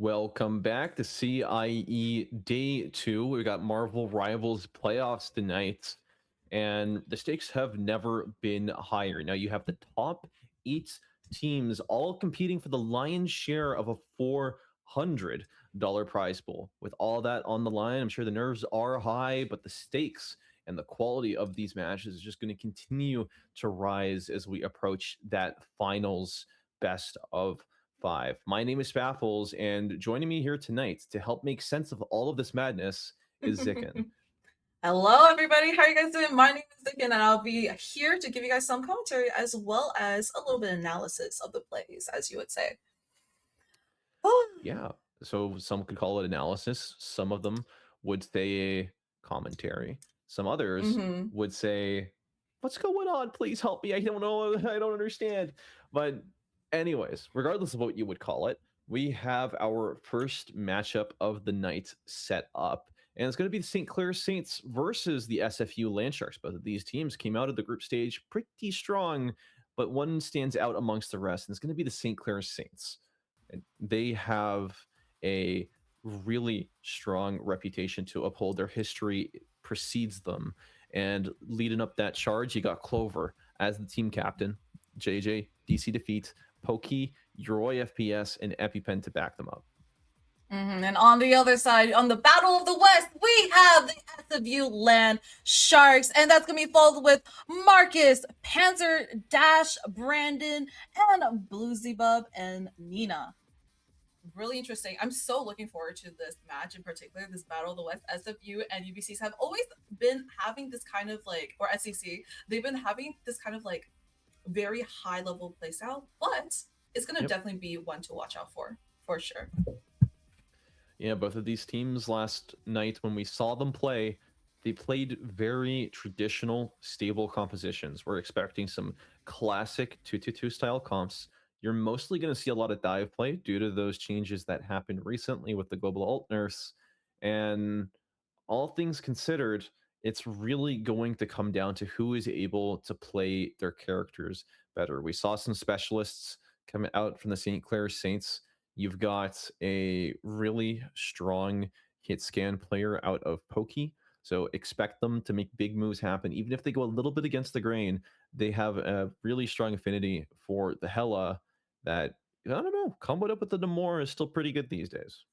Welcome back to CIE Day 2. We got Marvel Rivals playoffs tonight, and the stakes have never been higher. Now you have the top 8 teams all competing for the lion's share of a $400 prize pool. With all that on the line, I'm sure the nerves are high, but the stakes and the quality of these matches is just going to continue to rise as we approach that finals best of 5. My name is Spaffles, and joining me here tonight to help make sense of all of this madness is Zicken. Hello, everybody. How are you guys doing? My name is Zicken, and I'll be here to give you guys some commentary as well as a little bit of analysis of the plays, as you would say. Yeah, so some could call it analysis. Some of them would say commentary. Some others would say, "What's going on? Please help me. I don't know. I don't understand." But anyways, regardless of what you would call it, we have our first matchup of the night set up. And it's going to be the St. Clair Saints versus the SFU Landsharks. Both of these teams came out of the group stage pretty strong, but one stands out amongst the rest, and it's going to be the St. Clair Saints. And they have a really strong reputation to uphold. Their history precedes them. And leading up that charge, you got Clover as the team captain, JJ, DC Defeat, Pokey, Yoroi FPS, and EpiPen to back them up. And on the other side, on the Battle of the West, we have the SFU Land Sharks, and that's going to be followed with Marcus, Panzer Dash, Brandon, and Bluesy Bub and Nina. Really interesting. I'm so looking forward to this match in particular, this Battle of the West. SFU and UBCs have always been having this kind of like, or SEC, they've been having this kind of like very high level play style, but it's going to definitely be one to watch out for sure. Yeah, both of these teams last night, when we saw them play, they played very traditional, stable compositions. We're expecting some classic 2-2-2 style comps. You're mostly going to see a lot of dive play due to those changes that happened recently with the global alt nurse. And all things considered, it's really going to come down to who is able to play their characters better. We saw some specialists come out from the St. Clair Saints. You've got a really strong hit scan player out of Pokey. So expect them to make big moves happen. Even if they go a little bit against the grain, they have a really strong affinity for the Hela that I don't know, comboed up with the Namor is still pretty good these days.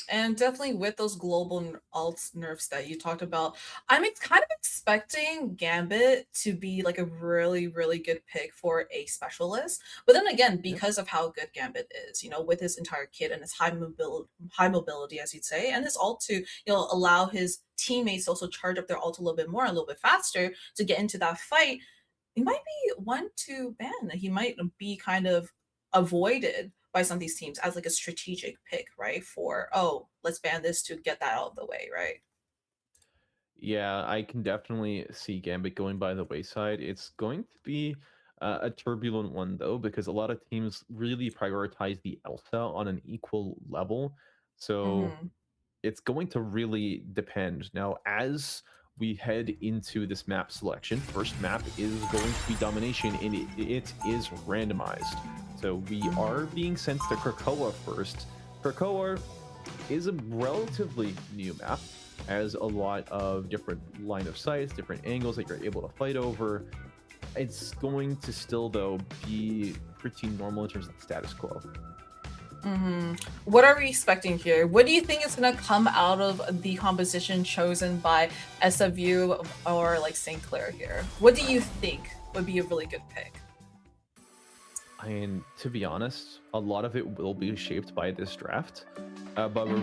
And definitely with those global alts nerfs that you talked about, I'm kind of expecting Gambit to be like a really, really good pick for a specialist. But then again, Yeah. because of how good Gambit is, with his entire kit and his high mobility, as you'd say, and his ult to allow his teammates to also charge up their ult a little bit more, a little bit faster to get into that fight. He might be one to ban. He might be kind of avoided by some of these teams as like a strategic pick, right? For, oh, let's ban this to get that out of the way, right? Yeah, I can definitely see Gambit going by the wayside. It's going to be a turbulent one though, because a lot of teams really prioritize the Elsa on an equal level. So Mm-hmm. it's going to really depend. Now, as we head into this map selection, first map is going to be Domination, and it is randomized. So we are being sent to Krakoa first. Krakoa is a relatively new map, has a lot of different line of sights, different angles that you're able to fight over. It's going to still, though, be pretty normal in terms of the status quo. What are we expecting here? What do you think is going to come out of the composition chosen by SFU or like St. Clair here? What do you think would be a really good pick? I mean, to be honest, a lot of it will be shaped by this draft,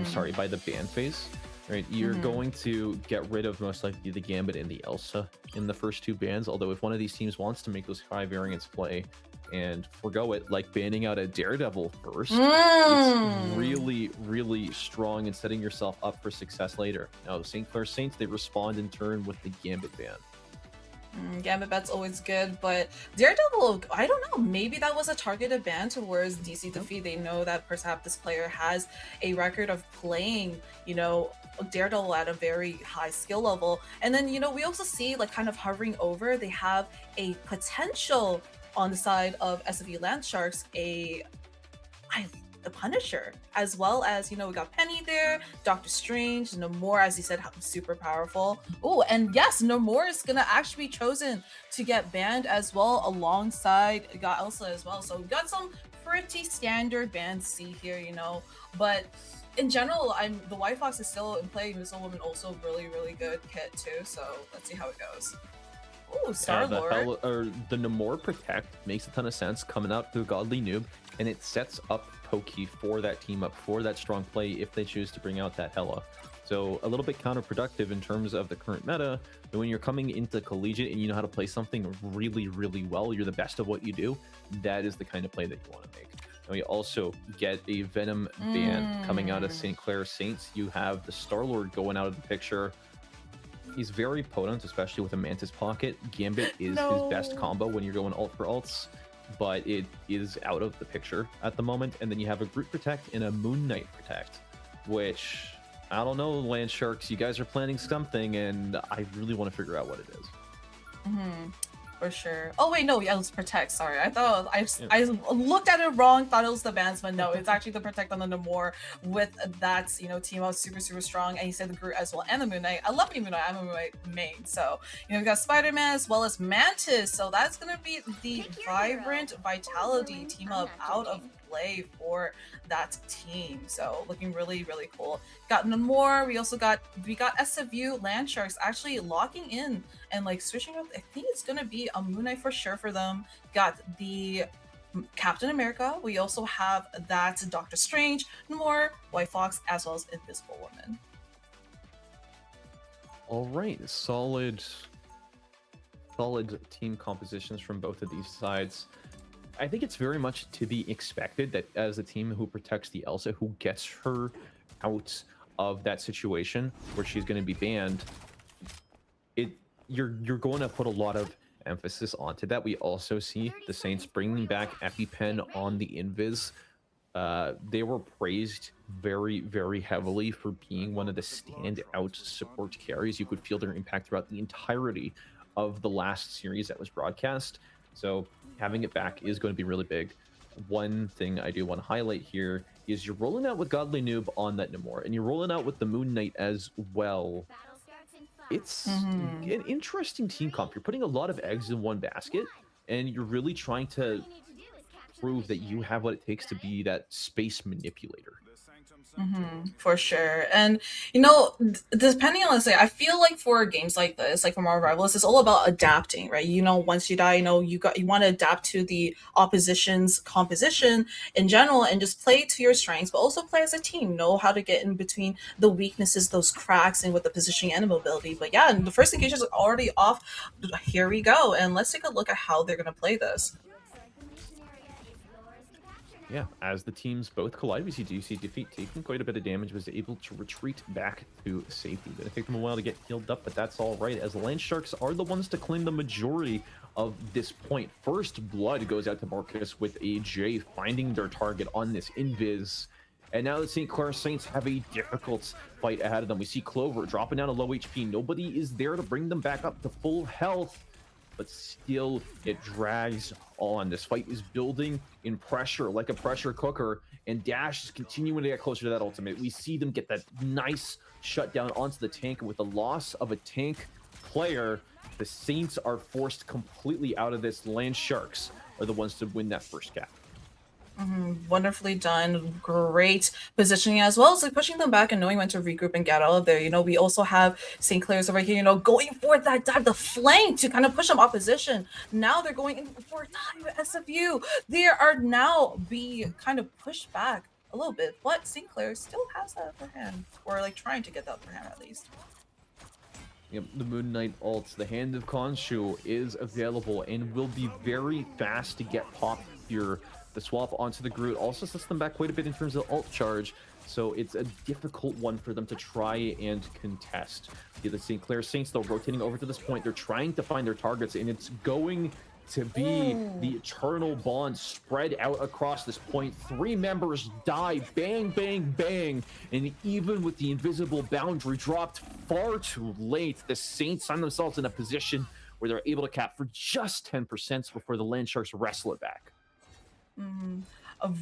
sorry, by the ban phase. Right, you're going to get rid of most likely the Gambit and the Elsa in the first two bans. Although if one of these teams wants to make those high variance play and forgo it, like banning out a Daredevil first, it's really, really strong in setting yourself up for success later. Now, St. Clair Saints, they respond in turn with the Gambit ban. Gambit Bet's always good, but Daredevil, I don't know, maybe that was a targeted ban towards DC Defeat. They know that perhaps this player has a record of playing, Daredevil at a very high skill level. And then, we also see like kind of hovering over, they have a potential on the side of SFE Landsharks, the Punisher, as well as, we got Penny there, Doctor Strange, Namor, as you said, super powerful. Oh, and yes, Namor is gonna actually be chosen to get banned as well, alongside got Elsa as well. So we got some pretty standard bans see here, but in general, the White Fox is still in play. Missile Woman also really, really good kit too. So let's see how it goes. Ooh, Star-Lord. The Namor Protect makes a ton of sense coming out through Godly Noob, and it sets up Pokey for that team up, for that strong play if they choose to bring out that Hela. So a little bit counterproductive in terms of the current meta, but when you're coming into Collegiate and you know how to play something really, really well, you're the best of what you do, that is the kind of play that you want to make. And we also get a Venom ban coming out of St. Clair Saints. You have the Star-Lord going out of the picture. He's very potent, especially with a Mantis Pocket. Gambit is his best combo when you're going ult for ults, but it is out of the picture at the moment. And then you have a Groot Protect and a Moon Knight Protect, which, I don't know, Land Sharks, you guys are planning something, and I really want to figure out what it is. For sure. Oh wait, no, yeah, it was Protect. Sorry, I thought I looked at it wrong. Thought it was the bans, but no, it's actually the Protect on the Namor with that team out super strong. And you said the Groot as well and the Moon Knight. I love the Moon Knight. I'm a Moon Knight main. So we got Spider-Man as well as Mantis. So that's gonna be the Vibrant Vitality team up out of play for that team. So looking really, really cool. Got Namor. We got SFU Landsharks actually locking in and like switching up. I think it's gonna be a Moon Knight for sure for them. Got the Captain America. We also have that Doctor Strange, Namor, White Fox, as well as Invisible Woman. All right, solid team compositions from both of these sides. I think it's very much to be expected that as a team who protects the Elsa, who gets her out of that situation where she's going to be banned, you're going to put a lot of emphasis onto that. We also see the Saints bringing back EpiPen on the Invis. They were praised very, very heavily for being one of the standout support carries. You could feel their impact throughout the entirety of the last series that was broadcast. So having it back is going to be really big. One thing I do want to highlight here is you're rolling out with Godly Noob on that Namor, and you're rolling out with the Moon Knight as well. It's an interesting team comp. You're putting a lot of eggs in one basket, and you're really trying to prove that you have what it takes to be that space manipulator. For sure. And depending on, let's say, I feel like for games like this, like from our rivals, it's all about adapting, right? Once you die, you want to adapt to the opposition's composition in general and just play to your strengths, but also play as a team, know how to get in between the weaknesses, those cracks, and with the positioning and the mobility. But yeah, and the first engagement is already off. Here we go, and let's take a look at how they're going to play this. Yeah, as the teams both collide, we see DUC Defeat taking quite a bit of damage, was able to retreat back to safety. Gonna take them a while to get healed up, but that's all right, as the Landsharks are the ones to claim the majority of this point. First blood goes out to Marcus with a J, finding their target on this Invis. And now the St. Clair Saints have a difficult fight ahead of them. We see Clover dropping down to low HP. Nobody is there to bring them back up to full health, but still it drags on. This fight is building in pressure like a pressure cooker, and Dash is continuing to get closer to that ultimate. We see them get that nice shutdown onto the tank. With the loss of a tank player, the Saints are forced completely out of this. Landsharks are the ones to win that first cap. Wonderfully done. Great positioning as well as like pushing them back and knowing when to regroup and get out of there. We also have St. Clair's over here, going for that dive, the flank to kind of push them opposition. Now they're going in for dive SFU. They are now be kind of pushed back a little bit, but St. Clair still has that upper hand, or like trying to get that upper hand at least. Yep, the Moon Knight ults, the Hand of Khonshu is available and will be very fast to get popped here. The swap onto the Groot also sets them back quite a bit in terms of ult charge, so it's a difficult one for them to try and contest. The St. Clair Saints, though, rotating over to this point, they're trying to find their targets, and it's going to be the Eternal Bond spread out across this point. 3 members die, bang, bang, bang, and even with the invisible boundary dropped far too late, the Saints find themselves in a position where they're able to cap for just 10% before the Landsharks wrestle it back.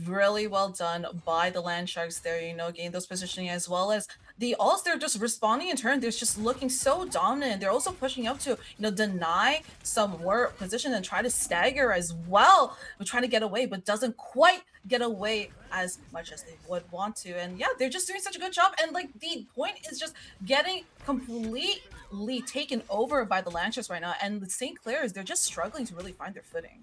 Really well done by the Landsharks there, getting those positioning, as well as the alts. They're just responding in turn. They're just looking so dominant. They're also pushing up to, deny some more position and try to stagger as well. We're trying to get away, but doesn't quite get away as much as they would want to. And yeah, they're just doing such a good job. And like the point is just getting completely taken over by the Landsharks right now. And the St. Clair's, they're just struggling to really find their footing.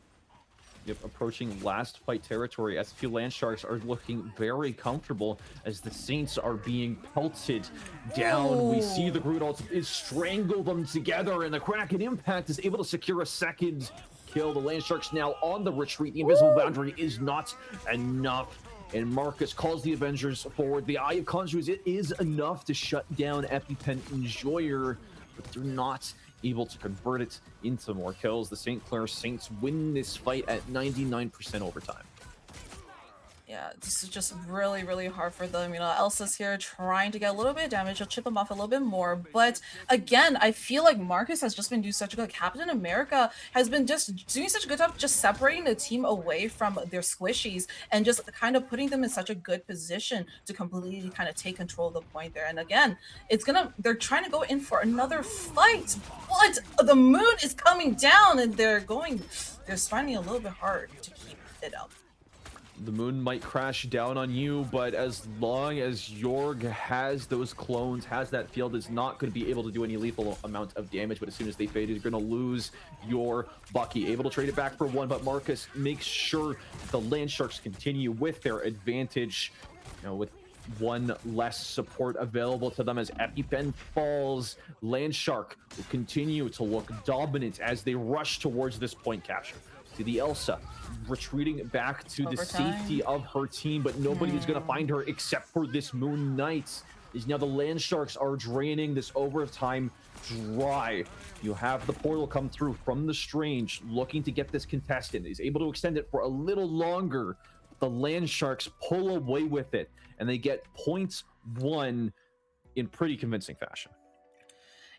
Yep, approaching last fight territory. SFU Landsharks are looking very comfortable as the Saints are being pelted down. We see the Groot ult is strangle them together, and the Kraken Impact is able to secure a second kill. The Landsharks now on the retreat. The invisible boundary is not enough, and Marcus calls the Avengers forward. The Eye of Khonshu, it is enough to shut down EpiPen Enjoyer, but they're not able to convert it into more kills. The St. Clair Saints win this fight at 99% overtime. Yeah, this is just really, really hard for them. Elsa's here trying to get a little bit of damage. He'll chip him off a little bit more. But again, I feel like Marcus has just been doing such a good. Captain America has been just doing such a good job just separating the team away from their squishies and just kind of putting them in such a good position to completely kind of take control of the point there. And again, they're trying to go in for another fight, but the moon is coming down and they're finding it a little bit hard to keep it up. The moon might crash down on you, but as long as Jorg has those clones, has that field, is not going to be able to do any lethal amount of damage. But as soon as they fade, you're going to lose your Bucky. Able to trade it back for 1, but Marcus makes sure the Landsharks continue with their advantage, with 1 less support available to them as EpiPen falls. Landshark will continue to look dominant as they rush towards this point capture. See the Elsa retreating back to the safety of her team, but nobody is going to find her except for this Moon Knight. Is now the Landsharks are draining this overtime dry. You have the portal come through from the Strange, looking to get this contestant. He's able to extend it for a little longer. The Landsharks pull away with it, and they get 0.1 in pretty convincing fashion.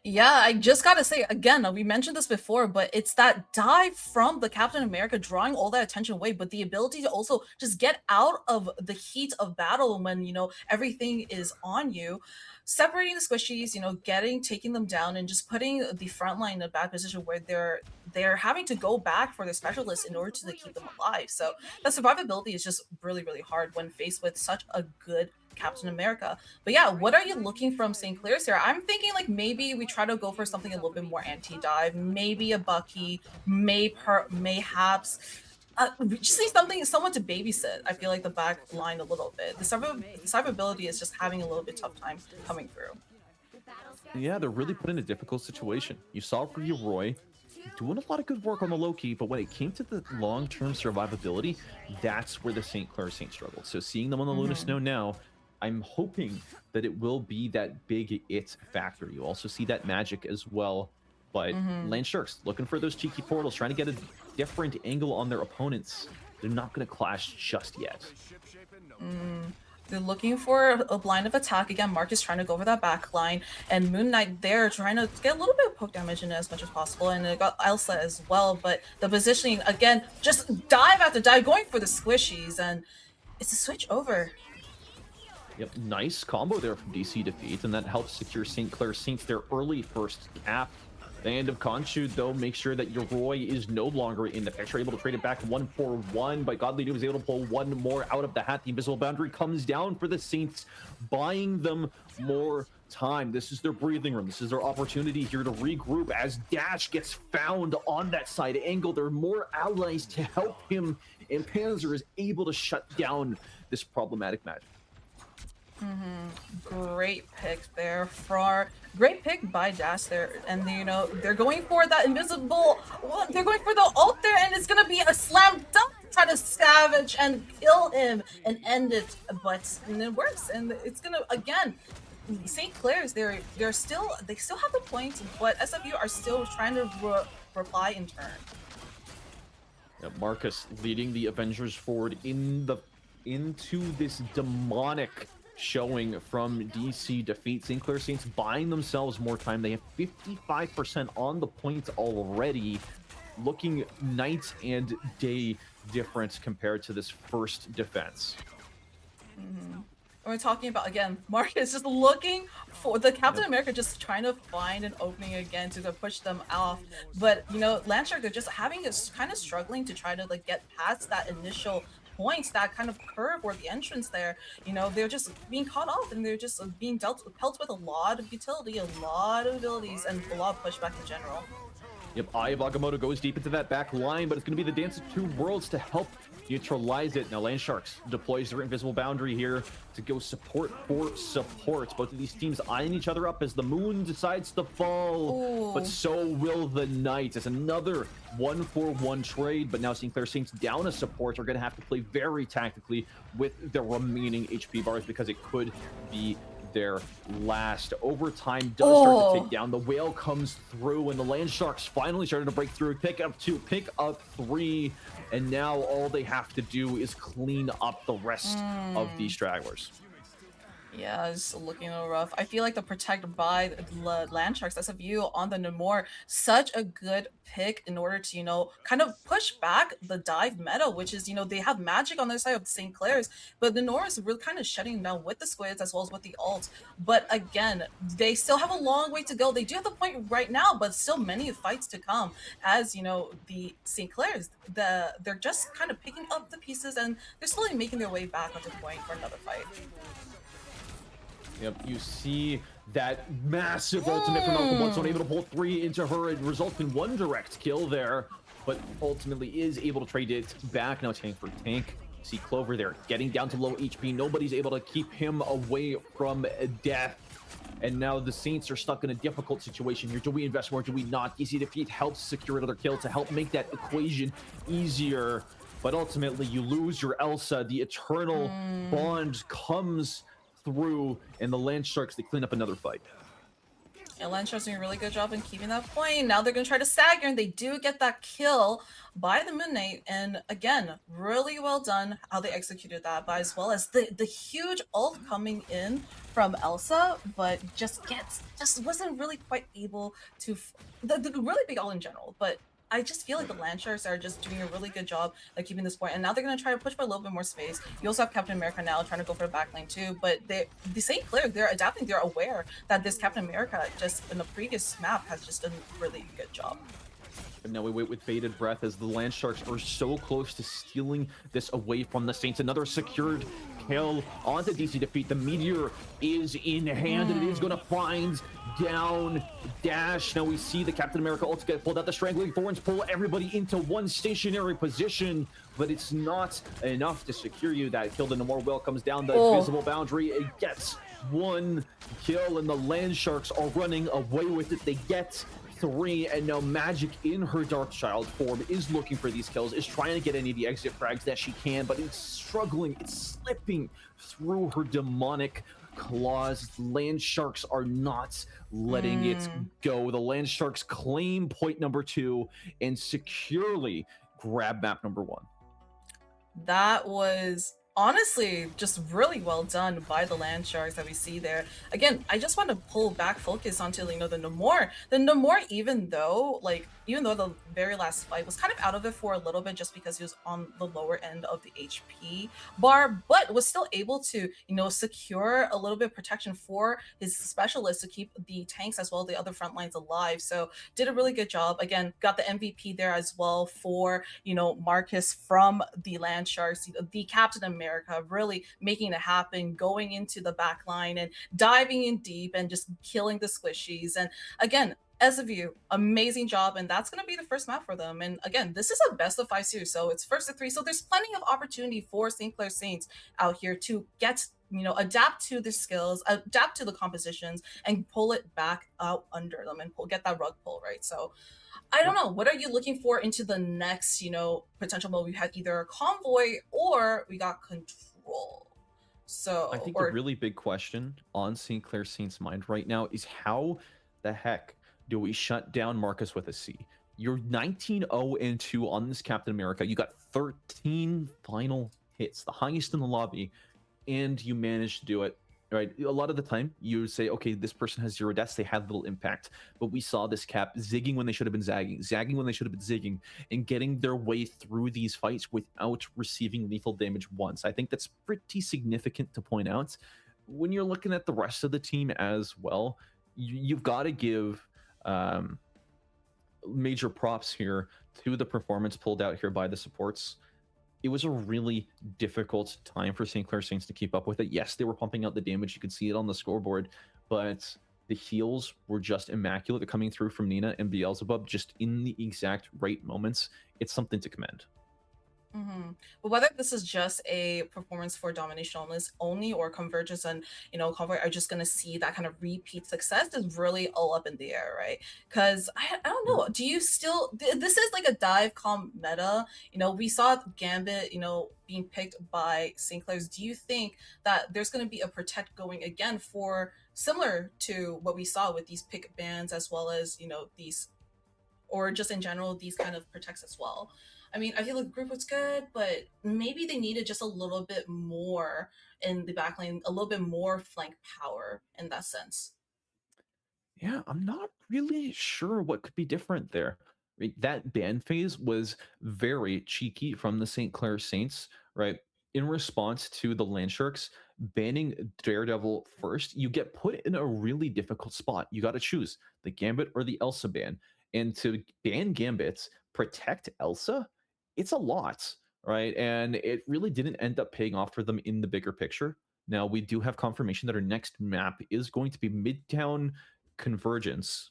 Yeah, I just gotta say again, we mentioned this before, but it's that dive from the Captain America drawing all that attention away, but the ability to also just get out of the heat of battle when everything is on you, separating the squishies, taking them down and just putting the front line in a bad position where they're having to go back for their specialists in order to keep them alive. So the survivability is just really, really hard when faced with such a good Captain America. But yeah, what are you looking from St. Clair's here? I'm thinking like maybe we try to go for something a little bit more anti-dive, maybe a Bucky, mayhaps. We just need someone to babysit. I feel like the back line a little bit. The survivability is just having a little bit tough time coming through. Yeah, they're really put in a difficult situation. You saw Rhea Roy doing a lot of good work on the low key, but when it came to the long-term survivability, that's where the St. Clair Saints struggled. So seeing them on the Luna Snow now, I'm hoping that it will be that big it factor. You also see that magic as well, but Land Sharks looking for those cheeky portals, trying to get a different angle on their opponents. They're not going to clash just yet. They're looking for a line of attack. Again, Marcus trying to go over that back line, and Moon Knight there trying to get a little bit of poke damage in as much as possible, and it got Elsa as well, but the positioning, again, just dive after dive, going for the squishies, and it's a switch over. Yep, nice combo there from DC Defeat, and that helps secure St. Clair Saints their early first cap. The end of Khonshu, though, make sure that your Roy is no longer in the picture, able to trade it back 1-for-1, but Godly was able to pull one more out of the hat. The Invisible Boundary comes down for the Saints, buying them more time. This is their breathing room. This is their opportunity here to regroup as Dash gets found on that side angle. There are more allies to help him, and Panzer is able to shut down this problematic match. Great pick there great pick by Dash there, and they're going for that invisible. Well, they're going for the ult there, and it's gonna be a slam dunk. Try to savage and kill him and end it, but it works, and it's gonna again. St. Clair's they still have the points, but SFU are still trying to reply in turn. Yeah, Marcus leading the Avengers forward into this demonic showing from DC Defeat. St. Clair Saints buying themselves more time. They have 55% on the points already, looking night and day difference compared to this first defense. We're talking about, again, Marcus just looking for the Captain America, just trying to find an opening again to push them off. But Land Shark, they're just having this kind of struggling to try to get past that initial points, that kind of curve or the entrance there. They're just being caught off, and they're just being dealt with a lot of utility, a lot of abilities, and a lot of pushback in general. Yep, Eye of Agamotto goes deep into that back line, but it's going to be the Dance of Two Worlds to help neutralize it. Now Land Sharks deploys their Invisible Boundary here to go support for support. Both of these teams eyeing each other up as the moon decides to fall. Ooh. But so will the night. It's another 1-for-1 trade, but now St. Clair Saints down a support are going to have to play very tactically with their remaining HP bars, because it could be their last. Overtime does start to take down. The whale comes through, and the Land Sharks finally starting to break through. Pick up 2, pick up 3, and now all they have to do is clean up the rest of these stragglers. Yeah, it's looking a little rough. I feel like the protect by the Land Sharks SFU on the Namor, such a good pick in order to, kind of push back the dive meta, which is, they have magic on their side of St. Clair's, but the Namor is really kind of shutting down with the squids as well as with the ult. But again, they still have a long way to go. They do have the point right now, but still many fights to come, as, the St. Clair's, they're just kind of picking up the pieces, and they're slowly making their way back onto the point for another fight. Yep, you see that massive ultimate from Alpha Bloodstone, able to pull 3 into her. It results in 1 direct kill there, but ultimately is able to trade it back. Now tank for tank. See Clover there getting down to low HP. Nobody's able to keep him away from death. And now the Saints are stuck in a difficult situation here. Do we invest more? Do we not? DC Defeat helps secure another kill to help make that equation easier. But ultimately, you lose your Elsa. The Eternal Bond comes through, and the Land Sharks, they clean up another fight. And Landshark's doing a really good job in keeping that point. Now they're going to try to stagger, and they do get that kill by the Moon Knight. And again, really well done how they executed that, but as well as the huge ult coming in from Elsa, but just wasn't really quite able to the really big ult in general. But I just feel like the Landsharks are just doing a really good job of keeping this point. And now they're going to try to push for a little bit more space. You also have Captain America now trying to go for the back lane too. But the St. Clair, they're adapting. They're aware that this Captain America just in the previous map has just done a really good job. And now we wait with bated breath as the Landsharks are so close to stealing this away from the Saints. Another secured kill onto DC Defeat. The Meteor is in hand and it is going to find down Dash. Now we see the Captain America ult get pulled out. The Strangling Thorns pull everybody into one stationary position, but it's not enough to secure you that kill. The Namor Will comes down the visible boundary. It gets one kill and the Landsharks are running away with it. They get 3, and now Magic in her Darkchild form is looking for these kills, is trying to get any of the exit frags that she can, but it's struggling, it's slipping through her demonic claws. Landsharks are not letting it go. The Landsharks claim point number 2 and securely grab map number 1. That was honestly just really well done by the Landsharks that we see there. Again, I just want to pull back focus onto, you know, the Namor. The Namor, even though the very last fight was kind of out of it for a little bit just because he was on the lower end of the HP bar, but was still able to, you know, secure a little bit of protection for his specialists to keep the tanks as well as the other front lines alive. So did a really good job. Again, got the MVP there as well for, you know, Marcus from the Landsharks, the Captain America, really making it happen, going into the back line and diving in deep and just killing the squishies. And again, SFU, amazing job, and that's going to be the first map for them. And again, this is a best of 5 series, so it's first to 3, so there's plenty of opportunity for St. Clair Saints out here to get, you know, adapt to the skills, adapt to the compositions, and pull it back out under them and get that rug pull, right? So I don't know, what are you looking for into the next, you know, potential mode? We had either Convoy or we got Control. So I think the really big question on St. Clair Saints' mind right now is how the heck do we shut down Marcus with a C? You're 19-0-2 on this Captain America. You got 13 final hits, the highest in the lobby, and you managed to do it. Right? A lot of the time, you say, okay, this person has 0 deaths, they had little impact. But we saw this Cap zigging when they should have been zagging, zagging when they should have been zigging, and getting their way through these fights without receiving lethal damage once. I think that's pretty significant to point out. When you're looking at the rest of the team as well, you've got to give major props here to the performance pulled out here by the supports. It was a really difficult time for St. Clair Saints to keep up with it. Yes, they were pumping out the damage. You could see it on the scoreboard, but the heals were just immaculate. They're coming through from Nina and Beelzebub just in the exact right moments. It's something to commend. But whether this is just a performance for Domination only or Convergence and, you know, Convoy are just going to see that kind of repeat success is really all up in the air, right? Because I don't know, do you still, this is like a dive comp meta, you know, we saw Gambit, you know, being picked by St. Clair's. Do you think that there's going to be a protect going again for similar to what we saw with these pick bans as well as, you know, these, or just in general, these kind of protects as well? I mean, I feel like the group was good, but maybe they needed just a little bit more in the backline, a little bit more flank power in that sense. Yeah, I'm not really sure what could be different there. That ban phase was very cheeky from the St. Clair Saints, right? In response to the Landsharks banning Daredevil first, you get put in a really difficult spot. You got to choose the Gambit or the Elsa ban. And to ban Gambit, protect Elsa, it's a lot, right? And it really didn't end up paying off for them in the bigger picture. Now, we do have confirmation that our next map is going to be Midtown Convergence,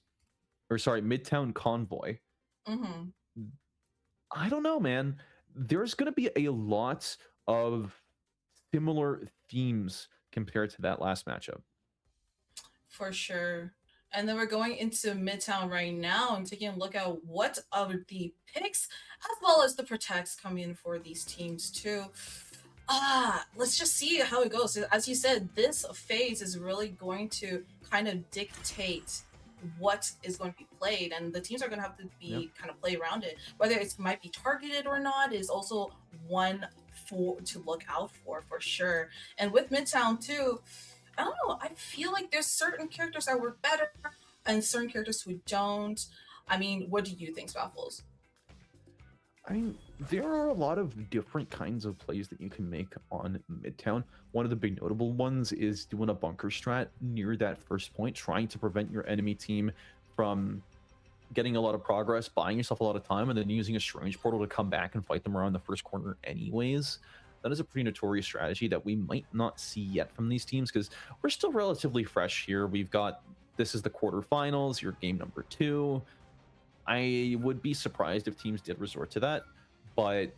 or sorry, Midtown Convoy. I don't know, man. There's going to be a lot of similar themes compared to that last matchup. For sure. And then we're going into Midtown right now and taking a look at what of the picks as well as the protects come in for these teams too. Let's just see how it goes. As you said, this phase is really going to kind of dictate what is going to be played, and the teams are going to have to be kind of play around it. Whether it might be targeted or not is also one for to look out for sure. And with Midtown too, I don't know. I feel like there's certain characters that work better and certain characters who don't. I mean, what do you think, Spaffles? I mean, there are a lot of different kinds of plays that you can make on Midtown. One of the big notable ones is doing a bunker strat near that first point, trying to prevent your enemy team from getting a lot of progress, buying yourself a lot of time, and then using a strange portal to come back and fight them around the first corner anyways. That is a pretty notorious strategy that we might not see yet from these teams because we're still relatively fresh here. We've got, this is the quarterfinals, your game number 2. I would be surprised if teams did resort to that, but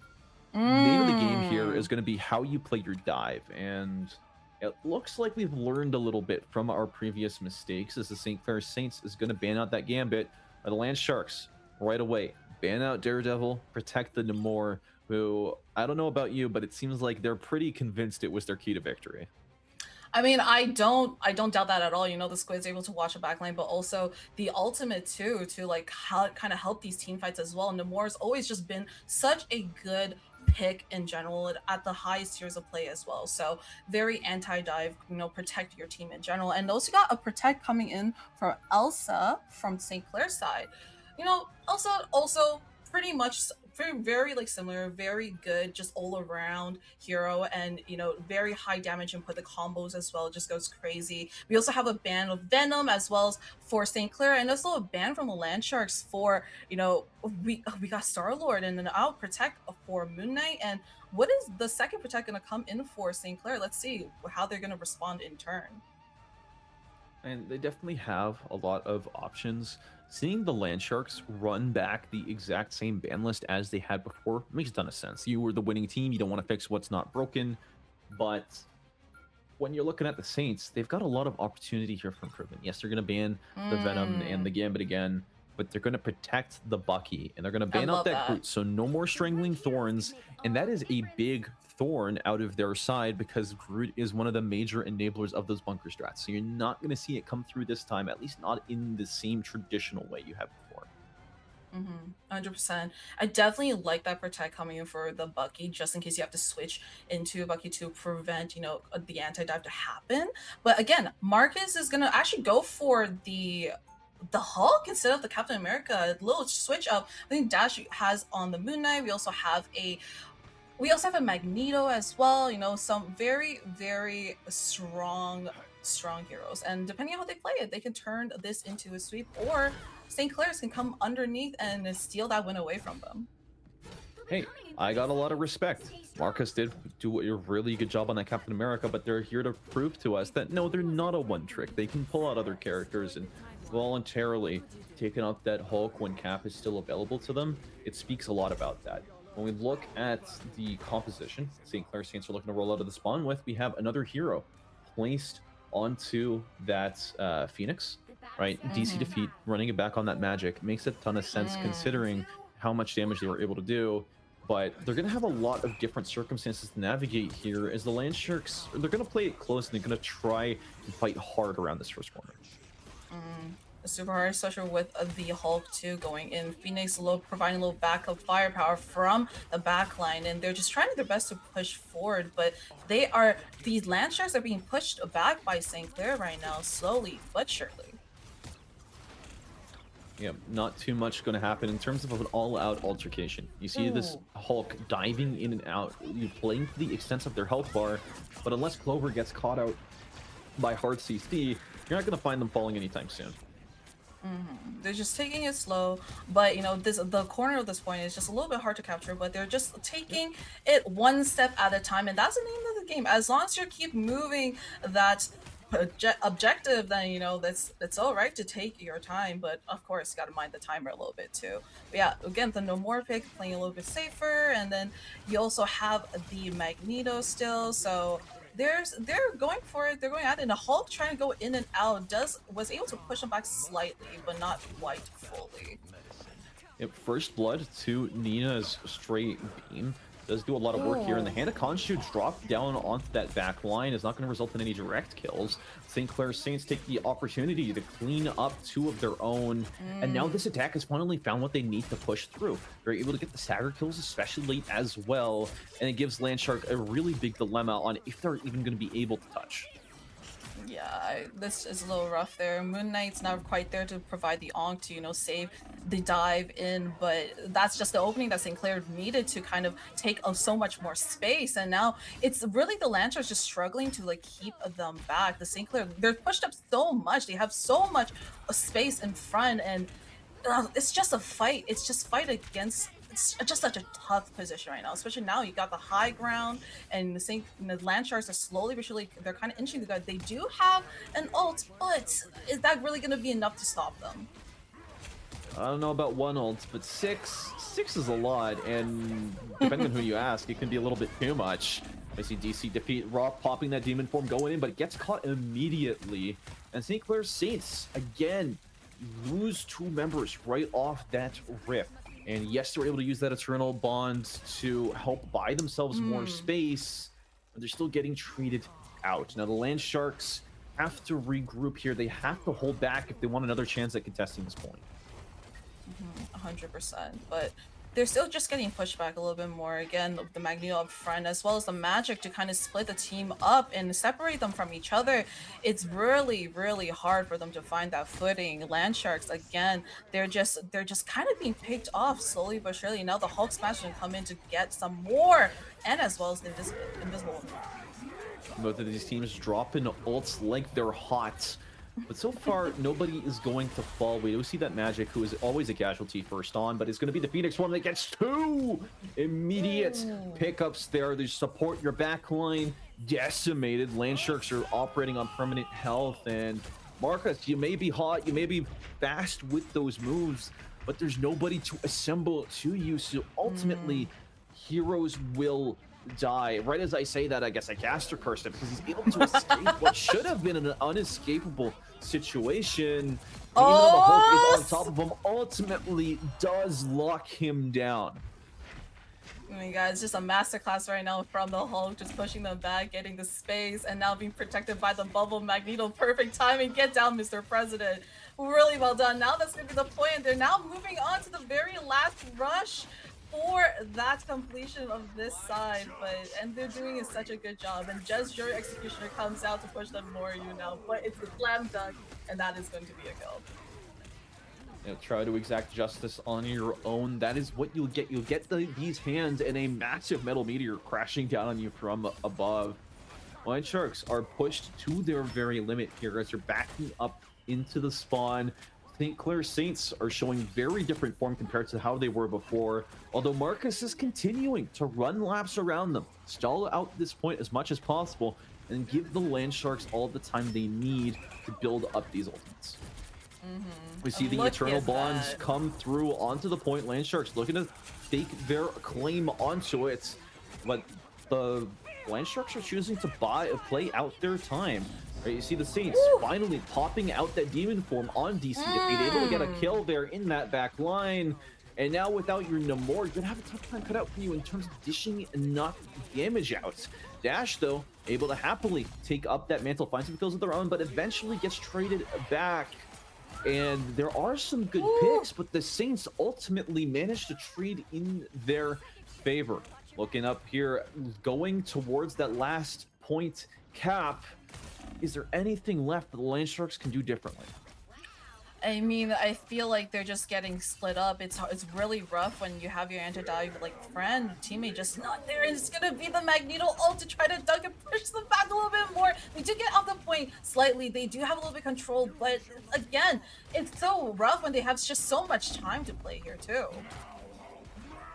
name of the game here is going to be how you play your dive, and it looks like we've learned a little bit from our previous mistakes as the St. Clair Saints is going to ban out that Gambit, or the Land Sharks right away. Ban out Daredevil, protect the Namor, who, I don't know about you, but it seems like they're pretty convinced it was their key to victory. I mean, I don't doubt that at all. You know, the Squid's able to watch a backline, but also the ultimate too, to like kind of help these team fights as well. Namor's always just been such a good pick in general at the highest tiers of play as well. So very anti-dive, you know, protect your team in general. And also got a protect coming in from Elsa from St. Clair's side. You know, Elsa also pretty much very like similar, very good, just all around hero, and you know, very high damage input. The combos as well just goes crazy. We also have a ban of Venom as well as for St. Clair, and also a ban from the Land Sharks for, you know, we got Star-Lord and an out protect for Moon Knight. And what is the second protect going to come in for St. Clair? Let's see how they're going to respond in turn. And they definitely have a lot of options. Seeing the Land Sharks run back the exact same ban list as they had before makes a ton of sense. You were the winning team, you don't want to fix what's not broken, but when you're looking at the Saints, they've got a lot of opportunity here for improvement. Yes, they're going to ban the Venom and the Gambit again, but they're going to protect the Bucky, and they're going to ban out that Groot, so no more Strangling Thorns, and that is a big thorn out of their side because Groot is one of the major enablers of those bunker strats. So you're not going to see it come through this time, at least not in the same traditional way you have before. 100%. I definitely like that protect coming in for the Bucky, just in case you have to switch into Bucky to prevent, you know, the anti-dive to happen. But again, Marcus is going to actually go for the Hulk instead of the Captain America. A little switch up. I think Dash has on the Moon Knight. We also have a Magneto as well. You know, some very strong heroes, and depending on how they play it, they can turn this into a sweep, or St. Clair's can come underneath and steal that win away from them. Hey, I got a lot of respect. Marcus did do a really good job on that Captain America, but they're here to prove to us that no, they're not a one trick. They can pull out other characters, and voluntarily taking out that Hulk when Cap is still available to them, it speaks a lot about that. When we look at the composition St. Clair Saints are looking to roll out of the spawn with, we have another hero placed onto that Phoenix, right? DC defeat, running it back on that magic makes a ton of sense considering how much damage they were able to do. But they're going to have a lot of different circumstances to navigate here as the Land Sharks, they're going to play it close and they're going to try and fight hard around this first corner. Super hard, especially with the Hulk too going in. Phoenix providing a little backup firepower from the backline, and they're just trying their best to push forward, but these Land Sharks are being pushed back by St. Clair right now, slowly but surely. Yeah, not too much going to happen in terms of an all-out altercation. You see this Hulk diving in and out, you playing to the extent of their health bar, but unless Clover gets caught out by hard CC, you're not going to find them falling anytime soon. They're just taking it slow, but you know, the corner of this point is just a little bit hard to capture, but they're just taking it one step at a time, and that's the name of the game. As long as you keep moving that objective, then you know that's all right to take your time, but of course you got to mind the timer a little bit too. But yeah, again, the Namor pick playing a little bit safer, and then you also have the Magneto still, so they're going for it. They're going at it, and the Hulk trying to go in and out was able to push him back slightly, but not quite fully. Yep, first blood to Nina's straight beam. does do a lot of work here, and the Hand of Khonshu drop down onto that back line is not going to result in any direct kills. St. Clair Saints take the opportunity to clean up 2 of their own, and now this attack has finally found what they need to push through. They're able to get the stagger kills, especially late as well, and it gives Landshark a really big dilemma on if they're even going to be able to touch. Yeah, this is a little rough there. Moon Knight's not quite there to provide the onk to, you know, save the dive in, but that's just the opening that St. Clair needed to kind of take so much more space. And now it's really the Lancers just struggling to like keep them back. The St. Clair, they're pushed up so much. They have so much space in front, and it's just a fight. It's just fight against. It's just such a tough position right now, especially now you got the high ground, and the Landsharks are slowly but surely, they're kind of inching the guard. They do have an ult, but is that really going to be enough to stop them? I don't know about 1 ult, but 6 is a lot, and depending on who you ask, it can be a little bit too much. I see DC defeat Rock popping that demon form going in, but it gets caught immediately. And St. Clair Saints, again, lose 2 members right off that rip. And yes, they're able to use that Eternal Bond to help buy themselves more space, but they're still getting treated out. Now, the Landsharks have to regroup here. They have to hold back if they want another chance at contesting this point. 100%. But they're still just getting pushed back a little bit more. Again, the Magneto up front, as well as the Magic to kind of split the team up and separate them from each other. It's really, really hard for them to find that footing. Landsharks, again, they're just kind of being picked off slowly but surely. Now the Hulk Smash can come in to get some more, and as well as the Invisible. Both of these teams dropping ults like they're hot. But so far, nobody is going to fall. We do see that Magic, who is always a casualty first on, but it's going to be the Phoenix one that gets 2 immediate pickups there. They support your backline, decimated. Landsharks are operating on permanent health. And Marcus, you may be hot, you may be fast with those moves, but there's nobody to assemble to you. So ultimately, heroes will die. Right as I say that, I guess I caster cursed him because he's able to escape what should have been an unescapable situation. Even though the Hulk is on top of him, ultimately does lock him down. I mean, guys, just a masterclass right now from the Hulk, just pushing them back, getting the space, and now being protected by the bubble. Magneto, perfect timing. Get down, Mr. President. Really well done. Now that's going to be the point. They're now moving on to the very last rush for that completion of this side, and they're doing such a good job. And just your Executioner comes out to push them more, you know, but it's a slam dunk, and that is going to be a kill. You know, try to exact justice on your own. That is what you'll get. You'll get these hands and a massive metal meteor crashing down on you from above. Landsharks are pushed to their very limit here as they're backing up into the spawn. St. Clair Saints are showing very different form compared to how they were before, although Marcus is continuing to run laps around them, stall out this point as much as possible, and give the Landsharks all the time they need to build up these ultimates. We see the Eternal Bonds come through onto the point. Landsharks looking to stake their claim onto it, but the Landsharks are choosing to play out their time. Right, you see the Saints finally popping out that demon form on DC Defeat, able to get a kill there in that back line. And now without your Namor, you're gonna have a tough time cut out for you in terms of dishing enough damage out. Dash, though, able to happily take up that mantle, find some kills of their own, but eventually gets traded back. And there are some good picks, but the Saints ultimately managed to trade in their favor. Looking up here, going towards that last point cap. Is there anything left that the Landsharks can do differently? I mean, I feel like they're just getting split up. It's really rough when you have your anti-dive like friend, teammate just not there, and it's gonna be the Magneto ult to try to dunk and push them back a little bit more. They do get off the point slightly. They do have a little bit of control, but again, it's so rough when they have just so much time to play here too.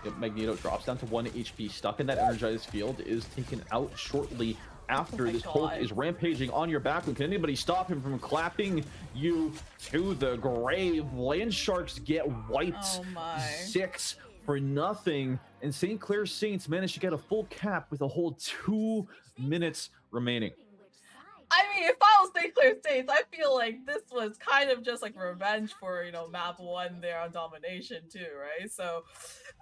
Yep, Magneto drops down to 1 HP, stuck in that energized field, is taken out shortly after. This Hulk is rampaging on your back. Can anybody stop him from clapping you to the grave? Landsharks get wiped 6-0, and St. Clair Saints managed to get a full cap with a whole 2 minutes remaining. I mean, if I was St. Clair States, I feel like this was kind of just like revenge for, map 1 there on domination too, right? So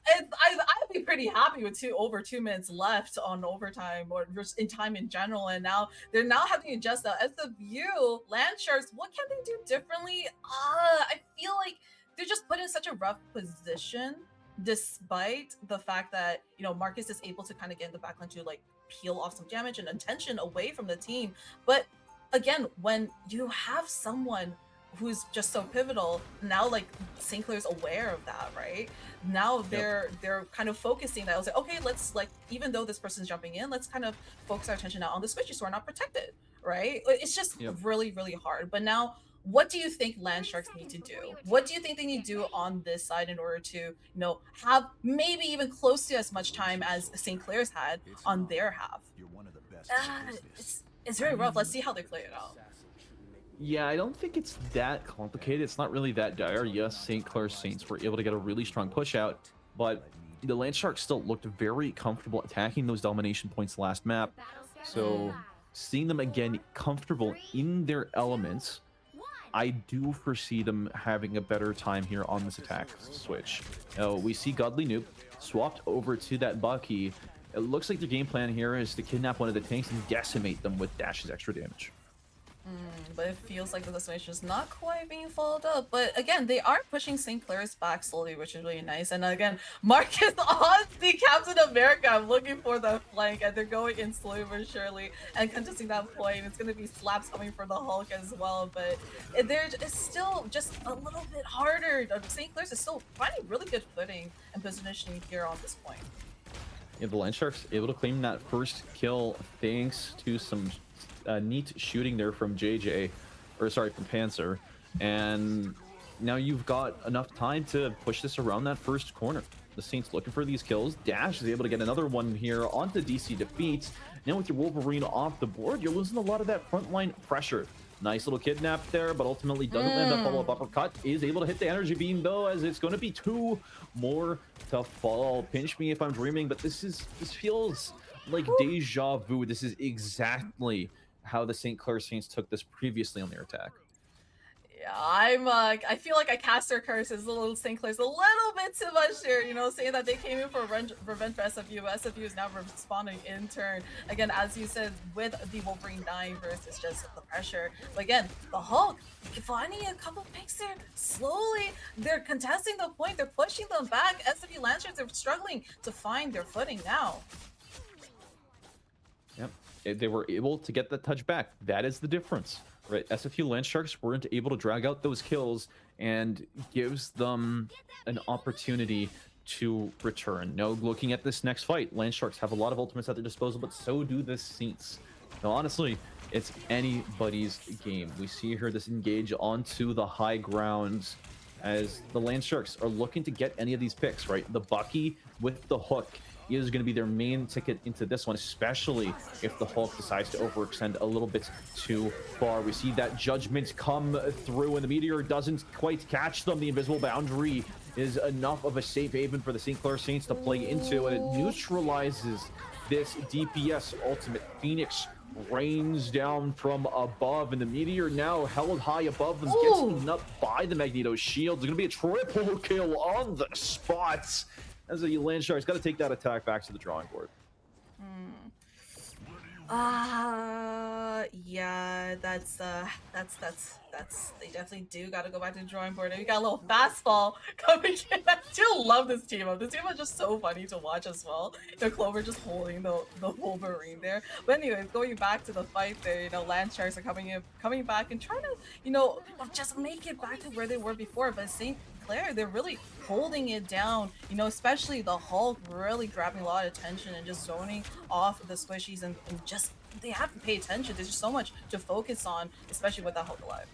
I'd be pretty happy with over 2 minutes left on overtime or just in time in general. And now they're now having to adjust that. SFU, Land Sharks, what can they do differently? I feel like they're just put in such a rough position despite the fact that, Marcus is able to kind of get in the backline to like peel off some damage and attention away from the team. But again, when you have someone who's just so pivotal, now like St. Clair's aware of that, right? Now they're kind of focusing that. I was like, okay, let's like, even though this person's jumping in, let's kind of focus our attention now on the squishy so we're not protected, right? It's just really, really hard. But now, what do you think Land Sharks need to do? What do you think they need to do on this side in order to, have maybe even close to as much time as St. Clair's had on their half? It's very rough. Let's see how they play it out. Yeah, I don't think it's that complicated. It's not really that dire. Yes, St. Clair Saints were able to get a really strong push out, but the Land Sharks still looked very comfortable attacking those domination points last map. So seeing them again comfortable in their elements, I do foresee them having a better time here on this attack switch. We see Godly Noob swapped over to that Bucky. It looks like the game plan here is to kidnap one of the tanks and decimate them with Dash's extra damage. But it feels like the decimation is not quite being followed up. But again, they are pushing St. Clair's back slowly, which is really nice. And again, Marcus on the Captain America. I'm looking for the flank, and they're going in slowly but surely and contesting that point. It's going to be slaps coming for the Hulk as well. But it's still just a little bit harder. St. Clair's is still finding really good footing and positioning here on this point. Yeah, the Land Sharks able to claim that first kill thanks to some neat shooting there from JJ, or sorry, from Panzer, and now you've got enough time to push this around that first corner. The Saints looking for these kills. Dash is able to get another one here onto DC Defeat. Now with your Wolverine off the board, you're losing a lot of that frontline pressure. Nice little kidnap there, but ultimately doesn't land a follow-up uppercut. Is able to hit the energy beam though, as it's going to be 2 more to fall. Pinch me if I'm dreaming, but this feels like deja vu. This is exactly how the St. Clair Saints took this previously on their attack. Yeah, I feel like I cast their curses, little St. Clair's a little bit too much here, saying that they came in for revenge for SFU. SFU is now responding in turn. Again, as you said, with the Wolverine dying first, it's just the pressure. But again, the Hulk, finding a couple picks there, slowly, they're contesting the point, they're pushing them back. SFU Lancers are struggling to find their footing now. Yep. They were able to get that touch back. That is the difference, right? SFU Land Sharks weren't able to drag out those kills, and gives them an opportunity to return. Now, looking at this next fight, Land Sharks have a lot of ultimates at their disposal, but so do the Saints. Now, honestly, it's anybody's game. We see here this engage onto the high ground as the Land Sharks are looking to get any of these picks, right? The Bucky with the hook is going to be their main ticket into this one, especially if the Hulk decides to overextend a little bit too far. We see that judgment come through, and the meteor doesn't quite catch them. The invisible boundary is enough of a safe haven for the St. Clair Saints to play into, and it neutralizes this DPS ultimate. Phoenix rains down from above, and the meteor now held high above them, gets eaten up by the Magneto shield. There's going to be a triple kill on the spot, as the Land Sharks got to take that attack back to the drawing board. Yeah, that's they definitely do got to go back to the drawing board. And we got a little fastball coming in. I still love this team up. This team is just so funny to watch as well. Clover just holding the Wolverine there. But anyways, going back to the fight there, Land Sharks are coming back and trying to, just make it back to where they were before. But St. Clair, they're really holding it down, especially the Hulk really grabbing a lot of attention and just zoning off the squishies, and just they have to pay attention. There's just so much to focus on, especially with that Hulk alive.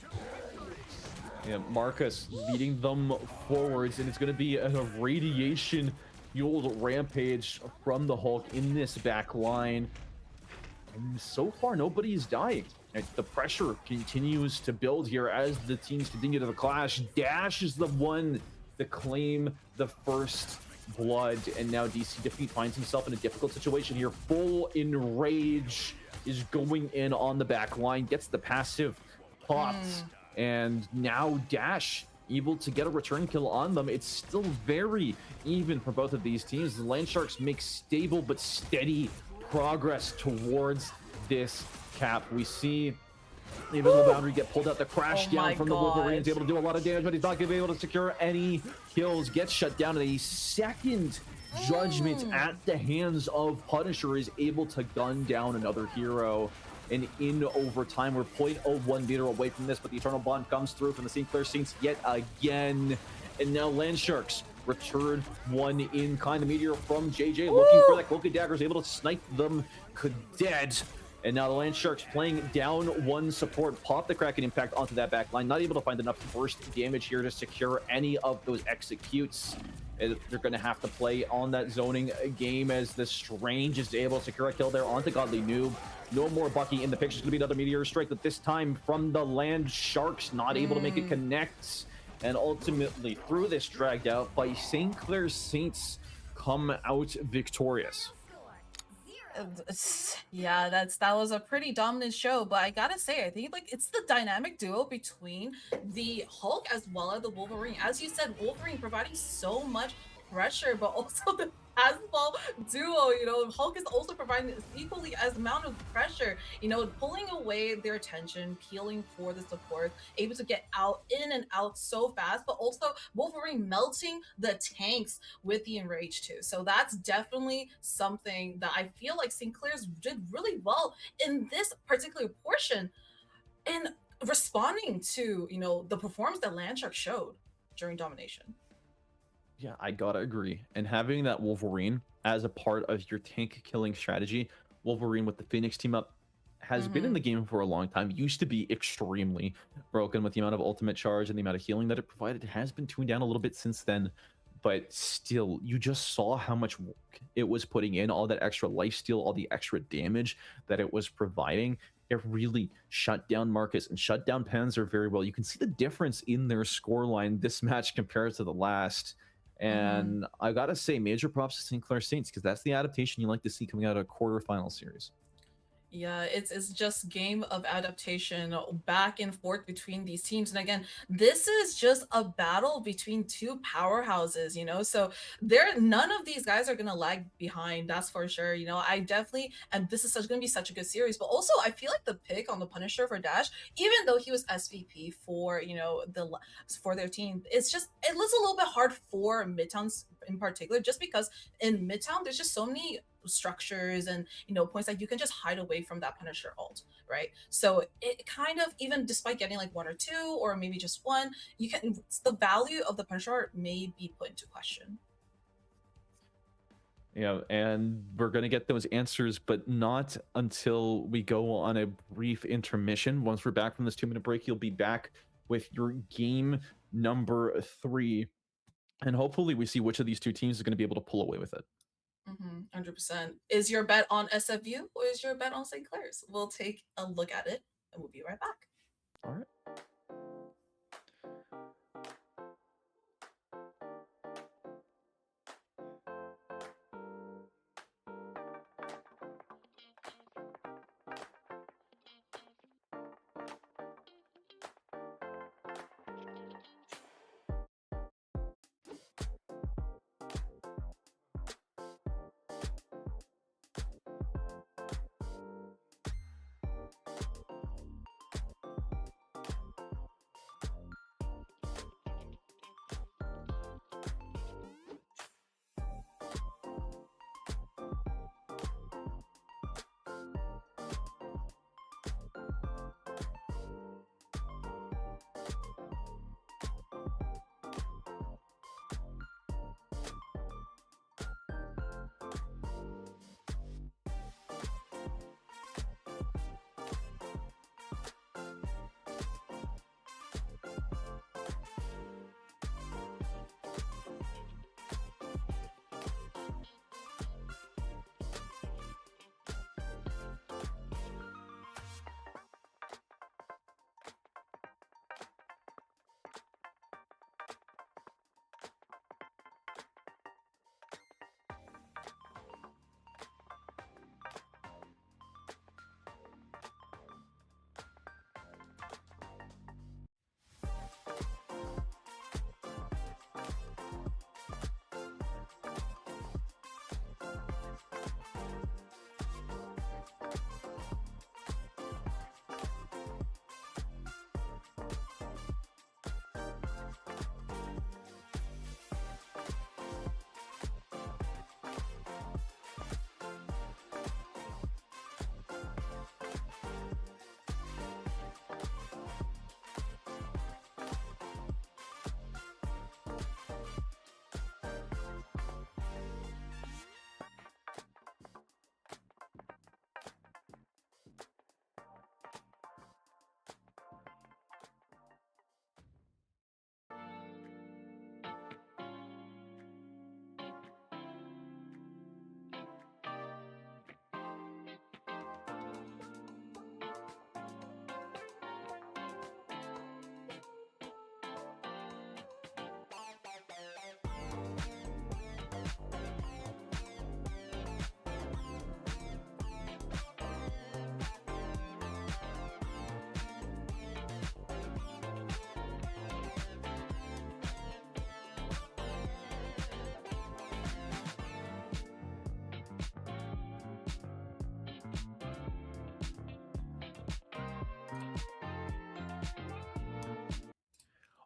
Yeah, Marcus leading them forwards, and it's going to be a radiation fueled rampage from the Hulk in this back line. And so far, nobody is dying. The pressure continues to build here as the teams continue to clash. Dash is the one to claim the first blood, and now DC Defeat finds himself in a difficult situation here. Full enrage is going in on the back line, gets the passive popped, and now Dash able to get a return kill on them. It's still very even for both of these teams. The Landsharks make stable but steady progress towards this cap. We see the invisible boundary get pulled out, the crash down from the Wolverines, able to do a lot of damage, but he's not going to be able to secure any kills. Gets shut down, and a second judgment at the hands of Punisher is able to gun down another hero. And in overtime, we're 0.01 meter away from this, but the Eternal Bond comes through from the Sinclair Saints yet again. And now Landsharks return one in kind. The Meteor from JJ looking for that Cloak Dagger, is able to snipe them dead. And now the Landsharks playing down one support, pop the Kraken Impact onto that back line, not able to find enough burst damage here to secure any of those executes. And they're going to have to play on that zoning game as the Strange is able to secure a kill there onto Godly Noob. No more Bucky in the picture. It's going to be another Meteor Strike, but this time from the Landsharks, not able to make it connect. And ultimately, through this dragged out by St. Clair Saints, come out victorious. Yeah, that was a pretty dominant show, but I gotta say, I think like it's the dynamic duo between the Hulk as well as the Wolverine. As you said, Wolverine providing so much pressure, but also the Asphalt duo, you know, Hulk is also providing equally as amount of pressure, you know, pulling away their attention, peeling for the support, able to get out in and out so fast, but also Wolverine melting the tanks with the Enrage too. So that's definitely something that I feel like Sinclair's did really well in this particular portion in responding to, you know, the performance that Landshark showed during domination. Yeah, I gotta agree. And having that Wolverine as a part of your tank killing strategy, Wolverine with the Phoenix team up, has been in the game for a long time. Used to be extremely broken with the amount of ultimate charge and the amount of healing that it provided. It has been tuned down a little bit since then, but still, you just saw how much work it was putting in, all that extra lifesteal, all the extra damage that it was providing. It really shut down Marcus and shut down Panzer very well. You can see the difference in their scoreline this match compared to the last. And I gotta say, major props to St. Clair Saints, because that's the adaptation you like to see coming out of a quarterfinal series. Yeah, it's just game of adaptation back and forth between these teams. And again, this is just a battle between two powerhouses, you know. So none of these guys are gonna lag behind, that's for sure. You know, I definitely, and this is gonna be such a good series. But also I feel like the pick on the Punisher for Dash, even though he was SVP for, you know, for their team, it was a little bit hard for Midtown in particular, just because in Midtown there's just so many structures and, you know, points that you can just hide away from that Punisher ult, right? So it kind of, even despite getting like one or two or maybe just one, the value of the Punisher ult may be put into question. Yeah, and we're going to get those answers, but not until we go on a brief intermission. Once we're back from this 2-minute break, you'll be back with your game number 3. And hopefully we see which of these two teams is going to be able to pull away with it. 100%. Is your bet on SFU or is your bet on St. Clair's? We'll take a look at it and we'll be right back. All right.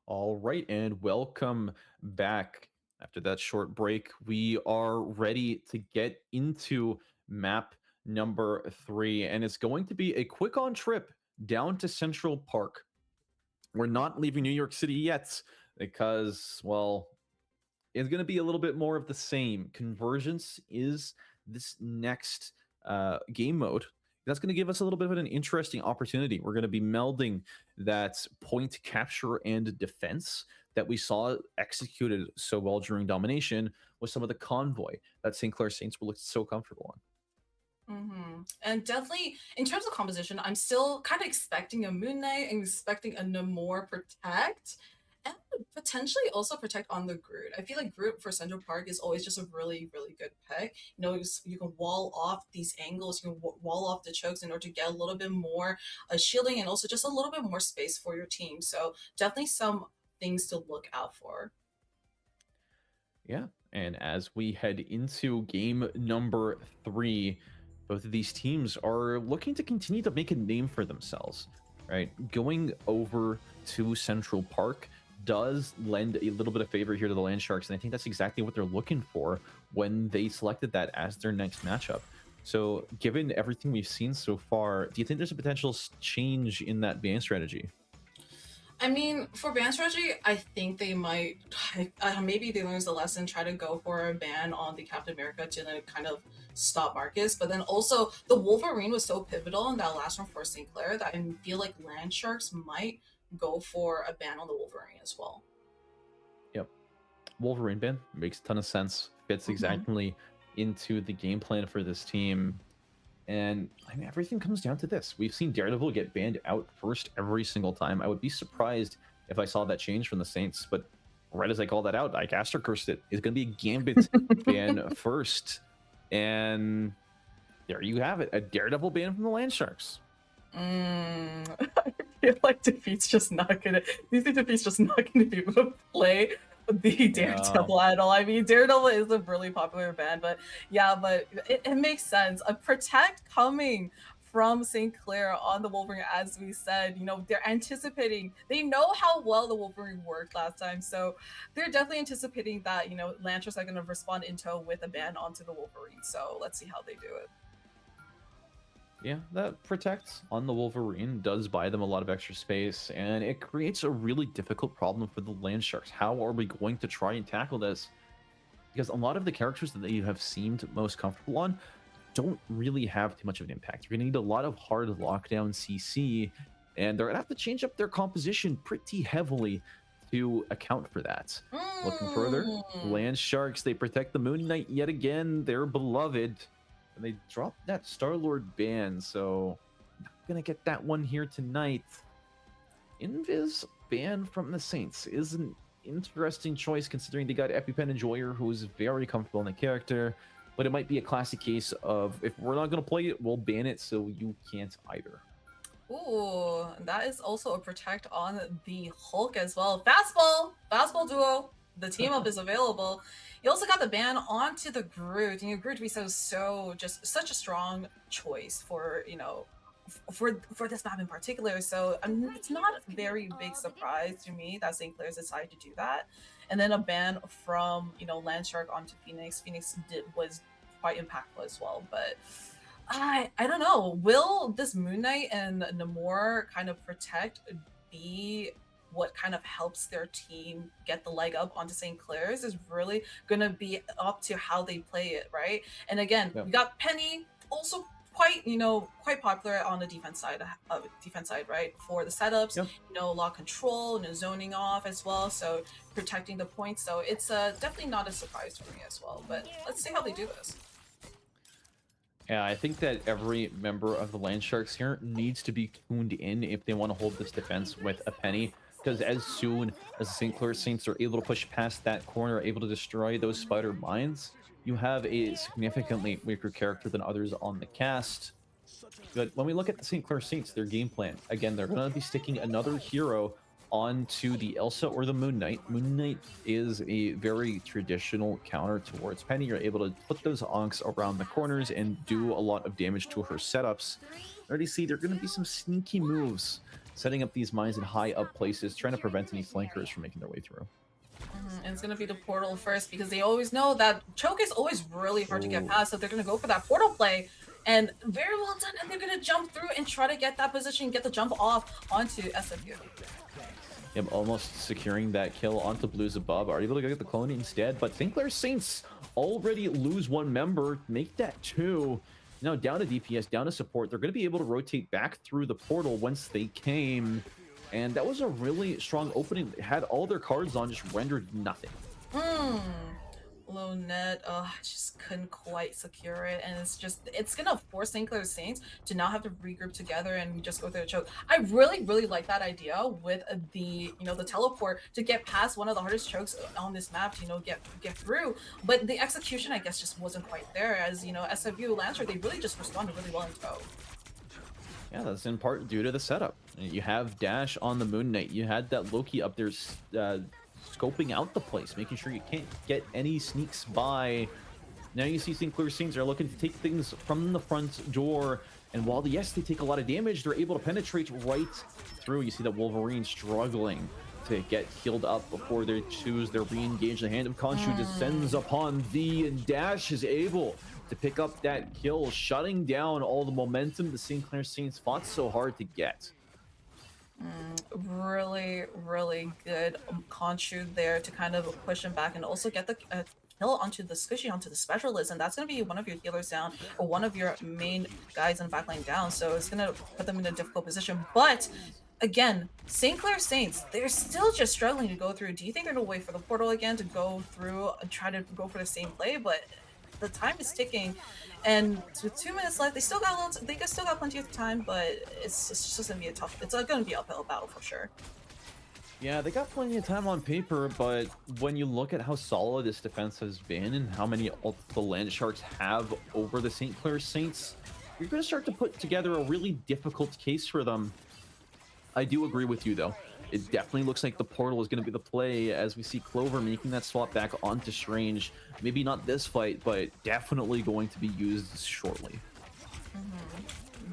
All right, and welcome back. After that short break, we are ready to get into map number 3, and it's going to be a quick on trip down to Central Park. We're not leaving New York City yet because, well, it's going to be a little bit more of the same. Convergence is this next game mode. That's going to give us a little bit of an interesting opportunity. We're going to be melding that point capture and defense that we saw executed so well during domination with some of the convoy that St. Clair Saints will look so comfortable on. And definitely in terms of composition, I'm still kind of expecting a Moon Knight and expecting a Namor Protect and potentially also Protect on the Groot. I feel like Groot for Central Park is always just a really, really good pick. You know, you can wall off these angles, you can wall off the chokes in order to get a little bit more shielding and also just a little bit more space for your team. So definitely some things to look out for. Yeah, and as we head into game number 3, both of these teams are looking to continue to make a name for themselves, right? Going over to Central Park does lend a little bit of favor here to the Land Sharks, and I think that's exactly what they're looking for when they selected that as their next matchup. So given everything we've seen so far, do you think there's a potential change in that ban strategy? I mean, for ban strategy, I think they might maybe they learned the lesson, try to go for a ban on the Captain America to then kind of stop Marcus. But then also the Wolverine was so pivotal in that last one for St. Clair that I feel like Land Sharks might go for a ban on the Wolverine as well. Yep. Wolverine ban makes a ton of sense. Fits exactly into the game plan for this team. And I mean, everything comes down to this. We've seen Daredevil get banned out first every single time. I would be surprised if I saw that change from the Saints, but right as I call that out, I caster cursed it. It's going to be a Gambit ban first. And there you have it, a Daredevil ban from the Land Sharks. I feel like Defeat's just not gonna. These Defeat's just not gonna be able to play the Daredevil at all. I mean, Daredevil is a really popular band, but yeah, but it makes sense. A Protect coming from St. Clair on the Wolverine, as we said, you know, they're anticipating, they know how well the Wolverine worked last time, so they're definitely anticipating that, you know, Land Sharks are going to respond in tow with a ban onto the Wolverine, so let's see how they do it. Yeah, that Protect on the Wolverine does buy them a lot of extra space, and it creates a really difficult problem for the Land Sharks. How are we going to try and tackle this? Because a lot of the characters that you have seemed most comfortable on don't really have too much of an impact. You're going to need a lot of hard lockdown CC, and they're going to have to change up their composition pretty heavily to account for that. Looking further, Land Sharks, they protect the Moon Knight yet again, their beloved. And they dropped that Star-Lord ban, so not gonna get that one here tonight. Invis ban from the Saints is an interesting choice considering they got EpiPen Enjoyer, who's very comfortable in the character, but it might be a classic case of if we're not gonna play it, we'll ban it so you can't either. Ooh, that is also a Protect on the Hulk as well. Fastball duo. The team up is available. You also got the ban onto the Groot. And Groot we saw so just such a strong choice for, you know, for this map in particular. So it's not a very big surprise to me that St. Clair's decided to do that. And then a ban from, you know, Land Shark onto Phoenix. Phoenix was quite impactful as well, but I don't know. Will this Moon Knight and Namor kind of Protect be what kind of helps their team get the leg up onto St. Clair's is really going to be up to how they play it, right? And again, we got Penny also quite, you know, quite popular on the defense side, right? For the setups, you know, lock control and zoning off as well. So protecting the points. So it's definitely not a surprise for me as well, but let's see how they do this. Yeah, I think that every member of the Land Sharks here needs to be tuned in if they want to hold this defense with a Penny. Because as soon as the St. Clair Saints are able to push past that corner, able to destroy those spider mines, you have a significantly weaker character than others on the cast. But when we look at the St. Clair Saints, their game plan, again, they're going to be sticking another hero onto the Elsa or the Moon Knight. Moon Knight is a very traditional counter towards Penny. You're able to put those onks around the corners and do a lot of damage to her setups. Already see there are going to be some sneaky moves setting up these mines in high up places, trying to prevent any flankers from making their way through. And it's gonna be the portal first because they always know that choke is always really hard to get past, so they're gonna go for that portal play. And very well done, and they're gonna jump through and try to get that position, get the jump off onto SMU. Yep, almost securing that kill onto Blues above. Are able to get the clone instead, but St. Clair Saints already lose one member, make that 2. Now down to DPS, down to support. They're going to be able to rotate back through the portal once they came. And that was a really strong opening. They had all their cards on, just rendered nothing. Low net, just couldn't quite secure it, and it's gonna force St. Clair Saints to now have to regroup together and just go through the choke. I really like that idea with the the teleport to get past one of the hardest chokes on this map to get through, but the execution I guess just wasn't quite there, as SMU Lancer, they really just responded really well in tow. Yeah, that's in part due to the setup. You have Dash on the Moon Knight, you had that Loki up there scoping out the place, making sure you can't get any sneaks by. Now you see St. Clair Saints are looking to take things from the front door, and while yes, they take a lot of damage, they're able to penetrate right through. You see that Wolverine struggling to get healed up before they choose their re-engage. The Hand of Khonshu descends upon thee, and Dash is able to pick up that kill, shutting down all the momentum the St. Clair Saints fought so hard to get. Really good Khonshu there to kind of push him back and also get the kill onto the squishy, onto the specialist, and that's going to be one of your healers down or one of your main guys in the backline down, so it's going to put them in a difficult position. But again, St. Clair Saints, they're still just struggling to go through. Do you think they're going to wait for the portal again to go through and try to go for the same play? But the time is ticking, and with 2 minutes left, they still got plenty of time, but it's just gonna be it's gonna be an uphill battle for sure. Yeah, they got plenty of time on paper, but when you look at how solid this defense has been and how many the Land Sharks have over the St. Clair Saints, you're going to start to put together a really difficult case for them. I do agree with you, though. It definitely looks like the portal is going to be the play, as we see Clover making that swap back onto Strange. Maybe not this fight, but definitely going to be used shortly.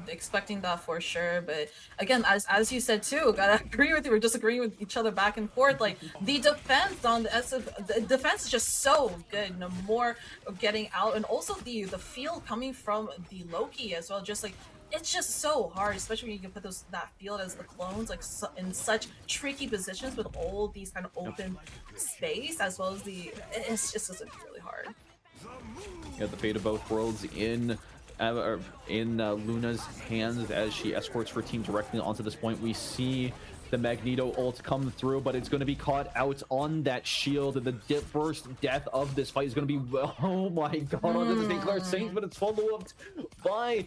Expecting that for sure, but again, as you said too, gotta agree with you. We're disagreeing with each other back and forth. Like the defense on the defense is just so good. No more getting out, and also the field coming from the Loki as well. Just like it's just so hard, especially when you can put that field as the clones, like in such tricky positions with all these kind of open space, as well as it's just really hard. You got the fate of both worlds in Luna's hands as she escorts her team directly onto this point. We see the Magneto ult come through, but it's going to be caught out on that shield, and the first death of this fight is going to be, oh my god, on the St. Clair Saints, but it's followed up by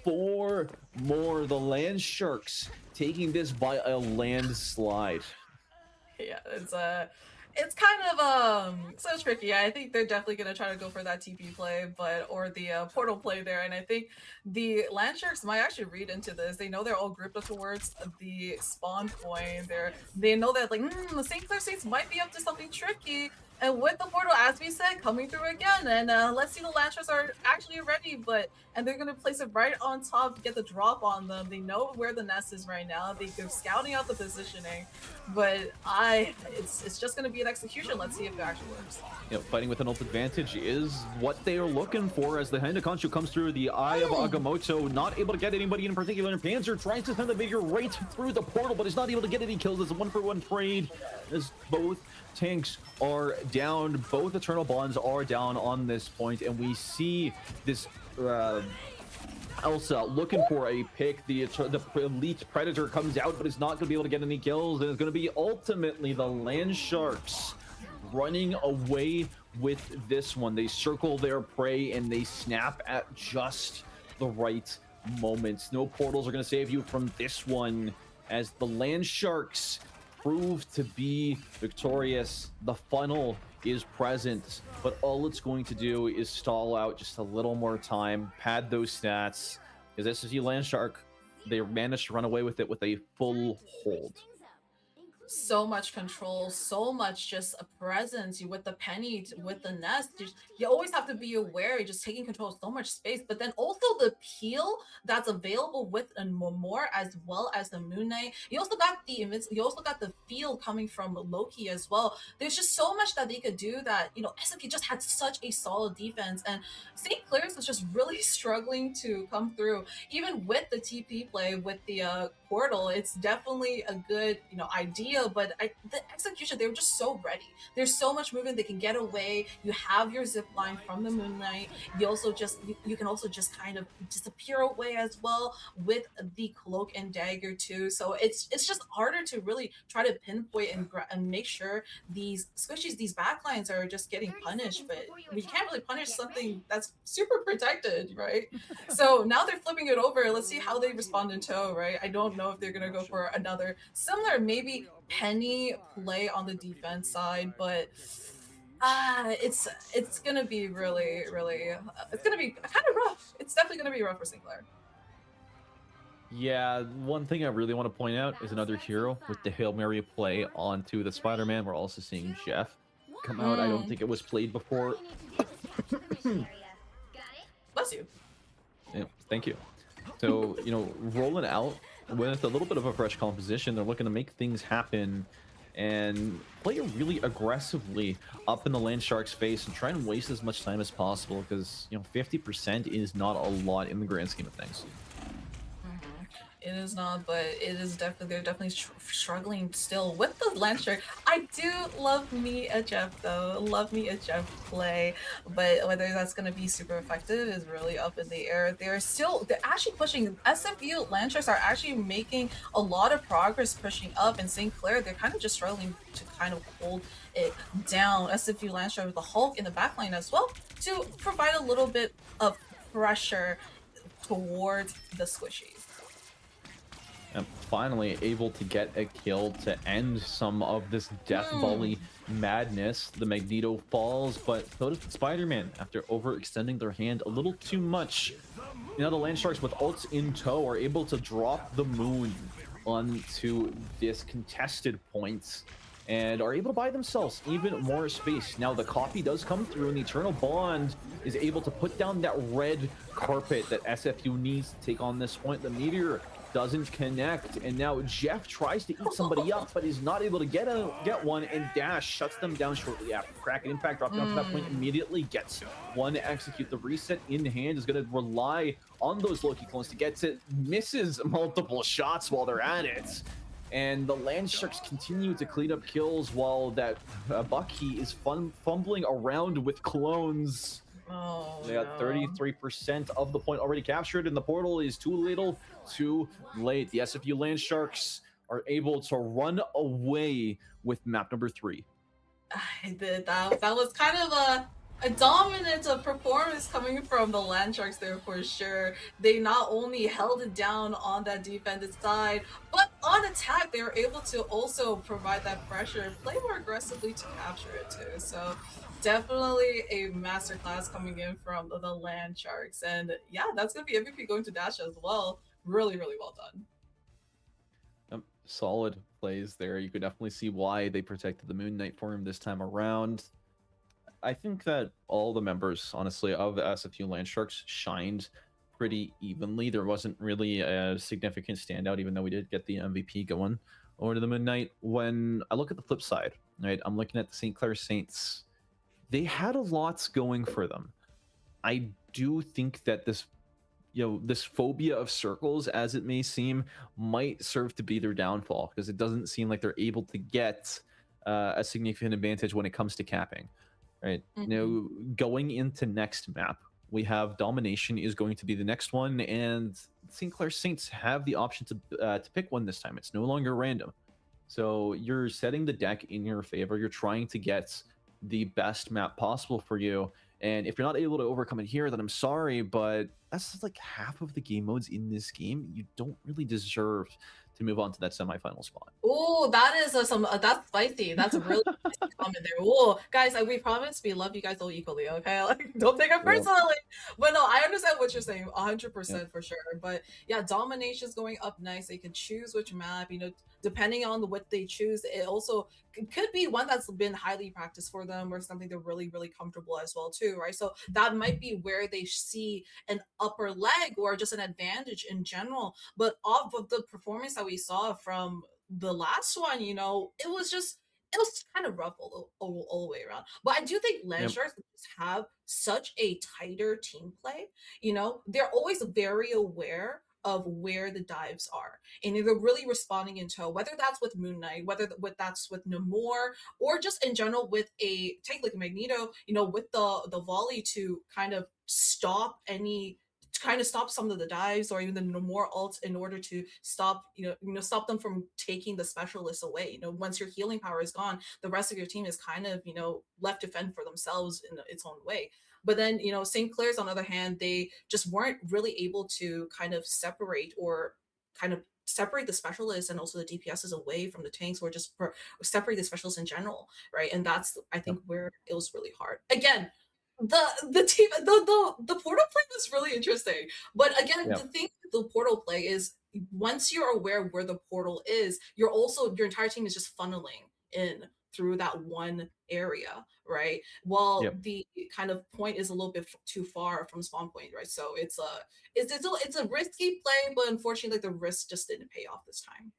4 more. The Land Sharks taking this by a landslide. Yeah, it's kind of so tricky. I think they're definitely gonna try to go for that TP play, or the portal play there, and I think the Land Sharks might actually read into this. They know they're all grouped up towards the spawn point. They know that like the St. Clair Saints might be up to something tricky. And with the portal, as we said, coming through again, and let's see, the Land Sharks are actually ready, and they're gonna place it right on top to get the drop on them. They know where the nest is right now. They're scouting out the positioning, but it's just gonna be an execution. Let's see if it actually works. Fighting with an ult advantage is what they are looking for, as the Hand of Khonshu comes through the Eye of Agamotto, not able to get anybody in particular. And Panzer tries to send the Vigor right through the portal, but is not able to get any kills. It's a 1-for-1 trade, as both tanks are down, both Eternal Bonds are down on this point, and we see this Elsa looking for a pick. The Elite Predator comes out, but is not going to be able to get any kills, and it's going to be ultimately the Land Sharks running away with this one. They circle their prey and they snap at just the right moments. No portals are going to save you from this one, as the Land Sharks prove to be victorious. The funnel is present, but all it's going to do is stall out just a little more time, pad those stats, because SSG Land Shark, they managed to run away with it with a full hold. so much control, so much just a presence. You with the penny, with the nest. You always have to be aware. You're just taking control of so much space, but then also the peel that's available with a more as well as the Moon Knight. You also got you also got the field coming from Loki as well. There's just so much that they could do that SFU just had such a solid defense, and St. Clair's was just really struggling to come through. Even with the TP play with the portal, it's definitely a good idea, but the execution, they were just so ready. There's so much movement, they can get away. You have your zip line from the Moon Knight. You can also just kind of disappear away as well with the cloak and dagger too. So it's just harder to really try to pinpoint and make sure these squishies, these backlines are just getting punished, but we can't really punish something that's super protected, right? So now they're flipping it over. Let's see how they respond in tow, right? I don't know if they're gonna go for another similar, maybe penny play on the defense side, but it's gonna be really, really, it's gonna be kind of rough. It's definitely gonna be rough for St. Clair. Yeah, one thing I really want to point out is another hero with the Hail Mary play onto the Spider-Man. We're also seeing Jeff come out. I don't think it was played before. Bless you. Yeah, thank you. So, rolling out with a little bit of a fresh composition, they're looking to make things happen and play really aggressively up in the Land Shark's face and try and waste as much time as possible because, 50% is not a lot in the grand scheme of things. It is not, but it is definitely, they're definitely struggling still with the Land Shark. I do love me a Jeff though, love me a Jeff play, but whether that's going to be super effective is really up in the air. They're actually pushing. SFU Land Sharks are actually making a lot of progress pushing up, and St. Clair, they're kind of just struggling to kind of hold it down. SFU Land Shark with the Hulk in the backline as well to provide a little bit of pressure towards the squishies. And finally able to get a kill to end some of this death volley madness. The Magneto falls, but so does the Spider-Man after overextending their hand a little too much. The Land Sharks with ults in tow are able to drop the Moon onto this contested point and are able to buy themselves even more space. Now the copy does come through, and the Eternal Bond is able to put down that red carpet that SFU needs to take on this point. The Meteor doesn't connect, and now Jeff tries to eat somebody up, but is not able to get one, and Dash shuts them down shortly after. Kraken Impact dropping onto that point immediately, gets one to execute. The reset in hand is going to rely on those Loki clones to get it. Misses multiple shots while they're at it. And the Land Sharks continue to clean up kills while that Bucky is fumbling around with clones. Oh, they got 33% of the point already captured, and the portal is too little, too late. The SFU Land Sharks are able to run away with map number 3. That was kind of a dominant performance coming from the Land Sharks there for sure. They not only held it down on that defensive side, but on attack they were able to also provide that pressure, play more aggressively to capture it too. So definitely a masterclass coming in from the Land Sharks, and yeah, that's gonna be MVP going to Dash as well. Really, really well done. Solid plays there. You could definitely see why they protected the Moon Knight for him this time around. I think that all the members, honestly, of the SFU Land Sharks shined pretty evenly. There wasn't really a significant standout, even though we did get the MVP going over to the Moon Knight. When I look at the flip side, right, I'm looking at the St. Clair Saints. They had a lot going for them. I do think that this phobia of circles, as it may seem, might serve to be their downfall, because it doesn't seem like they're able to get a significant advantage when it comes to capping. Right. Now, going into next map, we have Domination is going to be the next one, and St. Clair Saints have the option to pick one this time. It's no longer random. So you're setting the deck in your favor. You're trying to get the best map possible for you. And if you're not able to overcome it here, then I'm sorry, but that's like half of the game modes in this game. You don't really deserve to move on to that semifinal spot. Oh, that is that's spicy. That's a really spicy comment there. Oh, guys, we promise we love you guys all equally. Okay, like don't take it Yep. personally. But no, I understand what you're saying, Yep. 100% for sure. But yeah, domination's going up next. They can choose which map. Depending on what they choose, it also could be one that's been highly practiced for them, or something they're really comfortable as well too, right? So that might be where they see an upper leg or just an advantage in general. But off of the performance that we saw from the last one, it was kind of rough all the way around. But I do think Yep. Landsharks have such a tighter team play. They're always very aware of where the dives are, and they're really responding in tow. Whether that's with Moon Knight, that's with Namor, or just in general with a take like Magneto, with the volley to kind of stop some of the dives, or even the more ults, in order to stop them from taking the specialists away. Once your healing power is gone, the rest of your team is kind of left to fend for themselves in its own way. But then St. Clair's, on the other hand, they just weren't really able to kind of separate the specialists and also the DPSs away from the tanks, or just separate the specialists in general, right? And that's, I Yep. think, where it was really hard. Again, the team the portal play was really interesting. But again, Yep. the thing with the portal play is, once you're aware of where the portal is, your entire team is just funneling in through that one area, right? While Yep. the kind of point is a little bit too far from spawn point, right? So it's a risky play, but unfortunately, like, the risk just didn't pay off this time.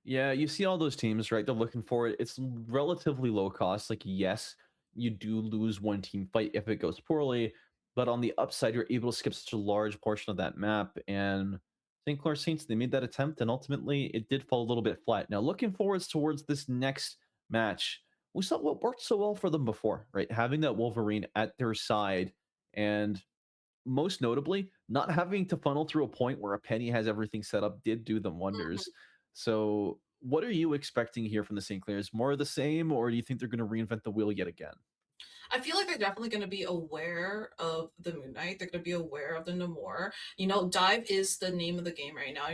Yeah, you see all those teams, right? They're looking for it. It's relatively low cost. Like, yes, you do lose one team fight if it goes poorly, but on the upside, you're able to skip such a large portion of that map. And St. Clair Saints, they made that attempt, and ultimately it did fall a little bit flat. Now, looking forwards towards this next match, we saw what worked so well for them before, right? Having that Wolverine at their side, and most notably, not having to funnel through a point where a Penny has everything set up did do them wonders. So, what are you expecting here from the St. Clairs? More of the same, or do you think they're going to reinvent the wheel yet again? I feel like they're definitely going to be aware of the Moon Knight. They're going to be aware of the Namor. Dive is the name of the game right now.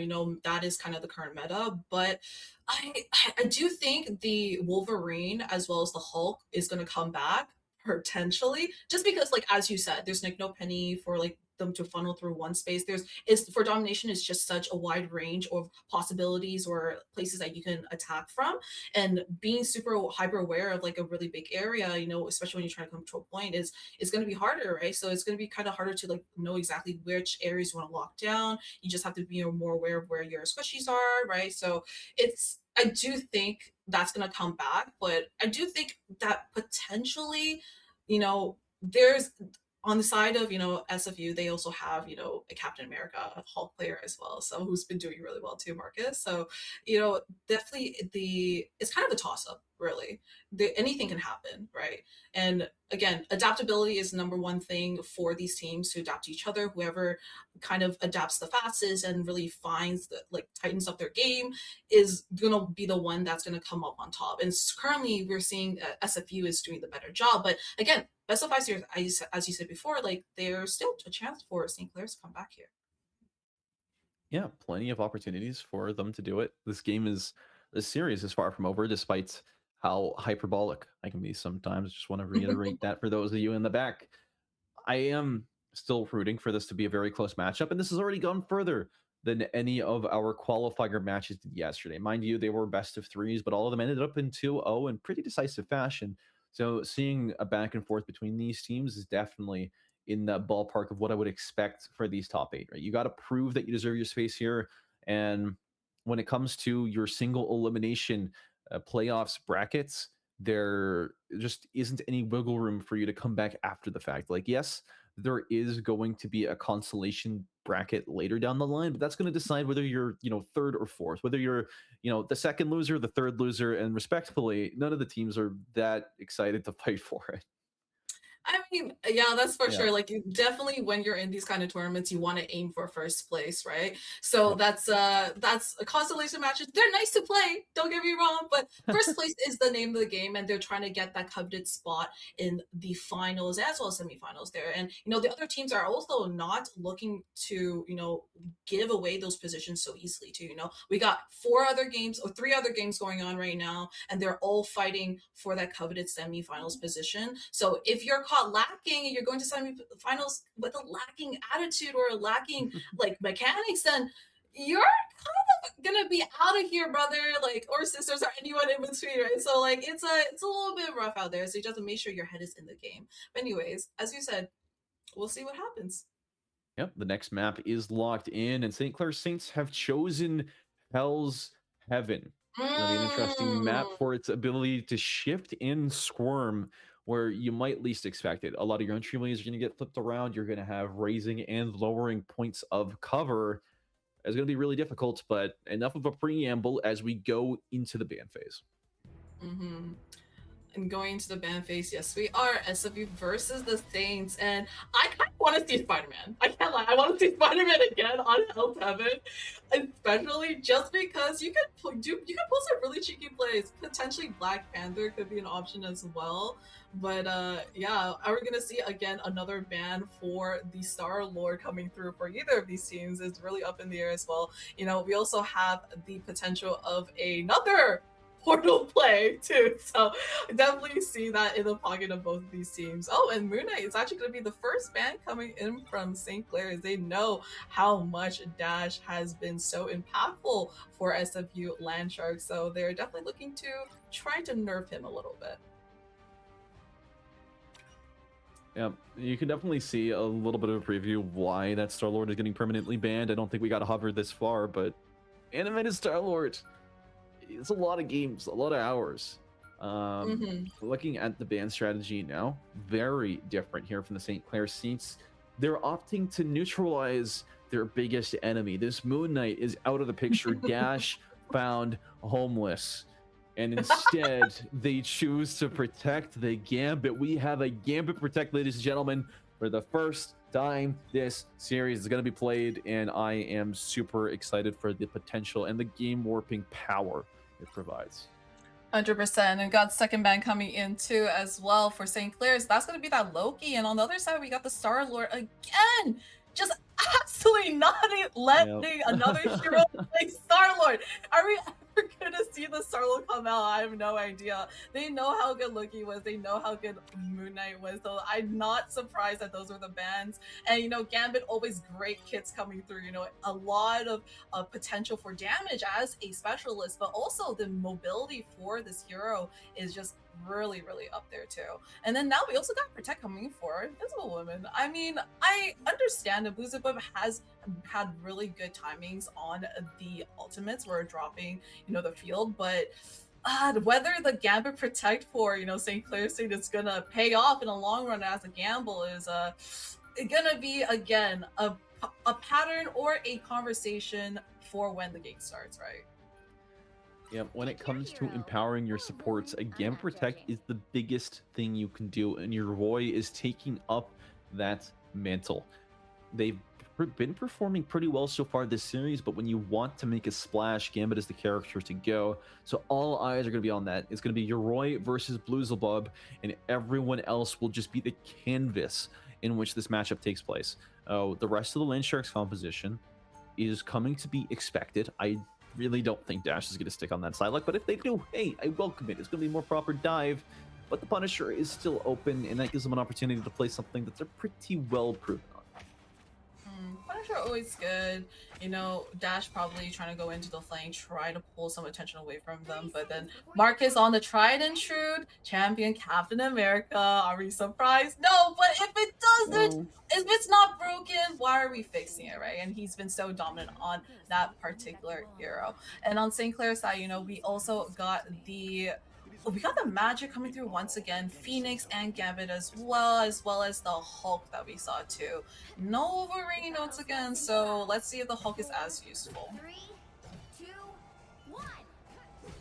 That is kind of the current meta. But I I do think the Wolverine as well as the Hulk is going to come back potentially, just because, like, as you said, there's like no penny for like them to funnel through one space. There's is for domination is just such a wide range of possibilities or places that you can attack from, and being super hyper aware of like a really big area, especially when you're trying to come to a point, is going to be harder, right? So it's going to be kind of harder to like know exactly which areas you want to lock down. You just have to be more aware of where your squishies are, right? So I do think that's going to come back, but I do think that potentially, there's on the side of SFU, they also have a Captain America, a Hulk player as well, so who's been doing really well too, Marcus. So definitely it's kind of a toss up, really. Anything can happen, right? And again, adaptability is number one thing for these teams to adapt to each other. Whoever kind of adapts the fastest and really finds that, like, tightens up their game, is gonna be the one that's gonna come up on top. And currently, we're seeing SFU is doing the better job. But again, best of 5 years, as you said before, like, there's still a chance for St. Clair's to come back here. Yeah, plenty of opportunities for them to do it. This series is far from over, despite how hyperbolic I can be sometimes. Just want to reiterate that for those of you in the back. I am still rooting for this to be a very close matchup, and this has already gone further than any of our qualifier matches did yesterday. Mind you, they were best of threes, but all of them ended up in 2-0 in pretty decisive fashion. So seeing a back and forth between these teams is definitely in the ballpark of what I would expect for these top eight, right? You got to prove that you deserve your space here. And when it comes to your single elimination playoffs brackets, there just isn't any wiggle room for you to come back after the fact. Like, yes, there is going to be a consolation bracket later down the line, but that's going to decide whether you're, third or fourth, whether you're, the second loser, the third loser, and respectfully, none of the teams are that excited to fight for it. I mean, yeah, that's for Yeah. sure. Like, you definitely, when you're in these kind of tournaments, you want to aim for first place, right? So Yep. that's constellation matches. They're nice to play. Don't get me wrong, but first place is the name of the game, and they're trying to get that coveted spot in the finals as well as semifinals there. And the other teams are also not looking to give away those positions so easily. Too, we got 3 other games going on right now, and they're all fighting for that coveted semifinals position. So if you're caught lacking and you're going to semifinals with a lacking attitude or a lacking like mechanics, then you're kind of gonna be out of here, brother, like, or sisters, or anyone in between, right? So like it's a little bit rough out there. So you just have to make sure your head is in the game. But anyways, as you said, we'll see what happens. Yep, the next map is locked in, and St. Clair Saints have chosen Hell's Heaven. It's going to be an interesting map for its ability to shift and squirm where you might least expect it. A lot of your entry lanes are going to get flipped around. You're going to have raising and lowering points of cover. It's going to be really difficult, but enough of a preamble as we go into the ban phase. And going to the ban phase, yes, we are SFU versus the Saints, and I kind of want to see Spider-Man. I can't lie, I want to see Spider-Man again on Hell's Heaven, especially just because you can pull some really cheeky plays. Potentially Black Panther could be an option as well. But yeah, are we gonna see again another ban for the Star-Lord coming through for either of these teams? Is really up in the air as well. We also have the potential of another Portal play too, so I definitely see that in the pocket of both of these teams. Oh, and Moon Knight is actually going to be the first ban coming in from St. Clair, as they know how much Dash has been so impactful for SFU Landsharks, so they're definitely looking to try to nerf him a little bit. Yeah, you can definitely see a little bit of a preview of why that Star-Lord is getting permanently banned. I don't think we got to hover this far, but animated Star-Lord, it's a lot of games, a lot of hours. Looking at the ban strategy now, very different here from the St. Clair Saints. They're opting to neutralize their biggest enemy. This Moon Knight is out of the picture. Dash found homeless. And instead, they choose to protect the Gambit. We have a Gambit Protect, ladies and gentlemen, for the first time this series is going to be played. And I am super excited for the potential and the game warping power it provides. 100%. And got second ban coming in too as well for St. Clair's. That's going to be that Loki. And on the other side, we got the Star-Lord again. Just absolutely not letting another hero like Star-Lord. Are we ever going to see the Star-Lord come out? I have no idea. They know how good Loki was. They know how good Moon Knight was. So I'm not surprised that those were the bans. And, Gambit, always great kits coming through. A lot of potential for damage as a specialist, but also the mobility for this hero is just really, really up there too. And then now we also got Protect coming for Invisible Woman. I mean, I understand that Blizzard Web has had really good timings on the ultimates where dropping, the field, but whether the Gambit Protect for, St. Clair State is gonna pay off in the long run as a gamble is gonna be, again, a pattern or a conversation for when the game starts, right? Yeah, when it comes to empowering your supports, a Gambit Protect is the biggest thing you can do, and your Roy is taking up that mantle. They've been performing pretty well so far this series, but when you want to make a splash, Gambit is the character to go. So all eyes are going to be on that. It's going to be your Roy versus Bluezelbub, and everyone else will just be the canvas in which this matchup takes place. The rest of the Landsharks composition is coming to be expected. I really don't think Dash is going to stick on that side luck, but if they do, hey, I welcome it. It's going to be more proper dive, but the Punisher is still open, and that gives them an opportunity to play something that they're pretty well proven on. Punisher always good. Dash probably trying to go into the flank, try to pull some attention away from them, but then Marcus on the tried and true champion Captain America. Are we surprised? No, but if it doesn't, if it's not broken, why are we fixing it, right? And he's been so dominant on that particular hero. And on St. Clair's side, we also got the Magic coming through once again, Phoenix and Gambit as well as the Hulk that we saw too. No Wolverine once again, so let's see if the Hulk is as useful. 3, 2,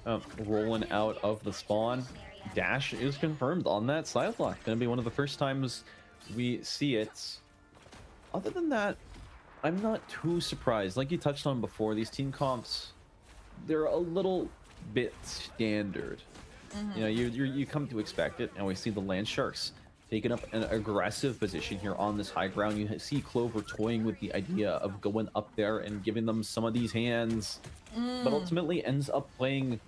1. Rolling out of the spawn, Dash is confirmed on that side lock. Gonna be one of the first times we see it. Other than that, I'm not too surprised. Like you touched on before, these team comps, they're a little bit standard. You know, you come to expect it, and we see the Land Sharks taking up an aggressive position here on this high ground. You see Clover toying with the idea of going up there and giving them some of these hands, but ultimately ends up playing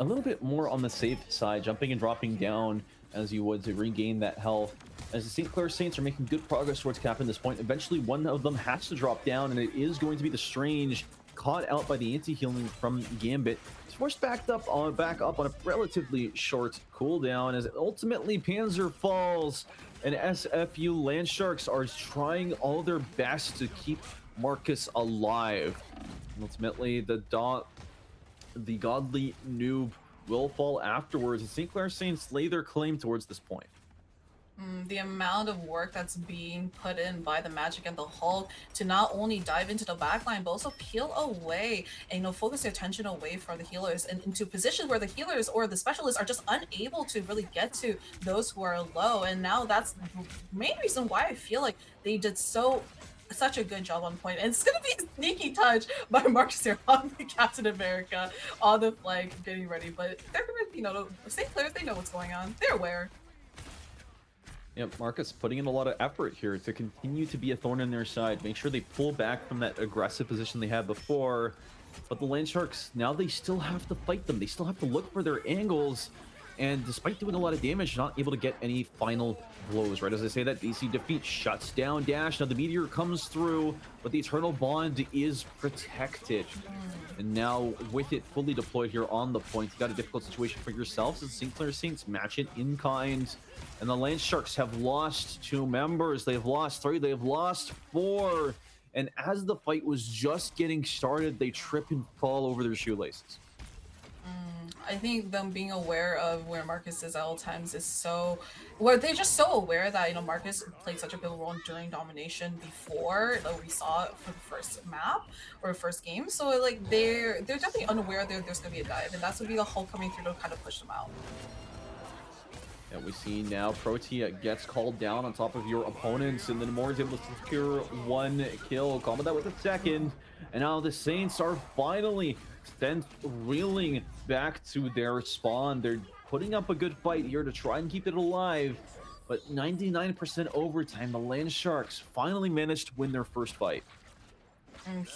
a little bit more on the safe side, jumping and dropping down as you would to regain that health. As the St. Clair Saints are making good progress towards capping this point, eventually one of them has to drop down, and it is going to be the Strange, caught out by the anti-healing from Gambit. It's forced back up on a relatively short cooldown as ultimately Panzer falls, and SFU Land Sharks are trying all their best to keep Marcus alive. Ultimately, the godly noob will fall afterwards, and St. Clair Saints lay their claim towards this point. The amount of work that's being put in by the Magic and the Hulk to not only dive into the backline, but also peel away and, you know, focus their attention away from the healers and into positions where the healers or the specialists are just unable to really get to those who are low. And now that's the main reason why I feel like they did such a good job on point. And it's gonna be a sneaky touch by Marcus here on the Captain America on the flag getting ready, but they're gonna, you know, St. Clair, they know what's going on, they're aware. Yep, Marcus putting in a lot of effort here to continue to be a thorn in their side, make sure they pull back from that aggressive position they had before. But the Land Sharks, now they still have to fight them, they still have to look for their angles, and despite doing a lot of damage, not able to get any final blows. Right as I say that, DC Defeat shuts down Dash. Now the Meteor comes through, but the Eternal Bond is protected. And now with it fully deployed here on the point, you got a difficult situation for yourselves as St. Clair Saints match it in kind. And the Land Sharks have lost 2 members, they've lost 3, they've lost 4. And as the fight was just getting started, they trip and fall over their shoelaces. I think them being aware of where Marcus is at all times is so, where they're just so aware that, you know, Marcus played such a big role during domination before that we saw for the first map or first game. So like they're definitely unaware that there's gonna be a dive, and that's gonna be the Hulk coming through to kind of push them out. And we see now Protea gets called down on top of your opponents, and then Nomura is able to secure 1 kill, combo that with a second, and now the Saints are finally sent reeling back to their spawn. They're putting up a good fight here to try and keep it alive, but 99% overtime, the Land Sharks finally managed to win their first fight.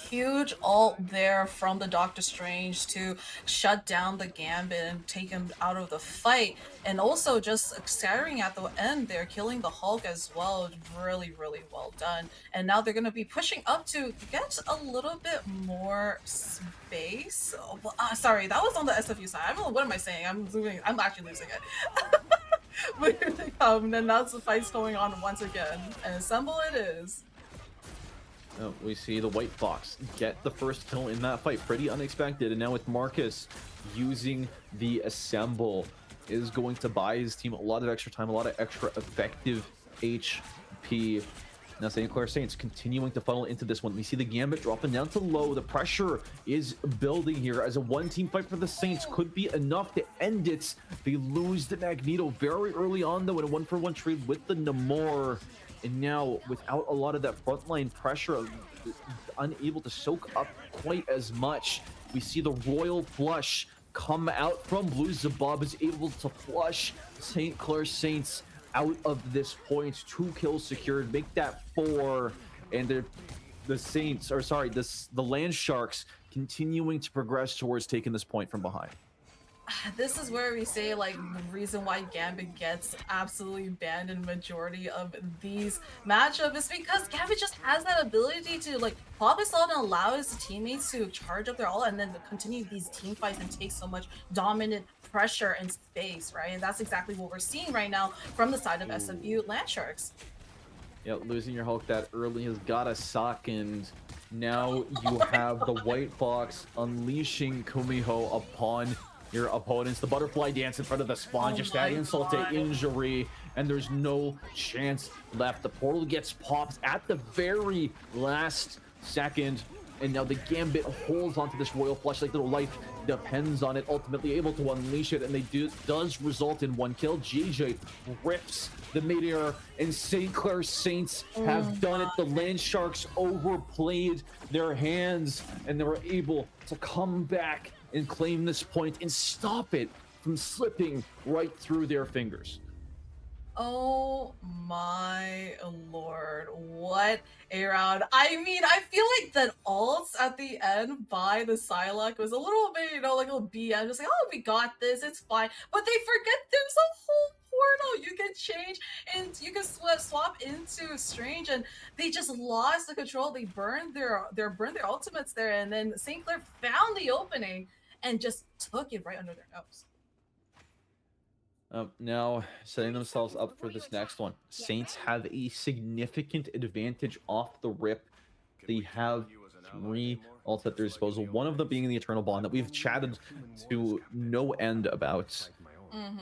Huge ult there from the Doctor Strange to shut down the Gambit and take him out of the fight, and also just scattering at the end there, killing the Hulk as well. Really, really well done. And now they're going to be pushing up to get a little bit more space. Sorry, that was on the SFU side. I don't know, what am I saying? I'm actually losing it. But here they come, and now the fight's going on once again, and assemble it is. We see the White Fox get the first kill in that fight, pretty unexpected, and now with Marcus using the Assemble is going to buy his team a lot of extra time, a lot of extra effective HP. Now St. Clair Saints continuing to funnel into this one. We see the Gambit dropping down to low. The pressure is building here as a 1-team fight for the Saints could be enough to end it. They lose the Magneto very early on though in a 1-for-1 trade with the Namor. And now, without a lot of that frontline pressure, unable to soak up quite as much, we see the Royal Flush come out from Blue. Zabab is able to flush St. Clair Saints out of this point. 2 kills secured, make that 4. And the Land Sharks continuing to progress towards taking this point from behind. This is where we say, like, the reason why Gambit gets absolutely banned in majority of these matchups is because Gambit just has that ability to, like, pop his ult and allow his teammates to charge up their ult and then continue these team fights and take so much dominant pressure and space, right? And that's exactly what we're seeing right now from the side of SFU Land Sharks. Yeah, losing your Hulk that early has gotta suck, and now you have the White Fox unleashing Kumiho upon your opponents. The butterfly dance in front of the spawn, just add insult to injury, and there's no chance left. The portal gets popped at the very last second. and now the Gambit holds onto this Royal Flush like little life depends on it, ultimately able to unleash it, and does result in 1 kill. GJ rips the mid-air, and St. Clair Saints have done it. The Land Sharks overplayed their hands, and they were able to come back and claim this point and stop it from slipping right through their fingers. Oh my lord, what a round. I mean, I feel like that ult at the end by the Psylocke was a little bit, you know, like a little BM, just like, oh, we got this, it's fine. But they forget there's a whole portal you can change and you can swap into Strange, and they just lost the control. They burned their ultimates there, and then St. Clair found the opening and just took it right under their nose. Now setting themselves up for this next one. Saints have a significant advantage off the rip. They have 3 ults at their disposal, one of them being the Eternal Bond that we've chatted to no end about.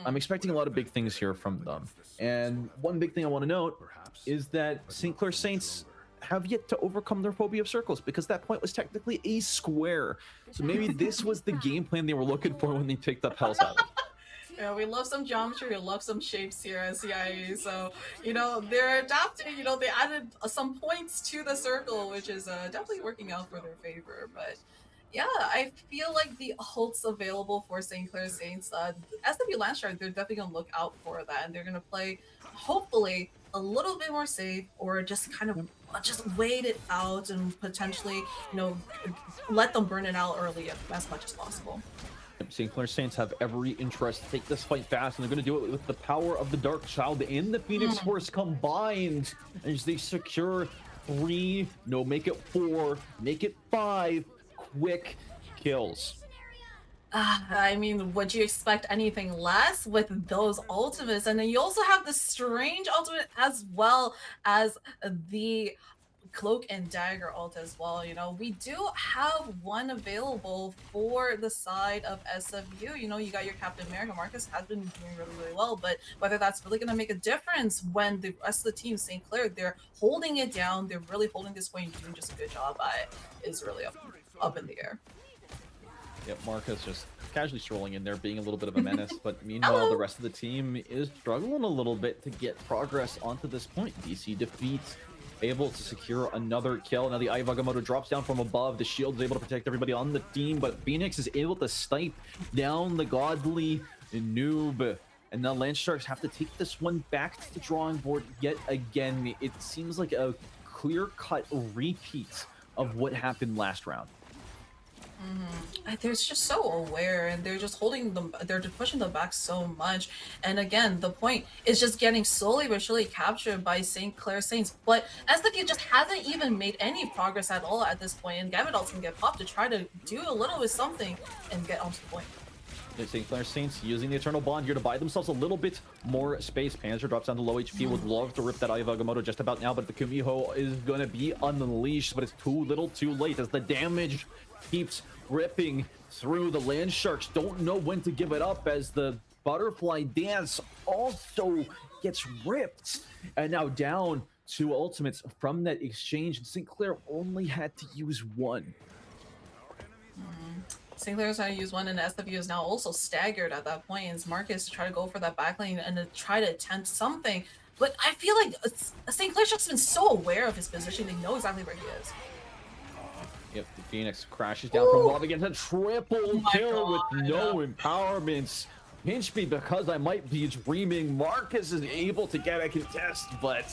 I'm expecting a lot of big things here from them. And one big thing I want to note is that St. Clair Saints have yet to overcome their phobia of circles, because that point was technically a square. So maybe this was the game plan they were looking for when they picked up Hell's Island. Yeah, we love some geometry, we love some shapes here at CIE. So, you know, they're adapting, you know, they added some points to the circle, which is definitely working out for their favor. But yeah, I feel like the ults available for St. Clair Saints, SW Landshark, they're definitely going to look out for that. And they're going to play, hopefully, a little bit more safe, or just kind of just wait it out and potentially, you know, let them burn it out early as much as possible. St. Clair Saints have every interest to take this fight fast, and they're going to do it with the power of the Dark Child and the Phoenix Force combined as they secure 3, no, make it 4, make it 5 quick kills. I mean, would you expect anything less with those ultimates? And then you also have the Strange ultimate as well as the Cloak and Dagger ult as well. You know, we do have one available for the side of SFU. You know, you got your Captain America. Marcus has been doing really well, but whether that's really going to make a difference when the rest of the team, St. Clair, they're holding it down, they're really holding this point, doing just a good job at it, is really up in the air. Yep, Marcus just casually strolling in there, being a little bit of a menace, but meanwhile, the rest of the team is struggling a little bit to get progress onto this point. DC defeats, able to secure another kill. Now the Eye of Agamotto drops down from above. The shield is able to protect everybody on the team, but Phoenix is able to snipe down the godly noob. And now Land Sharks have to take this one back to the drawing board yet again. It seems like a clear-cut repeat of what happened last round. They're just so aware, and they're just holding them, they're just pushing them back so much. And again, the point is just getting slowly but surely captured by St. Clair Saints. But SFU just hasn't even made any progress at all at this point, and Gambit can get popped to try to do a little bit something and get onto the point. St. Clair Saints using the Eternal Bond here to buy themselves a little bit more space. Panzer drops down to low HP. Would love to rip that Eye of Agamotto just about now, but the Kumiho is going to be unleashed, but it's too little too late as the damage keeps ripping through. The Land Sharks don't know when to give it up as the Butterfly Dance also gets ripped. And now down to ultimates from that exchange. St. Clair only had to use 1. St. Clair's trying to use 1, and SFU is now also staggered at that point. It's Marcus to try to go for that backlane and to try to attempt something. But I feel like St. Clair's just been so aware of his position, they know exactly where he is. Yep, the Phoenix crashes down from above against a triple kill with no empowerments. Pinch me because I might be dreaming. Marcus is able to get a contest, but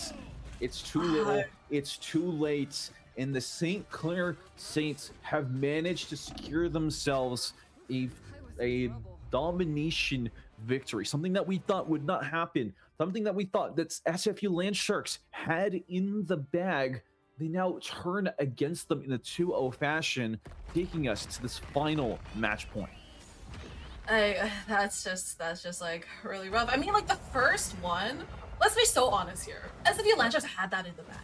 it's too little, it's too late. And the St. Clair Saints have managed to secure themselves a domination victory, something that we thought would not happen, something that we thought that SFU Land Sharks had in the bag. They now turn against them in a 2-0 fashion, taking us to this final match point. That's just like really rough. I mean, like the first one, let's be so honest here, SFU Land Sharks had that in the bag.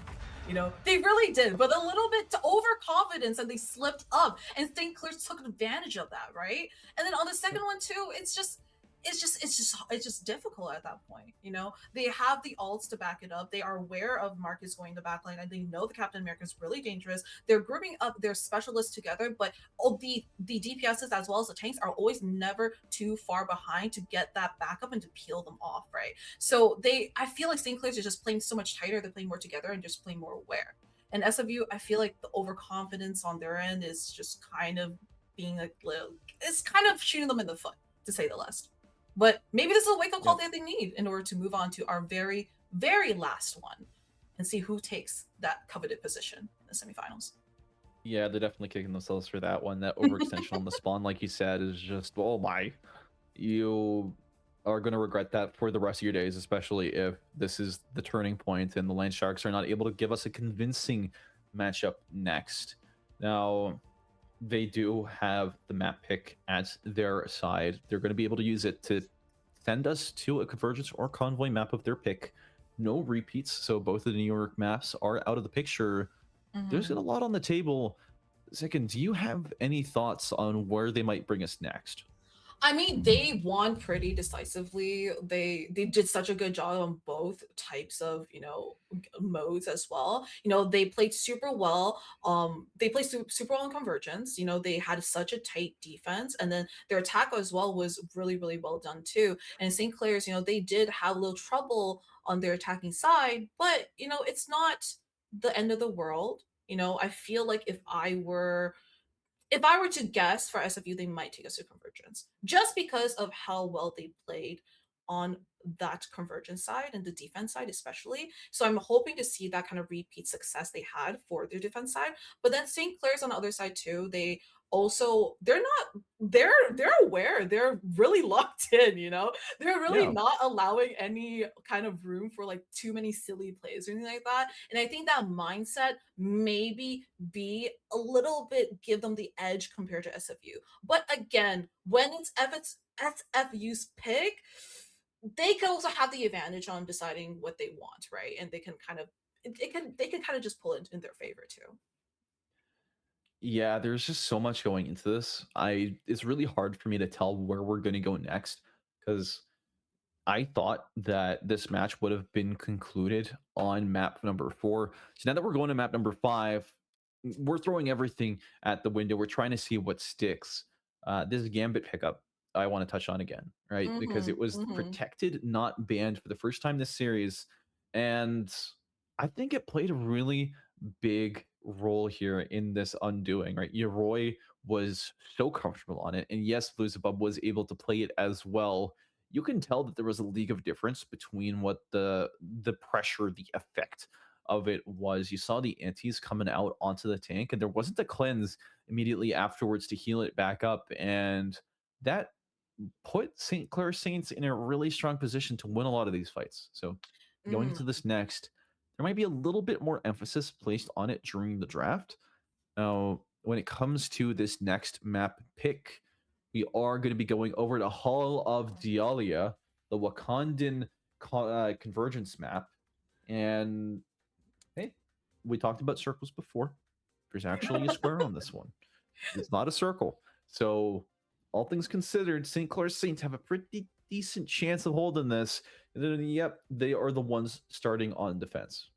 You know, they really did, but a little bit to overconfidence, and they slipped up, and St. Clair took advantage of that, right? And then on the second one too, it's just it's just difficult at that point. They have the ults to back it up. They are aware of Marcus going to backline, and they know the Captain America is really dangerous. They're grouping up their specialists together, but all the DPSs as well as the tanks are always never too far behind to get that backup and to peel them off, right? So I feel like St. Clair's is just playing so much tighter. They're playing more together and just playing more aware. And SFU, I feel like the overconfidence on their end is just kind of being like, it's kind of shooting them in the foot, to say the least. But maybe this is a wake-up call that they need in order to move on to our very, very last one and see who takes that coveted position in the semifinals. Yeah, they're definitely kicking themselves for that one. That overextension on the spawn, like you said, is just, oh my. You are going to regret that for the rest of your days, especially if this is the turning point and the Land Sharks are not able to give us a convincing matchup next. Now, they do have the map pick at their side. They're going to be able to use it to send us to a Convergence or Convoy map of their pick. No repeats, so both of the New York maps are out of the picture. There's a lot on the table. Second, do you have any thoughts on where they might bring us next? I mean, they won pretty decisively. They did such a good job on both types of modes as well. They played super well. They played super well in Convergence. They had such a tight defense, and then their attack as well was really really well done too. And St. Clair's, they did have a little trouble on their attacking side, but it's not the end of the world. I feel like if I were to guess for SFU, they might take us to Convergence just because of how well they played on that Convergence side and the defense side, especially. So I'm hoping to see that kind of repeat success they had for their defense side. But then St. Clair's on the other side too. They're aware. They're really locked in. They're really not allowing any kind of room for like too many silly plays or anything like that. And I think that mindset maybe be a little bit give them the edge compared to SFU. But again, when it's SFU's pick, they can also have the advantage on deciding what they want, right? And they can kind of just pull it in their favor too. Yeah, there's just so much going into this. It's really hard for me to tell where we're going to go next because I thought that this match would have been concluded on map number 4. So now that we're going to map number 5, we're throwing everything at the window. We're trying to see what sticks. This Gambit pickup I want to touch on again, right? Because it was protected, not banned for the first time this series. And I think it played a really big role here in this undoing, right? Yoroi was so comfortable on it. And yes, Beelzebub was able to play it as well. You can tell that there was a league of difference between what the pressure, the effect of it was. You saw the antis coming out onto the tank, and there wasn't a cleanse immediately afterwards to heal it back up. And that put St. Clair Saints in a really strong position to win a lot of these fights. So going into this next, there might be a little bit more emphasis placed on it during the draft. Now, when it comes to this next map pick, we are going to be going over to Hall of Dialia, the Wakandan convergence map. And hey, we talked about circles before. There's actually a square on this one. It's not a circle. So all things considered, St. Clair Saints have a pretty decent chance of holding this. And then, yep, they are the ones starting on defense.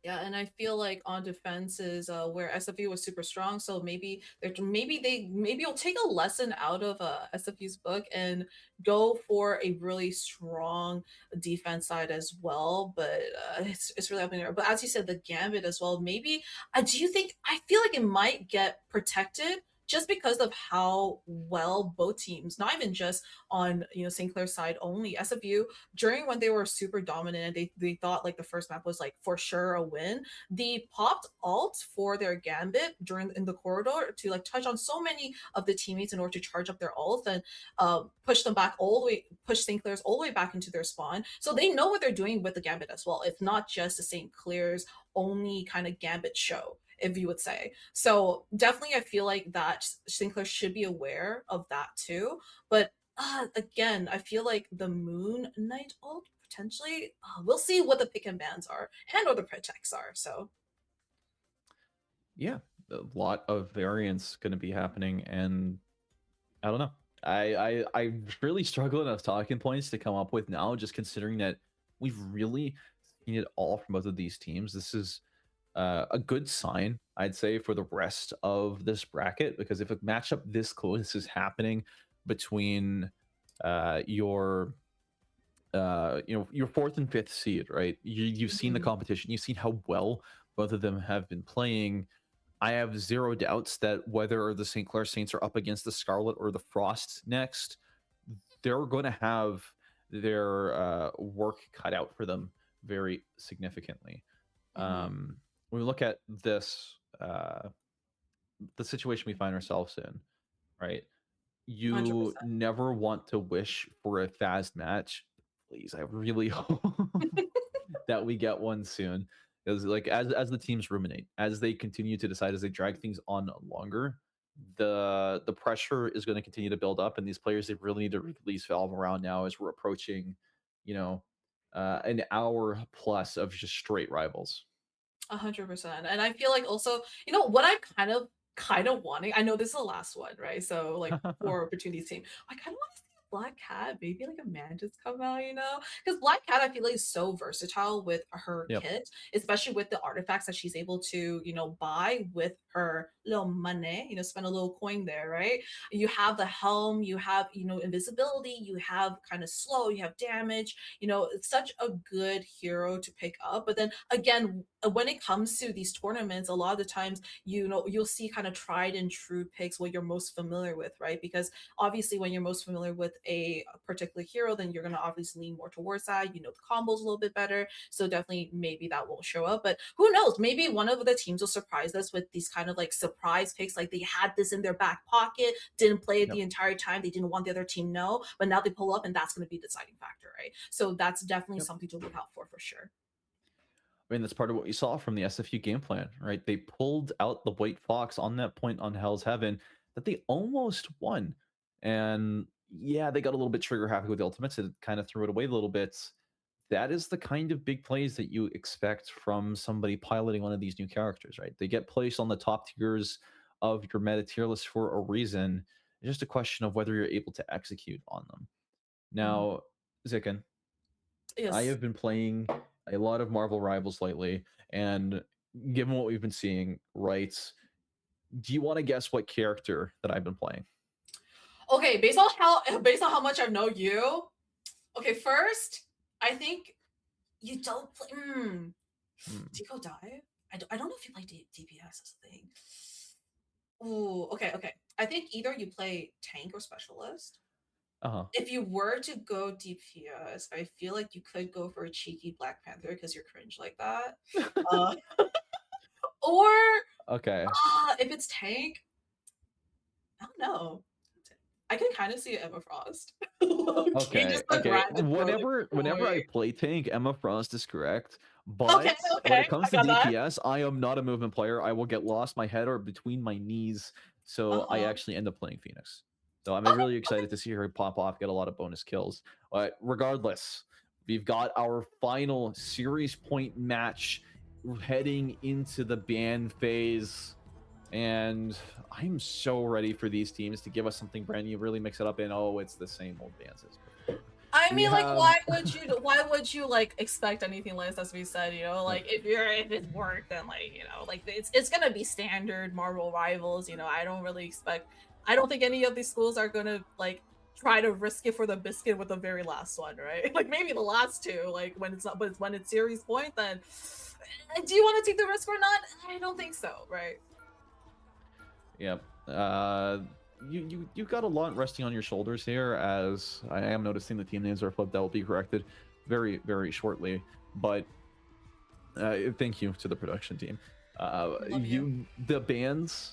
Yeah, and I feel like on defense is where SFU was super strong. So maybe you'll take a lesson out of SFU's book and go for a really strong defense side as well. But it's really up in there. But as you said, the Gambit as well. Maybe do you think? I feel like it might get protected just because of how well both teams, not even just on St. Clair's side only, SFU during when they were super dominant and they thought like the first map was like for sure a win, they popped alt for their Gambit in the corridor to like touch on so many of the teammates in order to charge up their ult and push them back push St. Clair's all the way back into their spawn. So they know what they're doing with the Gambit as well. It's not just the St. Clair's only kind of Gambit show, if you would say. So definitely I feel like that St. Clair should be aware of that too. But again, I feel like the Moon Knight ult potentially, we'll see what the pick and bans are and what the protects are. So yeah, a lot of variance going to be happening, and I don't know. I'm really struggling of talking points to come up with now, just considering that we've really seen it all from both of these teams. This is a good sign, I'd say, for the rest of this bracket, because if a matchup this close is happening between your your fourth and fifth seed, right? You've seen the competition, you've seen how well both of them have been playing. I have zero doubts that whether the St. Clair Saints are up against the Scarlet or the Frost next, they're going to have their work cut out for them very significantly. When we look at this, the situation we find ourselves in, right? You 100%. never want to wish for a fast match. Please, I really hope that we get one soon. Because like as the teams ruminate, as they continue to decide, as they drag things on longer, the pressure is going to continue to build up, and these players, they really need to release valve around now as we're approaching, you know, an hour plus of just straight rivals. 100%. And I feel like also, what I'm kind of wanting. I know this is the last one, right? So like for between these teams, I kind of want to see a Black Cat, maybe like a Mantis come out, because Black Cat I feel like is so versatile with her Yep. kit, especially with the artifacts that she's able to buy with her little money, spend a little coin there, right? You have the helm, you have invisibility, you have kind of slow, you have damage. It's such a good hero to pick up. But then again, when it comes to these tournaments, a lot of the times you'll see kind of tried and true picks what you're most familiar with, right? Because obviously when you're most familiar with a particular hero, then you're going to obviously lean more towards that. The combos a little bit better, so definitely maybe that won't show up. But who knows, maybe one of the teams will surprise us with these kind of like surprise picks, like they had this in their back pocket, didn't play it Yep. the entire time, they didn't want the other team to know, but now they pull up and that's going to be the deciding factor, right? So that's definitely Yep. something to look out for sure. I mean, that's part of what we saw from the SFU game plan, right? They pulled out the White Fox on that point on Hell's Heaven that they almost won. And yeah, they got a little bit trigger happy with the ultimates. It kind of threw it away a little bit. That is the kind of big plays that you expect from somebody piloting one of these new characters, right? They get placed on the top tiers of your meta tier list for a reason. It's just a question of whether you're able to execute on them. Now, Zicken, I Yes. have been playing a lot of Marvel Rivals lately, and given what we've been seeing, right? Do you want to guess what character that I've been playing? Okay, based on how much I know you. Okay, first, I think you don't play. Do you go dive? I don't know if you play DPS as a thing. Ooh, okay. I think either you play tank or specialist. Uh-huh. If you were to go DPS, I feel like you could go for a cheeky Black Panther because you're cringe like that. Uh, or Okay. if it's tank, I don't know. I can kind of see Emma Frost. Okay. Just like Okay. random Whenever I throwing play tank, Emma Frost is correct. Okay, But when it okay, I comes to got that. DPS, I am not a movement player. I will get lost. My head or between my knees. So I Uh-huh. actually end up playing Phoenix. So I'm Okay, really okay. excited to see her pop off, get a lot of bonus kills. But regardless, we've got our final series point match heading into the ban phase. And I'm so ready for these teams to give us something brand new, really mix it up, and oh, it's the same old dances. I We mean, like, have why would you like expect anything less? As we said, like if it's work, then like like it's gonna be standard Marvel Rivals. I don't really expect. I don't think any of these schools are gonna like try to risk it for the biscuit with the very last one, right? Like maybe the last two, like when it's not, but when it's series point, then do you want to take the risk or not? I don't think so, right? Yep. You've got a lot resting on your shoulders here, as I am noticing the team names are flipped. That will be corrected very, very shortly. But thank you to the production team. Love you. The bans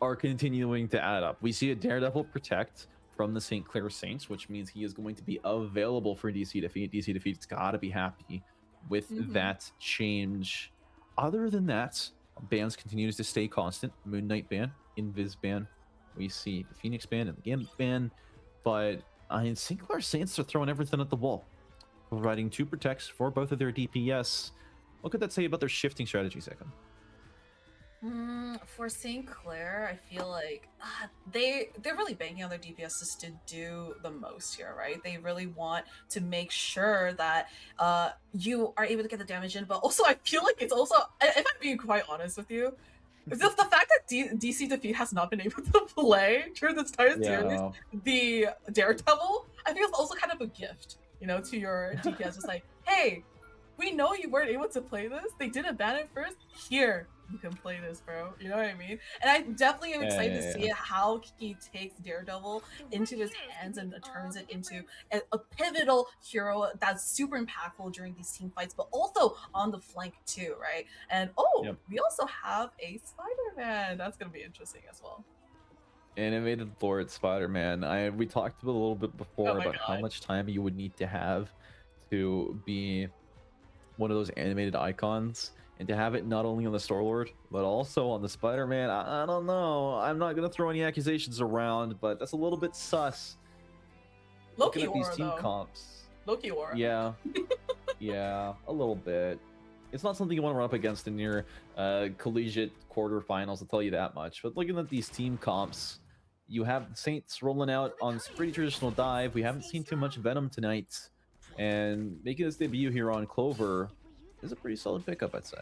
are continuing to add up. We see a Daredevil Protect from the St. Clair Saints, which means he is going to be available for DC Defeat. DC Defeat's got to be happy with that change. Other than that, bans continues to stay constant. Moon Knight ban, Invis ban. We see the Phoenix ban and the Gambit ban. But St. Clair Saints are throwing everything at the wall, providing 2 protects for both of their DPS. What could that say about their shifting strategy, Second? For St. Clair, I feel like they're really banking on their DPSs to do the most here, right? They really want to make sure that you are able to get the damage in, but also I feel like it's also, if I'm being quite honest with you, the fact that DC Defeat has not been able to play during this entire series, the Daredevil, I think it's also kind of a gift, you know, to your DPS. Just like, hey, we know you weren't able to play this. They didn't ban it first. Here, you can play this, bro. You know what I mean? And I definitely am excited to see how he takes Daredevil into his hands and turns it into a pivotal hero that's super impactful during these team fights, but also on the flank too, right? And we also have a Spider-Man. That's gonna be interesting as well. Animated Lord Spider-Man. We talked a little bit before about how much time you would need to have to be one of those animated icons, and to have it not only on the Star-Lord but also on the Spider-Man. I don't know, I'm not gonna throw any accusations around, but that's a little bit sus. Loki looking at aura, these team though. comps. Loki aura. Yeah. Yeah, a little bit. It's not something you want to run up against in your collegiate quarterfinals, I'll tell you that much. But looking at these team comps, you have the Saints rolling out on pretty traditional dive. We haven't seen too much Venom tonight, and making his debut here on Clover is a pretty solid pickup, I'd say.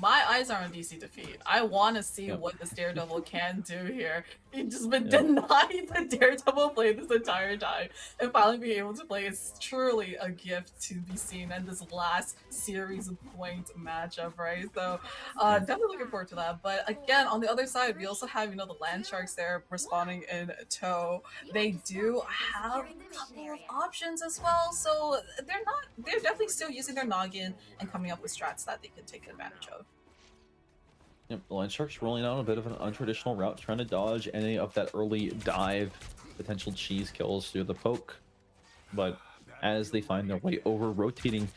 My eyes are on DC Defeat. I want to see what this Daredevil can do here. He's just been denied the Daredevil play this entire time, and finally being able to play is truly a gift to be seen in this last series point matchup, right? So definitely looking forward to that. But again, on the other side, we also have, you know, the Land Sharks there responding in tow. They do have a couple of options as well, so they're definitely still using their noggin and coming up with strats that they can take advantage of. Yep, the Land Sharks rolling out a bit of an untraditional route, trying to dodge any of that early dive potential cheese kills through the poke. But as they find their way over, rotating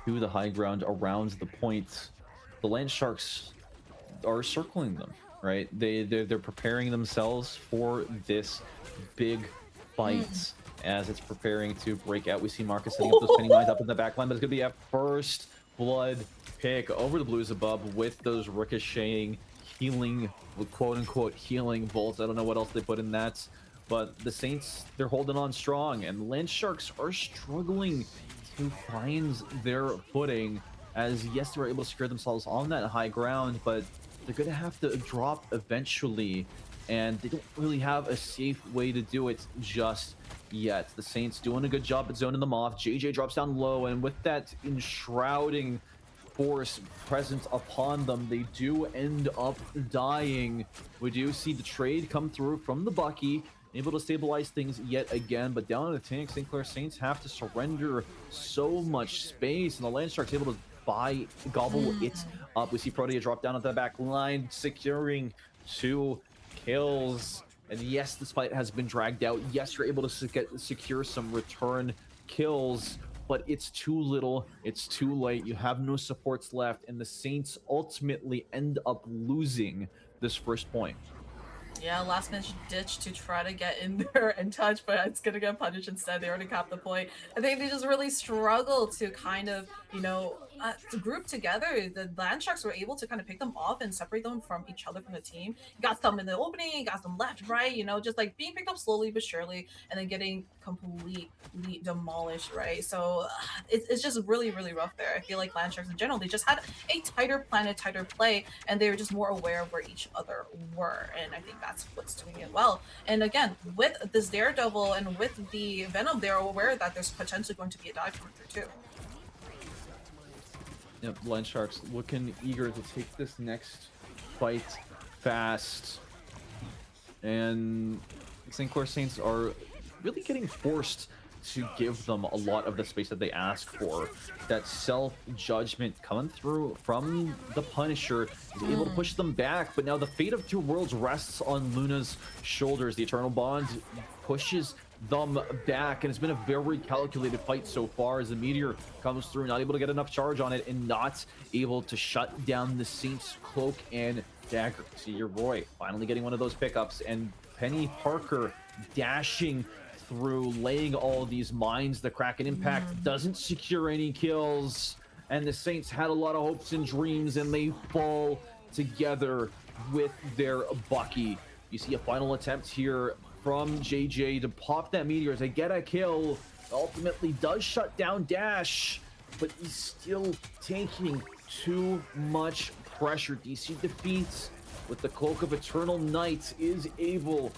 through the high ground around the point, the Land Sharks are circling them, right? They're preparing themselves for this big fight as it's preparing to break out. We see Marcus setting up those penny mines up in the back line, but it's going to be a first blood pick over the Blues above with those ricocheting, healing, quote-unquote healing bolts. I don't know what else they put in that, but the Saints, they're holding on strong, and Land Sharks are struggling to find their footing, as yes, they're able to secure themselves on that high ground, but they're going to have to drop eventually, and they don't really have a safe way to do it just yet. The Saints doing a good job at zoning them off. JJ drops down low, and with that enshrouding force present upon them, they do end up dying. We do see the trade come through from the Bucky, able to stabilize things yet again, but down in the tank, St. Clair Saints have to surrender so much space, and the Land Sharks able to gobble it up. We see Protea drop down at the back line, securing 2 kills. And yes, this fight has been dragged out. Yes, you're able to secure some return kills, but it's too little, it's too late. You have no supports left, and the Saints ultimately end up losing this first point. Yeah, last minute ditch to try to get in there and touch, but it's gonna get punished instead. They already capped the point. I think they just really struggle to kind of, you know, to group together. The Land Sharks were able to kind of pick them off and separate them from each other from the team. You got some in the opening, you got some left, right, you know, just like being picked up slowly but surely, and then getting completely demolished, right? So it's just really, really rough there. I feel like Land Sharks in general, they just had a tighter plan, a tighter play, and they were just more aware of where each other were, and I think that's what's doing it well. And again, with this Daredevil and with the Venom, they're aware that there's potentially going to be a dive coming through too. Yep, Land Sharks looking eager to take this next fight fast. And St. Clair Saints are really getting forced to give them a lot of the space that they ask for. That self-judgment coming through from the Punisher is able to push them back, but now the fate of 2 worlds rests on Luna's shoulders. The Eternal Bond pushes them back, and it's been a very calculated fight so far as the Meteor comes through, not able to get enough charge on it and not able to shut down the Saints' cloak and dagger. See your boy finally getting one of those pickups, and Penny Parker dashing through, laying all these mines. The Kraken Impact doesn't secure any kills, and the Saints had a lot of hopes and dreams, and they fall together with their Bucky. You see a final attempt here from JJ to pop that meteor to get a kill. Ultimately does shut down Dash, but he's still taking too much pressure. DC defeats with the Cloak of Eternal Night is able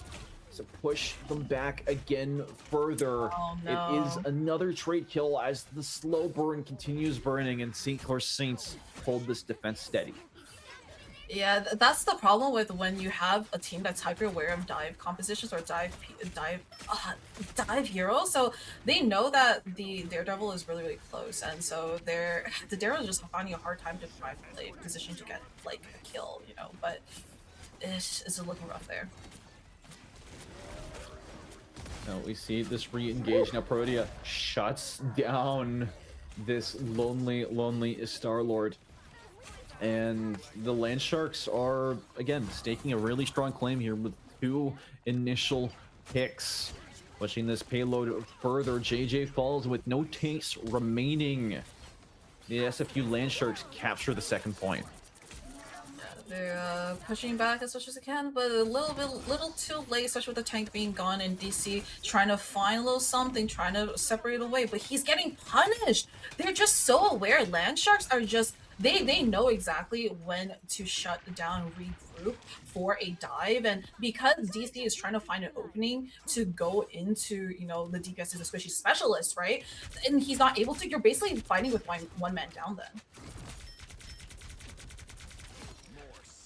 to push them back again further. Oh, no. It is another trade kill as the slow burn continues burning and St. Clair Saints hold this defense steady. Yeah, that's the problem with when you have a team that's hyper aware of dive compositions or dive heroes. So they know that the Daredevil is really, really close, and so the Daredevil is just finding a hard time to find a position to get like a kill, you know. But it's looking rough there. Now we see this re-engage. Now Protea shuts down this lonely Star-Lord. And the Land Sharks are, again, staking a really strong claim here with 2 initial picks. Pushing this payload further, JJ falls with no tanks remaining. The SFU Land Sharks capture the second point. They're pushing back as much as they can, but a little too late, especially with the tank being gone and DC trying to find a little something, trying to separate away, but he's getting punished. They're just so aware. Land Sharks are just, they know exactly when to shut down, regroup for a dive, and because DC is trying to find an opening to go into, you know, the DPS is a squishy specialist, right? And he's not able to, you're basically fighting with one man down then.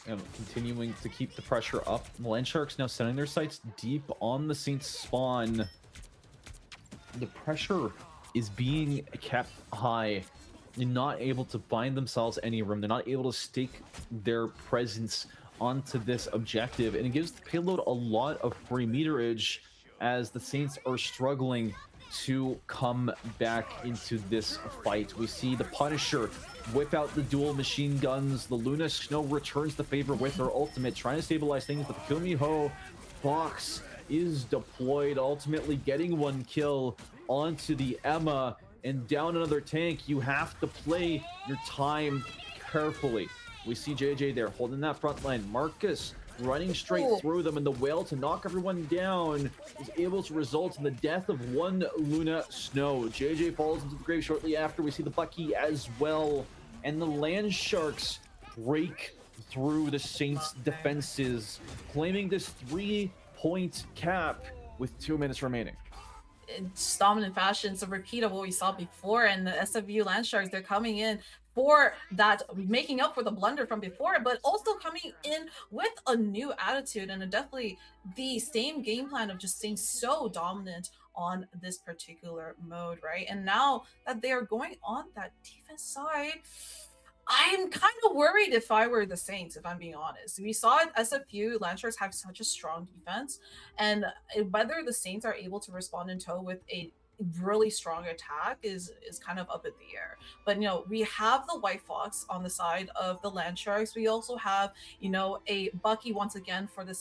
And continuing to keep the pressure up. The Land Sharks now setting their sights deep on the Saints spawn. The pressure is being kept high. They're not able to find themselves any room. They're not able to stake their presence onto this objective. And it gives the payload a lot of free meterage as the Saints are struggling to come back into this fight. We see the Punisher whip out the dual machine guns. The Luna Snow returns the favor with her ultimate, trying to stabilize things, but the Kumiho Fox is deployed, ultimately getting 1 kill onto the Emma and down another tank. You have to play your time carefully. We see JJ there holding that front line. Marcus running straight through them, and the whale to knock everyone down is able to result in the death of 1 Luna Snow. JJ falls into the grave shortly after. We see the Bucky as well, and the Land Sharks break through the Saints defenses, claiming this 3-point cap with 2 minutes remaining. It's dominant fashion. It's a repeat of what we saw before, and the SFU Land Sharks, they're coming in for that, making up for the blunder from before, but also coming in with a new attitude and definitely the same game plan of just staying so dominant on this particular mode, right? And now that they are going on that defense side, I'm kind of worried if I were the Saints, if I'm being honest. We saw SFU Land Sharks have such a strong defense, and whether the Saints are able to respond in tow with a really strong attack is kind of up in the air. But, you know, we have the White Fox on the side of the Land Sharks. We also have, you know, a Bucky once again for the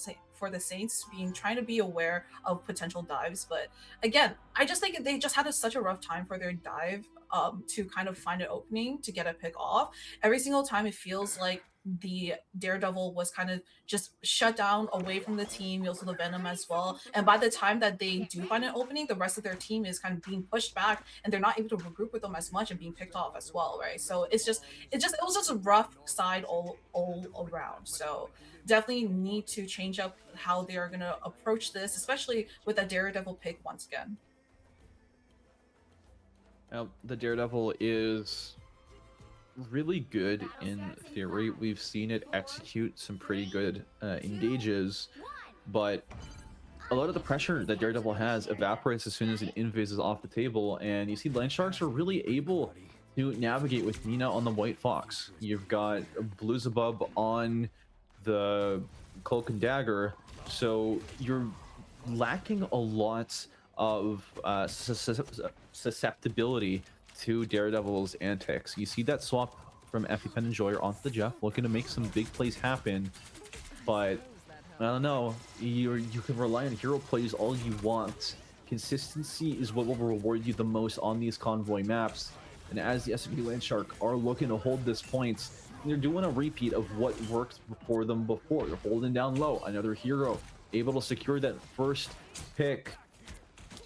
Saints trying to be aware of potential dives. But again, I just think they just had such a rough time for their dive to kind of find an opening to get a pick off. Every single time it feels like the Daredevil was kind of just shut down away from the team, also the Venom as well. And by the time that they do find an opening, the rest of their team is kind of being pushed back and they're not able to regroup with them as much and being picked off as well, right? So it was just a rough side all around. So definitely need to change up how they are going to approach this, especially with a Daredevil pick once again. Now, the Daredevil is really good in theory. We've seen it execute some pretty good engages, but a lot of the pressure that Daredevil has evaporates as soon as an invis is off the table, and you see Land Sharks are really able to navigate with Nina on the White Fox. You've got Beelzebub on the Cloak and Dagger, so you're lacking a lot of susceptibility to Daredevil's antics. You see that swap from EpiPen Enjoyer onto the Jeff, looking to make some big plays happen, but I don't know, you can rely on hero plays all you want. Consistency is what will reward you the most on these convoy maps, and as the SFU Land Shark are looking to hold this point, they're doing a repeat of what worked for them before. They're holding down low. Another hero able to secure that first pick,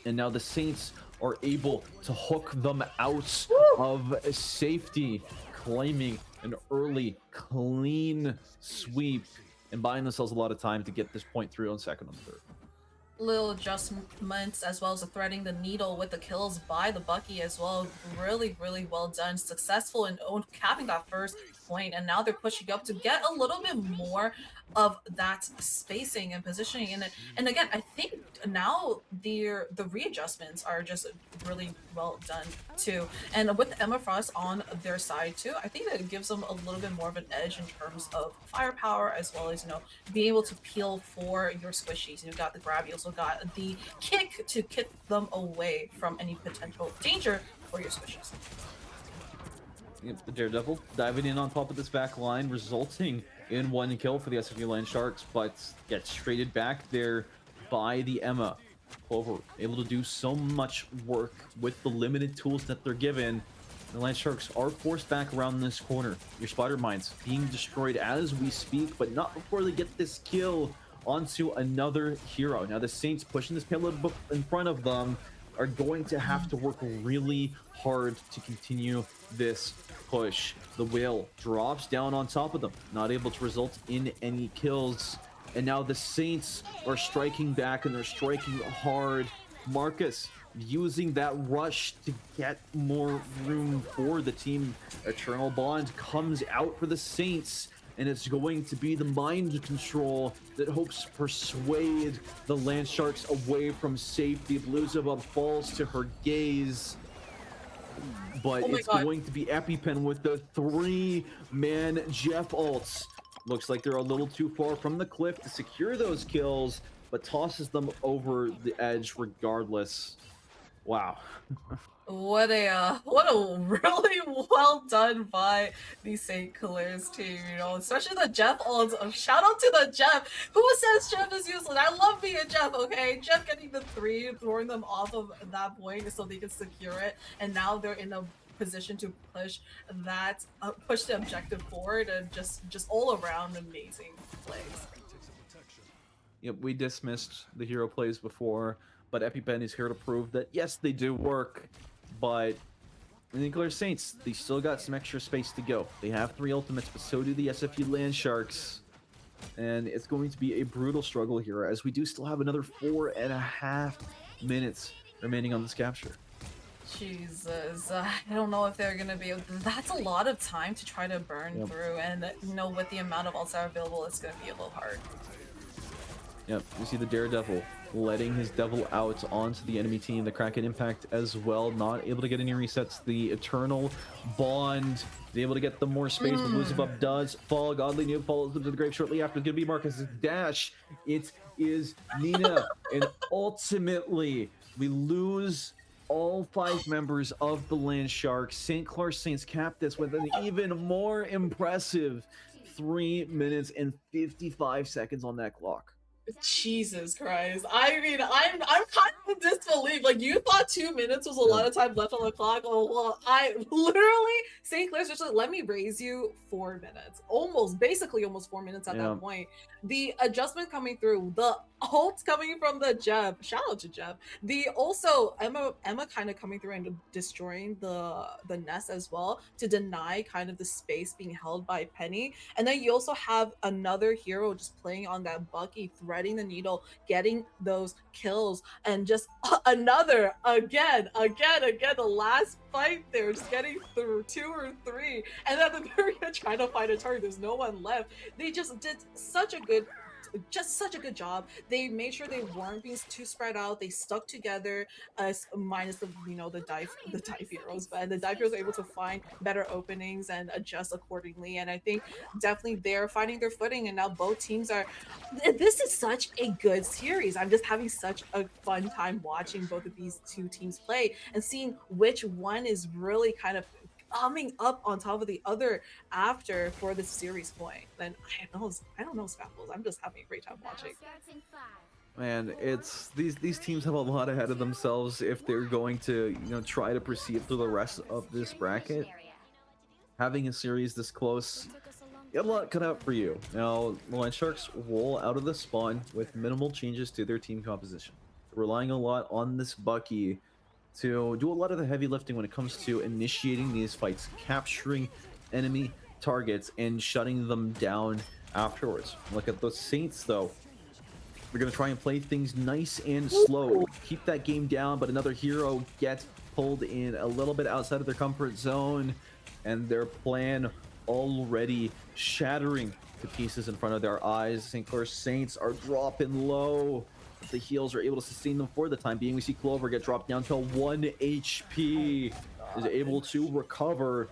and now the Saints are able to hook them out of safety, claiming an early clean sweep and buying themselves a lot of time to get this point through on second and third. Little adjustments as well as threading the needle with the kills by the Bucky as well. Really, really well done. Successful in capping that first point, and now they're pushing up to get a little bit more of that spacing and positioning in it. And again, I think now the readjustments are just really well done too. And with Emma Frost on their side too, I think that it gives them a little bit more of an edge in terms of firepower, as well as, you know, being able to peel for your squishies. You've got the grab, you also got the kick to kick them away from any potential danger for your squishies. Yep, the Daredevil diving in on top of this back line, resulting in one kill for the SFU Land Sharks, but gets traded back there by the Emma. Clover able to do so much work with the limited tools that they're given. The Land Sharks are forced back around this corner. Your spider mines being destroyed as we speak, but not before they get this kill onto another hero. Now the Saints pushing this payload in front of them are going to have to work really hard to continue this push. The Whale drops down on top of them, not able to result in any kills. And now the Saints are striking back, and they're striking hard. Marcus using that rush to get more room for the team. Eternal Bond comes out for the Saints, and it's going to be the mind control that hopes to persuade the Land Sharks away from safety. Beelzebub falls to her gaze, but it's going to be EpiPen with the 3-man Jeff ults. Looks like they're a little too far from the cliff to secure those kills, but tosses them over the edge regardless. Wow. What a really well done by the St. Clair's team, you know, especially the Jeff ult. Shout out to the Jeff. Who says Jeff is useless? I love being a Jeff, okay? Jeff getting the 3, throwing them off of that point so they can secure it, and now they're in a position to push that, push the objective forward, and just all around amazing plays. Yep, we dismissed the hero plays before, but EpiPen is here to prove that yes, they do work. But in the Clair Saints, they still got some extra space to go. They have 3 ultimates, but so do the SFU Land Sharks. And it's going to be a brutal struggle here, as we do still have another 4.5 minutes remaining on this capture. Jesus, I don't know if they're gonna be able. That's a lot of time to try to burn through, and you know, with the amount of ults that are available, it's gonna be a little hard. Yep, you see the Daredevil letting his devil out onto the enemy team. The Kraken Impact as well, not able to get any resets. The Eternal Bond able to get them more space. The Beelzebub does fall. Godly Noob follows them to the grave shortly after. It's gonna be Marcus' dash. It is Nina, and ultimately we lose all 5 members of the Land Sharks. St. Clair Saints cap this with an even more impressive 3 minutes and 55 seconds on that clock. Jesus Christ. I mean, I'm kind of in disbelief. Like, you thought 2 minutes was a lot of time left on the clock. Oh, well, I literally, St. Clair's just like, let me raise you 4 minutes. Basically almost 4 minutes at that point. The adjustment coming through, the ult coming from the Jeff. Shout out to Jeff. The also Emma kind of coming through and destroying the nest as well to deny kind of the space being held by Penny. And then you also have another hero just playing on that Bucky, threading the needle, getting those kills, and just another again the last fight there, just getting through 2 or 3, and then the very end trying to find a target. There's no one left. They just did such a good job. They made sure they weren't being too spread out. They stuck together, minus the dive heroes, but the dive heroes were able to find better openings and adjust accordingly. And I think definitely they're finding their footing, and now both teams are. This is such a good series. I'm just having such a fun time watching both of these 2 teams play and seeing which one is really kind of coming up on top of the other after for the series point. Then I don't know Spaffles. I'm just having a great time watching. Man, it's these teams have a lot ahead of themselves if they're going to try to proceed through the rest of this bracket. having a series this close, you have a lot cut out for you. Now, the Land Sharks roll out of the spawn with minimal changes to their team composition, relying a lot on this Bucky to do a lot of the heavy lifting when it comes to initiating these fights, capturing enemy targets, and shutting them down afterwards. Look at the Saints, though. We're going to try and play things nice and slow, keep that game down, but another hero gets pulled in a little bit outside of their comfort zone, and their plan already shattering to pieces in front of their eyes. St. Clair Saints are dropping low. The heals are able to sustain them for the time being. We see Clover get dropped down to 1 HP, is able to recover.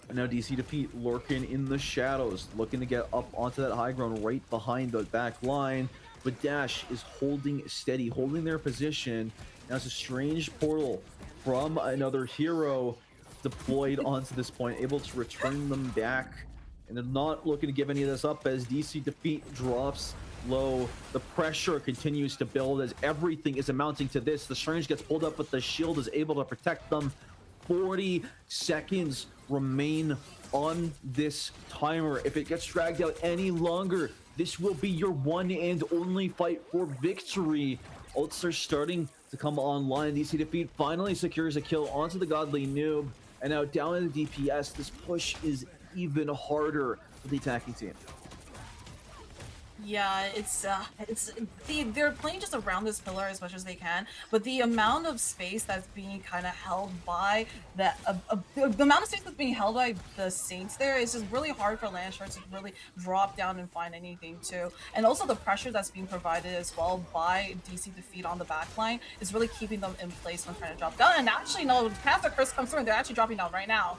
And now DC Defeat lurking in the shadows, looking to get up onto that high ground right behind the back line. But Dash is holding steady, holding their position. Now it's a strange portal from another hero deployed onto this point, able to return them back. And they're not looking to give any of this up as DC Defeat drops low. The pressure continues to build as everything is amounting to this. The Strange gets pulled up, but the shield is able to protect them. 40 seconds remain on this timer. If it gets dragged out any longer, this will be your one and only fight for victory. Ults are starting to come online. DC Defeat finally secures a kill onto the Godly Noob. And now down in the DPS, this push is even harder for the attacking team. Yeah, they're playing just around this pillar as much as they can, but the amount of space that's being kind of held by the amount of space that's being held by the Saints there is just really hard for Land Sharks to really drop down and find anything too. And also the pressure that's being provided as well by DC Defeat on the backline is really keeping them in place when trying to drop down. And actually, no, Panther Curse comes through and they're actually dropping down right now.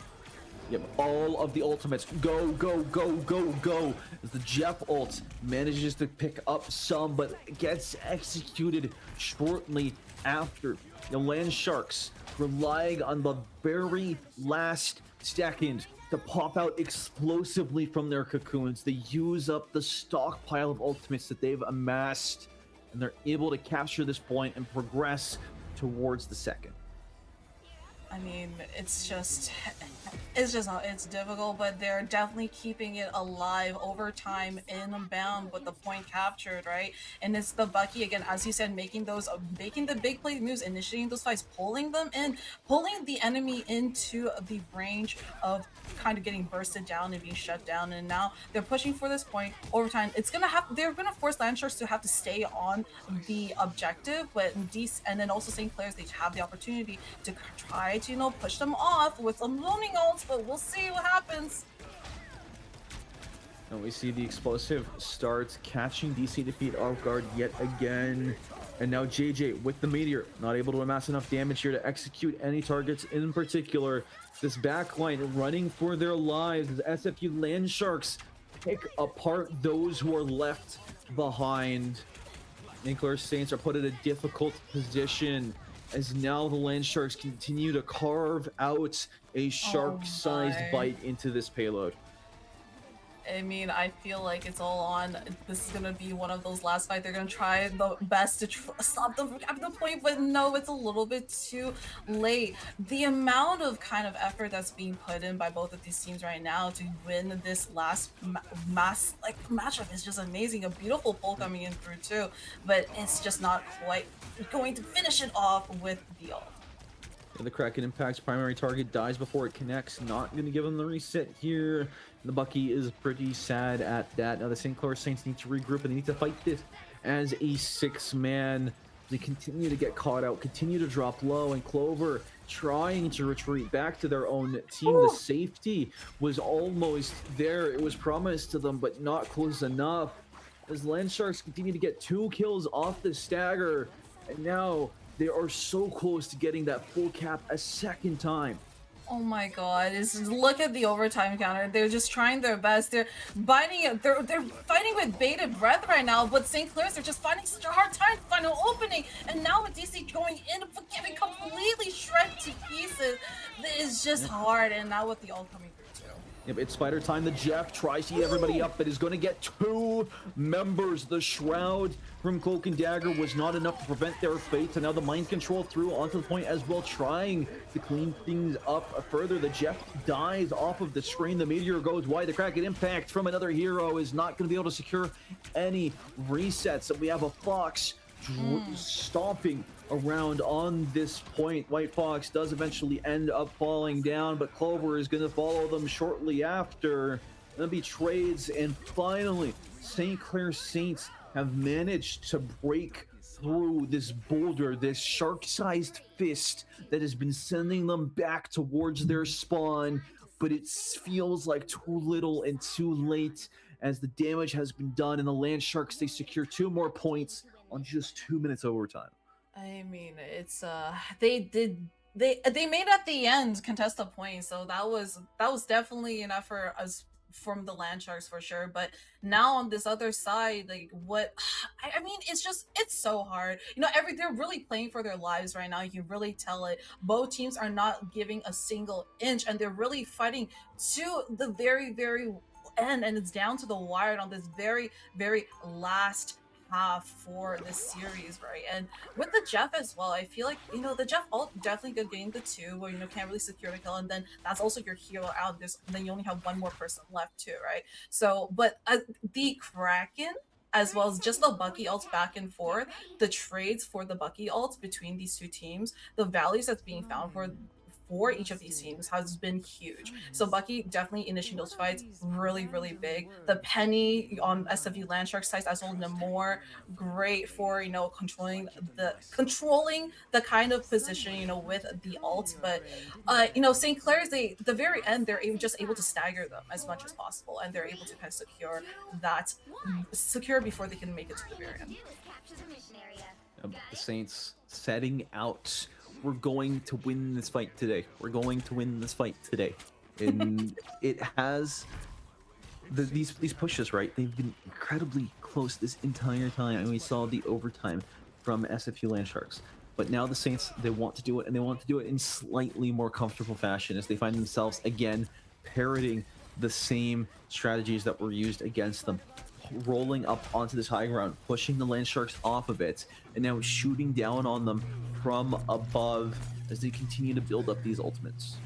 Yep, all of the ultimates go, go, go, go, go. As the Jeff ult manages to pick up some, but gets executed shortly after. The Land Sharks relying on the very last second to pop out explosively from their cocoons. They use up the stockpile of ultimates that they've amassed, and they're able to capture this point and progress towards the second. I mean, it's difficult, but they're definitely keeping it alive over time inbound with the point captured, right? And it's the Bucky again, as you said, making the big play moves, initiating those fights, pulling them in, pulling the enemy into the range of kind of getting bursted down and being shut down. And now they're pushing for this point over time. They're gonna force Land Sharks to have to stay on the objective, but and then also St. Clair's, they have the opportunity to try to, push them off with some loaning ults, but we'll see what happens. And we see the explosive starts catching DC Defeat off guard yet again. And now JJ with the Meteor, not able to amass enough damage here to execute any targets in particular. This backline running for their lives as SFU Land Sharks pick apart those who are left behind. St. Clair Saints are put in a difficult position as now the Land Sharks continue to carve out a shark-sized bite into this payload. I mean, I feel like it's all on. This is gonna be one of those last fights. They're gonna try the best to stop them from having the point, but no, it's a little bit too late. The amount of kind of effort that's being put in by both of these teams right now to win this last matchup is just amazing. A beautiful pull coming in through too, but it's just not quite going to finish it off with the ult. The Kraken Impact's primary target dies before it connects. Not going to give him the reset here. The Bucky is pretty sad at that. Now the St. Clair Saints need to regroup and they need to fight this as a 6-man. They continue to get caught out, continue to drop low, and Clover trying to retreat back to their own team. The safety was almost there. It was promised to them, but not close enough. As Land Sharks continue to get 2 kills off the stagger, and now they are so close to getting that full cap a second time. Oh my god, look at the overtime counter. They're just trying their best. They're fighting with bated breath right now, but St. Clair's, they're just finding such a hard time to find an opening. And now with DC going in and getting completely shredded to pieces, it's just hard. And now with the ult coming through too. Yep, it's spider time. The Jeff tries to eat everybody up, but is going to get 2 members. The Shroud from Cloak and Dagger was not enough to prevent their fate, and now the mind control through onto the point as well, trying to clean things up further. The Jeff dies off of the screen. The Meteor goes wide. The Kraken impact from another hero is not going to be able to secure any resets. And we have a Fox stomping around on this point. White Fox does eventually end up falling down, but Clover is going to follow them shortly after. There'll be trades, and finally, St. Clair Saints have managed to break through this boulder, this shark-sized fist that has been sending them back towards their spawn, but it feels like too little and too late as the damage has been done, and the Land Sharks, they secure 2 more points on just 2 minutes overtime. I mean, it's they made at the end contest a point, so that was definitely an effort as from the Land Sharks for sure. But now on this other side, like what I mean, it's so hard. You know, they're really playing for their lives right now. You can really tell it. Both teams are not giving a single inch, and they're really fighting to the very, very end, and it's down to the wire on this very, very last half for this series, right? And with the Jeff as well, I feel like, you know, the Jeff ult definitely good getting the 2 where, you know, can't really secure the kill, and then that's also your hero out. Then you only have 1 more person left too, right? So, but the Kraken, as well as just the Bucky ults back and forth, the trades for the Bucky ults between these 2 teams, the values that's being found for each of these teams has been huge. So Bucky definitely initiating those fights really, really big. The Penny on SW Land Shark side as well, Namor, great for, you know, controlling the kind of position, you know, with the ult. But you know, St. Clair's, the very end, they're just able to stagger them as much as possible, and they're able to kind of secure before they can make it to the very end. The Saints setting out. We're going to win this fight today. We're going to win this fight today. And it has these pushes, right? They've been incredibly close this entire time, and we saw the overtime from SFU Land Sharks. But now the Saints, they want to do it, and they want to do it in slightly more comfortable fashion as they find themselves again parroting the same strategies that were used against them. Rolling up onto this high ground, pushing the Land Sharks off of it, and now shooting down on them from above as they continue to build up these ultimates.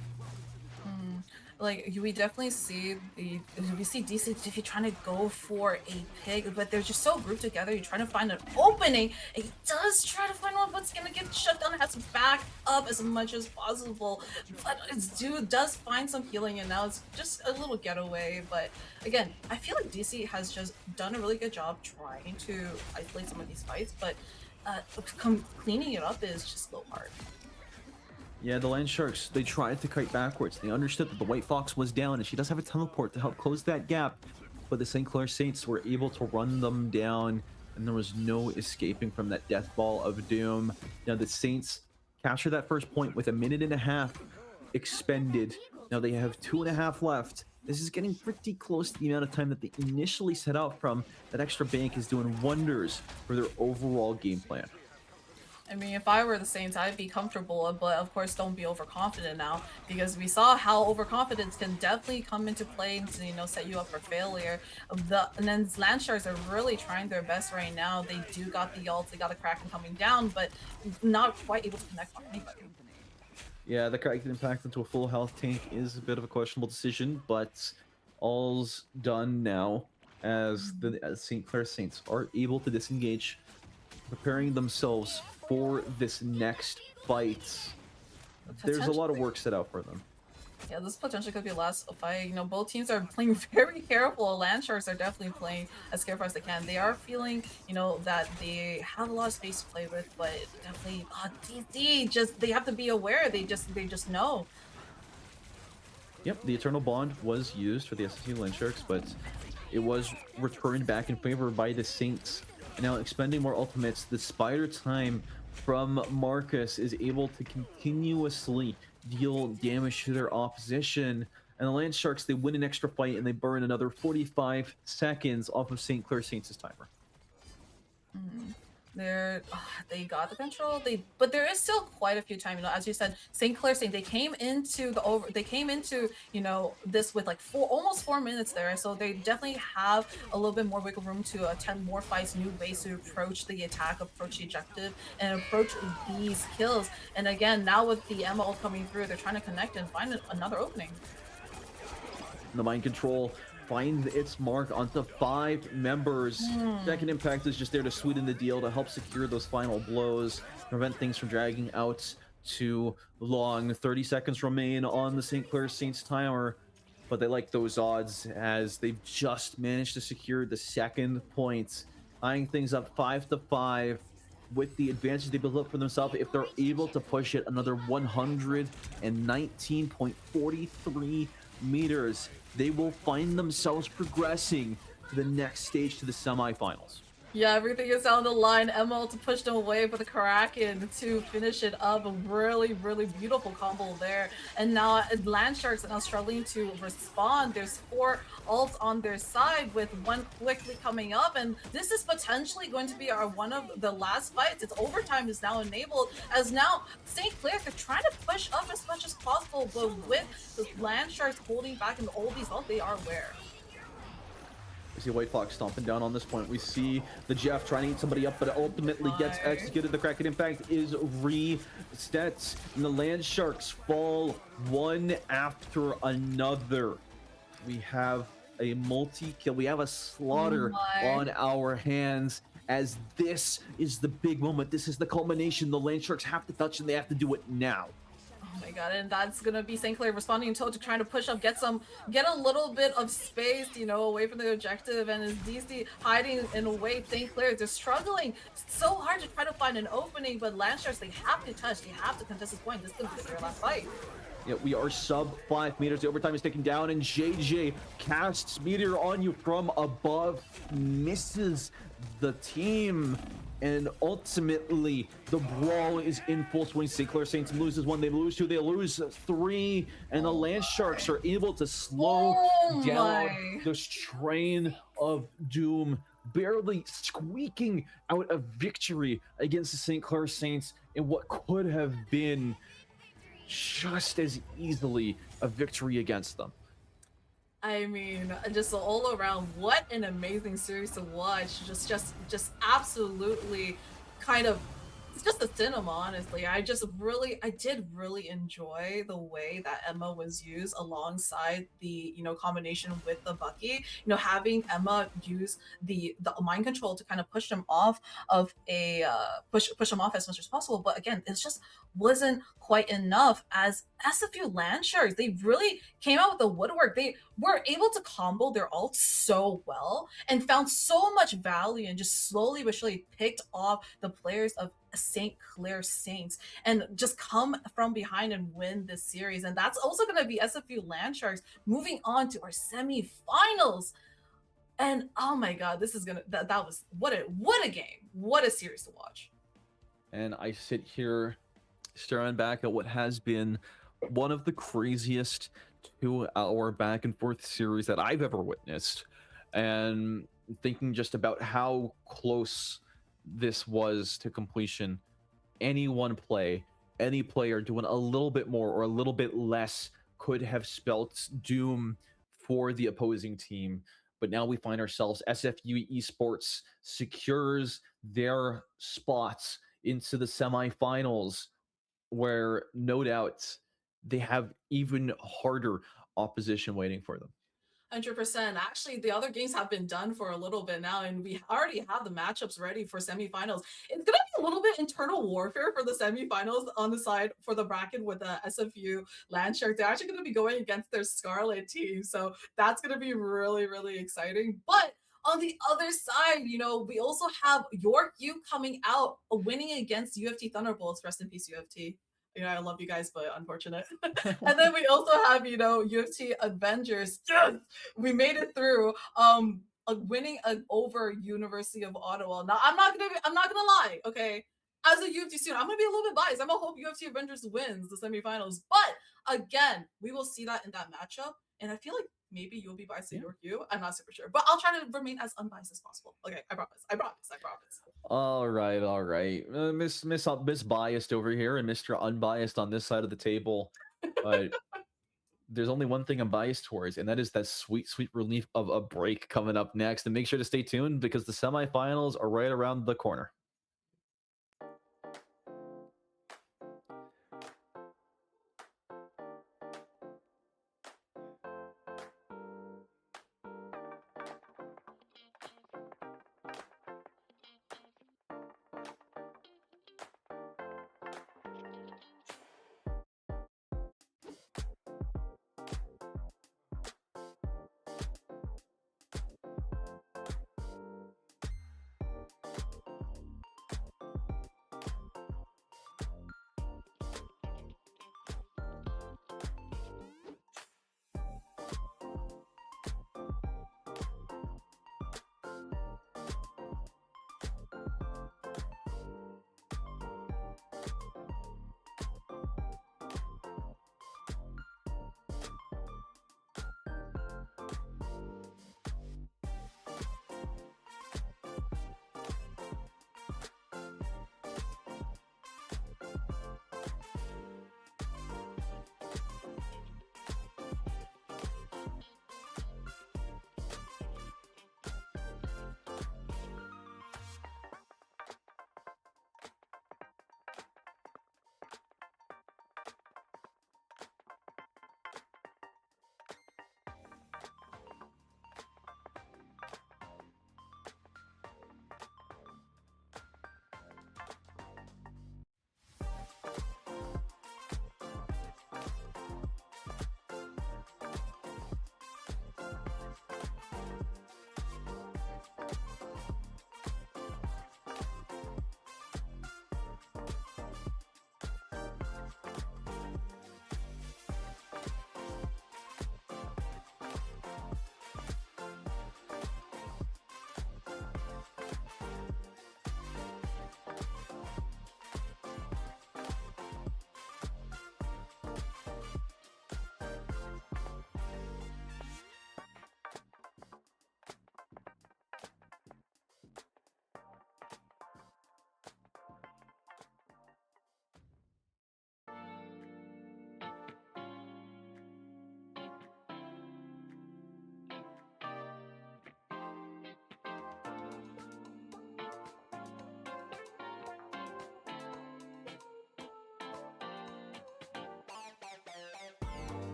Like, we definitely see DC trying to go for a pig, but they're just so grouped together. You're trying to find an opening, and he does try to find one, but it's gonna get shut down. It has to back up as much as possible, but its dude does find some healing, and now it's just a little getaway. But again, I feel like DC has just done a really good job trying to isolate some of these fights, but cleaning it up is just a little hard. Yeah, the Land Sharks, they tried to kite backwards. They understood that the White Fox was down, and she does have a teleport to help close that gap. But the St. Clair Saints were able to run them down, and there was no escaping from that Death Ball of Doom. Now the Saints capture that first point with 1.5 minutes expended. Now they have 2.5 left. This is getting pretty close to the amount of time that they initially set out from. That extra bank is doing wonders for their overall game plan. I mean, if I were the Saints, I'd be comfortable, but of course don't be overconfident now, because we saw how overconfidence can definitely come into play to, you know, set you up for failure. And then Land Sharks are really trying their best right now. They do got the ult, they got a Kraken coming down, but not quite able to connect on anybody. Yeah, the Kraken impact into a full health tank is a bit of a questionable decision, but all's done now as the St. Clair Saints are able to disengage, preparing themselves for this next fight. There's a lot of work set out for them. Yeah, this potentially could be the last fight. You know, both teams are playing very careful. Land Sharks are definitely playing as careful as they can. They are feeling, you know, that they have a lot of space to play with, but definitely, DC, they have to be aware. They just know. Yep, the Eternal Bond was used for the SSU Land Sharks, but it was returned back in favor by the Saints. And now expending more ultimates, the Spider Time from Marcus is able to continuously deal damage to their opposition. And the Land Sharks, they win an extra fight and they burn another 45 seconds off of St. Clair Saints' timer. They got the control. But there is still quite a few times, as you said, St. Clair saying they came into this with like almost 4 minutes there, so they definitely have a little bit more wiggle room to attempt more fights, new ways to approach the attack, approach the objective, and approach these kills. And again, now with the Emma ult coming through, they're trying to connect and find another opening. The mind control find its mark onto 5 members. Second Impact is just there to sweeten the deal, to help secure those final blows, prevent things from dragging out too long. 30 seconds remain on the St. Clair Saints timer, but they like those odds as they've just managed to secure the second point, tying things up 5-5 with the advantage they built up for themselves. If they're able to push it another 119.43 meters, they will find themselves progressing to the next stage, to the semifinals. Yeah, everything is on the line. Emma to push them away for the Kraken to finish it up. A really, really beautiful combo there. And now Land Sharks are now struggling to respond. There's 4 ults on their side with 1 quickly coming up. And this is potentially going to be one of the last fights. Its overtime is now enabled, as now St. Clair, they're trying to push up as much as possible. But with the Land Sharks holding back and all these ults, they are aware. We see White Fox stomping down on this point. We see the Jeff trying to eat somebody up, but ultimately gets executed. The Kraken Impact is reset, and the Land Sharks fall one after another. We have a multi-kill. We have a slaughter on our hands, as this is the big moment. This is the culmination. The Land Sharks have to touch, and they have to do it now. Oh my god, and that's gonna be St. Clair responding to trying to push up, get a little bit of space, away from the objective, and is DC hiding in a way. St. Clair, they're struggling so hard to try to find an opening, but Land Sharks, they have to touch, they have to contest this point. This is gonna be their last fight. Yeah, we are sub 5 meters. The overtime is taken down, and JJ casts Meteor on you from above, misses the team. And ultimately, the brawl is in full swing. St. Clair Saints loses 1, they lose 2, they lose 3, and the Land Sharks are able to slow down this train of doom, barely squeaking out a victory against the St. Clair Saints in what could have been just as easily a victory against them. I mean, just all around, what an amazing series to watch. Just absolutely kind of, it's just a cinema, honestly. I did really enjoy the way that Emma was used alongside the, combination with the Bucky. Having Emma use the mind control to kind of push them off of push them off as much as possible. But again, it just wasn't quite enough, as SFU Land Sharks, they really came out with the woodwork. They were able to combo their ults so well and found so much value, and just slowly but surely picked off the players of St. Clair Saints and just come from behind and win this series. And that's also going to be SFU Land Sharks moving on to our semifinals. And oh my god, this is that was what a game, what a series to watch. And I sit here staring back at what has been one of the craziest 2-hour back and forth series that I've ever witnessed, and thinking just about how close this was to completion. Any one play, any player doing a little bit more or a little bit less could have spelt doom for the opposing team. But now we find ourselves, SFU Esports secures their spots into the semifinals, where no doubt they have even harder opposition waiting for them. 100%. Actually, the other games have been done for a little bit now, and we already have the matchups ready for semifinals. It's gonna be a little bit internal warfare for the semifinals on the side for the bracket with the SFU Land Shark. They're actually gonna be going against their Scarlet team, so that's gonna be really, really exciting. But on the other side, we also have York U coming out, winning against UFT Thunderbolts. Rest in peace, UFT. I love you guys, but unfortunate. And then we also have, UFT Avengers. Yes! We made it through. Winning over University of Ottawa. Now, I'm not gonna lie, okay? As a UFT student, I'm gonna be a little bit biased. I'm gonna hope UFT Avengers wins the semifinals. But again, we will see that in that matchup. And I feel like maybe you'll be biased to York U. I'm not super sure, but I'll try to remain as unbiased as possible. Okay, I promise. I promise. I promise. All right. Miss Biased over here and Mr. Unbiased on this side of the table. There's only one thing I'm biased towards, and that is that sweet relief of a break coming up next. And make sure to stay tuned because the semifinals are right around the corner.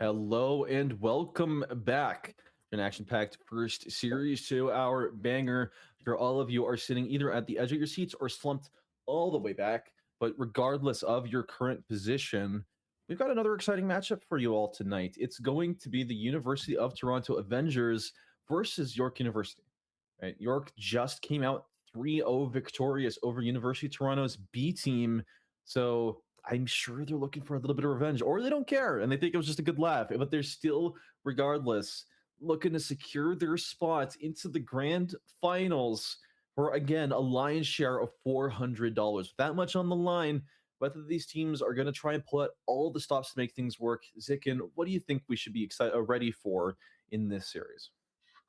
Hello and welcome back. An action-packed first series to our banger. Sure, all of you are sitting either at the edge of your seats or slumped all the way back. But regardless of your current position, we've got another exciting matchup for you all tonight. It's going to be the University of Toronto Avengers versus York University. Right? York just came out 3-0 victorious over University of Toronto's B team. So I'm sure they're looking for a little bit of revenge, or they don't care and they think it was just a good laugh. But they're still, regardless, looking to secure their spot into the grand finals for, again, a lion's share of $400. With that much on the line, whether these teams are going to try and pull out all the stops to make things work. Zikin, what do you think we should be ready for in this series?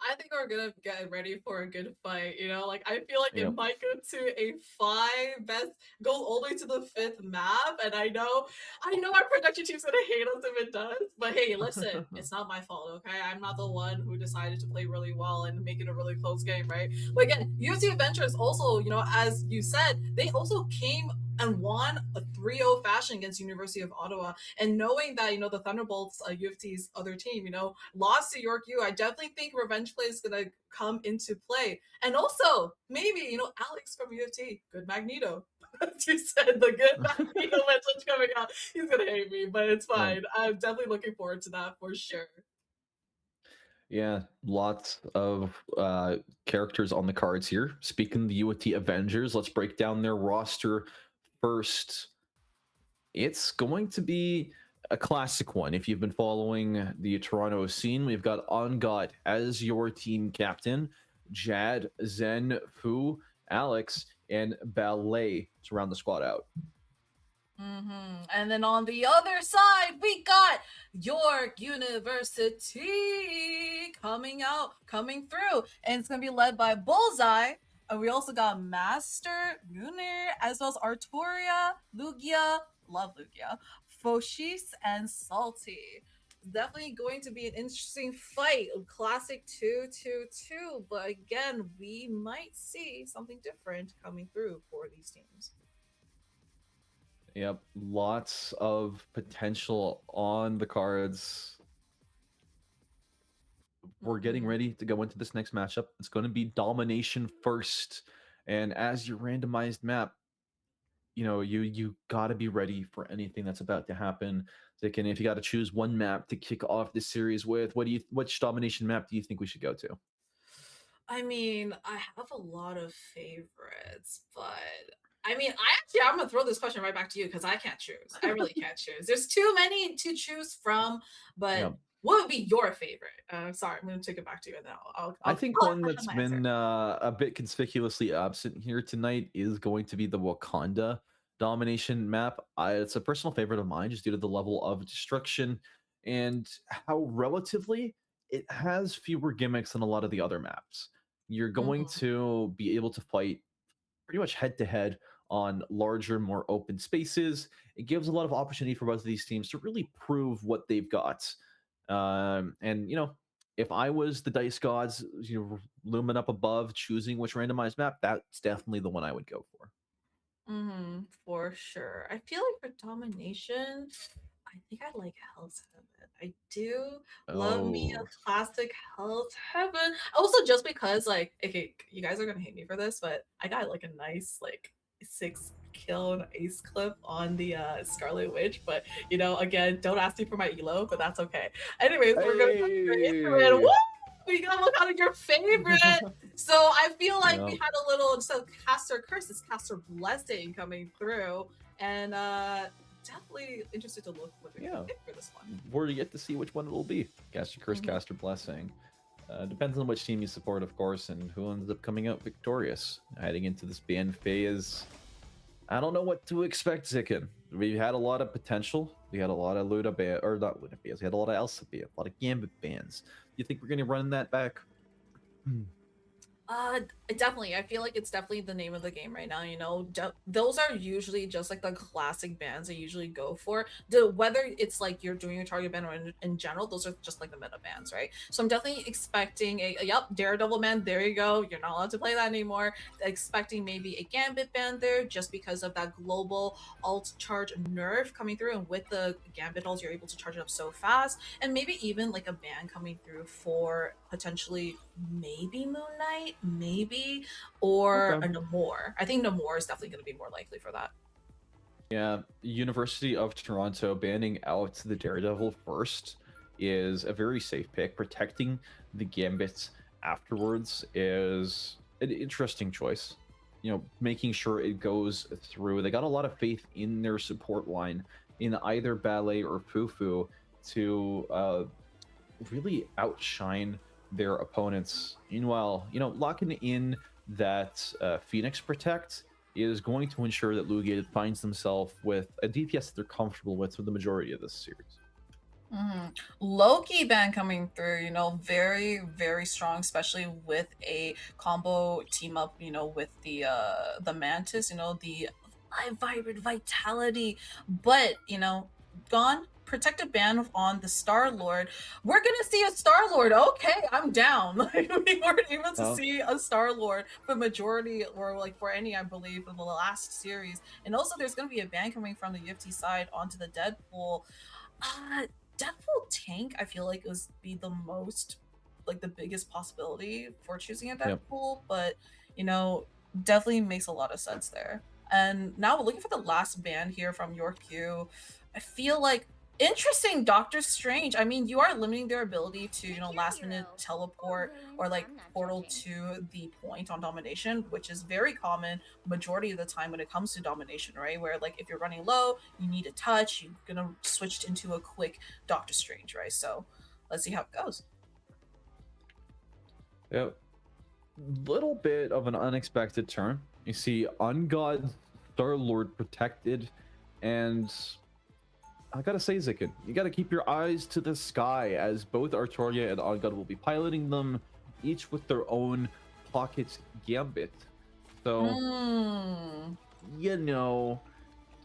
I think we're gonna get ready for a good fight. You know, like I feel like it might go to a 5 best, go all the way to the 5th map. And I know our production team's gonna hate us if it does. But hey, listen, it's not my fault, okay? I'm not the one who decided to play really well and make it a really close game, right? But again, UFC Adventures also, you know, as you said, they also came and won a 3-0 fashion against University of Ottawa. And knowing that, you know, the Thunderbolts, UFT's other team, you know, lost to York U, I definitely think revenge play is going to come into play. And also, maybe, you know, Alex from UFT, good Magneto. As you said, the good Magneto message coming out. He's going to hate me, but it's fine. I'm definitely looking forward to that for sure. Yeah, lots of characters on the cards here. Speaking of the UT Avengers, let's break down their roster first. It's going to be a classic one. If you've been following the Toronto scene, we've got Ongot as your team captain, Jad, Zen, Fu, Alex, and Ballet to round the squad out. And then on the other side, we got York University coming through, and it's gonna be led by Bullseye. And we also got Master Munir, as well as Arturia, Lugia, love Lugia, Foshis, and Salty. Definitely going to be an interesting fight. Classic 2-2-2, but again, we might see something different coming through for these teams. Yep, lots of potential on the cards. We're getting ready to go into this next matchup. It's going to be domination first. And as your randomized map, you know, you got to be ready for anything that's about to happen. Zikin, if you got to choose one map to kick off this series with, which domination map do you think we should go to? I mean, I have a lot of favorites, but I mean, I'm gonna throw this question right back to you because I can't choose. I really can't choose. There's too many to choose from. But what would be your favorite? Sorry, I'm gonna take it back to you, and then I think one that's been a bit conspicuously absent here tonight is going to be the Wakanda domination map. It's a personal favorite of mine, just due to the level of destruction and how relatively it has fewer gimmicks than a lot of the other maps. You're going to be able to fight pretty much head to head on larger, more open spaces. It gives a lot of opportunity for both of these teams to really prove what they've got. And you know, if I was the dice gods, you know, looming up above, choosing which randomized map, that's definitely the one I would go for. For sure. I feel like for domination, I think I like Hell's Heaven. I do love me a classic Hell's Heaven. Also, just because, like, okay, you guys are gonna hate me for this, but I got like a nice like 6-kill and ace clip on the Scarlet Witch. But you know, again, don't ask me for my elo, but that's okay. Anyways, we're gonna go straight into it. Woo! We got look out of your favorite. So I feel like we had a little caster curse, this caster blessing coming through, and definitely interested to look what they're gonna pick for this one. We're yet to see which one it will be. Caster curse, caster blessing. Depends on which team you support, of course, and who ends up coming out victorious. Heading into this ban phase, I don't know what to expect, Zikin. We had a lot of potential. We had a lot of Luda ban, or not Luda bans. We had a lot of Elsa ban, a lot of Gambit bans. Do you think we're going to run that back? Definitely. I feel like it's definitely the name of the game right now. You know, those are usually just like the classic bands I usually go for. Whether it's like you're doing a target band or in general, those are just like the meta bands, right? So I'm definitely expecting a yep, Daredevil band. There you go. You're not allowed to play that anymore. Expecting maybe a Gambit band there, just because of that global alt charge nerf coming through, and with the Gambit ults, you're able to charge it up so fast, and maybe even like a band coming through for potentially maybe Moon Knight, maybe, or Okay. a Namor. I think Namor is definitely going to be more likely for that. Yeah, University of Toronto banning out the Daredevil first is a very safe pick. Protecting the Gambit afterwards is an interesting choice. You know, making sure it goes through. They got a lot of faith in their support line in either Ballet or Fufu to really outshine their opponents. Meanwhile, you know, locking in that Phoenix Protect is going to ensure that Lugia finds themselves with a DPS that they're comfortable with for the majority of this series. Loki ban coming through, you know, very, very strong, especially with a combo team up, you know, with the Mantis, you know, the vibrant vitality, but you know, gone. Protective ban on the Star Lord. We're gonna see a Star Lord. Okay, I'm down. Like, we weren't able to Oh. see a Star Lord for majority, or like for any, I believe, of the last series. And also, there's gonna be a ban coming from the UFT side onto the Deadpool. Uh, Deadpool tank, I feel like was be the most, like the biggest possibility for choosing a Yep. Deadpool, but you know, definitely makes a lot of sense there. And now we're looking for the last band here from Yorkview. I feel like interesting Doctor Strange. I mean, you are limiting their ability to, you know, last minute teleport or like portal to the point on domination, which is very common majority of the time when it comes to domination, right? Where like if you're running low, you need a touch, you're gonna switch into a quick Doctor Strange, right? So let's see how it goes. Yep. Little bit of an unexpected turn. You see Ungod Star Lord protected, and I gotta say, Zikin, you gotta keep your eyes to the sky as both Artoria and Ungod will be piloting them, each with their own pocket gambit. So, you know,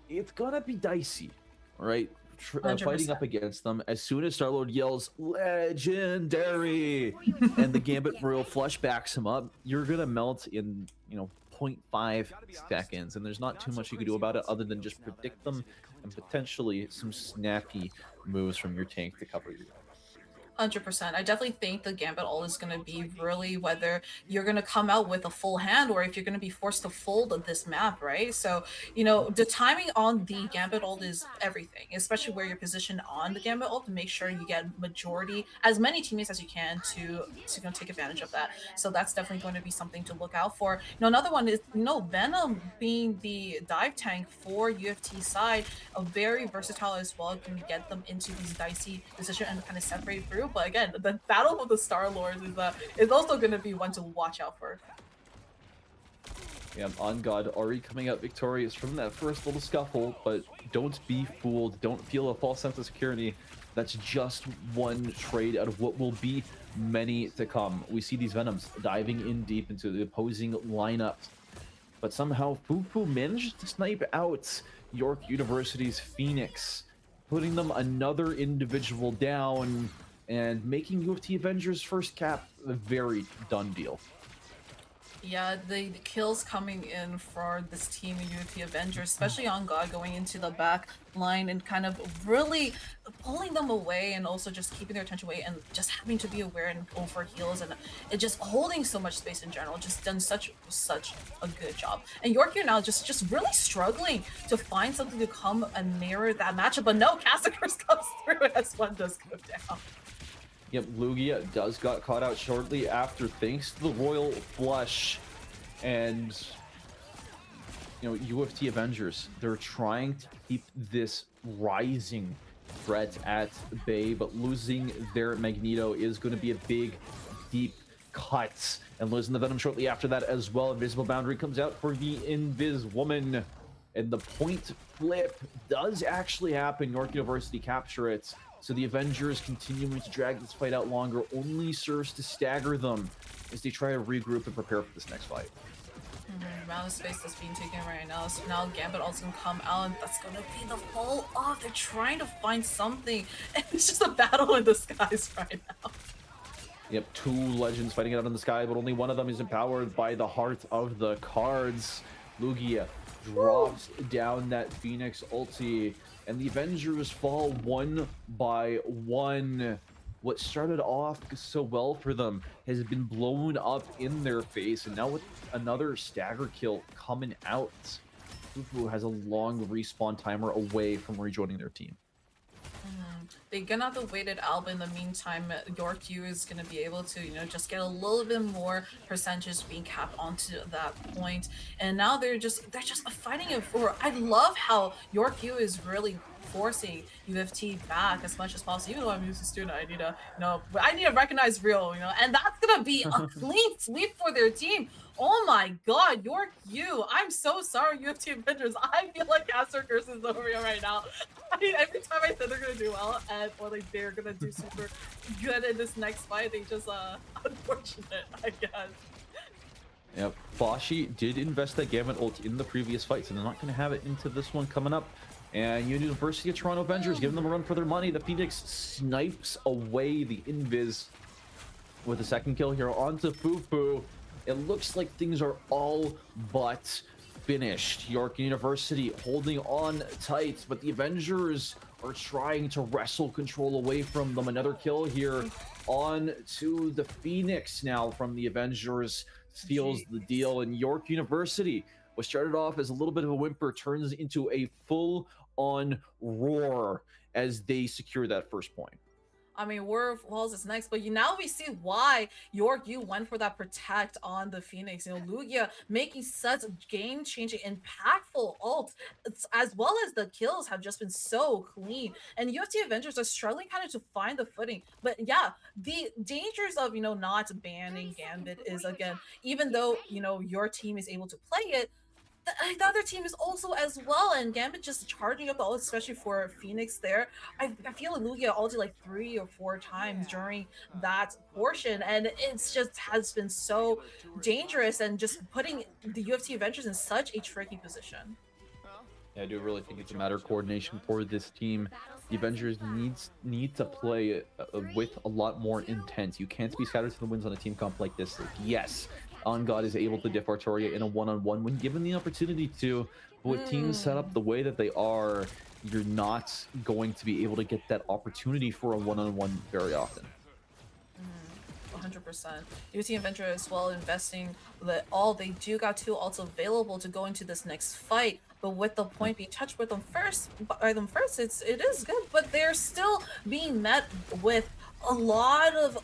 it's gonna be dicey, right? Fighting up 100%. against them. As soon as Star Lord yells "Legendary" and the Gambit Royal Flush backs him up, you're gonna melt in, you know, 0.5 seconds, and there's not too much you can do about it other than just predict them and potentially some snappy moves from your tank to cover you. 100%. I definitely think the Gambit ult is going to be really whether you're going to come out with a full hand or if you're going to be forced to fold this map, right? So, you know, the timing on the Gambit ult is everything, especially where you're positioned on the Gambit ult to make sure you get majority, as many teammates as you can to you know, take advantage of that. So that's definitely going to be something to look out for. You know, another one is, you know, Venom being the dive tank for UFT side, a very versatile as well, can get them into these dicey position and kind of separate through. But again, the battle of the Star Lords is also going to be one to watch out for. Yeah, Ungod already coming out victorious from that first little scuffle, but don't be fooled. Don't feel a false sense of security. That's just one trade out of what will be many to come. We see these Venoms diving in deep into the opposing lineup, but somehow Fufu managed to snipe out York University's Phoenix, putting them another individual down and making UFT Avengers first cap a very done deal. Yeah, the kills coming in for this team in UFT Avengers, especially on God going into the back line and kind of really pulling them away and also just keeping their attention away and just having to be aware and go for heals and it just holding so much space in general. Just done such a good job. And Yorkview now just really struggling to find something to come and mirror that matchup, but no, Cassacres comes through as one does go down. Yep, Lugia does got caught out shortly after thanks to the Royal Flush. And, you know, UFT Avengers, they're trying to keep this rising threat at bay, but losing their Magneto is going to be a big, deep cut. And losing the Venom shortly after that as well. Invisible Boundary comes out for the Invis Woman. And the point flip does actually happen. York University capture it. So the Avengers continuing to drag this fight out longer only serves to stagger them as they try to regroup and prepare for this next fight. Amount of space that's being taken right now. So now Gambit also gonna come out, and that's gonna be the fall off. They're trying to find something, and it's just a battle in the skies right now. Yep, 2 legends fighting out in the sky, but only one of them is empowered by the heart of the cards. Lugia drops down that Phoenix ulti, and the Avengers fall 1 by 1. What started off so well for them has been blown up in their face, and now with another stagger kill coming out, Fufu has a long respawn timer away from rejoining their team. They're gonna have to wait it out, but in the meantime, York U is gonna be able to, you know, just get a little bit more percentage being capped onto that point. And now they're just fighting it for. I love how York U is really forcing UFT back as much as possible. Even though I'm used to student, I need to, you know, I need to recognize real, you know, and that's gonna be a clean sweep for their team. Oh my god, York U. I'm so sorry, UFT Avengers. I feel like Caster Curse is over here right now. I mean, every time I said they're gonna do well, and or like they're gonna do super good in this next fight, they just unfortunate, I guess. Yep, Boshi did invest that Gambit ult in the previous fight, so they're not going to have it into this one coming up. And University of Toronto Avengers giving them a run for their money. The Phoenix snipes away the invis with a second kill here onto Fufu. It looks like things are all but finished. York University holding on tight, but the Avengers are trying to wrestle control away from them. Another kill here on to the Phoenix now from the Avengers. Steals the deal, and York University, what started off as a little bit of a whimper, turns into a full-on roar as they secure that first point. I mean, War of Walls is next, but now we see why York U went for that protect on the Phoenix. You know, Lugia making such game-changing, impactful ult, as well as the kills have just been so clean. And UFT Avengers are struggling kind of to find the footing. But yeah, the dangers of, you know, not banning Gambit is, again, even though, you know, your team is able to play it, the other team is also as well, and Gambit just charging up the ult, especially for Phoenix there. I feel like Lugia ulted like 3 or 4 times during that portion, and it's just has been so dangerous and just putting the UFT Avengers in such a tricky position. Yeah, I do really think it's a matter of coordination for this team. The Avengers need to play with a lot more intent. You can't be scattered to the winds on a team comp like this. Like, yes, On God is able to diff Artoria in a one-on-one when given the opportunity to, but with teams set up the way that they are, you're not going to be able to get that opportunity for a one-on-one very often. 100%. UT Adventure as well investing that all they do got 2 ults available to go into this next fight, but with the point being touched with them first, it is good, but they're still being met with a lot of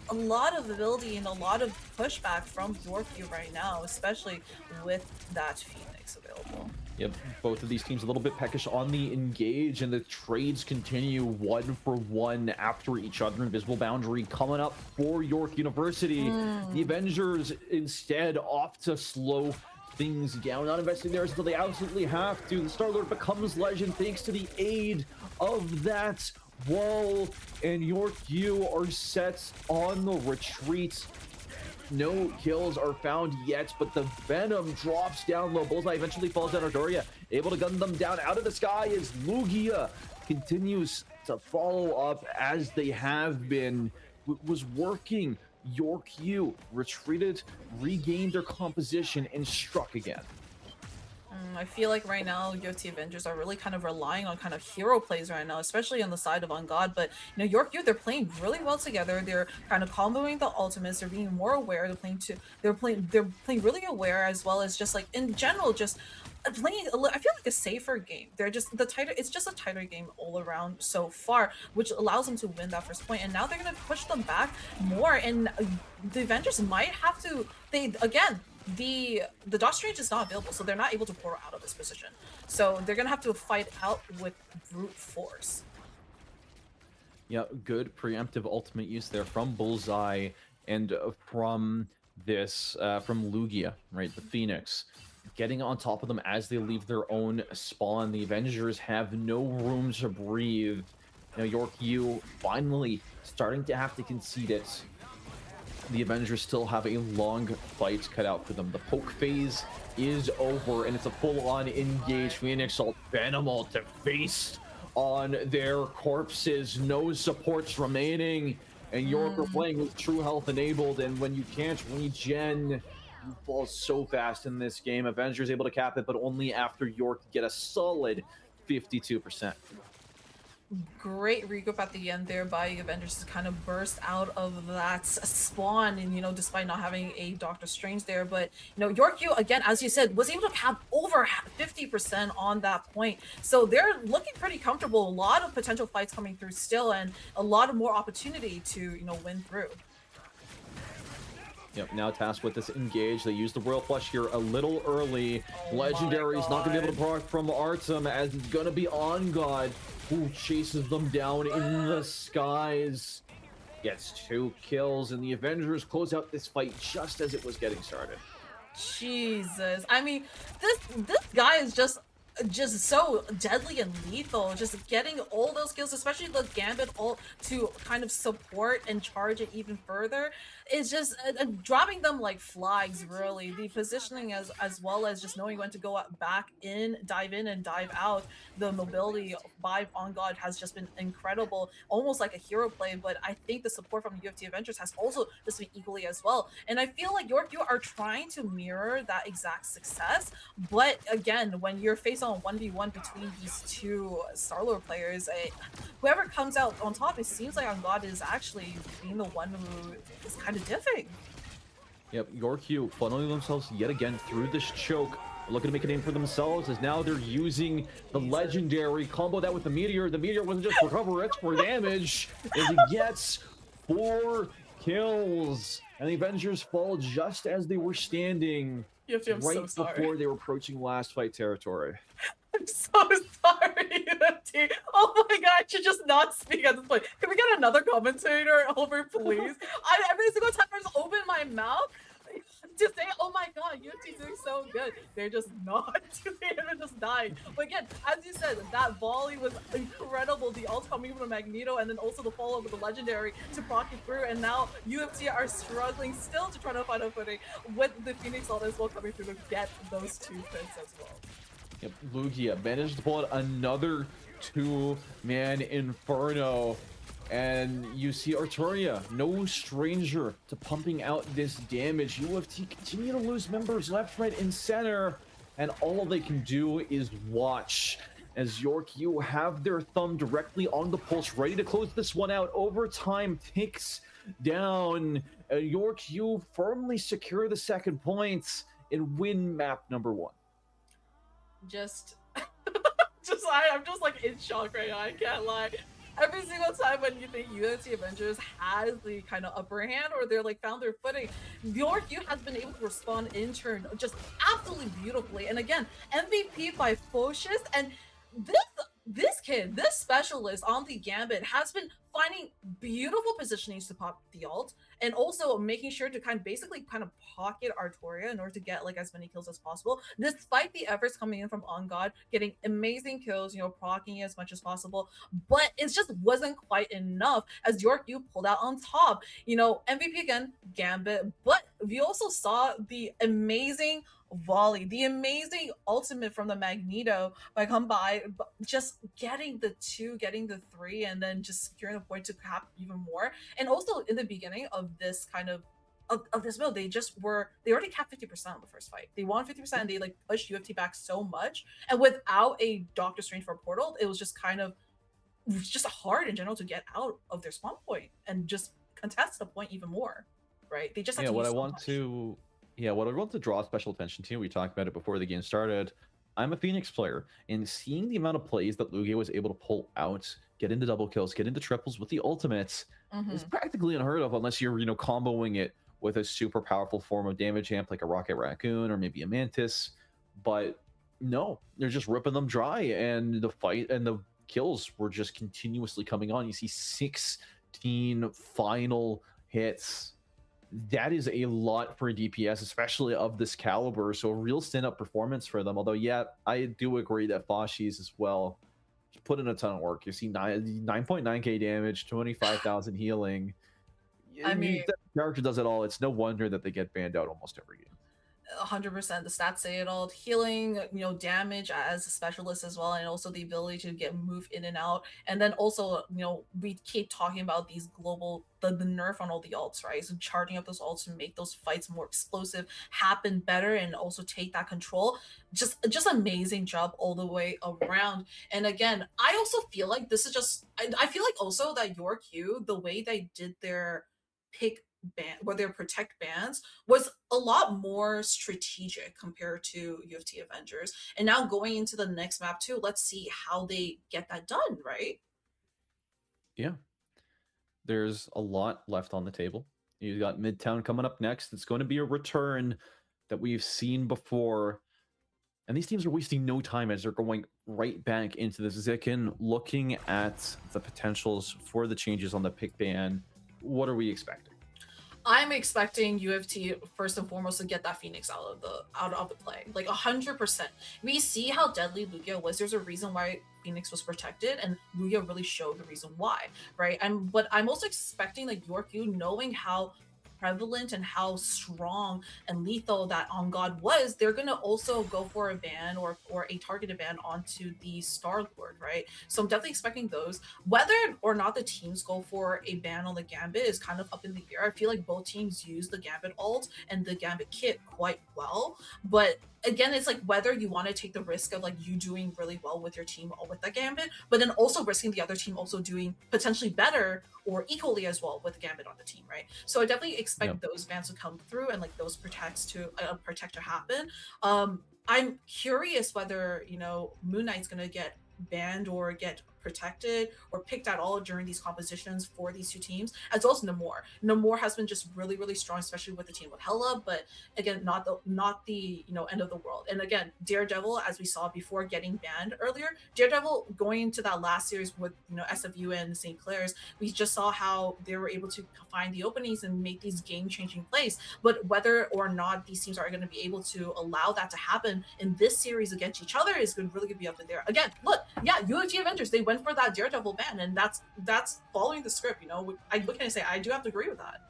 ability and a lot of pushback from York U right now, especially with that Phoenix available. Yep, both of these teams a little bit peckish on the engage, and the trades continue 1 for 1 after each other. Invisible Boundary coming up for York University. The Avengers instead off to slow things down, not investing there until they absolutely have to. The Star-Lord becomes legend thanks to the aid of that wall, and York U are set on the retreat. No kills are found yet, but the Venom drops down low. Bullseye eventually falls down Ardoria, able to gun them down out of the sky as Lugia continues to follow up as they have been. Was working. York U retreated, regained their composition, and struck again. I feel like right now UFT Avengers are really kind of relying on kind of hero plays right now, especially on the side of On God. But you know, York U, they're playing really well together. They're kind of comboing the ultimates. They're being more aware. They're playing really aware, as well as just like in general, just playing. I feel like a safer game. They're just it's just a tighter game all around so far, which allows them to win that first point. And now they're gonna push them back more, and the Avengers might have to. The dodge range is not available, so they're not able to pour out of this position. So they're gonna have to fight out with brute force. Yeah, good preemptive ultimate use there from Bullseye and from Lugia, right? The Phoenix getting on top of them as they leave their own spawn. The Avengers have no room to breathe York U finally starting to have to concede it. The Avengers still have a long fight cut out for them. The poke phase is over, and it's a full-on engage. Phoenix Alt Venomal to feast on their corpses. No supports remaining, and York are playing with true health enabled, and when you can't regen, you fall so fast in this game. Avengers able to cap it, but only after York get a solid 52%. Great regroup at the end there by Avengers to kind of burst out of that spawn, and despite not having a Doctor Strange there, but York U, again, as you said, was able to cap over 50% on that point, so they're looking pretty comfortable. A lot of potential fights coming through still, and a lot of more opportunity to win through. Yep, now tasked with this engage. They use the Royal Flush here a little early. Legendary is not going to be able to proc from Artem, as it's going to be On God who chases them down in the skies. Gets 2 kills, and the Avengers close out this fight just as it was getting started. Jesus, I mean, this guy is just so deadly and lethal, just getting all those kills, especially the Gambit ult to kind of support and charge it even further. It's just dropping them like flags, really. The positioning as well as just knowing when to go back in, dive in and dive out. The mobility by On God has just been incredible, almost like a hero play, but I think the support from the UFT Avengers has also just been equally as well. And I feel like York U are trying to mirror that exact success, but again, when you're faced on a 1v1 between these two Starlord players, whoever comes out on top, it seems like On God is actually being the one who is kind of diffing. Yep, York U funneling themselves yet again through this choke, looking to make a name for themselves, as now they're using the legendary combo that with the Meteor. The Meteor wasn't just for cover, it's for damage, as he gets 4 kills. And the Avengers fall just as they were standing right before they were approaching last fight territory. I'm so sorry, UFT. Oh my god, I should just not speak at this point. Can we get another commentator over, please? Every single time I just open my mouth to say, oh my god, UFT's doing so good, they're just not doing it and just dying. But again, as you said, that volley was incredible. The ult coming from Magneto, and then also the follow-up with the legendary to proc it through, and now UFT are struggling still to try to find a footing with the Phoenix ult as well coming through to get those 2 picks as well. Yep, Lugia managed to pull out another 2-man Inferno. And you see Arturia, no stranger to pumping out this damage. UFT continue to lose members left, right, and center. And all they can do is watch as York U have their thumb directly on the pulse, ready to close this one out. Overtime ticks down. York U firmly secure the 2nd points and win map number 1. I'm just like in shock right now, I can't lie. Every single time when you think UFT Avengers has the kind of upper hand, or they're like found their footing, York U has been able to respond in turn just absolutely beautifully. And again, MVP by Photius, and this kid, this specialist on the Gambit has been finding beautiful positionings to pop the ult, and also making sure to basically pocket Arturia in order to get like as many kills as possible, despite the efforts coming in from On God, getting amazing kills, proccing as much as possible. But it just wasn't quite enough as York U pulled out on top. MVP again, Gambit, but we also saw the amazing volley, the amazing ultimate from the Magneto by just getting the 2, getting the 3, and then just securing a point to cap even more. And also in the beginning of this of this build, they already capped 50% on the first fight. They won 50% and they pushed UFT back so much. And without a Doctor Strange for a portal, it was just just hard in general to get out of their spawn point and just contest the point even more, right? They just have what I want to draw special attention to, we talked about it before the game started. I'm a Phoenix player, and seeing the amount of plays that Lugia was able to pull out, get into double kills, get into triples with the ultimates, is practically unheard of unless you're, comboing it with a super powerful form of damage amp like a Rocket Raccoon or maybe a Mantis. But no, they're just ripping them dry, and the fight and the kills were just continuously coming on. You see 16 final hits. That is a lot for a DPS, especially of this caliber. So a real stand-up performance for them. Although, yeah, I do agree that Fashi's as well put in a ton of work. You see 9.9k damage, 25,000 healing. I mean, that character does it all. It's no wonder that they get banned out almost every game. 100%. The stats say it all. Healing, damage as a specialist as well, and also the ability to get move in and out. And then also, we keep talking about these global the nerf on all the alts, right? So charging up those alts to make those fights more explosive, happen better, and also take that control. Just amazing job all the way around. And again, I also feel like this is just I feel like also that YorkU, the way they did their pick ban or their protect bans was a lot more strategic compared to U of T Avengers. And now going into the next map too, let's see how they get that done, right? Yeah. There's a lot left on the table. You got Midtown coming up next. It's going to be a return that we've seen before. And these teams are wasting no time as they're going right back into this. Zikin, looking at the potentials for the changes on the pick ban, what are we expecting? I'm expecting U of T first and foremost to get that Phoenix out of the play, like 100%. We see how deadly Lugia was. There's a reason why Phoenix was protected, and Lugia really showed the reason why, right? But I'm also expecting like YorkU, knowing how prevalent and how strong and lethal that On God was, they're gonna also go for a ban or a targeted ban onto the Star Lord, right? So I'm definitely expecting those. Whether or not the teams go for a ban on the Gambit is kind of up in the air. I feel like both teams use the Gambit ult and the Gambit kit quite well, but again, it's like whether you want to take the risk of like you doing really well with your team or with the Gambit, but then also risking the other team also doing potentially better or equally as well with the Gambit on the team, right? So I definitely expect those bans to come through and like those protect to happen. I'm curious whether Moon Knight's gonna get banned or get protected or picked at all during these compositions for these two teams, as well as Namor. Namor has been just really, really strong, especially with the team with Hela, but again, not the end of the world. And again, Daredevil, as we saw before getting banned earlier, Daredevil going into that last series with SFU and St. Clair's, we just saw how they were able to find the openings and make these game-changing plays. But whether or not these teams are going to be able to allow that to happen in this series against each other is really going to be up in there. Again, look, yeah, U of T Avengers, they went for that Daredevil ban, and that's following the script. What can I say? I do have to agree with that.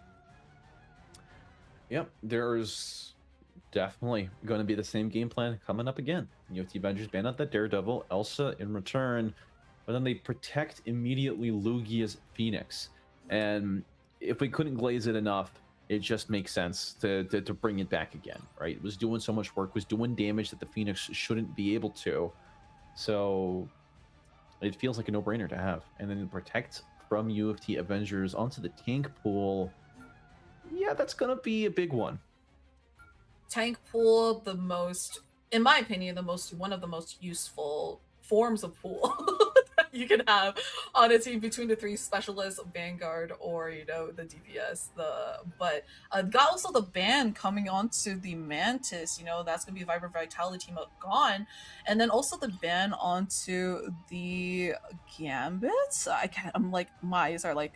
Yep, there's definitely going to be the same game plan coming up again. U of T Avengers ban out that Daredevil, Elsa in return, but then they protect immediately Lugia's Phoenix. And if we couldn't glaze it enough, it just makes sense to bring it back again, right? It was doing so much work, was doing damage that the Phoenix shouldn't be able to. So it feels like a no-brainer to have. And then protect from U of T Avengers onto the tank pool. Yeah, that's gonna be a big one. Tank pool, in my opinion, one of the most useful forms of pool that you can have on a team between the three specialists, Vanguard or the DPS. But got also the ban coming onto the Mantis. That's gonna be a Vibrant Vitality team up gone, and then also the ban onto the Gambit. I'm like, my eyes are like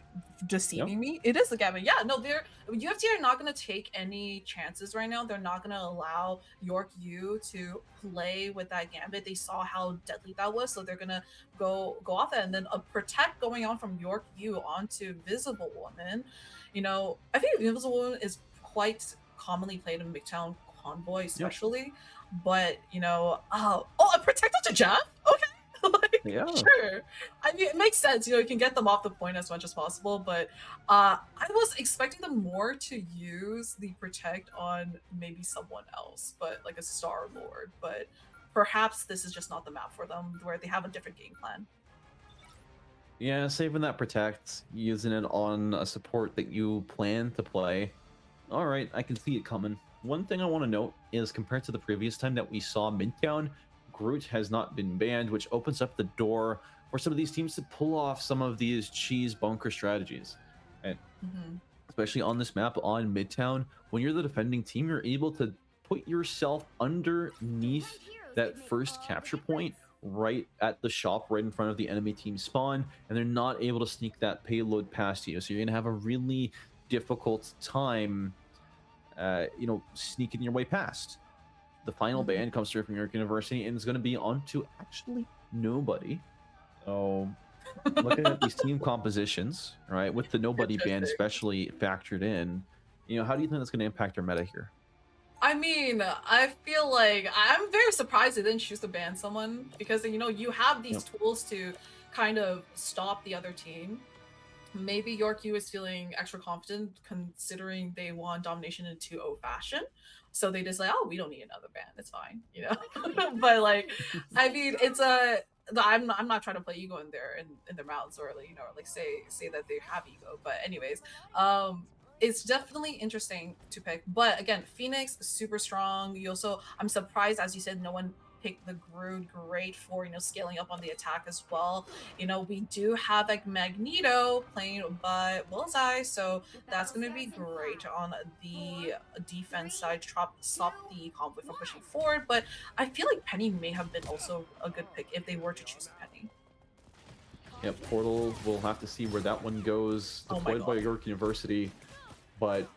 deceiving me. It is the Gambit. Yeah, no, UFT are not going to take any chances right now. They're not going to allow YorkU to play with that Gambit. They saw how deadly that was, so they're going to go off that. And then a protect going on from YorkU onto Visible Woman. I think Invisible Woman is quite commonly played in Midtown Convoy, especially. Yep. But a protect onto Jeff? Okay. Yeah, sure. I mean, it makes sense. You can get them off the point as much as possible, but I was expecting them more to use the protect on maybe someone else, but like a Star Lord. But perhaps this is just not the map for them, where they have a different game plan. Yeah, saving that protect, using it on a support that you plan to play. All right, I can see it coming. One thing I want to note is compared to the previous time that we saw Midtown, Groot has not been banned, which opens up the door for some of these teams to pull off some of these cheese bunker strategies. And especially on this map on Midtown, when you're the defending team, you're able to put yourself underneath that first capture point right at the shop, right in front of the enemy team spawn, and they're not able to sneak that payload past you. So you're going to have a really difficult time, sneaking your way past. The final ban comes through from York University, and it's going to be onto actually nobody. So looking at these team compositions, right, with the nobody ban Interesting. especially factored in, how do you think that's going to impact our meta here? I mean, I feel like I'm very surprised they didn't choose to ban someone because you have these Yep. tools to kind of stop the other team. Maybe York U is feeling extra confident considering they won domination in 2-0 fashion. So they just like, oh, we don't need another ban. It's fine, But like, I mean, it's a. I'm not trying to play ego in their mouths or like say that they have ego. But anyways, it's definitely interesting to pick. But again, Phoenix super strong. You also, I'm surprised as you said, no one picked the Groot. Great for scaling up on the attack as well. We do have like Magneto playing by Bullseye, so that's going to be great on the defense side to stop the Convoy from pushing forward. But I feel like Penny may have been also a good pick if they were to choose Penny. Yeah, Portal, we'll have to see where that one goes, Oh my deployed by God. York University. But,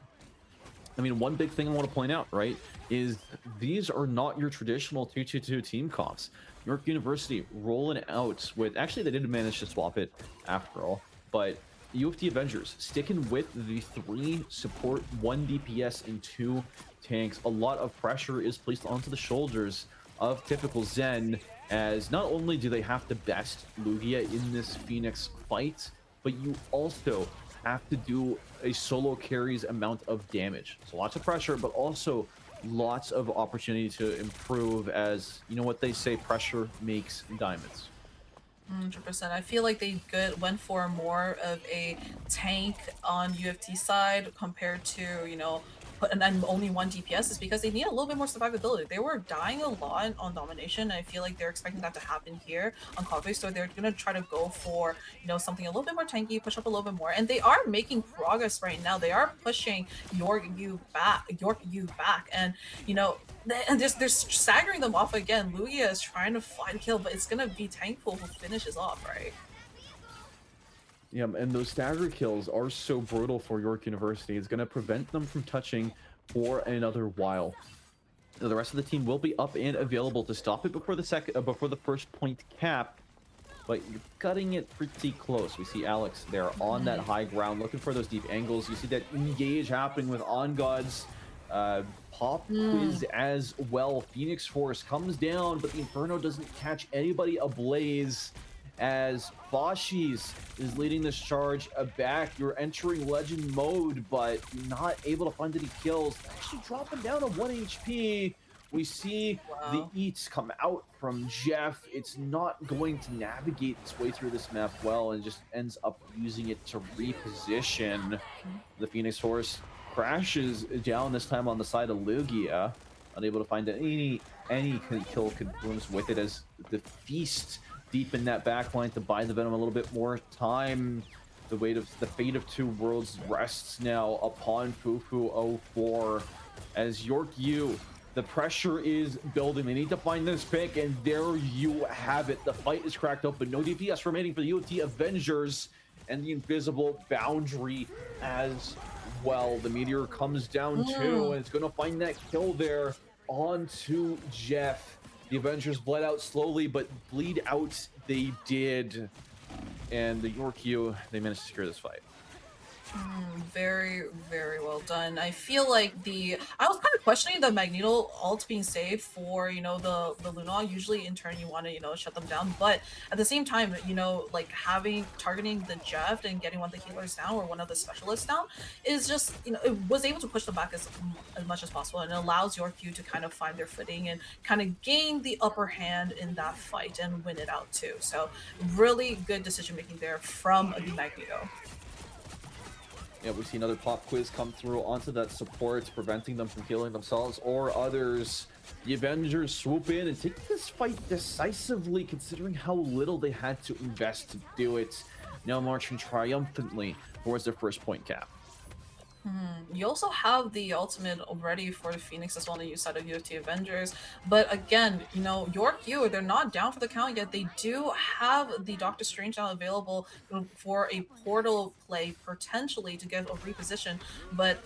I mean, one big thing I want to point out, right, is these are not your traditional 2-2-2 team comps. York University rolling out with, actually, they did manage to swap it after all, but U of T Avengers sticking with the 3 support, 1 DPS, and 2 tanks. A lot of pressure is placed onto the shoulders of typical Zen, as not only do they have to best Lugia in this Phoenix fight, but you also have to do a solo carries amount of damage. So lots of pressure, but also lots of opportunity to improve, as you know what they say, pressure makes diamonds. 100%. I feel like they went for more of a tank on UFT side compared to, and then only 1 DPS is because they need a little bit more survivability. They were dying a lot on domination, and I feel like they're expecting that to happen here on Convoy, so they're gonna try to go for, something a little bit more tanky, push up a little bit more, and they are making progress right now. They are pushing York U back, and and they're staggering them off again. Lugia is trying to find a kill, but it's gonna be Tankful who finishes off, right? Yeah, and those stagger kills are so brutal for York University. It's going to prevent them from touching for another while. Now, the rest of the team will be up and available to stop it before the first point cap, but you're cutting it pretty close. We see Alex there on that high ground, looking for those deep angles. You see that engage happening with On God's pop quiz as well. Phoenix Force comes down, but the Inferno doesn't catch anybody ablaze, as Fashis is leading this charge back. You're entering legend mode, but you're not able to find any kills. Actually dropping down to 1 HP. We see the eats come out from Jeff. It's not going to navigate its way through this map well, and just ends up using it to reposition. The Phoenix Force crashes down, this time on the side of Lugia, unable to find any kill confirms with it, as the Feast deep in that backline to buy the Venom a little bit more time. The fate of 2 worlds rests now upon Fufu04, as York U, the pressure is building. They need to find this pick, and there you have it. The fight is cracked open. No DPS remaining for the UT Avengers, and the invisible boundary as well. The meteor comes down too, and it's going to find that kill there onto Jeff. The Avengers bled out slowly, but bleed out they did. And the York U, they managed to secure this fight. Very, very well done. I feel like I was kind of questioning the Magneto ult being saved for, the Luna. Usually in turn you want to, shut them down. But at the same time, like targeting the Jeff and getting one of the healers down or one of the specialists down is just, it was able to push them back as much as possible. And it allows York U to kind of find their footing and kind of gain the upper hand in that fight and win it out too. So really good decision making there from the Magneto. Yeah, we see another pop quiz come through onto that support, preventing them from killing themselves or others. The Avengers swoop in and take this fight decisively, considering how little they had to invest to do it. Now marching triumphantly towards their first point cap. You also have the ultimate already for the Phoenix as well on the U side of UFT Avengers. But again, you know, York U, they're not down for the count yet. They do have the Doctor Strange now available for a portal play potentially to get a reposition. But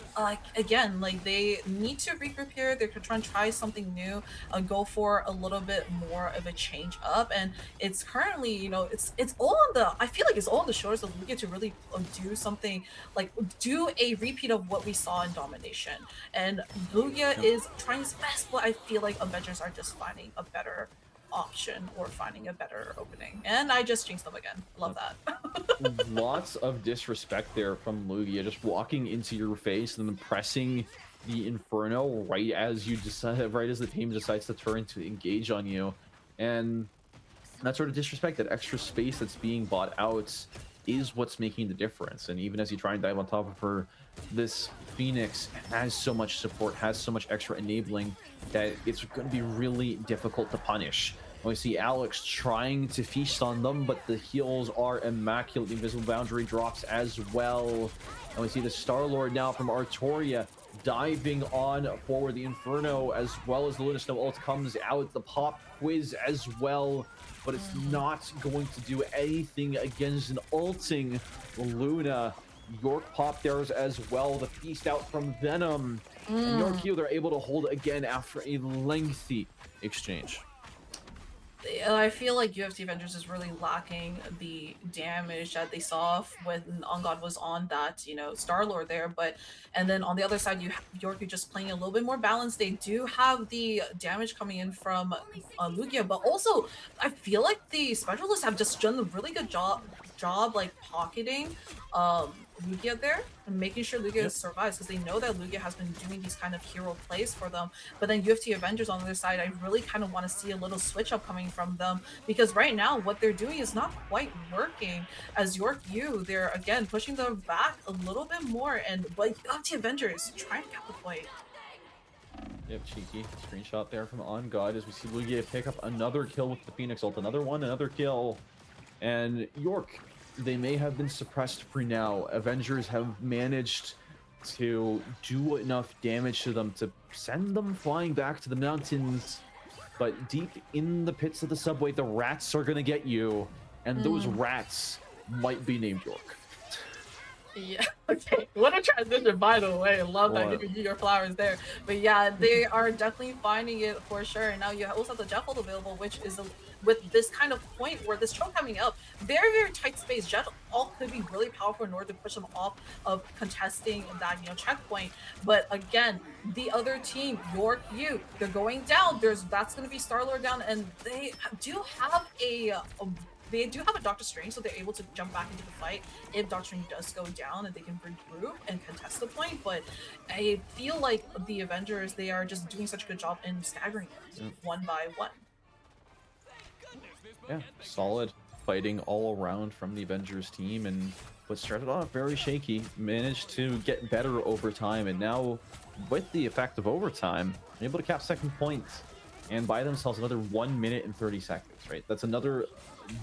again, like they need to regroup here. They're trying to try something new, go for a little bit more of a change up. And it's currently, you know, it's all on the. I feel like it's all on the shoulders of Lugia to really do something like do a repeat of what we saw in Domination. And Lugia is trying his best, but I feel like Avengers are just finding a better option or finding a better opening. And I just jinxed them again. Love that. Lots of disrespect there from Lugia, just walking into your face and then pressing the Inferno right as you decide, right as the team decides to turn to engage on you. And that sort of disrespect, that extra space that's being bought out, is what's making the difference. And even as you try and dive on top of her, this Phoenix has so much support, has so much extra enabling that it's going to be really difficult to punish. And we see Alex trying to feast on them, but the heals are immaculate. The invisible boundary drops as well. And we see the Star-Lord now from Artoria diving on forward. The Inferno as well as the Luna Snow ult comes out. The pop quiz as well, but it's not going to do anything against an ulting Luna. York pop theirs as well. The feast out from Venom. And York Q, they're able to hold again after a lengthy exchange. I feel like UFC Avengers is really lacking the damage that they saw when On God was on that, you know, Star-Lord there. But and then on the other side, you have York just playing a little bit more balanced. They do have the damage coming in from Lugia, but also I feel like the specialists have just done a really good job like pocketing Lugia there and making sure Lugia survives, because they know that Lugia has been doing these kind of hero plays for them. But then UFC Avengers on the other side, I really kind of want to see a little switch up coming from them, because right now what they're doing is not quite working. As York U, they're again pushing them back a little bit more, and like UFC Avengers trying to cap the fight. Yep, cheeky screenshot there from On God as we see Lugia pick up another kill with the Phoenix ult. Another kill. And York, they may have been suppressed for now. Avengers have managed to do enough damage to them to send them flying back to the mountains. But deep in the pits of the subway, the rats are gonna get you. And those rats might be named York. Yeah, okay. What a transition, by the way. I love that, giving you your flowers there. But yeah, they are definitely finding it for sure. And now you also have the Jet ult available, which is with this kind of point where this choke coming up, very, very tight space. Jet ult could be really powerful in order to push them off of contesting that, you know, checkpoint. But again, the other team, York U, they're going down. That's going to be Star-Lord down, and they do have they do have a Doctor Strange, so they're able to jump back into the fight if Doctor Strange does go down, and they can regroup and contest the point. But I feel like the Avengers, they are just doing such a good job in staggering them one by one. Yeah, solid fighting all around from the Avengers team, and what started off very shaky managed to get better over time, and now with the effect of overtime, they're able to cap second point and buy themselves another 1 minute and 30 seconds, right? That's another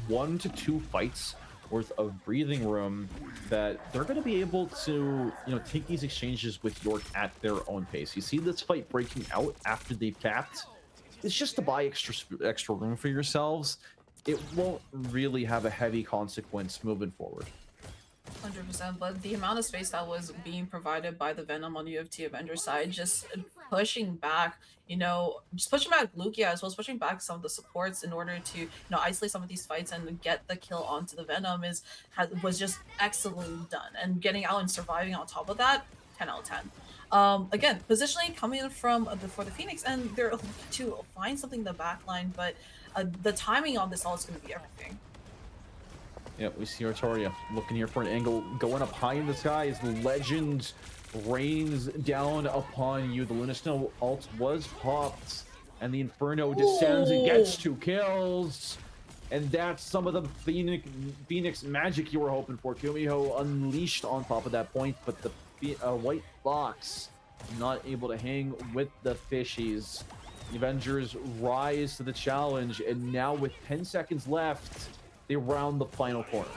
1 to 2 fights worth of breathing room that they're going to be able to, you know, take these exchanges with York at their own pace. You see this fight breaking out after they've capped. It's just to buy extra room for yourselves. It won't really have a heavy consequence moving forward. 100%, but the amount of space that was being provided by the Venom on the UFC Avengers side, just pushing back, you know, just pushing back Lugia as well as pushing back some of the supports in order to, you know, isolate some of these fights and get the kill onto the Venom was just excellently done. And getting out and surviving on top of that, 10 out of 10. Again, positioning coming in for the Phoenix, and they're looking to find something in the back line, but the timing on this all is going to be everything. Yeah, we see Artoria looking here for an angle, going up high in the sky as the legend rains down upon you. The Luna Snow ult was popped, and the Inferno descends and gets 2 kills. And that's some of the Phoenix magic you were hoping for. Kumiho unleashed on top of that point, but the white box not able to hang with the fishies. The Avengers rise to the challenge, and now with 10 seconds left, they round the final corner.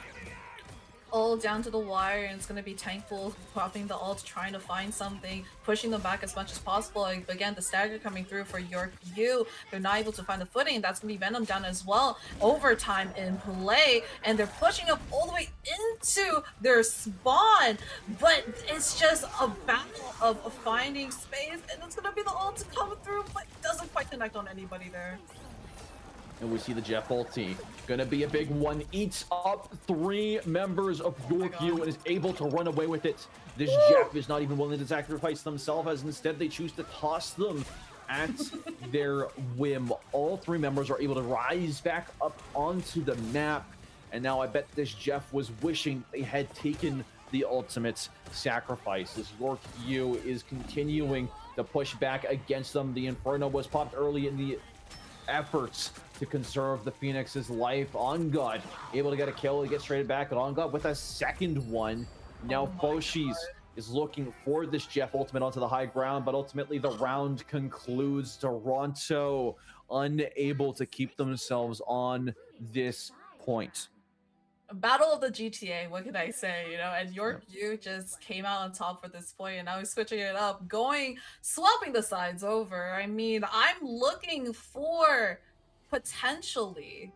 all down to the wire, and it's gonna be Tankful popping the ult, trying to find something, pushing them back as much as possible. Like, again, the stagger coming through for York U. They're not able to find the footing. That's gonna be Venom down as well. Overtime in play, and they're pushing up all the way into their spawn. But it's just a battle of finding space, and it's gonna be the ult coming through, but it doesn't quite connect on anybody there. And we see the Jeff ulti. Gonna be a big one. Eats up 3 members of York U and is able to run away with it. This Jeff is not even willing to sacrifice themselves, as instead they choose to toss them at their whim. All 3 members are able to rise back up onto the map. And now I bet this Jeff was wishing they had taken the ultimate sacrifice, as York U is continuing to push back against them. The Inferno was popped early in the efforts to conserve the Phoenix's life. On God, able to get a kill, to get traded back, and On God with a second one. Now Foshis is looking for this Jeff ultimate onto the high ground, but ultimately the round concludes. Toronto unable to keep themselves on this point. Battle of the GTA, what can I say, you know? And York U just came out on top for this point, and now he's switching it up, swapping the sides over. I mean, I'm looking for potentially,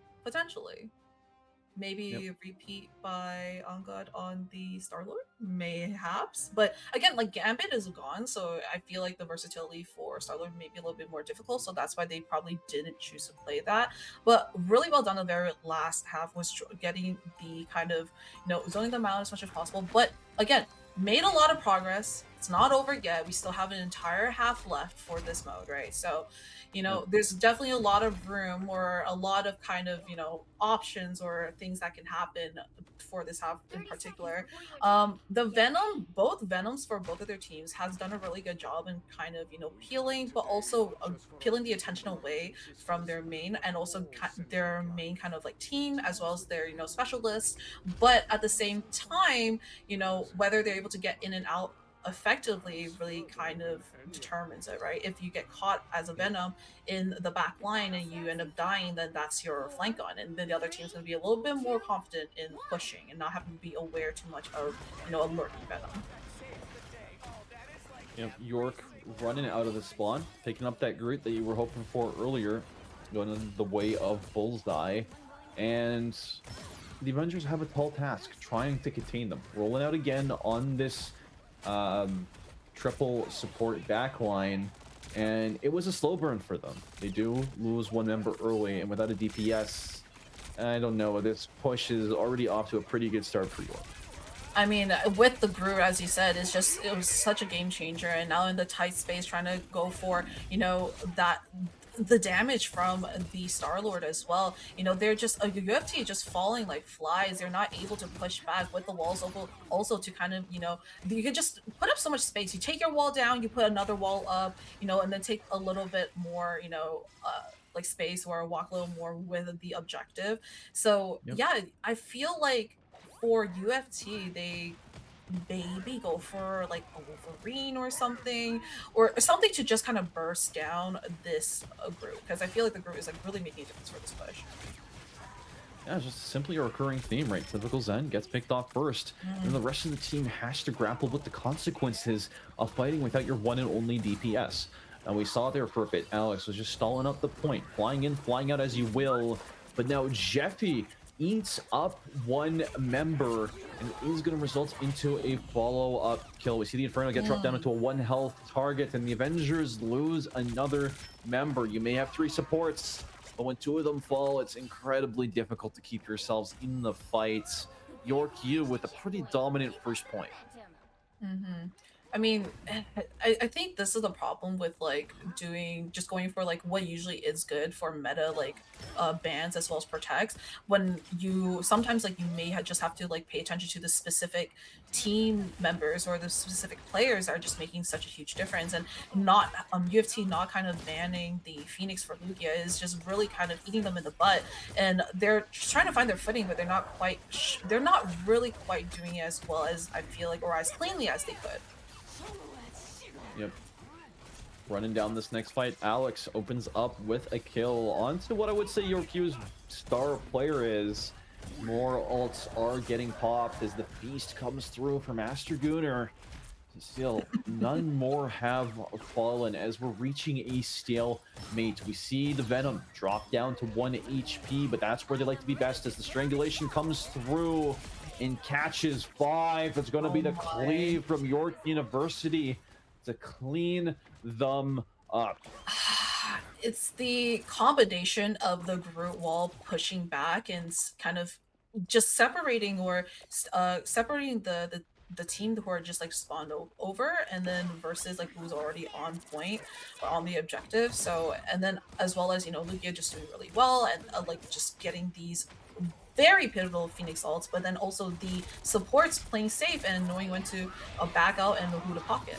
maybe repeat by On God on the Star-Lord, mayhaps. But again, like, Gambit is gone, so I feel like the versatility for Star-Lord may be a little bit more difficult, so that's why they probably didn't choose to play that. But really well done. The very last half was getting the kind of, you know, zoning them out as much as possible. But again, made a lot of progress. It's not over yet. We still have an entire half left for this mode, right? So, you know, there's definitely a lot of room, or a lot of kind of, you know, options or things that can happen for this half in particular. The Venom, both Venoms for both of their teams has done a really good job in kind of, you know, peeling, but also peeling the attention away from their main, and also their main kind of like team, as well as their, you know, specialists. But at the same time, you know, whether they're able to get in and out effectively really kind of determines it, right? If you get caught as a Venom in the back line and you end up dying, then that's your flank gun, and then the other team's going to be a little bit more confident in pushing and not having to be aware too much of, you know, a lurking Venom. Yep, York running out of the spawn, picking up that Groot that you were hoping for earlier, going in the way of Bullseye, and the Avengers have a tall task, trying to contain them. Rolling out again on this triple support backline, and it was a slow burn for them. They do lose 1 member early, and without a DPS, I don't know, this push is already off to a pretty good start for York. I mean, with the Groot, as you said, it was such a game changer, and now in the tight space, trying to go for, you know, the damage from the Star-Lord as well. You know, they're just UFT just falling like flies. They're not able to push back with the walls also to kind of, you know, you can just put up so much space. You take your wall down, you put another wall up, you know, and then take a little bit more, you know, like space, or walk a little more with the objective. So yeah, I feel like for UFT, they maybe go for like a Wolverine or something to just kind of burst down this Groot, because I feel like the Groot is like really making a difference for this push. Yeah, it's just simply a recurring theme, right? Typical Zen gets picked off first, and the rest of the team has to grapple with the consequences of fighting without your one and only DPS. And we saw there for a bit, Alex was just stalling up the point, flying in, flying out as you will, but now Jeffy eats up 1 member, and it is going to result into a follow-up kill. We see the Inferno get dropped down into a 1 health target, and the Avengers lose another member. You may have 3 supports, but when 2 of them fall, it's incredibly difficult to keep yourselves in the fight. York U with a pretty dominant first point. I mean, I think this is the problem with like just going for like what usually is good for meta like bans as well as protects, when you sometimes like you may just have to like pay attention to the specific team members or the specific players that are just making such a huge difference, and not UFT not kind of banning the Phoenix for Lugia is just really kind of eating them in the butt, and they're just trying to find their footing, but they're not really quite doing it as well as I feel like, or as cleanly as they could. Yep. Running down this next fight, Alex opens up with a kill onto what I would say York U's star player is. More ults are getting popped as the feast comes through for Master Gunnar. Still, none more have fallen as we're reaching a stalemate. We see the Venom drop down to 1 HP, but that's where they like to be best as the Strangulation comes through and catches 5. It's going to be the cleave from York University to clean them up. It's the combination of the Groot wall pushing back and kind of just separating or separating the team who are just like spawned over, and then versus like who's already on point or on the objective. So, and then as well as, you know, Lugia just doing really well and like just getting these very pivotal Phoenix ults, but then also the supports playing safe and knowing when to back out and who to pocket.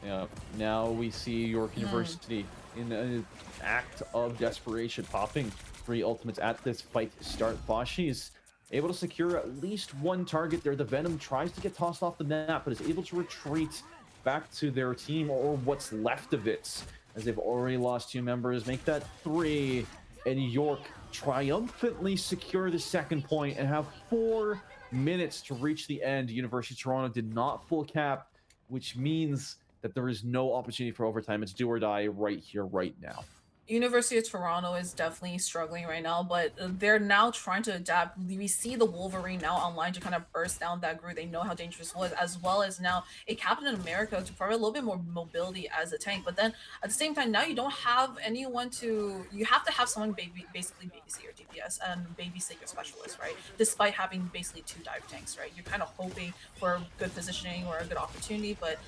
Yeah, now we see York University in an act of desperation, popping 3 ultimates at this fight to start. Fashi's able to secure at least 1 target there. The Venom tries to get tossed off the map, but is able to retreat back to their team, or what's left of it, as they've already lost 2 members. Make that 3, and York triumphantly secure the 2nd point and have 4 minutes to reach the end. University of Toronto did not full cap, which means that there is no opportunity for overtime. It's do or die right here, right now. University of Toronto is definitely struggling right now, but they're now trying to adapt. We see the Wolverine now online to kind of burst down that group. They know how dangerous it was, as well as now a Captain America to provide a little bit more mobility as a tank. But then at the same time, now you don't have anyone to, you have to have someone basically babysit your DPS and babysit your specialist, right? Despite having basically 2 dive tanks, right? You're kind of hoping for good positioning or a good opportunity, but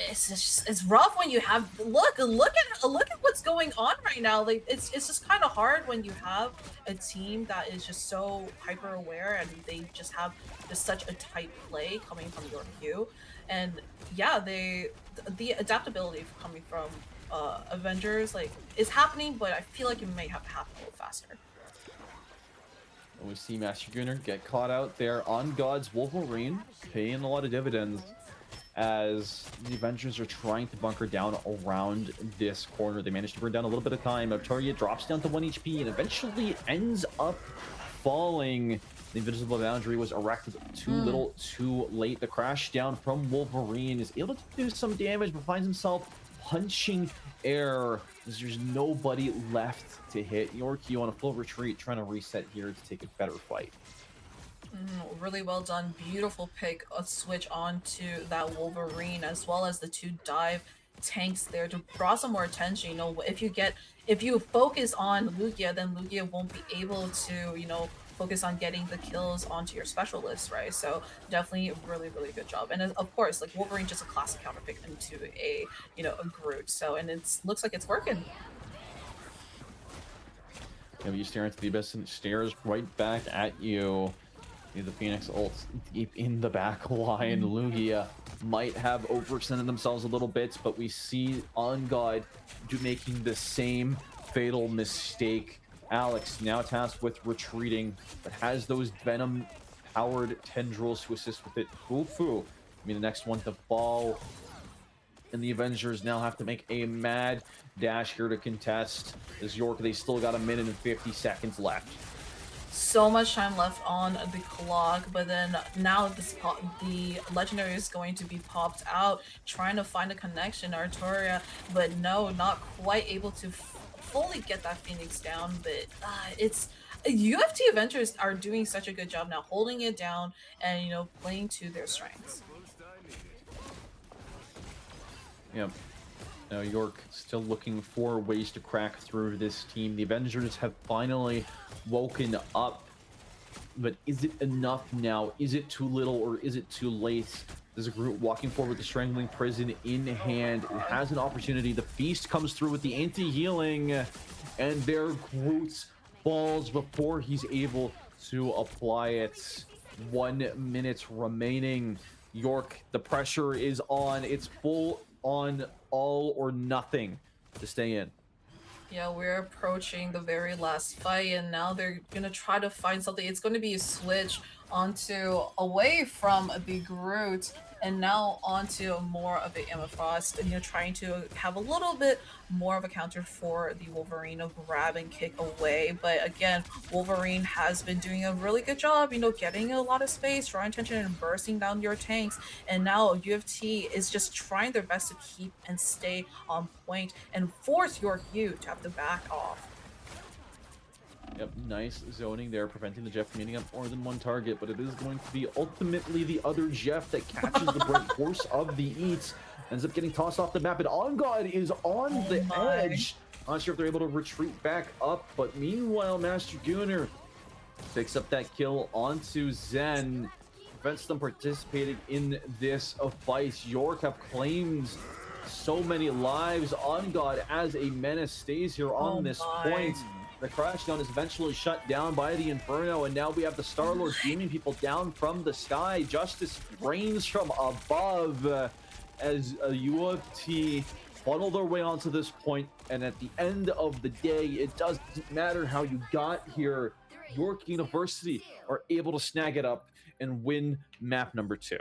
it's rough when you have look at what's going on right now. Like it's just kind of hard when you have a team that is just so hyper aware and they just have just such a tight play coming from your queue. And yeah, the adaptability coming from Avengers like is happening, but I feel like it may have to happen a little faster. And we see Master Gunnar get caught out there on God's Wolverine, paying a lot of dividends as the Avengers are trying to bunker down around this corner. They managed to burn down a little bit of time. Artoria drops down to 1 HP and eventually ends up falling. The invisible boundary was erected too little, too late. The crash down from Wolverine is able to do some damage, but finds himself punching air as there's nobody left to hit. Yorkie on a full retreat, trying to reset here to take a better fight. Really well done. Beautiful pick, a switch onto that Wolverine, as well as the 2 dive tanks there to draw some more attention. You know, if you focus on Lugia, then Lugia won't be able to, you know, focus on getting the kills onto your specialists, right? So definitely really good job. And of course, like Wolverine, just a classic counter pick into a, you know, a Groot. So, and it looks like it's working. Yeah, you stare into the abyss and stares right back at you. The Phoenix ults deep in the back line. Lugia might have overextended themselves a little bit, but we see On God making the same fatal mistake. Alex now tasked with retreating, but has those Venom-powered tendrils to assist with it. Fufu, I mean, the next one to fall. And the Avengers now have to make a mad dash here to contest. As York, they still got 1 minute and 50 seconds left. So much time left on the clock, but then now the legendary is going to be popped out, trying to find a connection, Artoria, but no, not quite able to fully get that Phoenix down. But it's UFT Avengers are doing such a good job now, holding it down and, you know, playing to their strengths. Yep. Now York still looking for ways to crack through this team. The Avengers have finally woken up, but is it enough now? Is it too little or is it too late? There's a group walking forward with the Strangling Prison in hand. It has an opportunity. The Feast comes through with the anti-healing, and their Groot falls before he's able to apply it. 1 minute remaining. York, the pressure is on. It's full on, all or nothing to stay in. Yeah, we're approaching the very last fight, and now they're gonna try to find something. It's going to be a switch onto away from the Groot, And now onto more of the Amethyst, and trying to have a little bit more of a counter for the Wolverine of grab and kick away. But again, Wolverine has been doing a really good job, getting a lot of space, drawing attention, and bursting down your tanks. And now UFT is just trying their best to keep and stay on point and force York U to have to back off. Yep, nice zoning there, preventing the Jeff from getting up more than one target, but it is going to be ultimately the other Jeff that catches the brute force of the Eats, ends up getting tossed off the map, and On God is on the edge. Not sure if they're able to retreat back up, but meanwhile, Master Gooner picks up that kill onto Zen, prevents them participating in this fight. York have claimed so many lives. On God as a menace stays here on this point. The Crashdown is eventually shut down by the Inferno, and now we have the Star-Lord beaming people down from the sky. Justice rains from above as a UFT funnel their way onto this point, and at the end of the day, it doesn't matter how you got here. York University are able to snag it up and win map number 2.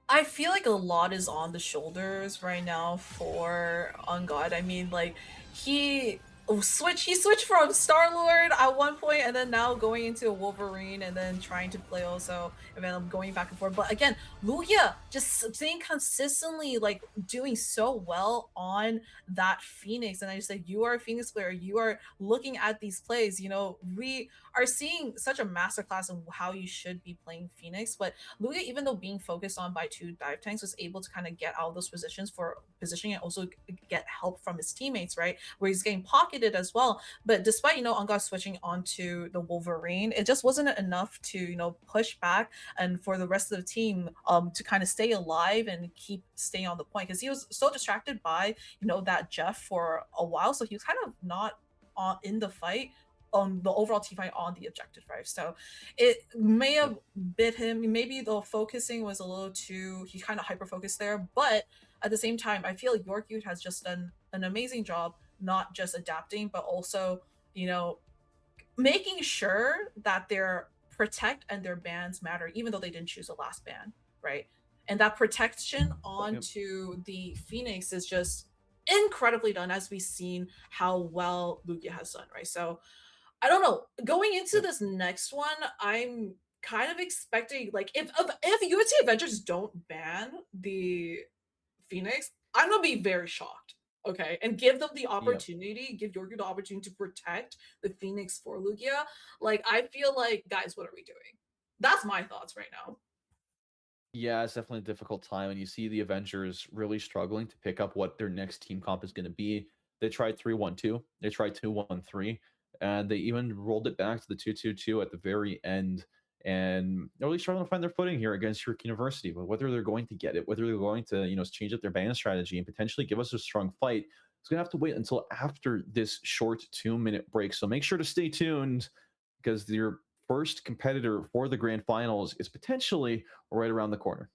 I feel like a lot is on the shoulders right now for On God. I mean, like, he switched from Star-Lord at one point, and then now going into a Wolverine, and then trying to play also, and then going back and forth. But again, Lugia just staying consistently, like, doing so well on that Phoenix. And I just said, you are a Phoenix player, you are looking at these plays, we are seeing such a masterclass in how you should be playing Phoenix. But Lugia, even though being focused on by 2 dive tanks, was able to kind of get out of those positions for positioning and also get help from his teammates, right? Where he's getting pocketed as well. But despite, On God switching onto the Wolverine, it just wasn't enough to, push back and for the rest of the team to kind of stay alive and keep staying on the point, because he was so distracted by, that Jeff for a while. So he was kind of not in the fight, the overall team fight on the objective, right? So it may have bit him. Maybe the focusing was a little too, he kind of hyper focused there. But at the same time, I feel York Youth has just done an amazing job, not just adapting, but also, making sure that their protect and their bans matter, even though they didn't choose the last ban, right? And that protection onto the Phoenix is just incredibly done, as we've seen how well Lugia has done, right? So I don't know. Going into this next one, I'm kind of expecting, like, if UNC Avengers don't ban the Phoenix, I'm gonna be very shocked. Okay, and give them the opportunity, give York the opportunity to protect the Phoenix for Lugia. Like, I feel like, guys, what are we doing? That's my thoughts right now. Yeah, it's definitely a difficult time, and you see the Avengers really struggling to pick up what their next team comp is going to be. They tried 3-1-2, they tried 2-1-3, and they even rolled it back to the 2-2-2 at the very end. And they're really struggling to find their footing here against York University. But whether they're going to get it, whether they're going to, change up their ban strategy and potentially give us a strong fight, it's going to have to wait until after this short 2-minute break. So make sure to stay tuned, because your first competitor for the grand finals is potentially right around the corner.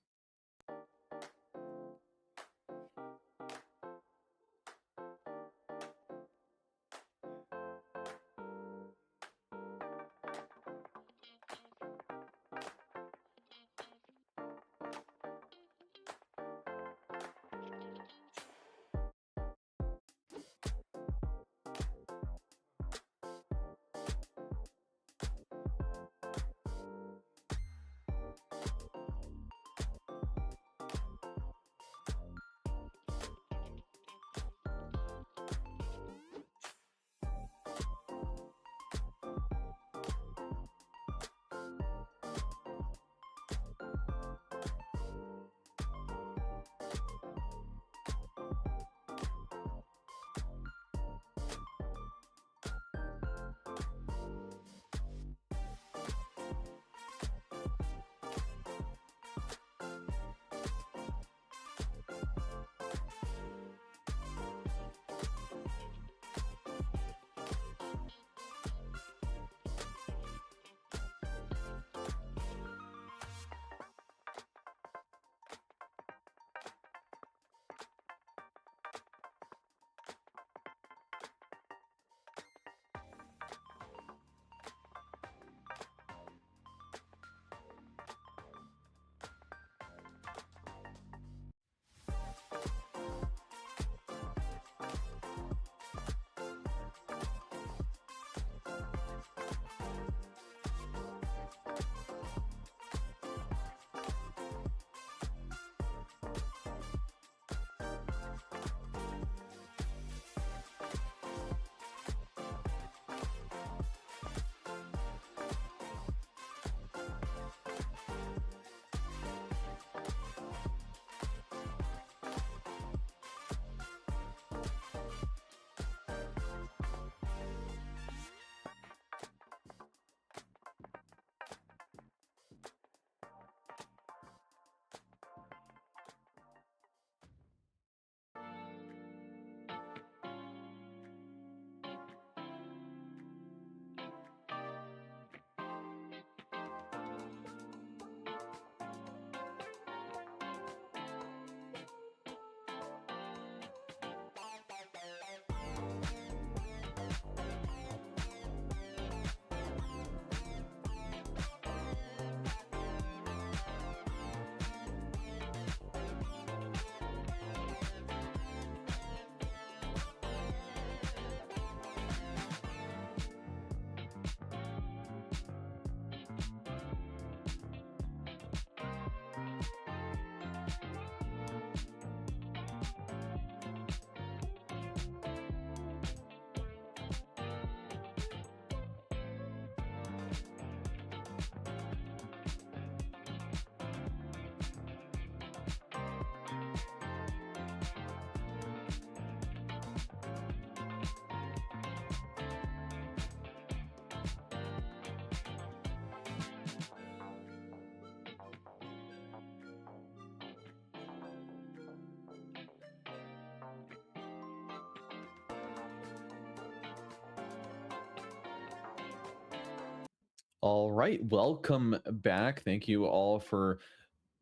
All right, welcome back. Thank you all for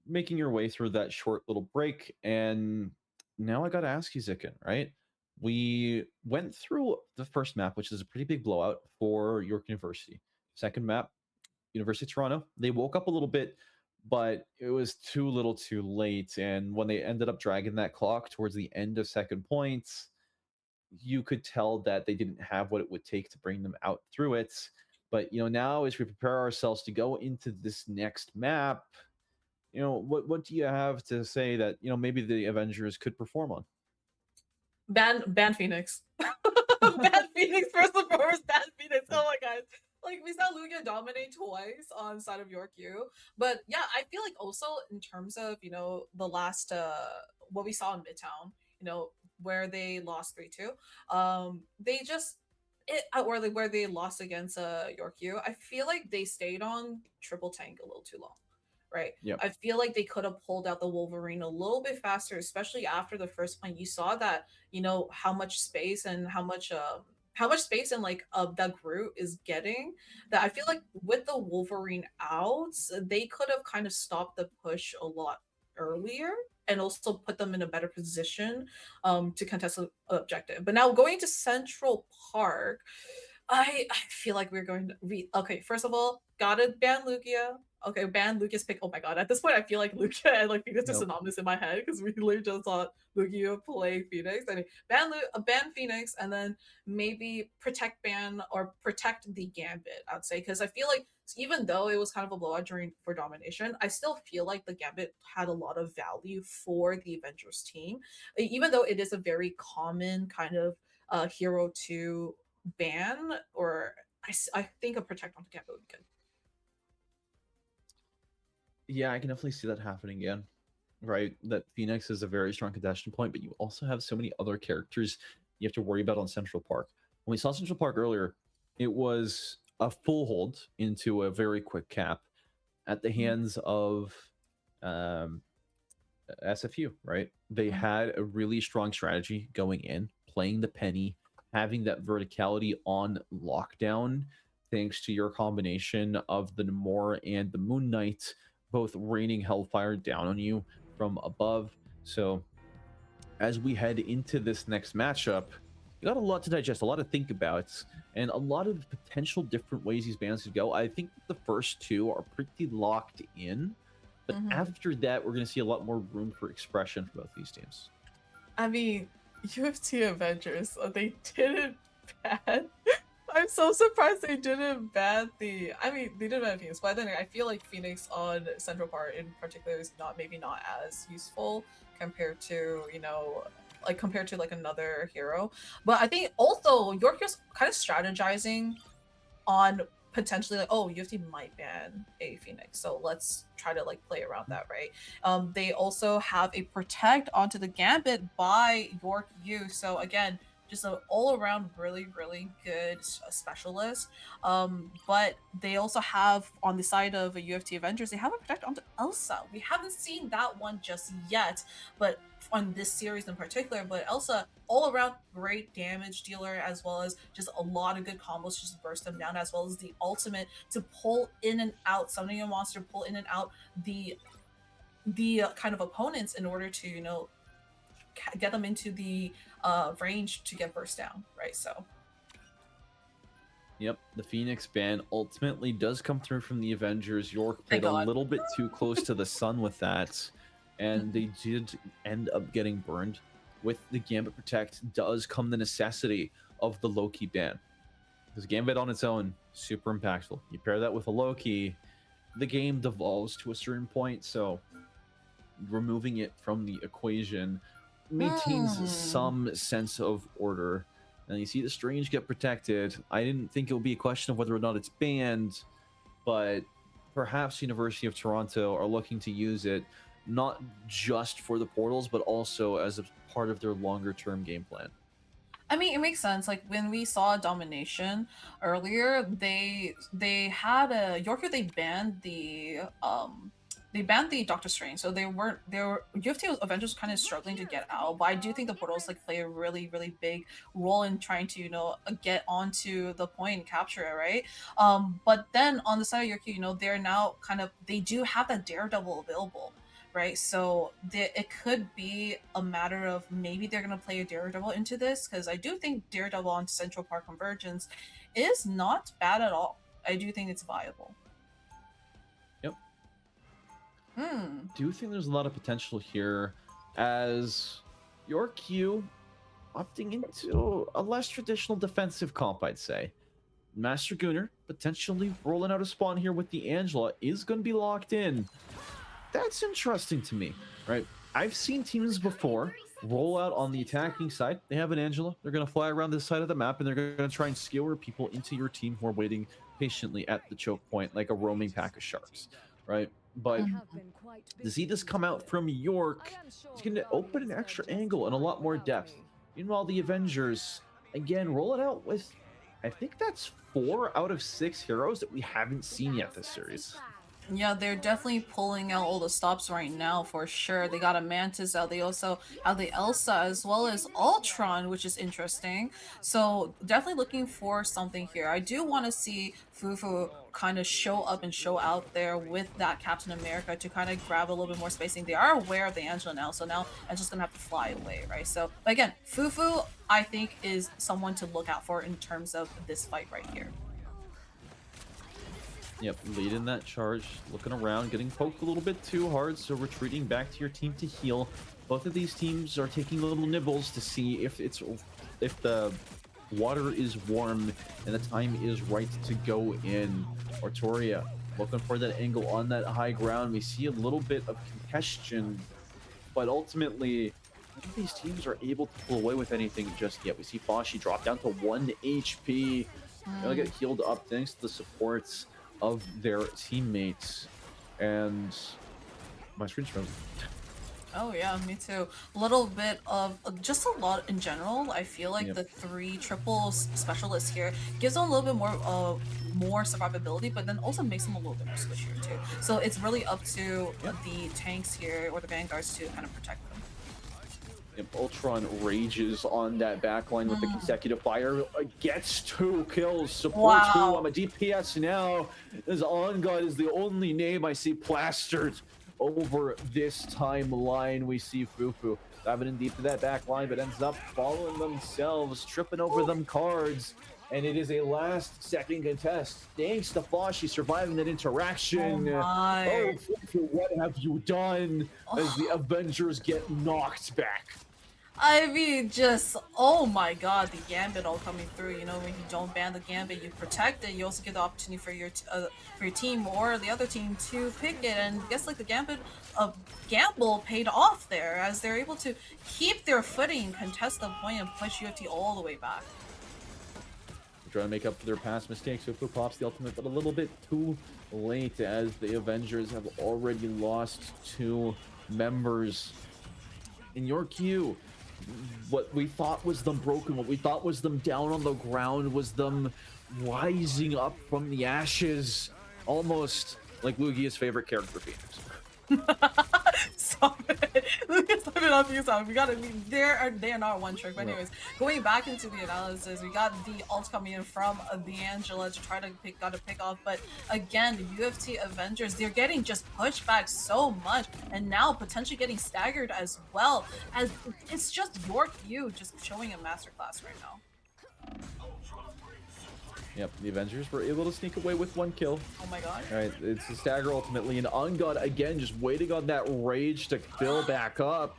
making your way through that short little break. And now I got to ask you, Zikin, right? We went through the first map, which is a pretty big blowout for York University. Second map, University of Toronto. They woke up a little bit, but it was too little too late. And when they ended up dragging that clock towards the end of second points, you could tell that they didn't have what it would take to bring them out through it. But now as we prepare ourselves to go into this next map, what do you have to say that maybe the Avengers could perform on? Ban Phoenix. Ban Phoenix first and foremost. Ban Phoenix. Oh my god. Like we saw Lugia dominate twice on side of York U. But yeah, I feel like also in terms of, the last what we saw in Midtown, where they lost 3-2. They just or like where they lost against York U. I feel like they stayed on triple tank a little too long. Right. Yep. I feel like they could have pulled out the Wolverine a little bit faster, especially after the first point. You saw that, how much space and how much space and like that Groot is getting, that I feel like with the Wolverine out, they could have kind of stopped the push a lot earlier and also put them in a better position to contest the objective. But now going to Central Park, I feel like we're going to okay, first of all, gotta ban Lugia. Okay, ban Lucas pick. Oh my god, at this point I feel like Lugia and like Phoenix are Nope. synonymous in my head because we literally just saw Lugia play Phoenix. And ban Phoenix and then maybe protect ban or protect the Gambit, I'd say, because I feel like even though it was kind of a blowout for domination, I still feel like the Gambit had a lot of value for the Avengers team, even though it is a very common kind of hero to ban, or I think a protect on the Gambit would be good. Yeah, I can definitely see that happening again. Right, that Phoenix is a very strong contention point, but you also have so many other characters you have to worry about on Central Park. When we saw Central Park earlier, it was a full hold into a very quick cap at the hands of SFU, right? They had a really strong strategy going in, playing the penny, having that verticality on lockdown, thanks to your combination of the Namor and the Moon Knight, both raining hellfire down on you from above. So as we head into this next matchup, you got a lot to digest, a lot to think about, and a lot of potential different ways these bands could go. I think the first two are pretty locked in, but after that, we're going to see a lot more room for expression for both these teams. I mean, UFC Avengers, they didn't ban. I'm so surprised they didn't ban they didn't ban Phoenix, but then I feel like Phoenix on Central Park in particular is maybe not as useful compared to, compared to like another hero. But I think also York is kind of strategizing on potentially like, oh, UFC might ban a Phoenix, so let's try to like play around that, right? They also have a protect onto the Gambit by York U, so again, just an all-around really good specialist. But they also have on the side of a UFC Avengers, they have a protect onto Elsa. We haven't seen that one just yet, but on this series in particular. But Elsa, all around great damage dealer, as well as just a lot of good combos just to burst them down, as well as the ultimate to pull in and out, summoning a monster, pull in and out the kind of opponents in order to get them into the range to get burst down, right? So yep, the Phoenix ban ultimately does come through from the Avengers. York played a little bit too close to the sun with that, and they did end up getting burned. With the Gambit Protect does come the necessity of the Loki ban, because Gambit on its own, super impactful. You pair that with a Loki, the game devolves to a certain point, so removing it from the equation maintains some sense of order. And you see the Strange get protected. I didn't think it would be a question of whether or not it's banned, but perhaps University of Toronto are looking to use it not just for the portals, but also as a part of their longer term game plan. I mean, it makes sense. Like when we saw Domination earlier, they had a Yorker. They they banned the Doctor Strange, so they were UFT Avengers kind of struggling to get out. But I do think the portals like play a really big role in trying to get onto the point and capture it, right? But then on the side of your queue, they're now they do have that Daredevil available. Right, so it could be a matter of maybe they're going to play a Daredevil into this, because I do think Daredevil on Central Park Convergence is not bad at all. I do think it's viable. Yep. Do you think there's a lot of potential here as your queue opting into a less traditional defensive comp, I'd say? Master Gunner potentially rolling out a spawn here with the Angela is going to be locked in. That's interesting to me, right? I've seen teams before roll out on the attacking side. They have an Angela. They're going to fly around this side of the map, and they're going to try and skewer people into your team who are waiting patiently at the choke point like a roaming pack of sharks, right? But to see this come out from York, it's going to open an extra angle and a lot more depth. Meanwhile, the Avengers, again, roll it out with, I think that's 4 out of 6 heroes that we haven't seen yet this series. Yeah, they're definitely pulling out all the stops right now for sure. They got a Mantis out. They also have the Elsa as well as Ultron, which is interesting. So definitely looking for something here. I do want to see Fufu kind of show up and show out there with that Captain America to kind of grab a little bit more spacing. They are aware of the Angela now, so now Angela's gonna have to fly away, right? So again, Fufu I think is someone to look out for in terms of this fight right here. Yep, leading that charge, looking around, getting poked a little bit too hard, so retreating back to your team to heal. Both of these teams are taking little nibbles to see if the water is warm and the time is right to go in. Artoria looking for that angle on that high ground. We see a little bit of congestion, but ultimately none of these teams are able to pull away with anything just yet. We see Fashi drop down to 1 HP. They'll get healed up thanks to the supports of their teammates, and my screen's frozen. Oh yeah, me too. A little bit of just a lot in general. I feel like the 3 triple specialists here gives them a little bit more survivability, but then also makes them a little bit more squishier too. So it's really up to the tanks here or the vanguards to kind of protect them. Ultron rages on that backline with the consecutive fire, gets 2 kills, support 2. I'm a DPS now, as On God is the only name I see plastered over this timeline. We see Fufu diving in deep to that backline, but ends up following themselves, tripping over them cards, and it is a last-second contest. Thanks to Fashi surviving that interaction. Oh, Fufu, what have you done? As the Avengers get knocked back. I mean, just, oh my god, the Gambit all coming through. You know, when you don't ban the Gambit, you protect it. You also get the opportunity for your team or the other team to pick it. And I guess like the Gambit gamble paid off there, as they're able to keep their footing, contest the point, and push UFT all the way back. They're trying to make up for their past mistakes. Fufu pops the ultimate, but a little bit too late, as the Avengers have already lost 2 members in your queue. What we thought was them broken, what we thought was them down on the ground, was them rising up from the ashes, almost like Lugia's favorite character, Phoenix. Stop it. Lucas, stop it off yourself. We gotta be they are not one trick. But anyways, going back into the analysis, we got the ult coming in from the Angela to try to pick off. But again, the UFT Avengers, they're getting just pushed back so much, and now potentially getting staggered as well. As it's just York U just showing a masterclass right now. Yep, the Avengers were able to sneak away with 1 kill. Oh my god. Alright, it's a stagger ultimately, and On God again just waiting on that rage to fill back up.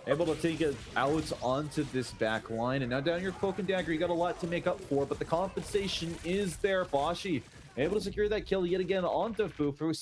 Able to take it out onto this back line, and now down your Cloak and Dagger, you got a lot to make up for, but the compensation is there. Fashi able to secure that kill yet again onto Fufu,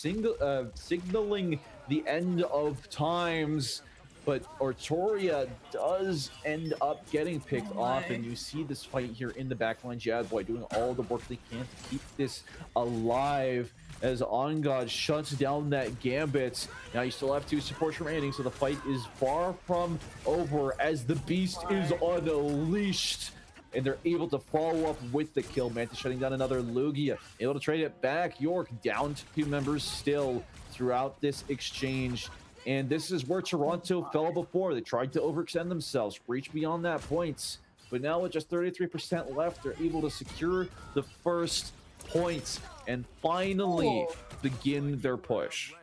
signaling the end of times. But Artoria does end up getting picked off, and you see this fight here in the backline. Jad Boy doing all the work they can to keep this alive as On God shuts down that Gambit. Now you still have 2 supports remaining, so the fight is far from over as the beast is unleashed. and they're able to follow up with the kill. Manta shutting down another Lugia, able to trade it back. York down to 2 members still throughout this exchange. And this is where Toronto fell before. They tried to overextend themselves, reach beyond that points. But now with just 33% left, they're able to secure the first points and finally begin their push.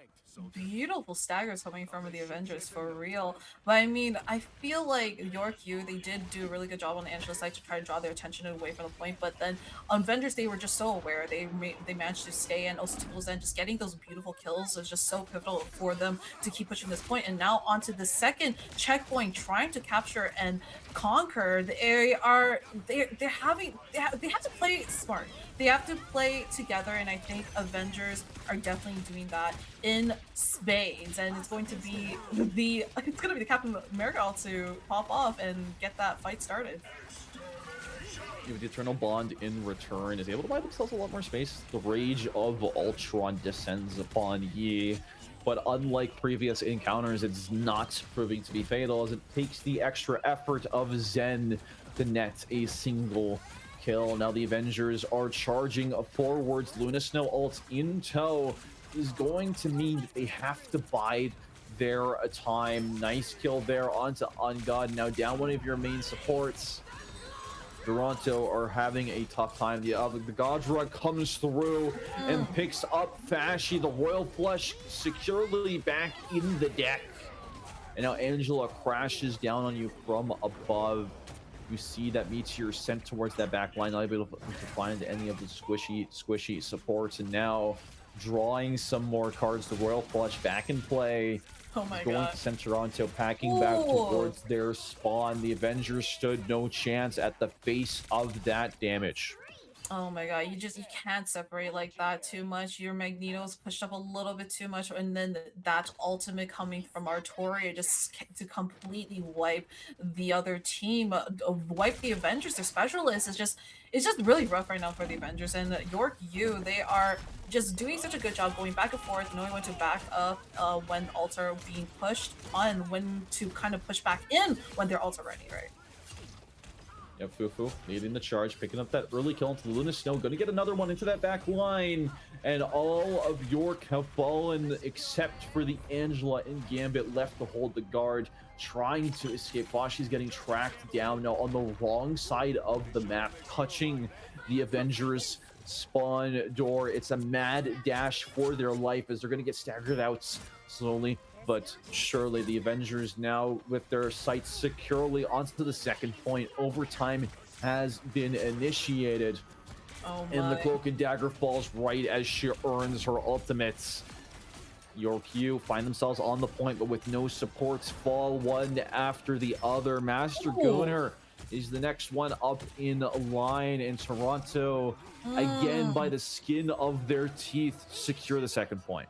Beautiful staggers coming from the Avengers for real. But I mean, I feel like York U, they did do a really good job on the Angela side to try to draw their attention away from the point. But then on Avengers, they were just so aware. They managed to stay in. Also, then just getting those beautiful kills was just so pivotal for them to keep pushing this point. And now onto the second checkpoint, trying to capture and conquer. They have to play smart. They have to play together, and I think Avengers are definitely doing that in spades. And it's going to be the Captain America to pop off and get that fight started. The Eternal Bond in return is able to buy themselves a lot more space. The Rage of Ultron descends upon Yi, but unlike previous encounters, it's not proving to be fatal as it takes the extra effort of Zen to net a single kill. Now the Avengers are charging forwards. Luna Snow ult in tow is going to mean that they have to bide their time. Nice kill there onto Ungod. Now down one of your main supports. Toronto are having a tough time. The Godra comes through and picks up Fashy. The Royal Flush securely back in the deck. And now Angela crashes down on you from above. You see that Meteor sent towards that back line, not able to find any of the squishy supports. And now drawing some more cards, the Royal Flush back in play. Oh my going god. to send Toronto packing back towards their spawn. The Avengers stood no chance at the face of that damage. Oh my god, you can't separate like that too much. Your Magneto's pushed up a little bit too much, and then that ultimate coming from Artoria just to completely wipe the other team, wipe the Avengers. Their specialist is it's just really rough right now for the Avengers. And York U, they are just doing such a good job going back and forth, knowing when to back up when ults are being pushed on, when to kind of push back in when their ults are ready, right? Yep, Fufu leading the charge, picking up that early kill into Luna Snow, gonna get another one into that back line, and all of York have fallen except for the Angela and Gambit left to hold the guard, trying to escape. Fashi's getting tracked down now on the wrong side of the map, touching the Avengers spawn door. It's a mad dash for their life as they're gonna get staggered out slowly but surely. The Avengers now with their sights securely onto the second point. Overtime has been initiated. Oh my. And the Cloak and Dagger falls right as she earns her ultimates. York U find themselves on the point, but with no supports, fall one after the other. Master Gunner is the next one up in line, and Toronto, again by the skin of their teeth, secure the second point.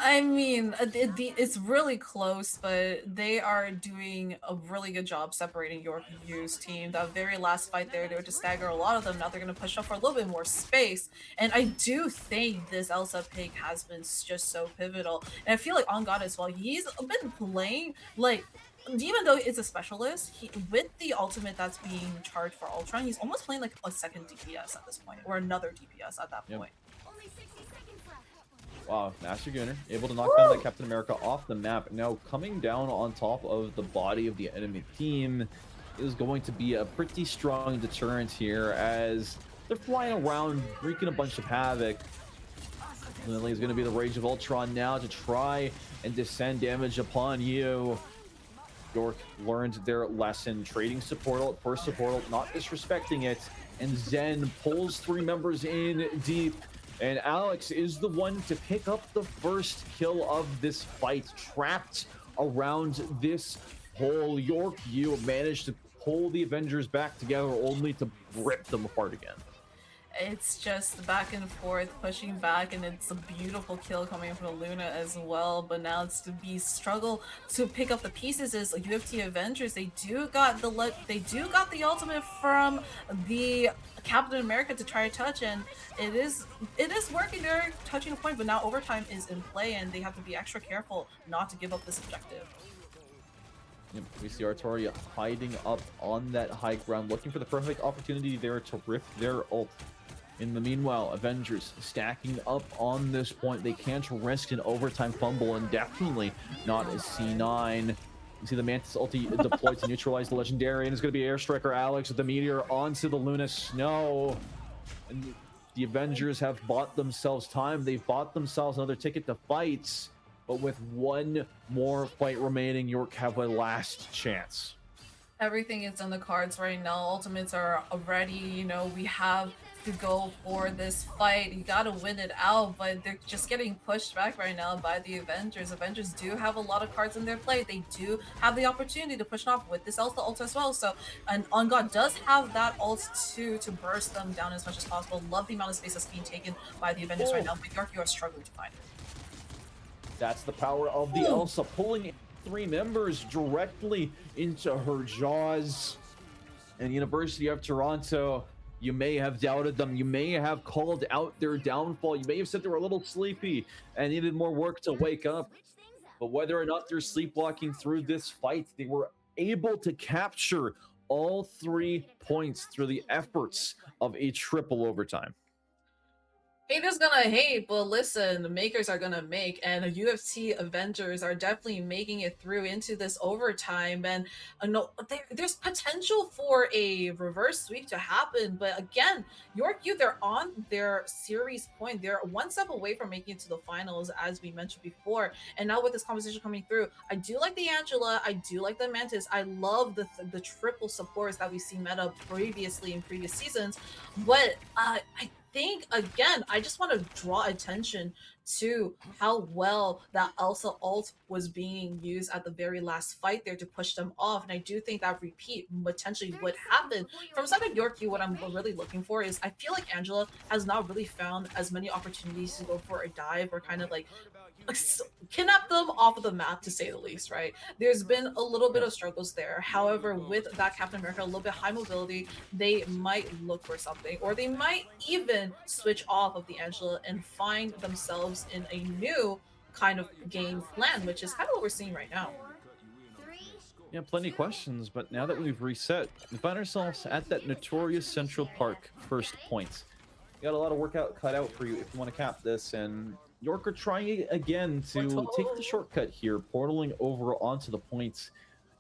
I mean, it's really close, but they are doing a really good job separating York U's team. That very last fight there, they were to stagger a lot of them. Now they're going to push up for a little bit more space. And I do think this Elsa pick has been just so pivotal. And I feel like On God as well, he's been playing, like, even though it's a specialist, with the ultimate that's being charged for Ultron, he's almost playing like a second DPS at this point, or another DPS at that point. Wow, Master Gunner able to knock down that Captain America off the map. Now coming down on top of the body of the enemy team is going to be a pretty strong deterrent here as they're flying around, wreaking a bunch of havoc. Lily is going to be the Rage of Ultron now to try and descend damage upon you. York learned their lesson, trading support for support, not disrespecting it, and Zen pulls 3 members in deep. And Alex is the one to pick up the first kill of this fight. Trapped around this hole, York U managed to pull the Avengers back together only to rip them apart again. It's just back and forth, pushing back, and it's a beautiful kill coming from Luna as well. But now it's to be struggle to pick up the pieces. Is UFT Avengers, they do got the ultimate from the Captain America to try to touch, and it is working. They're touching a point, but now overtime is in play, and they have to be extra careful not to give up this objective. Yep, we see Artoria hiding up on that high ground, looking for the perfect opportunity there to rip their ult. In the meanwhile, Avengers stacking up on this point. They can't risk an overtime fumble, and definitely not a C9. You see the Mantis ulti deployed to neutralize the Legendary, and it's going to be Airstriker Alex with the Meteor onto the Luna Snow. And the Avengers have bought themselves time. They've bought themselves another ticket to fights. But with one more fight remaining, York have a last chance. Everything is on the cards right now. Ultimates are ready. You know, we have to go for this fight. You gotta win it out, but they're just getting pushed back right now by the Avengers. Avengers do have a lot of cards in their play. They do have the opportunity to push it off with this Elsa ult as well. So, and On God does have that ult to burst them down as much as possible. Love the amount of space that's being taken by the Avengers right now, but York, you are struggling to find it. That's the power of the Elsa, pulling 3 members directly into her jaws. And University of Toronto, you may have doubted them. You may have called out their downfall. You may have said they were a little sleepy and needed more work to wake up. But whether or not they're sleepwalking through this fight, they were able to capture all 3 points through the efforts of a triple overtime. Haters gonna hate, but listen, the makers are gonna make, and the UFC Avengers are definitely making it through into this overtime. And no, there's potential for a reverse sweep to happen, but again, York U, they're on their series point. They're one step away from making it to the finals, as we mentioned before. And now with this conversation coming through, I do like the Angela, I do like the Mantis, I love the triple supports that we've seen meta previously in previous seasons, but I think again, I just want to draw attention to how well that Elsa ult was being used at the very last fight there to push them off, and I do think that repeat potentially would happen. From side of York U, what I'm really looking for is, I feel like Angela has not really found as many opportunities to go for a dive or kind of like kidnap them off of the map, to say the least, right? There's been a little bit of struggles there. However, with that Captain America, a little bit high mobility, they might look for something, or they might even switch off of the Angela and find themselves in a new kind of game plan, which is kind of what we're seeing right now. Yeah, plenty of questions, but now that we've reset, we find ourselves at that notorious Central Park first point. You got a lot of workout cut out for you if you want to cap this, and York are trying again to take the shortcut here, portaling over onto the points.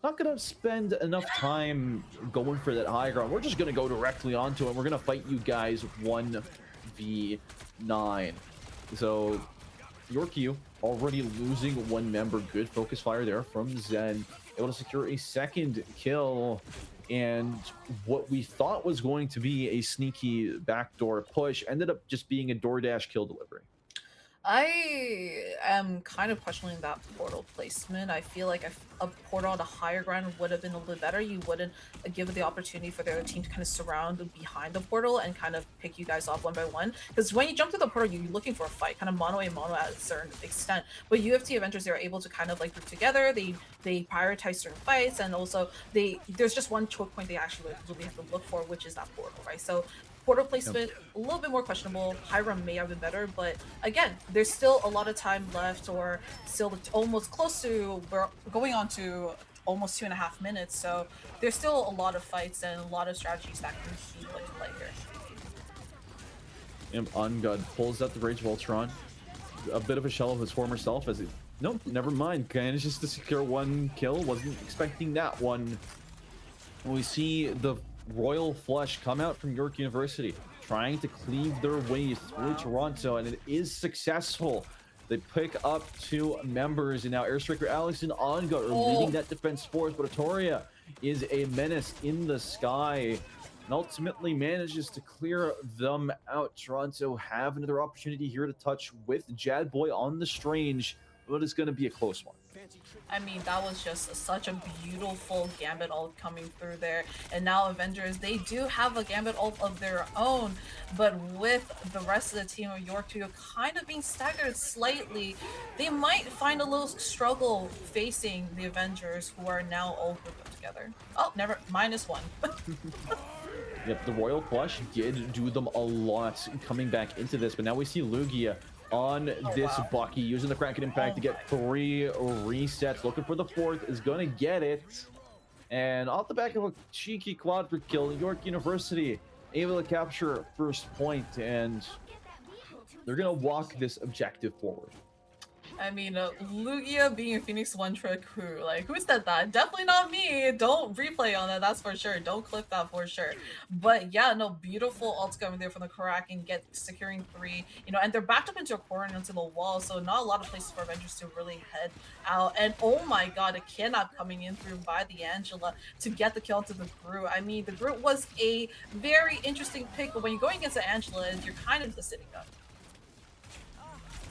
Not going to spend enough time going for that high ground. We're just going to go directly onto it. We're going to fight you guys 1v9. So York U already losing 1 member. Good focus fire there from Zen. Able to secure a second kill. And what we thought was going to be a sneaky backdoor push ended up just being a DoorDash kill delivery. I am kind of questioning that portal placement. I feel like a portal on a higher ground would have been a little bit better. You wouldn't give the opportunity for the other team to kind of surround behind the portal and kind of pick you guys off one by one. Because when you jump through the portal, you're looking for a fight, kind of mono a mono at a certain extent. But UFC Avengers, they're able to kind of like group together. They prioritize certain fights, and also there's just one choke point they actually really have to look for, which is that portal, right? So portal placement, a little bit more questionable. High run may have been better, but again, there's still a lot of time left, or still almost close to, we're going on to almost 2.5 minutes, so there's still a lot of fights and a lot of strategies that can be put into play here. On God pulls out the Rage Voltron, a bit of a shell of his former self as he, nope, never mind, manages to secure 1 kill, wasn't expecting that one. We see the Royal Flush come out from York University, trying to cleave their way through Toronto, and it is successful. They pick up 2 members, and now Airstriker Alex and Onga are leading that defense force, but Artoria is a menace in the sky and ultimately manages to clear them out. Toronto have another opportunity here to touch with Jad Boy on the Strange, but it's going to be a close one. I mean, that was just such a beautiful Gambit ult coming through there. And now Avengers, they do have a Gambit ult of their own, but with the rest of the team of York U kind of being staggered slightly, they might find a little struggle facing the Avengers, who are now all grouped up together. Oh, never, -1. Yep, the Royal Flush did do them a lot coming back into this, but now we see Lugia on this wow. Bucky, using the Kraken Impact to get 3 resets. Looking for the 4th, is going to get it. And off the back of a cheeky quadra kill, York University able to capture first point, and they're going to walk this objective forward. I mean, Lugia being a Phoenix one-trick crew, like, who said that? Definitely not me. Don't replay on that, that's for sure. Don't clip that for sure. But yeah, no, beautiful ults coming there from the Kraken, securing 3, you know, and they're backed up into a corner and into the wall, so not a lot of places for Avengers to really head out. And oh my god, a kidnap coming in through by the Angela to get the kill into the Groot. I mean, the Groot was a very interesting pick, but when you're going against the Angela, you're kind of just sitting up.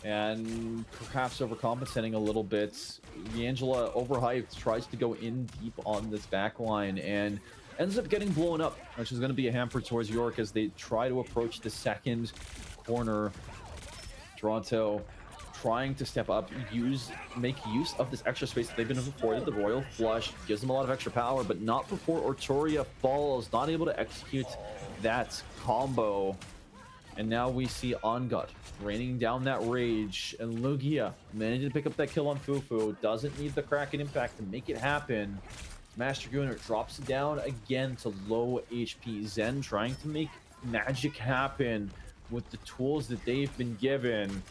And perhaps overcompensating a little bit. The Angela overhyped, tries to go in deep on this back line and ends up getting blown up, which is going to be a hamper towards York as they try to approach the second corner. Toronto trying to step up, make use of this extra space that they've been afforded. The Royal Flush gives them a lot of extra power, but not before Arturia falls, not able to execute that combo. And now we see Ongut raining down that rage, and Lugia managed to pick up that kill on Fufu. Doesn't need the Kraken Impact to make it happen. Smash Dragoon drops down again to low HP. Zen trying to make magic happen with the tools that they've been given.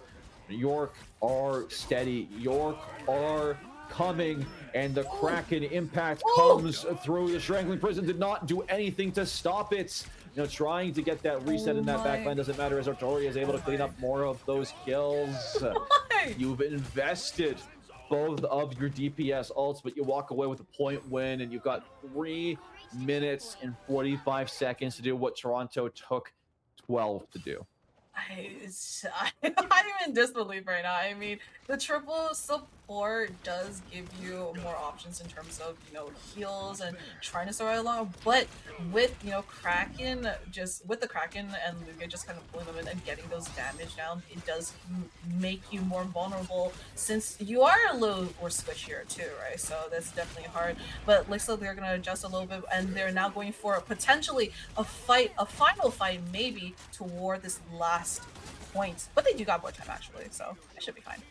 York are steady. York are coming, and the Kraken Impact comes through. The Strangling Prison did not do anything to stop it. You know, trying to get that reset in that backline doesn't matter as Arturia is able to clean up more of those kills. You've invested both of your DPS ults, but you walk away with a point win, and you've got 3 minutes and 45 seconds to do what Toronto took 12 to do. I'm in disbelief right now. I mean, the triple support does give you more options in terms of, you know, heals and trying to survive along, but with, you know, Kraken, with the Kraken and Lugia just kind of pulling them in and getting those damage down, it does make you more vulnerable since you are a little more squishier too, right? So that's definitely hard, but looks like they're going to adjust a little bit, and they're now going for potentially a final fight maybe toward this last points, but they do got more time actually, so it should be fine.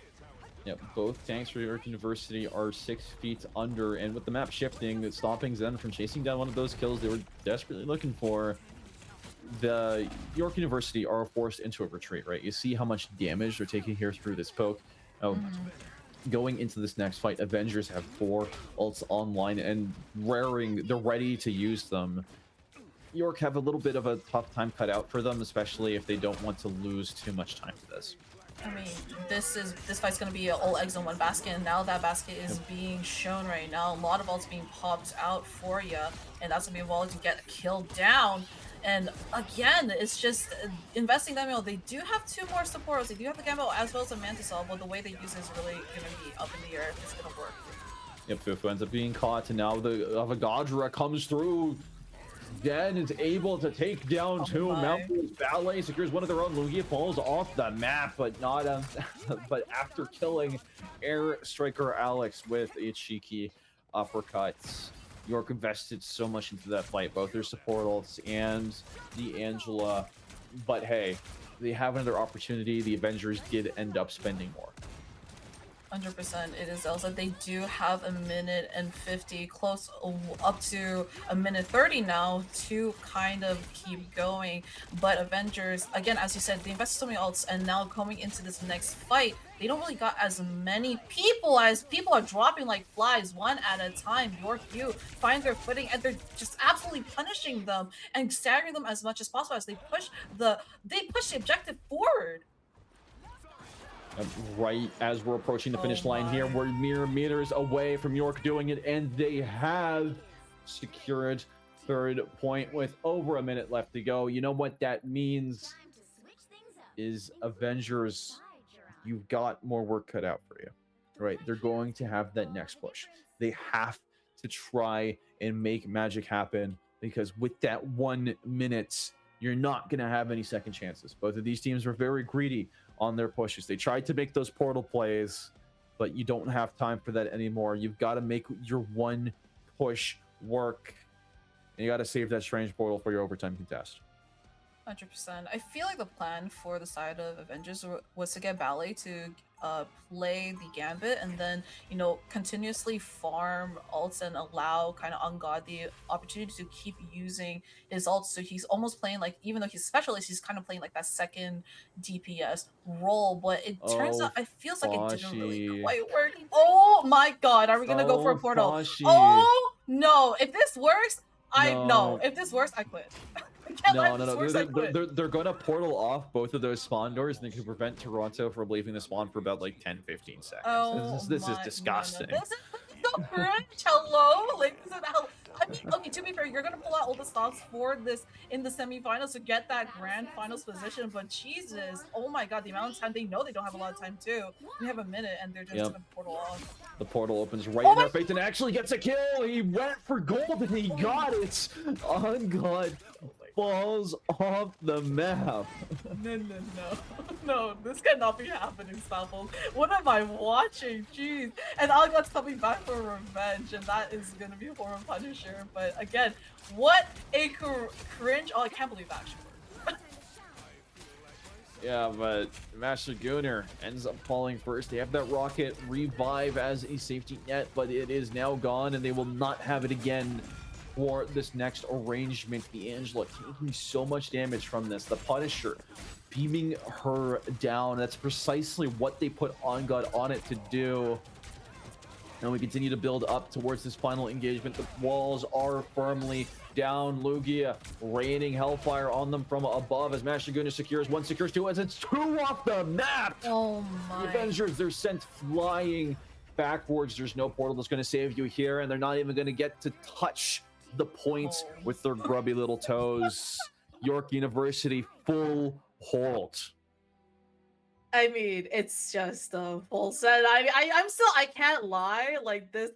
Yep, both tanks for York University are 6 feet under, and with the map shifting, stopping Zen from chasing down one of those kills they were desperately looking for, the York University are forced into a retreat, right? You see how much damage they're taking here through this poke. Going into this next fight, Avengers have 4 ults online and they're ready to use them. York have a little bit of a tough time cut out for them, especially if they don't want to lose too much time to this. I mean, this fight's gonna be all eggs in one basket, and now that basket is being shown right now. A lot of ults being popped out for you, and that's gonna be involved to get a kill down. And again, it's just investing them. You know, they do have 2 more supports. They do have the Gamble as well as a Mantisol, but the way they use it is really gonna be up in the air if it's gonna work. Yep, Fufu ends up being caught, and now the Avogadra comes through. Den is able to take down 2. Mountain's Ballet secures one of their own. Lugia falls off the map, but not but after killing Air Striker Alex with a cheeky uppercut. York invested so much into that fight, both their support ults and the Angela. But hey, they have another opportunity. The Avengers did end up spending more. 100%. It is also, they do have a minute and 50, close up to a minute 30 now to kind of keep going. But Avengers, again, as you said, they invested so many ults, and now coming into this next fight, they don't really got as many people as people are dropping like flies, one at a time. York U find their footing, and they're just absolutely punishing them and staggering them as much as possible as they push the objective forward. Right as we're approaching the finish line here, we're mere meters away from York doing it, and they have secured 3rd point with over a minute left to go. You know what that means is Avengers, you've got more work cut out for you, right? They're going to have that next push. They have to try and make magic happen, because with that 1 minute, you're not going to have any second chances. Both of these teams were very greedy on their pushes. They tried to make those portal plays, but you don't have time for that anymore. You've got to make your 1 push work, and you got to save that strange portal for your overtime contest. 100%. I feel like the plan for the side of Avengers was to get Ballet to play the Gambit and then, continuously farm ults and allow kind of Ungod the opportunity to keep using his ults. So he's almost playing like, even though he's specialist, he's kind of playing like that second DPS role. But it turns out, it feels like it didn't really quite work. Oh my god, are we going to go for a portal? Fashi. Oh no, if this works, if this works, I quit. No. They're gonna portal off both of those spawn doors, and they can prevent Toronto from leaving the spawn for about like 10-15 seconds. Oh, this is disgusting. No. This is so cringe. Hello, like this is how. I mean, okay. To be fair, you're gonna pull out all the stops for this in the semifinals to get that grand finals position. But Jesus, oh my God, the amount of time they know they don't have a lot of time too. We have a minute, and they're just gonna portal off. The portal opens right in our face and actually gets a kill. He went for gold and he got it. On God. Falls off the map. No, this cannot be happening, Staffels. What am I watching? Jeez. And Algod's coming back for revenge, and that is gonna be Horror Punisher. But again, what a cringe. Oh, I can't believe that actually worked. Yeah, but Master Gunner ends up falling first. They have that rocket revive as a safety net, but it is now gone, and they will not have it again for this next arrangement. The Angela taking so much damage from this. The Punisher beaming her down. That's precisely what they put Ungod on it to do. And we continue to build up towards this final engagement. The walls are firmly down. Lugia raining hellfire on them from above as Master Gunner secures one, secures two, as it's two off the map. Oh my. The Avengers, they're sent flying backwards. There's no portal that's going to save you here, and they're not even going to get to touch the points with their grubby little toes. York University full halt. I mean, it's just a full set. I can't lie. Like this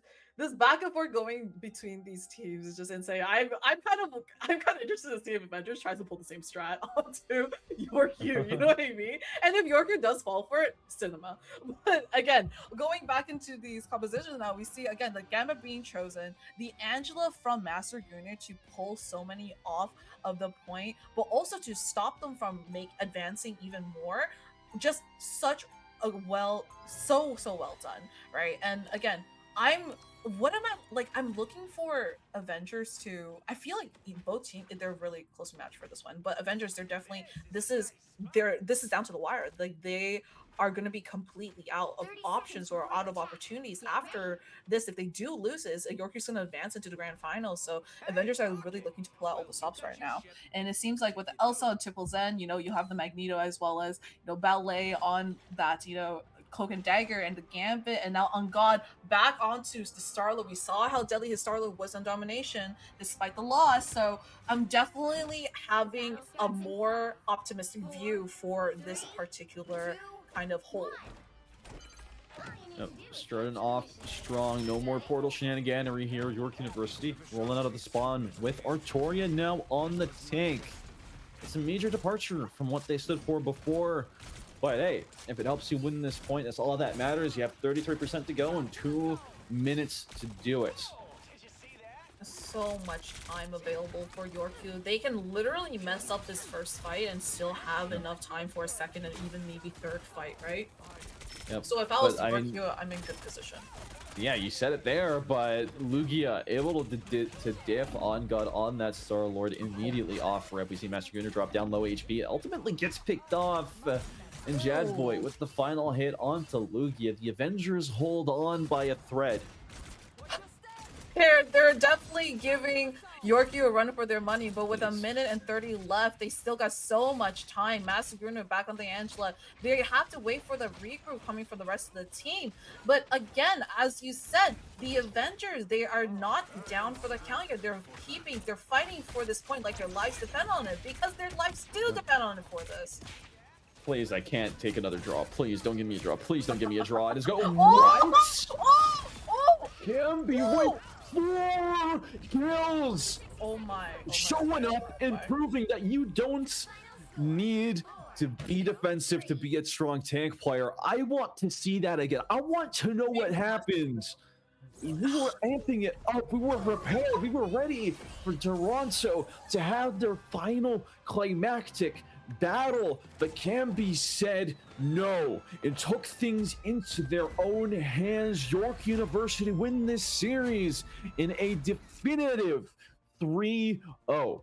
back and forth going between these teams is just insane. I'm kind of interested to see if Avengers tries to pull the same strat onto Yorku. You know what I mean? And if Yorku does fall for it, cinema. But again, going back into these compositions now, we see again the Gambit being chosen, the Angela from Master Gunner to pull so many off of the point, but also to stop them from advancing even more. Just such a so well done, right? And again, I'm looking for Avengers to. I feel like both teams, they're really close match for this one, but Avengers, they're definitely this is down to the wire. Like they are going to be completely out of options or out of opportunities after this. If they do lose this, Yorku's going to advance into the grand finals. So Avengers are really looking to pull out all the stops right now. And it seems like with the Elsa and Triple Zen, you have the Magneto as well as Ballet on that, Cloak and Dagger and the Gambit, and now Ungod back onto the Starlord. We saw how deadly his Starlord was on Domination despite the loss, so I'm definitely having a more optimistic view for this particular kind of hold. Yep. Starting off strong, no more portal shenaniganery here. York University rolling out of the spawn with Artoria now on the tank. It's a major departure from what they stood for before. But hey, if it helps you win this point, that's all that matters. You have 33% to go and 2 minutes to do it. So much time available for Yorku. They can literally mess up this first fight and still have enough time for a second and even maybe third fight, right? Yep. So if I was Yorku, I'm in good position. Yeah, you said it there, but Lugia able to diff Ungod on that Starlord immediately off rip. We see Master Gunner drop down low HP. It ultimately gets picked off. And Jazzboy with the final hit onto Lugia. The Avengers hold on by a thread. They're definitely giving Yorku a run for their money, but with a minute and 30 left, they still got so much time. Master Gunner back on the Angela. They have to wait for the regroup coming from the rest of the team. But again, as you said, the Avengers, they are not down for the count here. They're fighting for this point like their lives depend on it, because their lives do depend on it for this. Please, I can't take another draw. Please don't give me a draw. Please don't give me a draw. It is go Camby with 4 kills. Oh my. Showing up and proving that you don't need to be defensive to be a strong tank player. I want to see that again. I want to know what happens. we were amping it up. We were prepared. We were ready for Toronto to have their final climactic battle. But Camby said no and took things into their own hands. York University win this series in a definitive 3-0.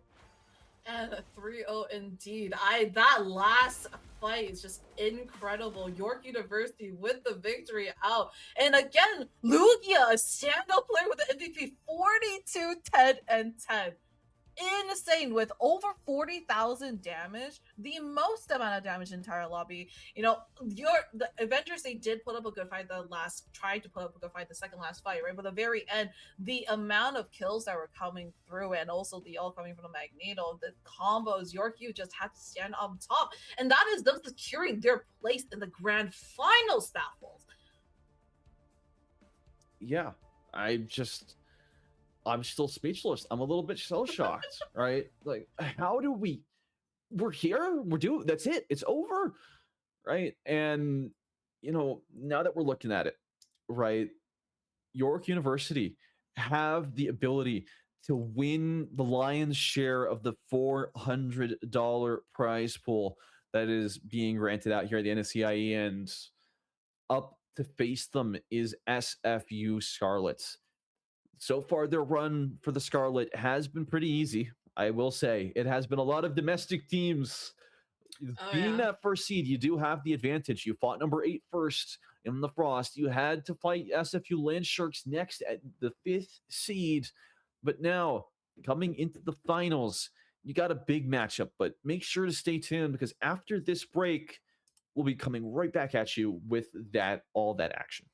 And a 3-0 indeed. That last fight is just incredible. York University with the victory out. And again, Lugia, a standout player with the MVP, 42, 10, and 10. Insane, with over 40,000 damage, the most amount of damage in entire lobby. You know, the Avengers, they did put up a good fight tried to put up a good fight the second last fight, right? But the very end, the amount of kills that were coming through, and also the all coming from the Magneto, the combos, York U just had to stand on top, and that is them securing their place in the grand finals, Baffles. Yeah, I'm still speechless. I'm a little bit so shocked, right? Like, how do we're here, that's it, it's over, right? And, you know, now that we're looking at it, right, York University have the ability to win the lion's share of the $400 prize pool that is being granted out here at the NSCIE, and up to face them is SFU Scarlets. So far, their run for the Scarlet has been pretty easy. I will say it has been a lot of domestic teams. Being that first seed, you do have the advantage. You fought number 8 first in the Frost. You had to fight SFU Landsharks next at the 5th seed. But now, coming into the finals, you got a big matchup. But make sure to stay tuned, because after this break, we'll be coming right back at you with all that action.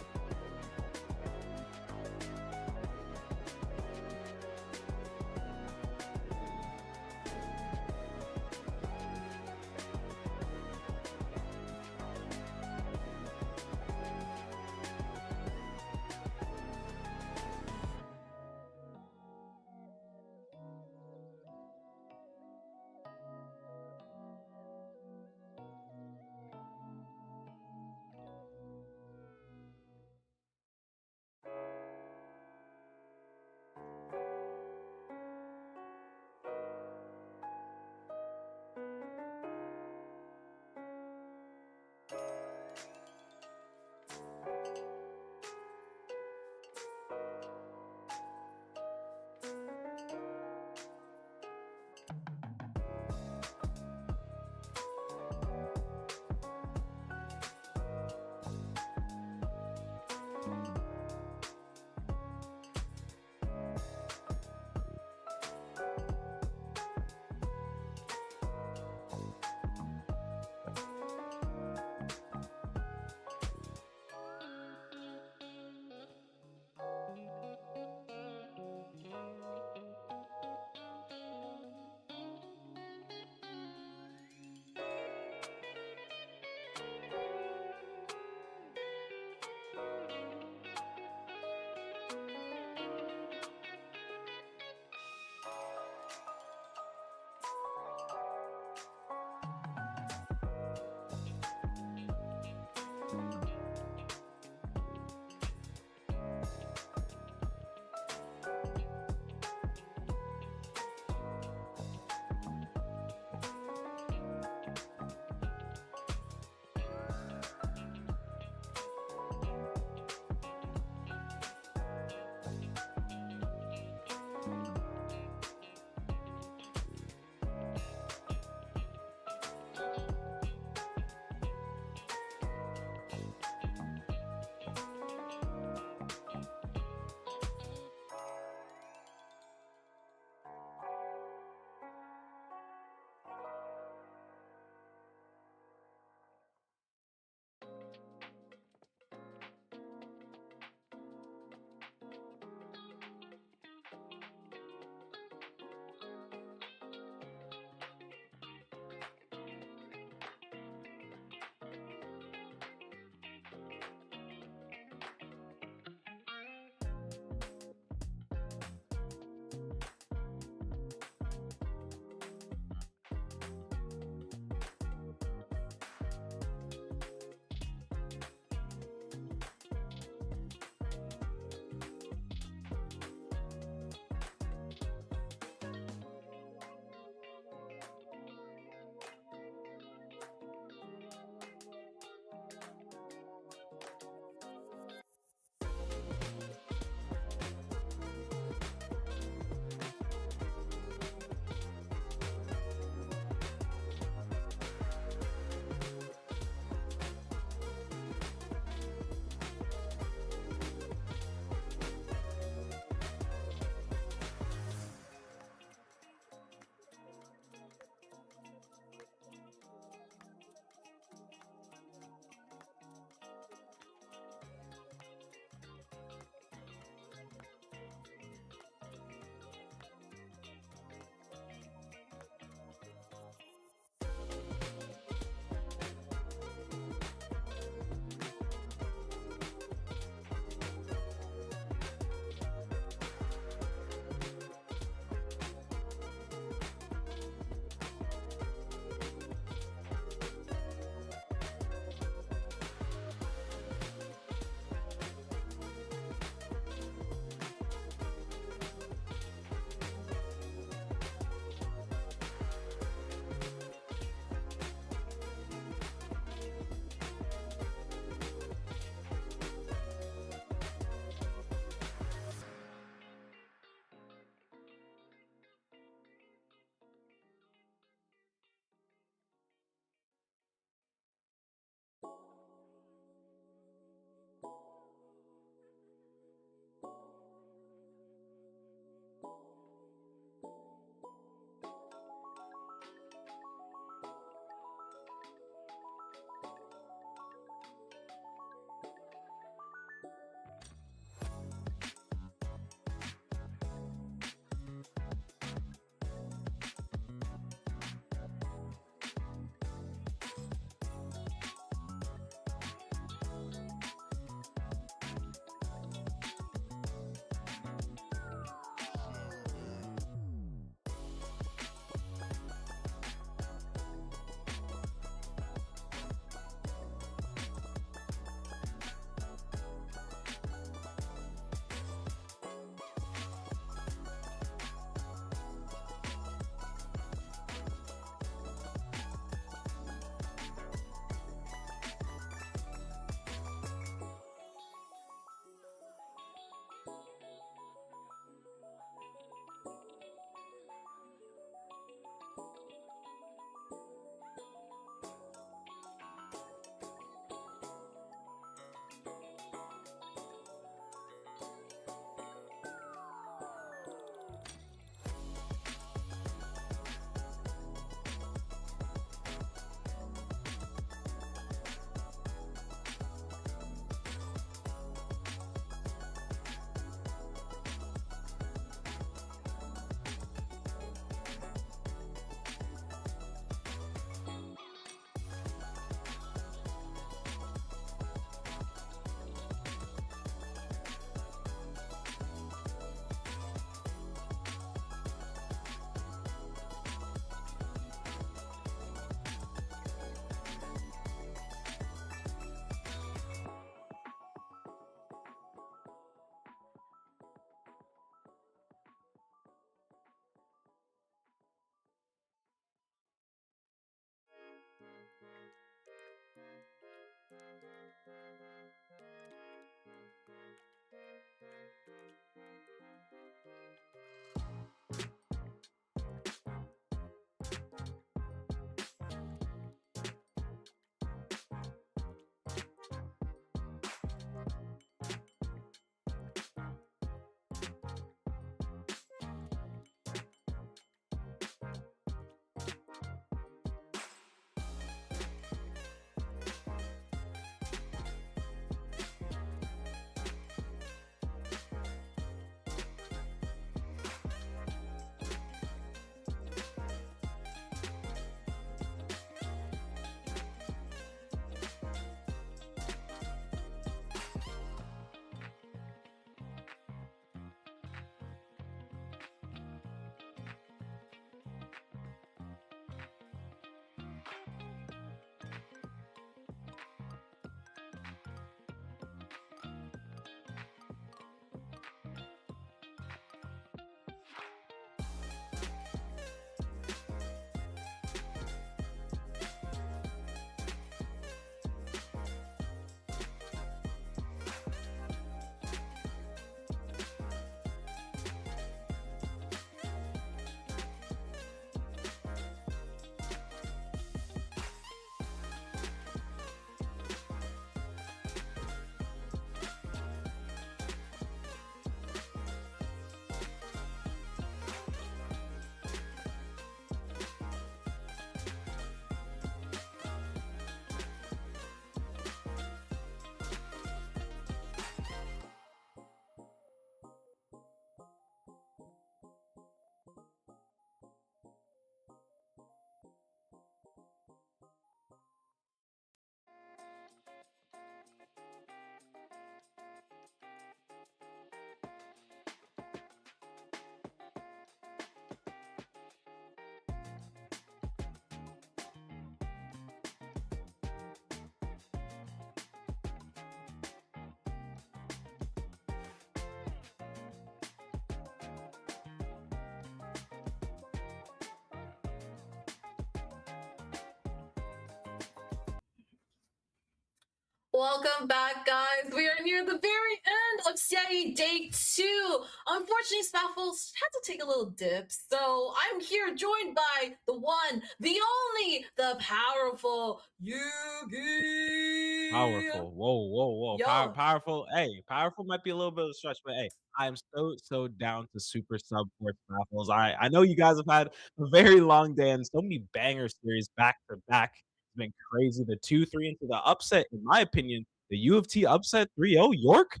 Welcome back, guys. We are near the very end of Serie Day 2. Unfortunately, Spaffles had to take a little dip, so I'm here joined by the one, the only, the powerful Yugi. Powerful. Whoa. Yo, Powerful. Hey, powerful might be a little bit of a stretch, but hey, I am so down to super sub for Snaffles. I know you guys have had a very long day and so many banger series back to back. It's been crazy. The 2-3 into the upset, in my opinion, the U of T upset 3-0 York.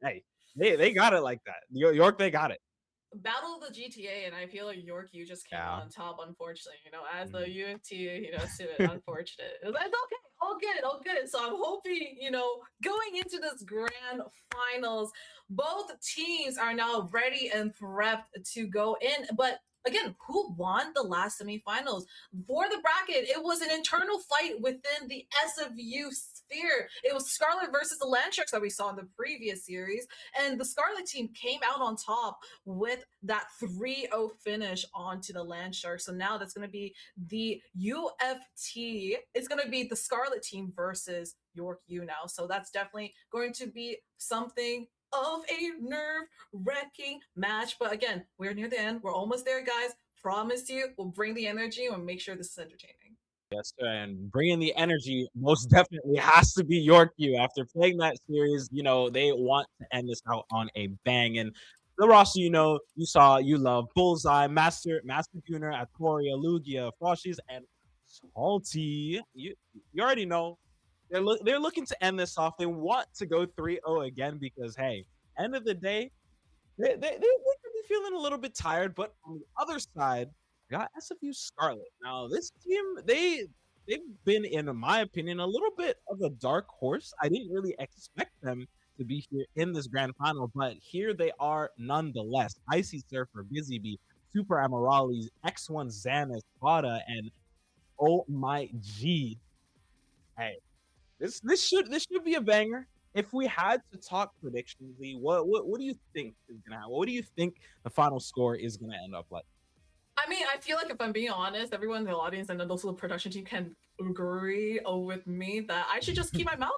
Hey, they got it like that. York, they got it. Battle of the GTA, and I feel like York, you just came Yeah. on top, unfortunately. As the Mhm. U of T, student, unfortunate. It's okay, all good. So I'm hoping, going into this grand finals, both teams are now ready and prepped to go in. But again, who won the last semifinals? For the bracket, it was an internal fight within the SFU sphere. It was Scarlet versus the Landsharks that we saw in the previous series, and the Scarlet team came out on top with that 3-0 finish onto the Landsharks. So now that's going to be the UFT. It's going to be the Scarlet team versus York U now. So that's definitely going to be something of a nerve-wracking match. But again, we're near the end. We're almost there, guys. Promise you, we'll bring the energy and make sure this is entertaining. Yes, sir. And bringing the energy most definitely has to be York U. After playing that series, they want to end this out on a bang. And the roster, you saw, you love Bullseye, Master Tuner, Atoria, Lugia, Frosties, and Salty. You already know they're looking to end this off. They want to go 3-0 again because hey, end of the day, they could be feeling a little bit tired, but on the other side, I got SFU Scarlet. Now, this team, they've been, in my opinion, a little bit of a dark horse. I didn't really expect them to be here in this grand final, but here they are nonetheless. Icy Surfer, Busy Bee, Super Amarales, X1 Xanis, Vada, and oh my G. Hey, this should be a banger. If we had to talk predictions, Lee, what do you think is gonna happen? What do you think the final score is gonna end up like? I mean, I feel like if I'm being honest, everyone in the audience and also the production team can agree with me that I should just keep my mouth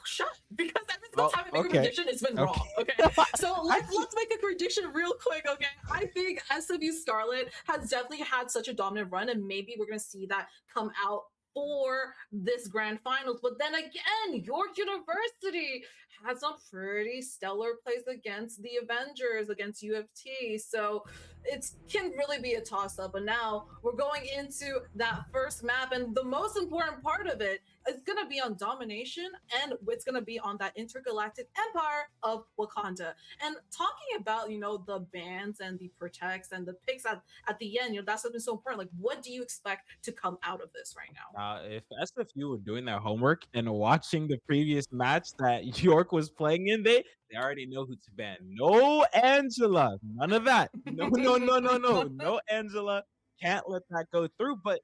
shut because every single time I make a prediction, it's been wrong. Okay, so let's make a prediction real quick. Okay, I think SW Scarlet has definitely had such a dominant run, and maybe we're gonna see that come out for this grand finals. But then again, York University had some pretty stellar plays against the Avengers, against UFT. So it can really be a toss up. But now we're going into that first map, and the most important part of it is going to be on domination, and it's going to be on that intergalactic empire of Wakanda. And talking about the bans and the protects and the picks at the end, that's something so important. Like, what do you expect to come out of this right now? If SFU were doing their homework and watching the previous match that York was playing in, they already know who to ban. No Angela, none of that. No, no Angela. Can't let that go through. But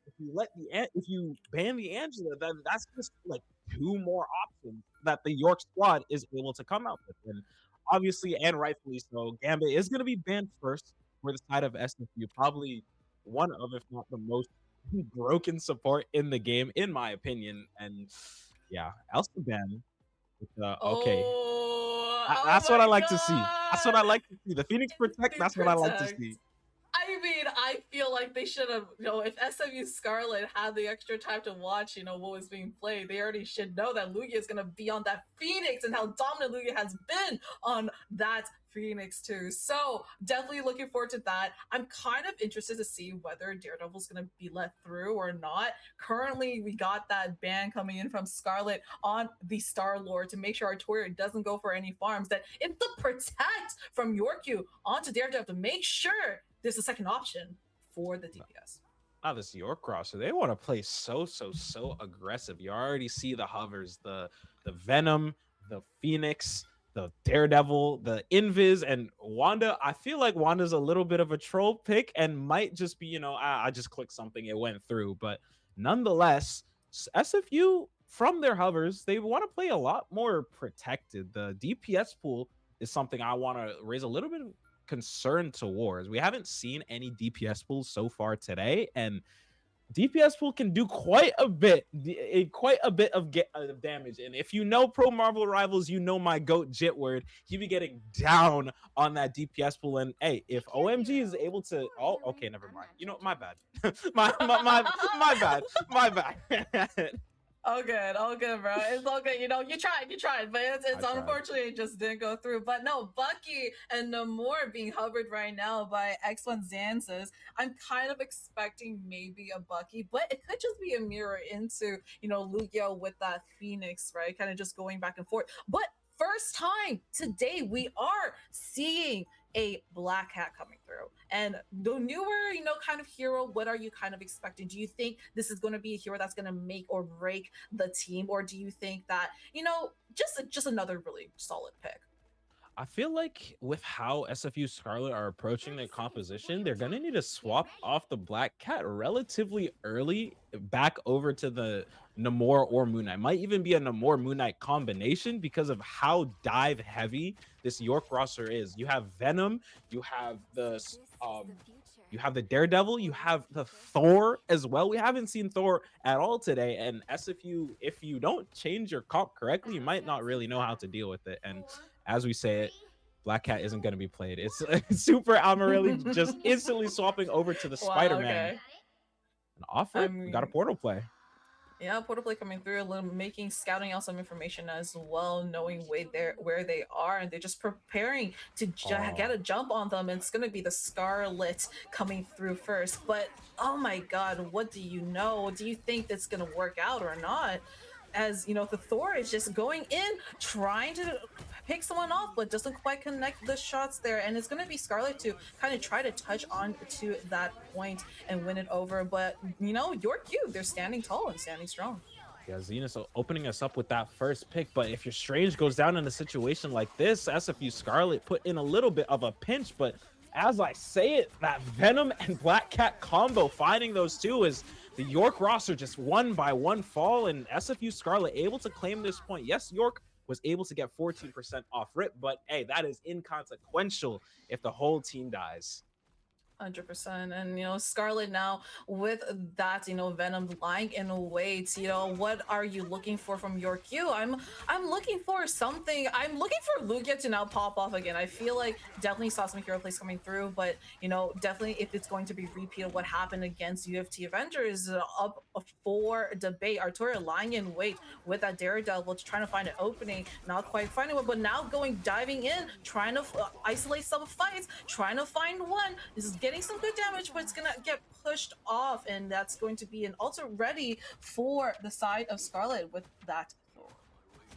if you ban the Angela, then that's just like two more options that the York squad is able to come out with. And obviously, and rightfully so, Gambit is going to be banned first for the side of SFU. Probably one of, if not the most broken support in the game, in my opinion. And yeah, Elsa ban. Okay. That's what I like to see. That's what I like to see. The Phoenix Protect, that's what I like to see. I mean, I feel like they should have, if SMU Scarlet had the extra time to watch, what was being played, they already should know that Lugia is going to be on that Phoenix and how dominant Lugia has been on that Phoenix too. So definitely looking forward to that. I'm kind of interested to see whether Daredevil's going to be let through or not. Currently, we got that ban coming in from Scarlet on the Star-Lord to make sure Artoria doesn't go for any farms. That if the protect from Yorku onto Daredevil to make sure there's a second option for the DPS. Now this York roster, they want to play so aggressive. You already see the hovers, the Venom, the Phoenix, the Daredevil, the Invis, and Wanda. I feel like Wanda's a little bit of a troll pick and might just be, I just clicked something, it went through. But nonetheless, SFU from their hovers, they want to play a lot more protected. The DPS pool is something I want to raise a little bit of concern towards. We haven't seen any DPS pools so far today, and DPS pool can do quite a bit of damage. And if you know Pro Marvel Rivals, you know my goat Jitward. He be getting down on that DPS pool. And hey, if OMG is able to, oh, okay, never mind. You know, my bad, my bad, my bad. All good, bro. It's all good. You know, you tried, but it's unfortunately it just didn't go through. But no, Bucky and Namor being hovered right now by X1 Xances. I'm kind of expecting maybe a Bucky, but it could just be a mirror into, you know, Lugia with that Phoenix, right? Kind of just going back and forth. But first time today, we are seeing a Black Cat coming through. And the newer, you know, kind of hero, what are you kind of expecting? Do you think this is going to be a hero that's going to make or break the team? Or do you think that, you know, just another really solid pick? I feel like with how SFU Scarlet are approaching their composition, they're going to need to swap off the Black Cat relatively early back over to the Namor or Moon Knight. Might even be a Namor Moon Knight combination because of how dive heavy this York roster is. You have Venom, you have the Daredevil, you have the Thor as well. We haven't seen Thor at all today, and SFU, if you don't change your comp correctly, you might not really know how to deal with it. And as we say it, Black Cat isn't going to be played. It's Super Amarilli just instantly swapping over to the Spider-Man. Okay. And off it, we got a portal play. Yeah, portal play coming through, a little scouting out some information as well, knowing where they are, and they're just preparing to get a jump on them. And it's gonna be the Scarlet coming through first. But oh my God, what do you know? Do you think that's gonna work out or not? As you know, the Thor is just going in, trying to pick someone off, but doesn't quite connect the shots there. And it's going to be Scarlet to kind of try to touch on to that point and win it over. But, you know, York U, they're standing tall and standing strong. Yeah, Zenus opening us up with that first pick. But if your Strange goes down in a situation like this, SFU Scarlet put in a little bit of a pinch. But as I say it, that Venom and Black Cat combo, finding those two is the York roster just one by one fall, and SFU Scarlet able to claim this point. Yes, York was able to get 14% off rip, but hey, that is inconsequential if the whole team dies. 100%. And you know, Scarlet now with that, you know, Venom lying in wait, you know, what are you looking for from York U? I'm looking for something. I'm looking for Lugia to now pop off again. I feel like definitely saw some hero plays coming through, but you know, definitely if it's going to be repeat of what happened against UFT Avengers, up for debate. Arturia lying in wait with that Daredevil, trying to find an opening, not quite finding one, but now diving in, trying to isolate some fights, trying to find one. This is getting some good damage, but it's gonna get pushed off, and that's going to be an ultra ready for the side of Scarlet with that.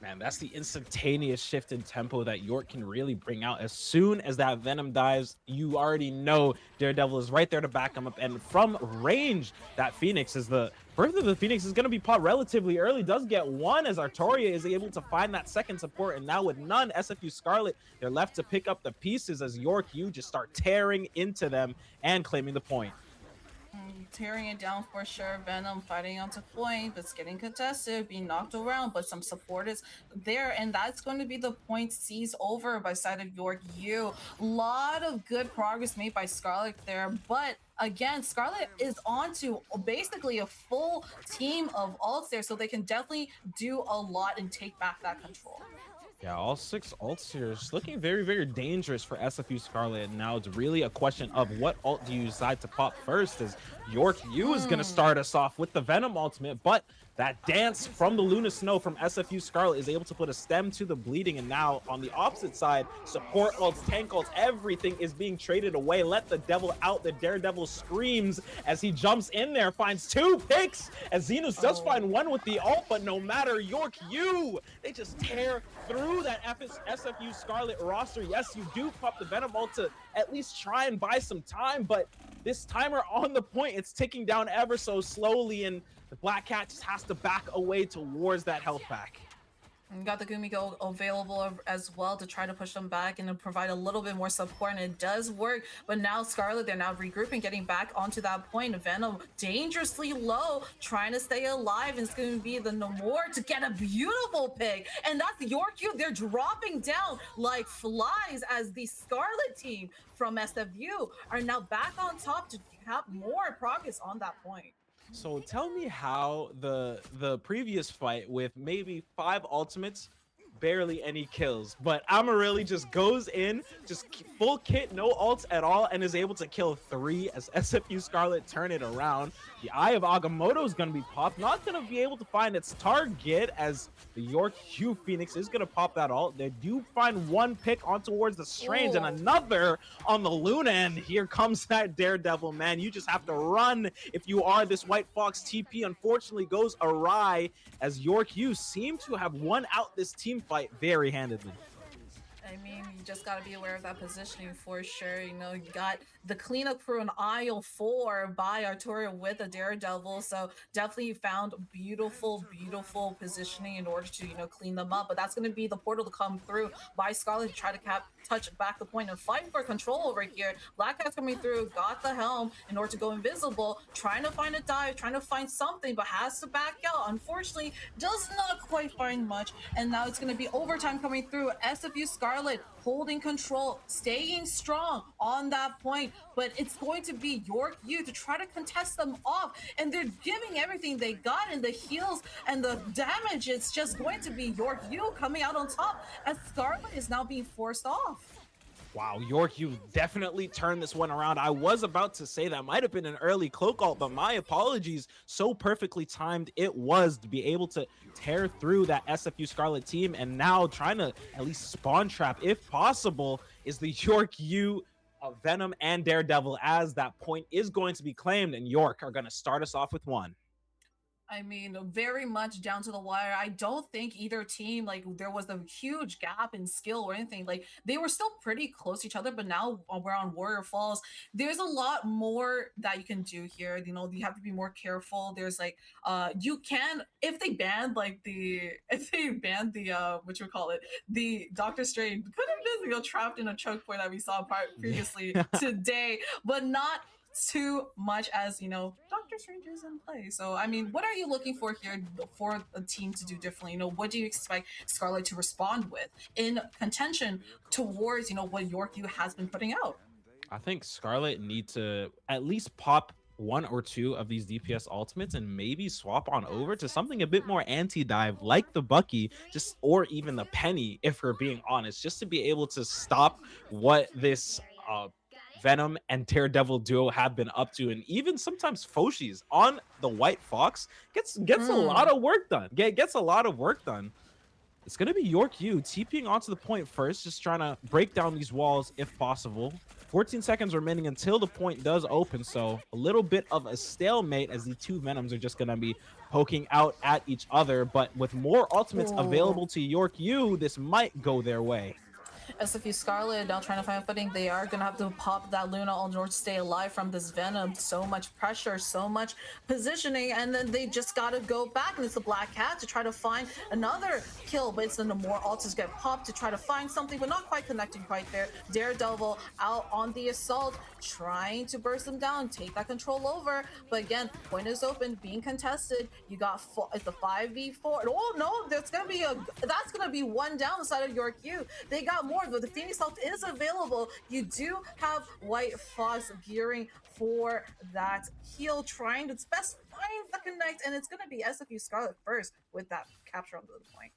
Man, that's the instantaneous shift in tempo that York can really bring out. As soon as that Venom dives, you already know Daredevil is right there to back him up. And from range, that Phoenix is the Birth of the Phoenix is going to be popped relatively early. Does get one as Arturia is able to find that second support. And now with none, SFU Scarlet, they're left to pick up the pieces as York U just start tearing into them and claiming the point. Tearing it down for sure. Venom fighting onto point, but it's getting contested, being knocked around, but some support is there, and that's going to be the point seized over by side of York U. Lot of good progress made by Scarlet there, but again, Scarlet is on to basically a full team of ults there, so they can definitely do a lot and take back that control. Yeah, all 6 ults here is looking very, very dangerous for SFU Scarlet. And now it's really a question of what ult do you decide to pop first, as York U is going to start us off with the Venom ultimate, but that dance from the Luna Snow from SFU Scarlet is able to put a stem to the bleeding. And now on the opposite side, support ults, tank ults, everything is being traded away. Let the devil out. The Daredevil screams as he jumps in there, finds 2 picks, as Zenus does find one with the ult, but no matter, York U, they just tear through that SFU Scarlet roster. Yes, you do pop the Venom ult to at least try and buy some time, but this timer on the point, it's ticking down ever so slowly, and the Black Cat just has to back away towards that health pack. And got the Gumiko available as well to try to push them back and to provide a little bit more support, and it does work. But now Scarlet, they're now regrouping, getting back onto that point. Venom dangerously low, trying to stay alive, and it's going to be the Namor to get a beautiful pick. And that's York U. They're dropping down like flies as the Scarlet team from SFU are now back on top to have more progress on that point. So tell me how the previous fight with maybe 5 ultimates, barely any kills, but Amarylli just goes in, just full kit, no ults at all, and is able to kill 3 as SFU Scarlet turn it around. The Eye of Agamotto is going to be popped, not going to be able to find its target as the York Hugh Phoenix is going to pop that ult. They do find one pick on towards the Strange and another on the Luna, and here comes that Daredevil, man. You just have to run if you are this White Fox. TP unfortunately goes awry as York Hughes seem to have won out this team fight very handedly. I mean, you just got to be aware of that positioning for sure. You know, you got the cleanup crew in aisle 4 by Arturo with a Daredevil. So definitely found beautiful, beautiful positioning in order to, you know, clean them up. But that's going to be the portal to come through by Scarlet to try to touch back the point and fight for control over here. Black Cat's coming through, got the helm in order to go invisible, trying to find a dive, trying to find something, but has to back out. Unfortunately, does not quite find much. And now it's going to be overtime coming through. SFU Scarlet holding control, staying strong on that point, but it's going to be York U to try to contest them off, and they're giving everything they got in the heals and the damage. It's just going to be York U coming out on top as Scarlet is now being forced off. Wow, York, you definitely turned this one around. I was about to say that might have been an early cloak ult, but my apologies. So perfectly timed it was to be able to tear through that SFU Scarlet team, and now trying to at least spawn trap, if possible, is the York U Venom and Daredevil, as that point is going to be claimed, and York are going to start us off with one. I mean, very much down to the wire. I don't think either team, like, there was a huge gap in skill or anything. Like, they were still pretty close to each other, but now we're on Warrior Falls. There's a lot more that you can do here. You know, you have to be more careful. There's like, you can, if they ban what you call it, the Doctor Strange, could have been, you know, trapped in a choke point that we saw previously today, but not too much as, you know, Doctor Strange is in play. So I mean, what are you looking for here for a team to do differently? You know, what do you expect Scarlet to respond with in contention towards, you know, what York U has been putting out? I think Scarlet need to at least pop 1 or 2 of these DPS ultimates and maybe swap on over to something a bit more anti-dive like the Bucky, just, or even the Penny, if we're being honest, just to be able to stop what this Venom and Daredevil duo have been up to. And even sometimes Foshi's on the White Fox gets a lot of work done. Gets a lot of work done. It's going to be York U TPing onto the point first, just trying to break down these walls if possible. 14 seconds remaining until the point does open, so a little bit of a stalemate as the two Venoms are just going to be poking out at each other. But with more ultimates available to York U, this might go their way. SFU Scarlet now trying to find a footing. They are going to have to pop that Luna in order to stay alive from this Venom. So much pressure, so much positioning, and then they just got to go back, and it's the Black Cat to try to find another kill, but it's then the more ults get popped to try to find something, but not quite connecting right there. Daredevil out on the assault, trying to burst them down, take that control over, but again, point is open, being contested. You got it's the 5v4. Oh no, that's gonna be one down the side of York U. They got more, but the Phoenix health is available. You do have White Fox gearing for that heal, trying to best find the connect, and it's gonna be SFU Scarlet first with that capture on the point.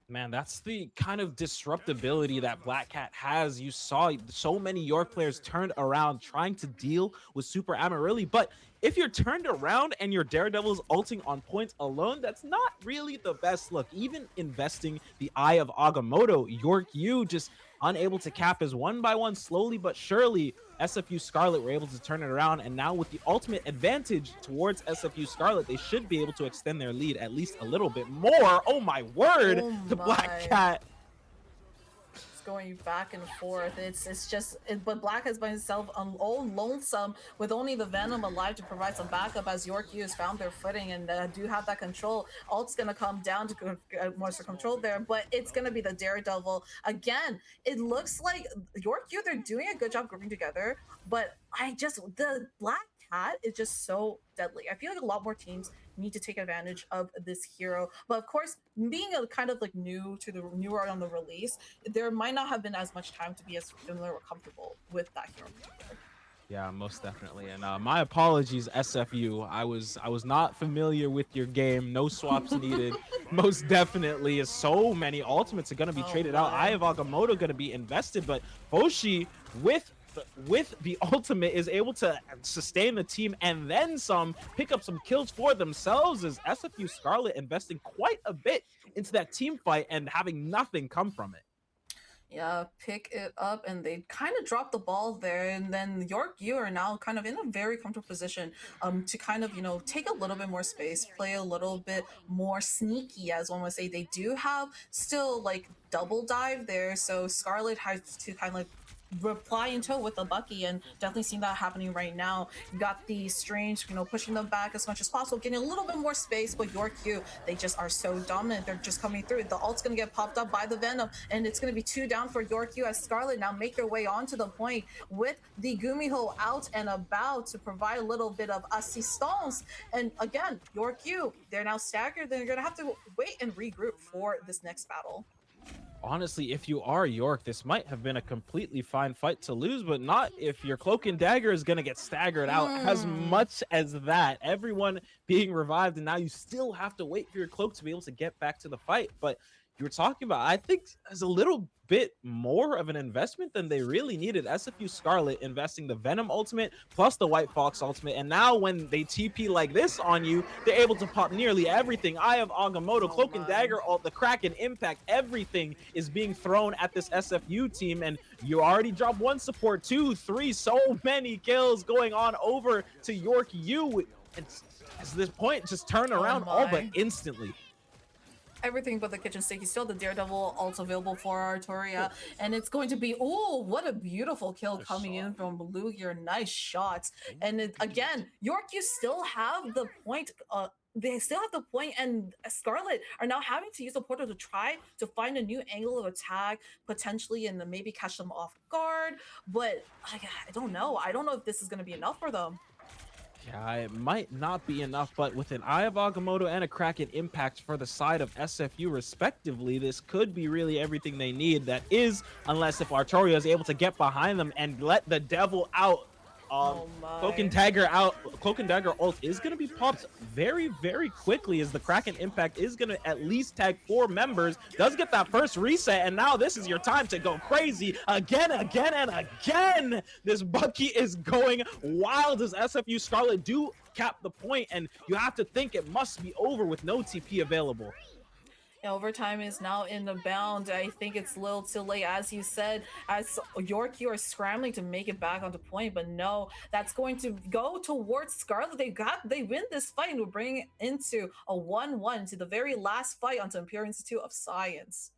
Man, that's the kind of disruptability that Black Cat has. You saw so many York players turned around trying to deal with Super Amarylli, but if you're turned around and your Daredevil's ulting on points alone, that's not really the best look. Even investing the Eye of Agamotto, York U just unable to cap as one by one, slowly but surely, SFU Scarlet were able to turn it around, and now with the ultimate advantage towards SFU Scarlet, they should be able to extend their lead at least a little bit more. Oh my word, the Black Cat. Going back and forth, but Black has by himself all lonesome with only the Venom alive to provide some backup as York U has found their footing and do have that control. Ult's gonna come down to monster control there, but it's gonna be the Daredevil again. It looks like York U, they're doing a good job grouping together, but the Black Cat is just so deadly. I feel like a lot more teams need to take advantage of this hero, but of course, being a kind of like newer on the release, there might not have been as much time to be as familiar or comfortable with that hero. Yeah, most definitely. And my apologies, SFU. I was not familiar with your game. No swaps needed. Most definitely. So many ultimates are gonna be Oh traded out. I my. have Agamotto gonna be invested, but Foshi with the ultimate is able to sustain the team and then some, pick up some kills for themselves as SFU Scarlet investing quite a bit into that team fight and having nothing come from it. Yeah, pick it up, and they kind of dropped the ball there. And then York, you are now kind of in a very comfortable position to kind of, take a little bit more space, play a little bit more sneaky, as one would say. They do have still like double dive there, so Scarlet has to kind of like reply in tow with a Bucky, and definitely seeing that happening right now. You got the Strange, pushing them back as much as possible, getting a little bit more space, but York Q, they just are so dominant. They're just coming through. The ult's gonna get popped up by the Venom, and it's gonna be 2 down for York Q as Scarlet now make their way onto the point with the Gumiho out and about to provide a little bit of assistance. And again, York Q, they're now staggered. They're gonna have to wait and regroup for this next battle. Honestly, if you are York, this might have been a completely fine fight to lose, but not if your Cloak and Dagger is going to get staggered out as much as that. Everyone being revived, and now you still have to wait for your Cloak to be able to get back to the fight. But you were talking about, I think, is a little bit more of an investment than they really needed. SFU Scarlet investing the Venom ultimate plus the White Fox ultimate, and now when they TP like this on you, they're able to pop nearly everything. I have Agamotto, Cloak and Dagger ult, the Kraken Impact, everything is being thrown at this SFU team, and you already dropped 1 support, 2, 3, so many kills going on over to York U. And at this point, just turn around all but instantly. Everything but the kitchen sink. He's still the Daredevil ult available for Artoria, and it's going to be, oh, what a beautiful kill coming in from Lugia. Nice shots. And again, York, you still have the point. They still have the point, and Scarlet are now having to use the portal to try to find a new angle of attack, potentially, and then maybe catch them off guard. But I don't know. I don't know if this is going to be enough for them. Yeah, it might not be enough, but with an Eye of Agamotto and a Kraken Impact for the side of SFU respectively, this could be really everything they need. That is, unless if Artoria is able to get behind them and let the devil out. Cloak and Dagger ult is going to be popped very, very quickly, as the Kraken Impact is going to at least tag 4 members. Does get that first reset, and now this is your time to go crazy again, and again. This Bucky is going wild as SFU Scarlet do cap the point, and you have to think it must be over with no TP available. Overtime is now in the bound. I think it's a little too late, as you said, as York, you are scrambling to make it back onto point, but no, that's going to go towards Scarlet. They win this fight, and we're bringing it into a 1-1 to the very last fight onto Imperial Institute of Science.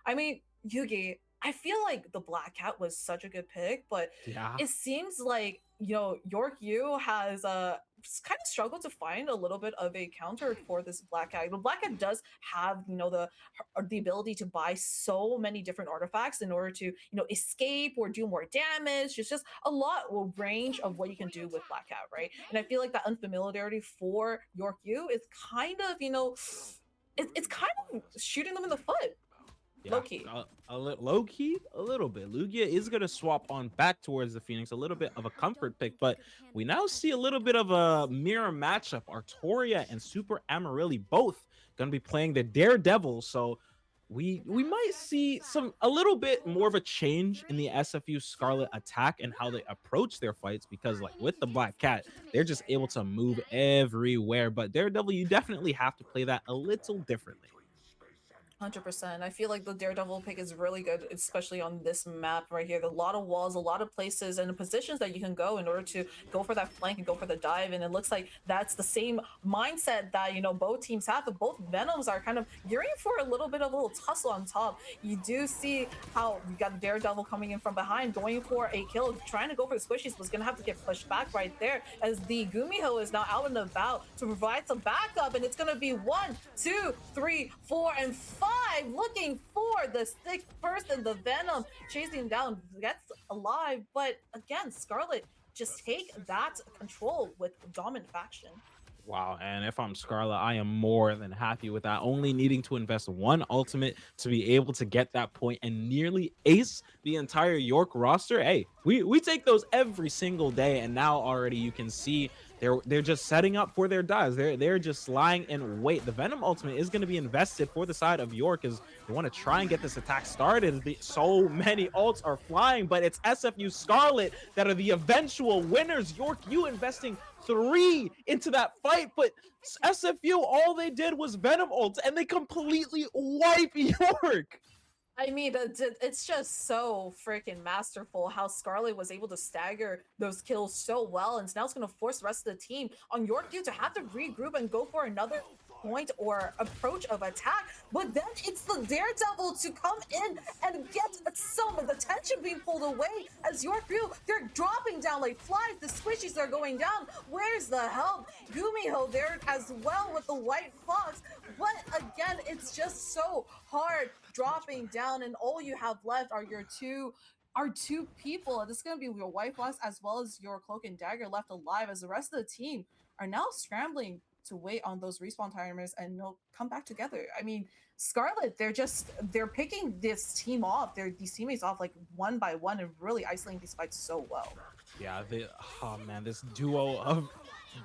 I mean, Yugi, I feel like the Black Cat was such a good pick, but it seems like, York U has kind of struggled to find a little bit of a counter for this Black Cat. The Black Cat does have, the ability to buy so many different artifacts in order to, escape or do more damage. It's just a lot of range of what you can do with Black Cat, right? And I feel like that unfamiliarity for York U is kind of, it's kind of shooting them in the foot. Yeah, low-key. Low-key, a little bit. Lugia is going to swap on back towards the Phoenix, a little bit of a comfort pick, but we now see a little bit of a mirror matchup. Artoria and Super Amarilli both going to be playing the Daredevil, so we might see a little bit more of a change in the SFU Scarlet attack and how they approach their fights, because like with the Black Cat, they're just able to move everywhere, but Daredevil, you definitely have to play that a little differently. 100%. I feel like the Daredevil pick is really good, especially on this map right here. There's a lot of walls, a lot of places and positions that you can go in order to go for that flank and go for the dive. And it looks like that's the same mindset that, both teams have. But both Venoms are kind of gearing for a little bit of a little tussle on top. You do see how you got the Daredevil coming in from behind, going for a kill, trying to go for the squishies, was going to have to get pushed back right there, as the Gumiho is now out and about to provide some backup. And it's going to be 1, 2, 3, 4, and 5. Looking for the 6th person, the Venom chasing him down, gets alive. But again, Scarlet just take that control with dominant faction. Wow, and if I'm Scarlet, I am more than happy with that. Only needing to invest one ultimate to be able to get that point and nearly ace the entire York roster. Hey, we take those every single day, and now already you can see they're just setting up for their dives. They're just lying in wait. The Venom ultimate is going to be invested for the side of York as they want to try and get this attack started. So many ults are flying, but it's SFU Scarlet that are the eventual winners. York, you investing 3 into that fight, but SFU, all they did was Venom ults, and they completely wipe York. I mean, it's just so freaking masterful how Scarlet was able to stagger those kills so well, and now it's going to force the rest of the team on Yorkview to have to regroup and go for another point or approach of attack. But then it's the Daredevil to come in and get some of the tension being pulled away as Yorkview, they're dropping down like flies. The squishies are going down. Where's the help? Gumiho there as well with the White Fox. But again, it's just so hard dropping down, and all you have left are your two people. This is going to be your White Fox as well as your Cloak and Dagger left alive, as the rest of the team are now scrambling to wait on those respawn timers and come back together. I mean, Scarlet, they're picking this team off, these teammates off like one by one and really isolating these fights so well. Yeah, oh man, this duo of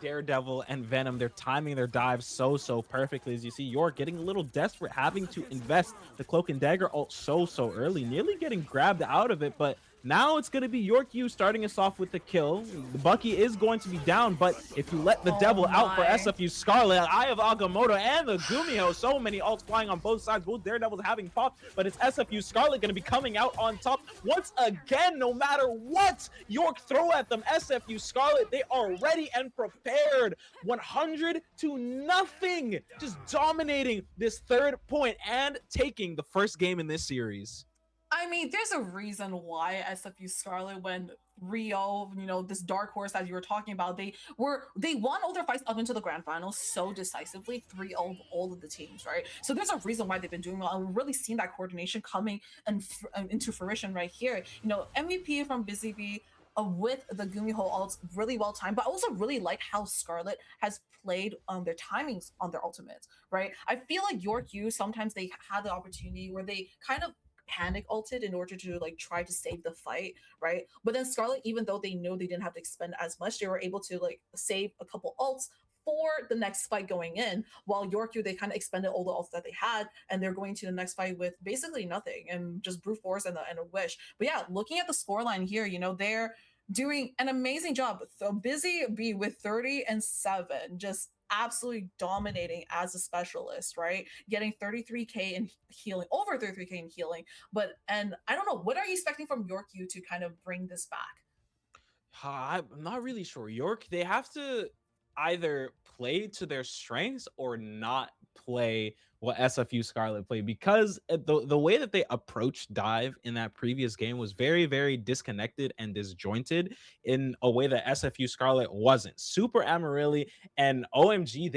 Daredevil and Venom, they're timing their dives so perfectly. As you see, York getting a little desperate, having to invest the Cloak and Dagger ult so early, nearly getting grabbed out of it. But now it's going to be York U starting us off with the kill. The Bucky is going to be down, but if you let the Devil out for SFU Scarlet, Eye of Agamotto and the Gumiho, so many ults flying on both sides, both Daredevils having popped, but it's SFU Scarlet going to be coming out on top once again. No matter what York throw at them, SFU Scarlet, they are ready and prepared. 100-0, just dominating this third point and taking the first game in this series. I mean, there's a reason why SFU Scarlet, when Rio, this dark horse that you were talking about, they won all their fights up into the grand finals so decisively, 3-0 all of the teams, right? So there's a reason why they've been doing well, and we're really seeing that coordination coming into fruition right here. MVP from Busy Bee with the Gumiho ults, really well timed, but I also really like how Scarlet has played their timings on their ultimates, right? I feel like York U, sometimes they had the opportunity where they kind of panic ulted in order to try to save the fight, right? But then Scarlet, even though they know they didn't have to expend as much, they were able to save a couple ults for the next fight going in, while York U, they kind of expended all the ults that they had, and they're going to the next fight with basically nothing and just brute force and a wish. But yeah, looking at the scoreline here, they're doing an amazing job. So Busy Bee with 30-7, just absolutely dominating as a specialist, right? Getting 33k in healing, over 33k in healing. And I don't know, what are you expecting from York U to kind of bring this back? I'm not really sure. York, they have to either play to their strengths or not play what SFU Scarlet played, because the way that they approached dive in that previous game was very disconnected and disjointed in a way that SFU Scarlet wasn't. Super Amarilli and OMG,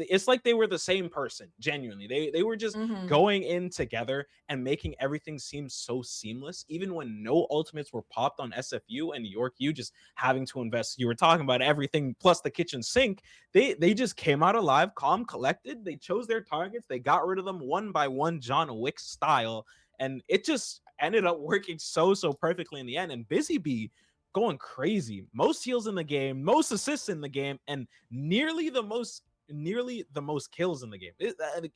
it's like they were the same person, genuinely. They were just going in together and making everything seem so seamless, even when no ultimates were popped on SFU and York U just having to invest. You were talking about everything plus the kitchen sink. They just came out alive, calm, collected. They chose their targets. They got rid of them one by one, John Wick style, and it just ended up working so perfectly in the end. And Busy Bee going crazy, most heals in the game, most assists in the game, and nearly the most kills in the game.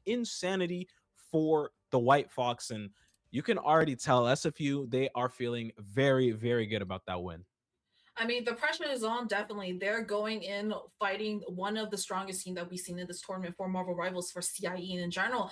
Insanity for the White Fox, and you can already tell SFU, they are feeling very good about that win. I mean, the pressure is on, definitely. They're going in fighting one of the strongest teams that we've seen in this tournament for Marvel Rivals, for CIE in general.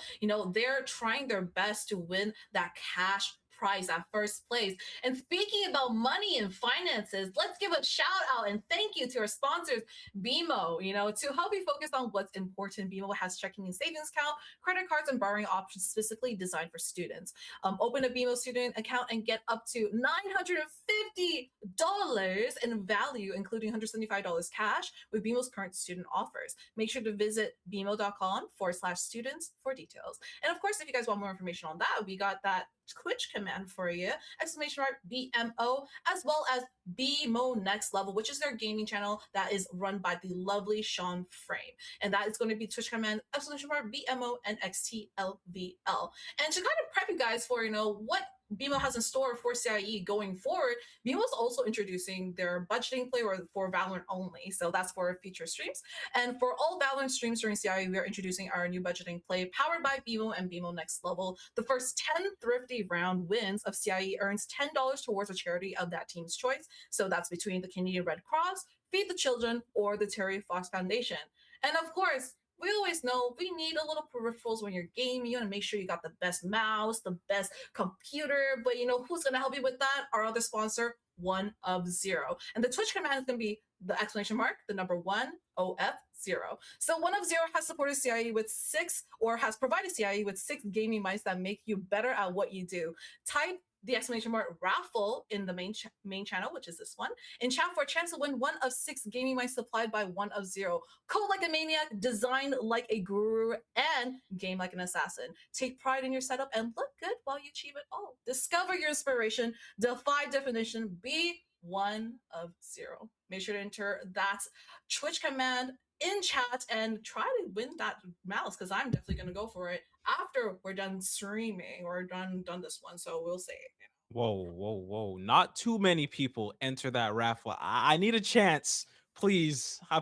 They're trying their best to win that cash prize at first place. And speaking about money and finances, let's give a shout out and thank you to our sponsors, BMO. To help you focus on what's important, BMO has checking and savings account, credit cards, and borrowing options specifically designed for students. Open a BMO student account and get up to $950 in value, including $175 cash with BMO's current student offers. Make sure to visit bmo.com/students for details. And of course, if you guys want more information on that, we got that Twitch command Command for you, exclamation mark BMO, as well as BMO Next Level, which is their gaming channel that is run by the lovely Sean Frame. And that is going to be Twitch Command, exclamation mark BMO and XTLVL. And to kind of prep you guys for, what BMO has in store for CIE going forward, BMO is also introducing their budgeting play for Valorant only. So that's for future streams. And for all Valorant streams during CIE, we are introducing our new budgeting play powered by BMO and BMO Next Level. The first 10 thrifty round wins of CIE earns $10 towards a charity of that team's choice. So that's between the Canadian Red Cross, Feed the Children, or the Terry Fox Foundation. And of course, we always know we need a little peripherals when you're gaming. You want to make sure you got the best mouse, the best computer. But who's going to help you with that? Our other sponsor, 1of0. And the Twitch command is going to be the exclamation mark, the number 1, OF0. So 1of0 has supported CIE with 6, or has provided CIE with 6 gaming mice that make you better at what you do. Type the exclamation mark raffle in the main channel, which is this one, in chat for a chance to win 1 of 6 gaming mice supplied by 1of0. Code like a maniac, design like a guru, and game like an assassin. Take pride in your setup and look good while you achieve it all. Discover your inspiration, defy definition, be 1of0. Make sure to enter that Twitch command in chat and try to win that mouse, because I'm definitely going to go for it after we're done streaming or done this one. So we'll see. Whoa. Not too many people enter that raffle. I need a chance. Please. I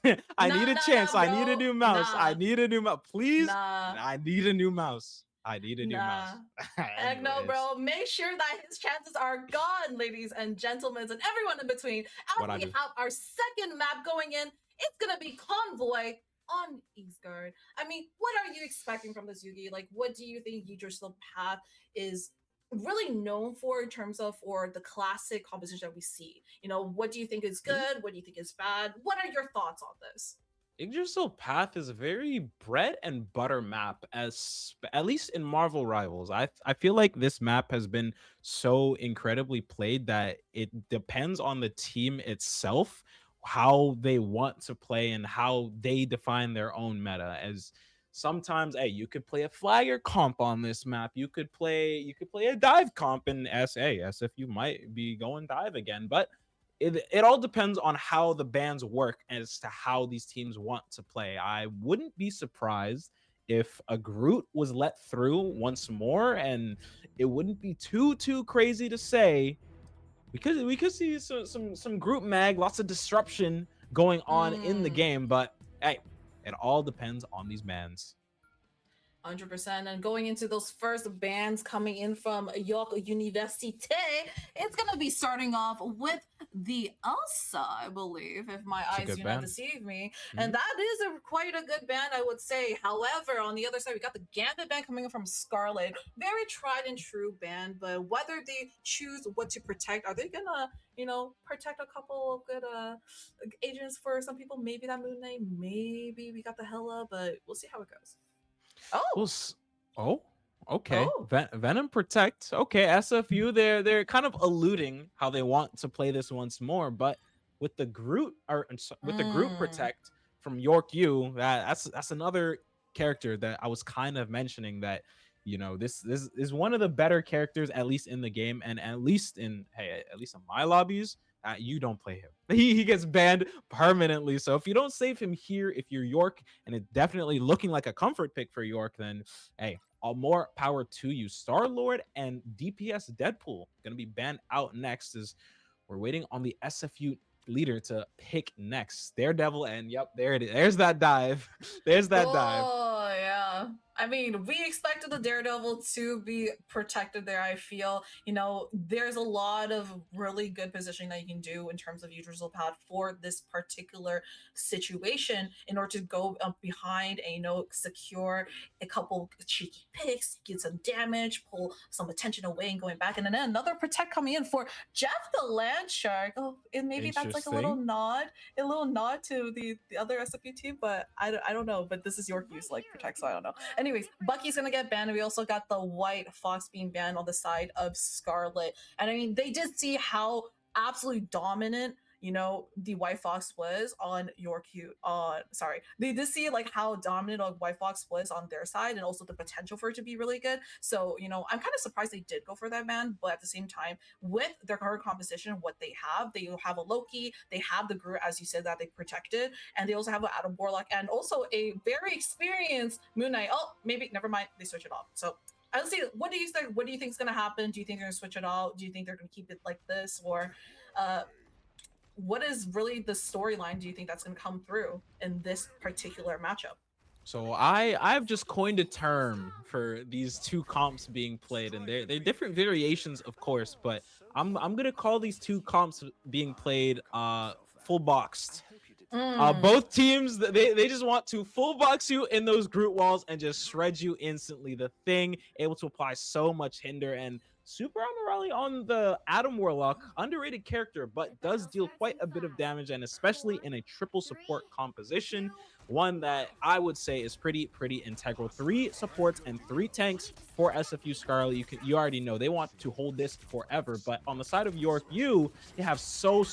need a chance. I need a new mouse. I need a new mouse. Please. I need a new mouse. I need a new mouse. Heck no, bro. Make sure that his chances are gone, ladies and gentlemen, and everyone in between. As we have our second map going in, it's going to be Convoy on Eastgard. I mean, what are you expecting from this Yugi? Like, what do you think Yggdrasil Path is really known for in terms of for the classic composition that we see? What do you think is good? What do you think is bad? What are your thoughts on this? Yggdrasil Path is a very bread and butter map, at least in Marvel Rivals. I feel like this map has been so incredibly played that it depends on the team itself, how they want to play and how they define their own meta. As sometimes, you could play a flagger comp on this map, you could play a dive comp in SFU might be going dive again, but it all depends on how the bans work as to how these teams want to play. I wouldn't be surprised if a Groot was let through once more, and it wouldn't be too crazy to say we could see some group mag, lots of disruption going on in the game, but hey, it all depends on these bans. 100%. And going into those first bands coming in from York Université, it's going to be starting off with the Elsa, I believe, if my eyes do not deceive me. And that is quite a good band, I would say. However, on the other side, we got the Gambit band coming in from Scarlet. Very tried and true band, but whether they choose what to protect, are they going to, protect a couple of good agents for some people? Maybe that Moon Knight, maybe we got the Hela, but we'll see how it goes. Okay. Venom Protect. Okay, SFU, they're kind of alluding how they want to play this once more, but with the Groot the Groot Protect from York U, that's another character that I was kind of mentioning that this is one of the better characters, at least in the game, and at least in my lobbies. You don't play him. He gets banned permanently. So if you don't save him here, if you're York and it's definitely looking like a comfort pick for York, then hey, all more power to you. Star-Lord and DPS Deadpool gonna be banned out next, as we're waiting on the SFU leader to pick next. Daredevil, and yep, there it is. There's that dive. There's that dive. Oh yeah. I mean, we expected the Daredevil to be protected there. I feel, there's a lot of really good positioning that you can do in terms of Yggdrasil Path for this particular situation in order to go up behind and, secure a couple cheeky picks, get some damage, pull some attention away and going back. And then another protect coming in for Jeff the Land Shark. Oh, and maybe that's like a little nod to the other SFU team, but I don't know. But this is York use like protect, so I don't know. Anyways, Bucky's gonna get banned. We also got the White Fox being banned on the side of Scarlet. And I mean, they did see how absolutely dominant you know, the White Fox was on Yorku. Sorry, they did see like how dominant White Fox was on their side, and also the potential for it to be really good. So you know, I'm kind of surprised they did go for that man, but at the same time, with their current composition, what they have a Loki, they have the Groot, as you said, that they protected, and they also have an Adam Warlock, and also a very experienced Moon Knight. Oh, maybe never mind, they switch it off. So I'll see. What do you think? What do you think is going to happen? Do you think they're going to switch it all? Do you think they're going to keep it like this, or what is really the storyline? Do you think that's going to come through in this particular matchup? So I've just coined a term for these two comps being played, and they're different variations, of course, but I'm gonna call these two comps being played full boxed. Both teams, they just want to full box you in those Groot walls and just shred you instantly. The Thing able to apply so much hinder, and super armor rally on the Adam Warlock, underrated character, but does deal quite a bit of damage, and especially in a triple support composition, one that I would say is pretty integral. 3 supports and 3 tanks for SFU Scarlet. You already know they want to hold this forever. But on the side of York U, they have so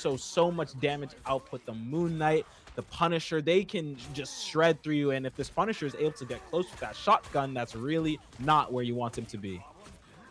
much damage output. The Moon Knight, the Punisher, they can just shred through you. And if this Punisher is able to get close with that shotgun, that's really not where you want him to be.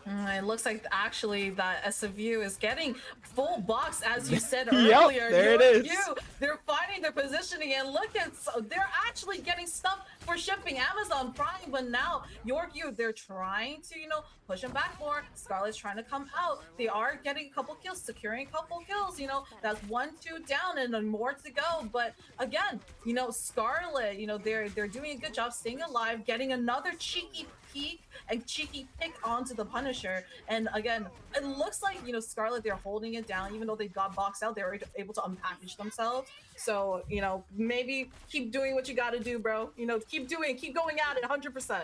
It looks like actually that SFU is getting full box, as you said Yep, earlier. there it is. They're finding their positioning, and look at, they're actually getting stuff for shipping. Amazon Prime, but now York U, they're trying to, you know, push them back more. Scarlet's trying to come out. They are getting a couple kills, securing a couple kills. You know, that's 1-2 down and then more to go. But again, you know, Scarlet, you know, they're doing a good job staying alive, getting another cheeky peek and cheeky pick onto the Punisher. And again, it looks like, you know, Scarlet, they're holding it down. Even though they got boxed out, they were able to unpackage themselves. So, you know, maybe keep doing what you got to do, bro. You know, keep going at it 100%.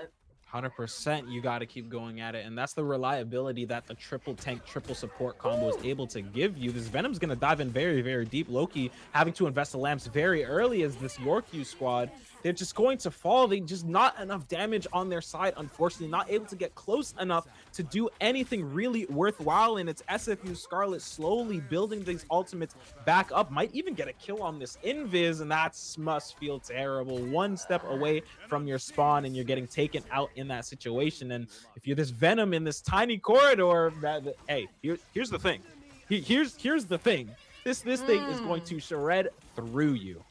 100%, you got to keep going at it, and that's the reliability that the triple tank, triple support combo is able to give you. This Venom's going to dive in very deep. Loki having to invest the lamps very early as this York U squad, they're just going to fall. They just not enough damage on their side, unfortunately, not able to get close enough to do anything really worthwhile. And it's SFU Scarlet slowly building these ultimates back up, might even get a kill on this Invis, and that must feel terrible. One step away from your spawn and you're getting taken out in that situation. And if you're this Venom in this tiny corridor, hey, here's the thing. Here's the thing. This thing is going to shred through you.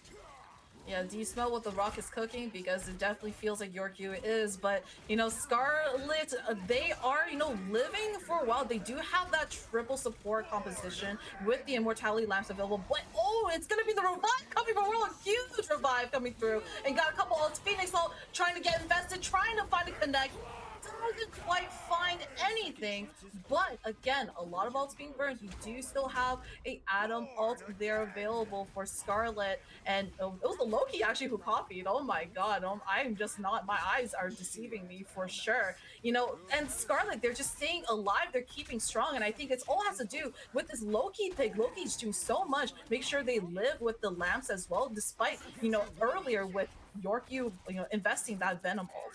Yeah, do you smell what the Rock is cooking? Because it definitely feels like York U is. But, you know, Scarlet, they are, you know, living for a while. They do have that triple support composition with the Immortality Lamps available. But, oh, it's going to be the revive coming from World. Huge revive coming through. And got a couple of Phoenix all trying to get invested, trying to find a connect. Doesn't quite find anything, but again, a lot of ults being burned. You do still have a Adam ult there available for Scarlet, and it was the Loki actually who copied. Oh my god, I'm just not, my eyes are deceiving me for sure. You know, and Scarlet, they're just staying alive, they're keeping strong, and I think it's all has to do with this Loki pick. Loki's doing so much, make sure they live with the lamps as well, despite, you know, earlier with York U, you know, investing that Venom ult.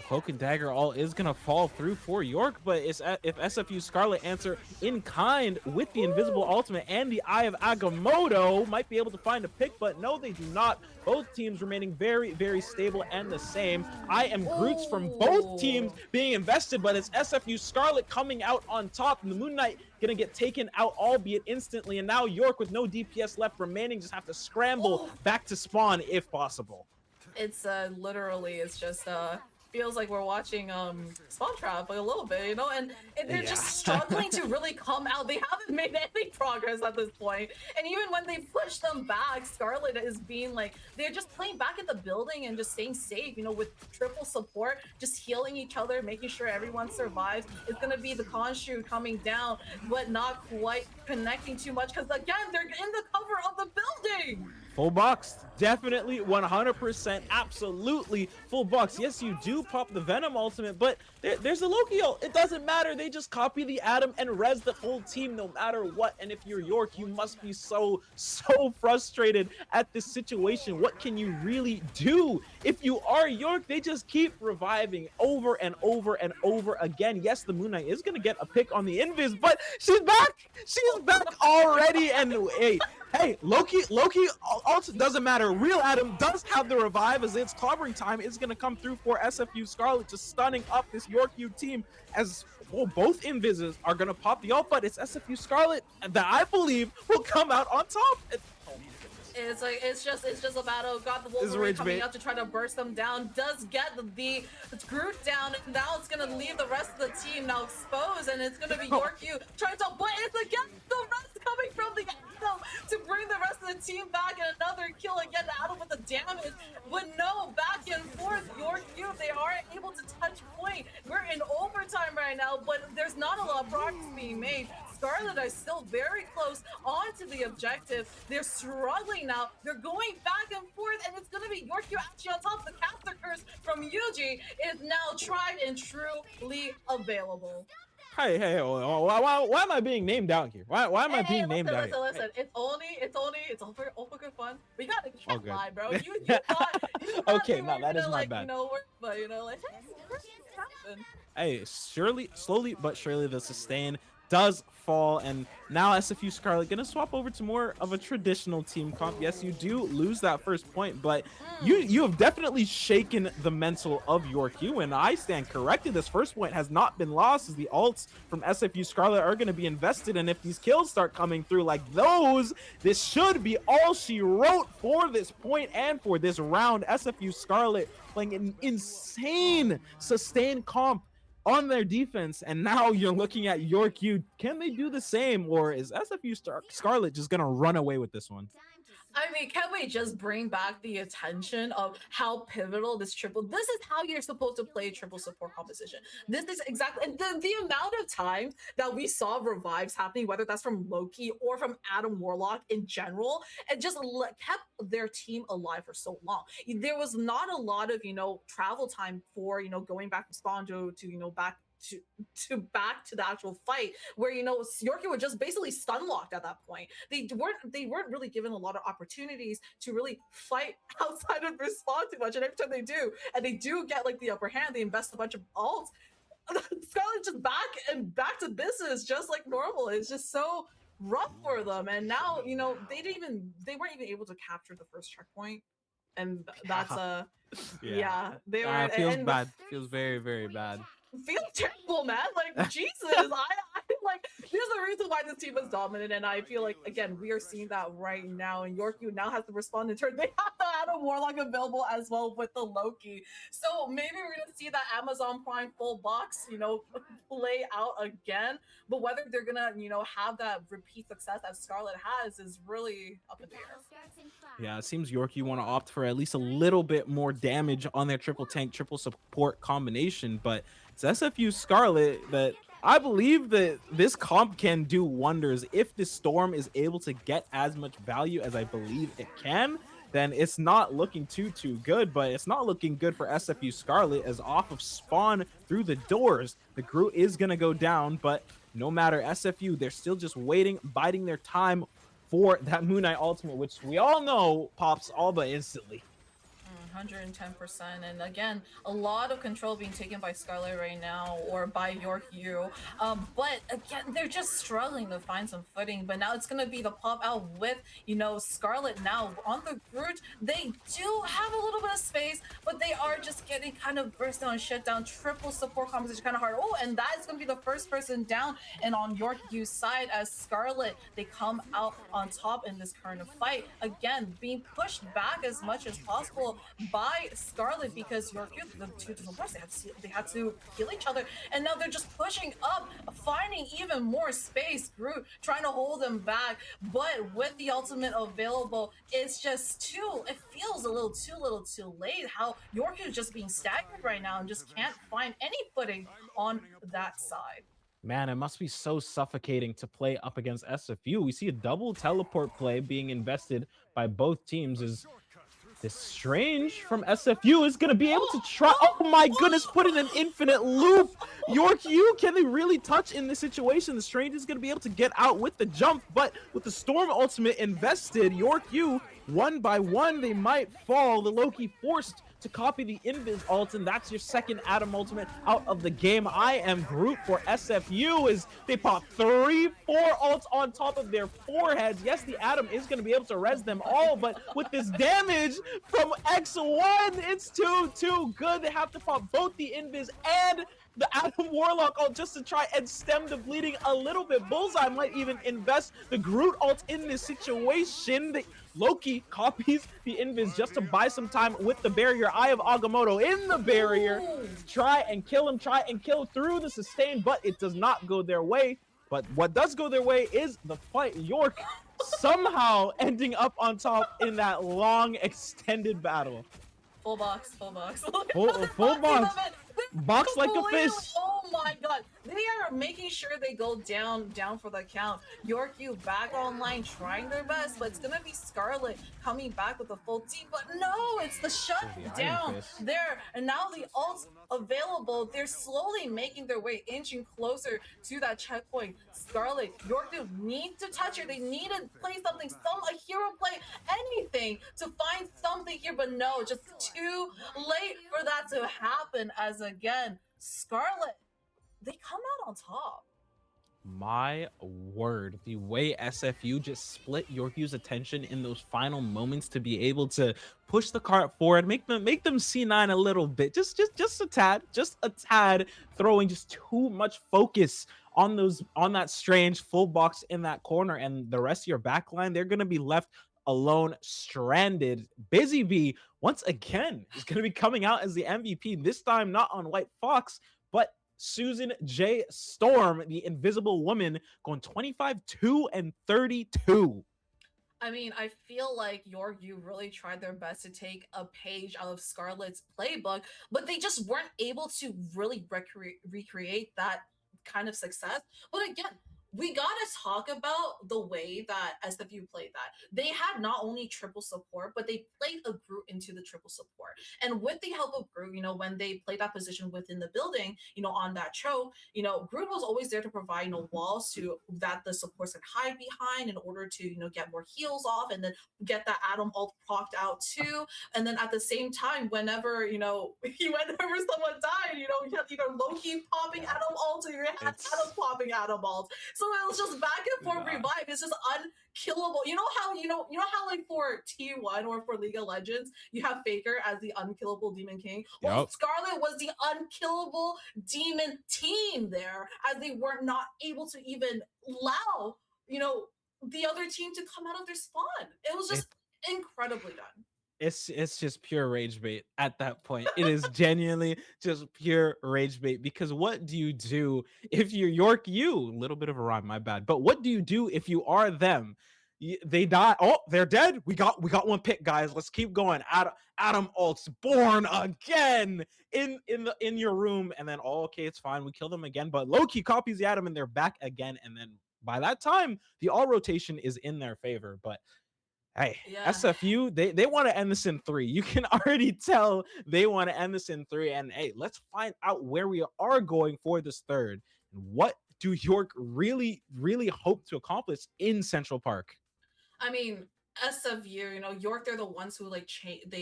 Cloak and Dagger all is gonna fall through for York, but it's if SFU Scarlet answer in kind with the invisible ultimate and the Eye of Agamotto, might be able to find a pick, but no, they do not. Both teams remaining very stable and the same. I am Groots from both teams being invested, but it's SFU Scarlet coming out on top, and the Moon Knight gonna get taken out, albeit instantly, and now York with no DPS left remaining just have to scramble back to spawn if possible. It's literally, it's just feels like we're watching Spawn Trap like a little bit, you know, and they're just struggling to really come out. They haven't made any progress at this point, and even when they push them back, Scarlet is being like, they're just playing back in the building and just staying safe, you know, with triple support, just healing each other, making sure everyone survives. It's gonna be the Khonshu coming down, but not quite connecting too much, because again, they're in the cover of the building. Full box, definitely 100%, absolutely full box. Yes, you do pop the Venom ultimate, but there's a Loki ult. It doesn't matter. They just copy the Adam and res the whole team no matter what. And if you're York, you must be so frustrated at this situation. What can you really do? If you are York, they just keep reviving over and over and over again. Yes, the Moon Knight is going to get a pick on the Invis, but she's back. She's back already. And hey, Hey, Loki also doesn't matter. Real Adam does have the revive as it's clobbering time is going to come through for SFU Scarlet, just stunning up this YorkU team as well, both Invises are going to pop the ult, but it's SFU Scarlet that I believe will come out on top. It's like it's just a battle. Got the Wolverine coming out to try to burst them down. Does get the Groot down, and now it's gonna leave the rest of the team now exposed, and it's gonna be YorkU trying to. But it's again the rest coming from the Adam to bring the rest of the team back, and another kill again. Adam with the damage, but no back and forth. YorkU, they are able to touch point. We're in overtime right now, but there's not a lot of progress being made. Scarlet are still very close onto the objective. They're struggling now. They're going back and forth, and it's going to be YorkU actually on top. The caster curse from Yuji is now tried and truly available. Hey, why am I being named down here? Why am I being named down here? Listen, it's all for good fun. But you can't lie, bro. You thought okay, no, that is my bad. You know, but you know, like, happen. Hey, slowly but surely the sustain does fall, and now SFU Scarlet gonna swap over to more of a traditional team comp. Yes, you do lose that first point, but you have definitely shaken the mental of YorkU, and I stand corrected. This first point has not been lost, as the ults from SFU Scarlet are going to be invested, and if these kills start coming through like those, this should be all she wrote for this point and for this round. SFU Scarlet playing an insane sustained comp on their defense, and now you're looking at YorkU. Can they do the same, or is SFU Scarlet just gonna run away with this one? I mean, can we just bring back the attention of how pivotal this is how you're supposed to play a triple support composition. This is exactly, and the amount of time that we saw revives happening, whether that's from Loki or from Adam Warlock in general, and just kept their team alive for so long. There was not a lot of, travel time for, going back from spawn to back to the actual fight, where YorkU were just basically stun locked at that point. They weren't really given a lot of opportunities to really fight outside of their spawn too much, and every time they do, and they do get like the upper hand, they invest a bunch of ults. Scarlet just back to business just like normal. It's just so rough for them, and now they weren't even able to capture the first checkpoint, and that's they were. Feels bad. Feels very, very bad. Feels terrible, man. Like, Jesus, I like. There's a reason why this team is dominant, and I feel like again we are seeing that right now. And YorkU now has to respond in turn. They have the Adam Warlock available as well with the Loki, so maybe we're gonna see that Amazon Prime full box, play out again. But whether they're gonna, have that repeat success that Scarlet has is really up in the air. Yeah, it seems YorkU want to opt for at least a little bit more damage on their triple tank, triple support combination, but it's SFU Scarlet that I believe that this comp can do wonders. If this Storm is able to get as much value as I believe it can, then it's not looking too good, but it's not looking good for SFU Scarlet, as off of spawn through the doors, the Groot is going to go down, but no matter, SFU, they're still just waiting, biding their time for that Moon Knight ultimate, which we all know pops all but instantly. 110%, and again, a lot of control being taken by Scarlet right now, or by YorkU. But again, they're just struggling to find some footing. But now it's gonna be the pop out with Scarlet now on the Groot. They do have a little bit of space, but they are just getting kind of burst down, shut down. Triple support composition kind of hard. Oh, and that is gonna be the first person down. And on YorkU's side, as Scarlet, they come out on top in this current fight. Again, being pushed back as much as possible by Scarlet, because YorkU, the two different parts, they had to kill each other, and now they're just pushing up, finding even more space. Groot trying to hold them back, but with the ultimate available, it's just it feels a little too late. How YorkU is just being staggered right now and just can't find any footing on that side. Man, it must be so suffocating to play up against SFU. We see a double teleport play being invested by both teams. Is this Strange from SFU is going to be able to try? Oh my goodness, put in an infinite loop. YorkU, can they really touch in this situation? The Strange is going to be able to get out with the jump, but with the Storm ultimate invested, YorkU, one by one, they might fall. The Loki forced to copy the Invis ult, and that's your second Atom ultimate out of the game. I am Groot for SFU as they pop 3-4 ults on top of their foreheads. Yes, the Atom is going to be able to res them all, but with this damage from X1, it's too good. They have to pop both the Invis and the Atom Warlock ult just to try and stem the bleeding a little bit. Bullseye might even invest the Groot ult in this situation. Loki copies the Invis just to buy some time with the barrier. Eye of Agamotto in the barrier. Try and kill him, try and kill through the sustain, but it does not go their way. But what does go their way is the fight. York somehow ending up on top in that long extended battle. Full box, full box. Full box. Box like a fish. Oh my god. They are making sure they go down for the count. York-U back online trying their best, but it's gonna be Scarlet coming back with a full team. But no, it's the shutdown there. And now the ults available. They're slowly making their way, inching closer to that checkpoint. Scarlet, York-U need to touch her. They need to play something, a hero play, anything to find something here. But no, just too late for that to happen. As again, Scarlet, they come out on top. My word, the way SFU just split York-U's attention in those final moments to be able to push the cart forward, make them C9 a little bit, just a tad, throwing just too much focus on that strange full box in that corner, and the rest of your backline, they're gonna be left alone, stranded. Busy Bee once again is going to be coming out as the MVP, this time not on White Fox, but Susan J. Storm, the Invisible Woman, going 25-2-32. I mean, I feel like York-U really tried their best to take a page out of Scarlet's playbook, but they just weren't able to really recreate that kind of success. But again, we gotta talk about the way that SFU played that. They had not only triple support, but they played a Groot into the triple support. And with the help of Groot, when they played that position within the building, on that choke, Groot was always there to provide, walls to that the supports could hide behind in order to, get more heals off and then get that Atom ult procced out too. And then at the same time, whenever, whenever someone died, you had either Loki popping Atom ult or you had Atom popping Atom ult. So it was just back and forth revive. It's just unkillable. You know how like for T1 or for League of Legends, you have Faker as the unkillable Demon King. Well, yep. Scarlet was the unkillable Demon Team there, as they were not able to even allow, the other team to come out of their spawn. It was just incredibly done. It's just pure rage bait at that point. It is genuinely just pure rage bait, because what do you do if you're York-U? A little bit of a rhyme, my bad. But what do you do if you are them? They die. Oh, they're dead. We got one pick, guys. Let's keep going. Atom ults born again in your room, and then okay, it's fine. We kill them again, but Loki copies the Atom and they're back again. And then by that time, the all rotation is in their favor. But hey, yeah. SFU, they want to end this in 3. You can already tell they want to end this in 3. And hey, let's find out where we are going for this third. What do York really, really hope to accomplish in Central Park? I mean, SFU, York, they're the ones who they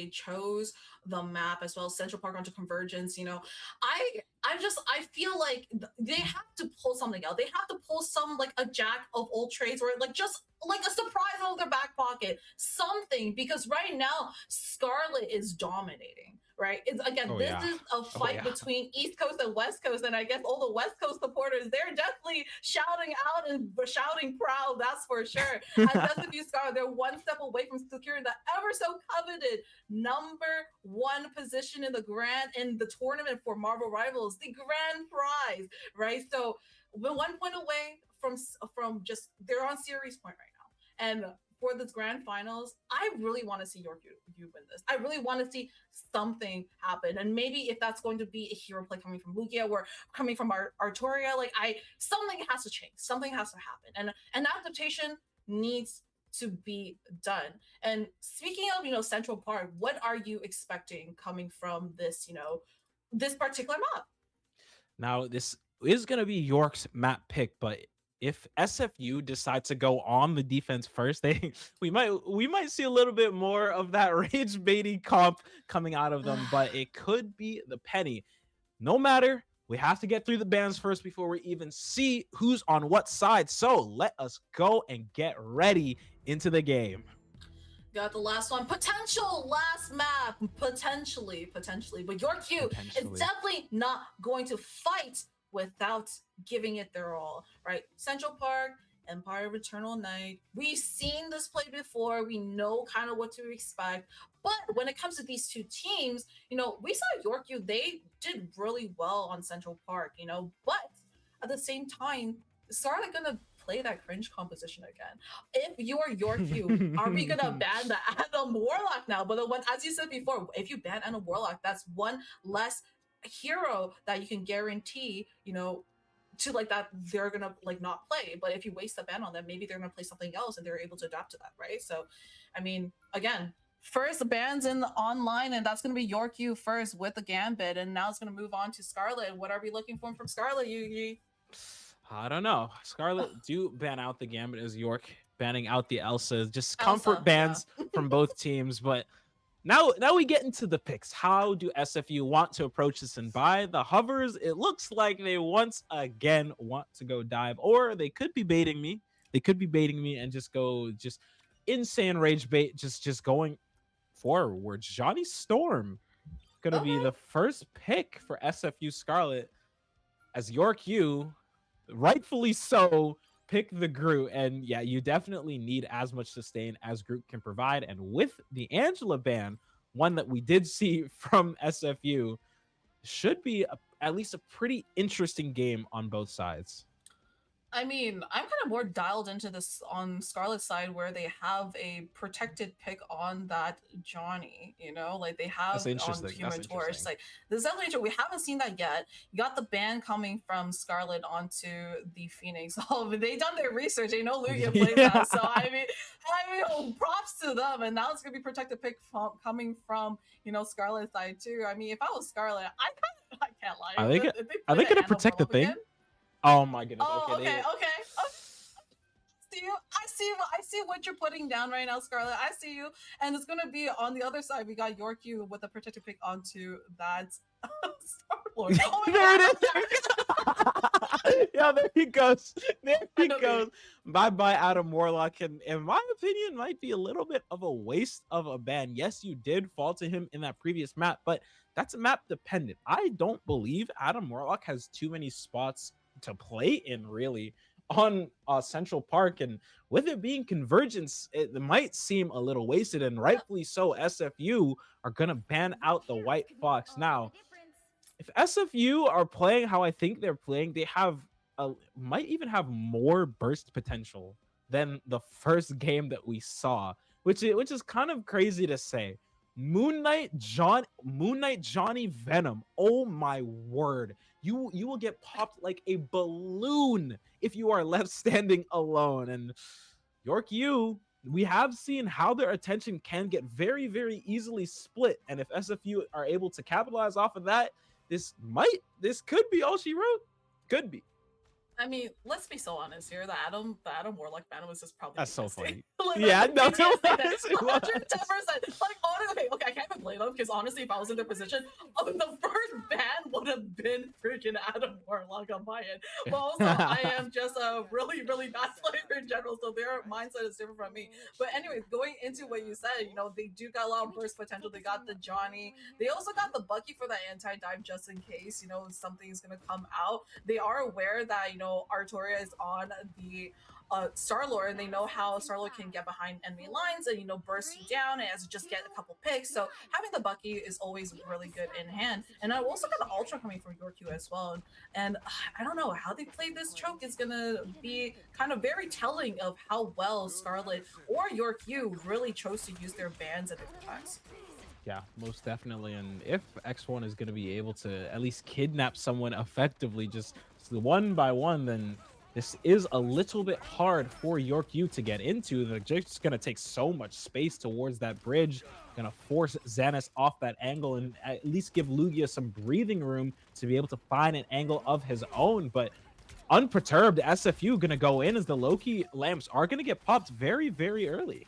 chose the map as well as Central Park onto Convergence. I feel like they have to pull something out. They have to pull some like a jack of all trades, or just like a surprise out of their back pocket, something, because right now Scarlet is dominating. Right? It's again, this is a fight between East Coast and West Coast, and I guess all the West Coast supporters, they're definitely shouting out and shouting proud. That's for sure. As SFU Scarlet, they're one step away from securing the ever so coveted #1 position in the tournament for Marvel Rivals, the grand prize. Right? So we're 1 point away from just they're on series point right now, and for this grand finals, I really want to see York-U win this. I really want to see something happen. And maybe if that's going to be a hero play coming from Lugia or coming from Arturia, something has to change. Something has to happen. And an adaptation needs to be done. And speaking of, Central Park, what are you expecting coming from this, this particular map? Now, this is going to be York's map pick, but if SFU decide to go on the defense first, we might see a little bit more of that rage baiting comp coming out of them, but it could be the penny. No matter, we have to get through the bans first before we even see who's on what side. So let us go and get ready into the game. Got the last one. Potential last map. Potentially. But YorkU is definitely not going to fight without giving it their all, right? Central Park, Empire of Eternal Night. We've seen this play before. We know kind of what to expect. But when it comes to these two teams, you know, we saw YorkU, they did really well on Central Park, you know, but at the same time, Scarlet gonna play that cringe composition again. If you're YorkU, are we gonna ban the Adam Warlock now? But when, as you said before, if you ban Adam Warlock, that's one less hero that you can guarantee, you know, to like that they're gonna like not play. But if you waste the ban on them, maybe they're gonna play something else and they're able to adapt to that, right? So, I mean, again, first bans in the online, and that's going to be YorkU first with the Gambit, and now it's going to move on to Scarlet. What are we looking for from Scarlet, Yugi? I don't know. Scarlet do ban out the Gambit as York banning out the Elsa. Just comfort bans from both teams. But now we get into the picks. How do SFU want to approach this? And by the hovers, it looks like they once again want to go dive, or they could be baiting me. They could be baiting me and just go insane rage bait, just going forward. Johnny Storm gonna be the first pick for SFU Scarlet, as YorkU, rightfully so, pick the Groot. And yeah, you definitely need as much sustain as Groot can provide. And with the Angela ban, one that we did see from SFU, should be at least a pretty interesting game on both sides. I mean, I'm kind of more dialed into this on Scarlet's side, where they have a protected pick on that Johnny, you know, like they have on Human Torch. Like, this is definitely true. We haven't seen that yet. You got the ban coming from Scarlet onto the Phoenix. Oh, they done their research. They know Lugia plays that. So I mean, props to them. And now it's gonna be protected pick coming from, you know, Scarlet's side too. I mean, if I was Scarlet, I can't lie. Are they gonna protect the thing? Again? Oh my goodness. Oh, okay. I see what you're putting down right now, Scarlet. I see you. And it's gonna be on the other side. We got YorkU with a protected pick onto that Star-Lord. Oh there it is. Yeah, there he goes. There he goes. Bye Adam Warlock. And in my opinion, might be a little bit of a waste of a ban. Yes, you did fall to him in that previous map, but that's map dependent. I don't believe Adam Warlock has too many spots to play in really on Central Park, and with it being Convergence, it might seem a little wasted, and rightfully so. SFU are gonna ban out the White Fox. Now, if SFU are playing how I think they're playing, they have might even have more burst potential than the first game that we saw, which is kind of crazy to say. Moon Knight Johnny Venom. Oh my word. You will get popped like a balloon if you are left standing alone. And YorkU, we have seen how their attention can get very, very easily split. And if SFU are able to capitalize off of that, this could be all she wrote. Could be. I mean, let's be so honest here. The Adam Warlock ban was just probably that's so funny. Like, yeah, no, 110%. Like, honestly, okay, I can't even blame them, because honestly, if I was in their position, the first ban would have been freaking Adam Warlock on my end. But also, I am just a really, really bad player in general, so their mindset is different from me. But anyways, going into what you said, you know, they do got a lot of burst potential. They got the Johnny. They also got the Bucky for that anti-dive just in case, you know, something is going to come out. They are aware that, you know, Artoria is on the Star-Lord, and they know how Star-Lord can get behind enemy lines and, you know, burst you down and as just get a couple picks. So having the Bucky is always really good in hand. And I also got the Ultra coming from YorkU as well. And I don't know how they play this choke is gonna be kind of very telling of how well Scarlet or YorkU really chose to use their bans at different times. Yeah, most definitely. And if X1 is going to be able to at least kidnap someone effectively, just one by one, then this is a little bit hard for YorkU to get into. They're just going to take so much space towards that bridge, going to force Xanis off that angle and at least give Lugia some breathing room to be able to find an angle of his own. But unperturbed, SFU gonna go in as the Loki lamps are gonna get popped very, very early.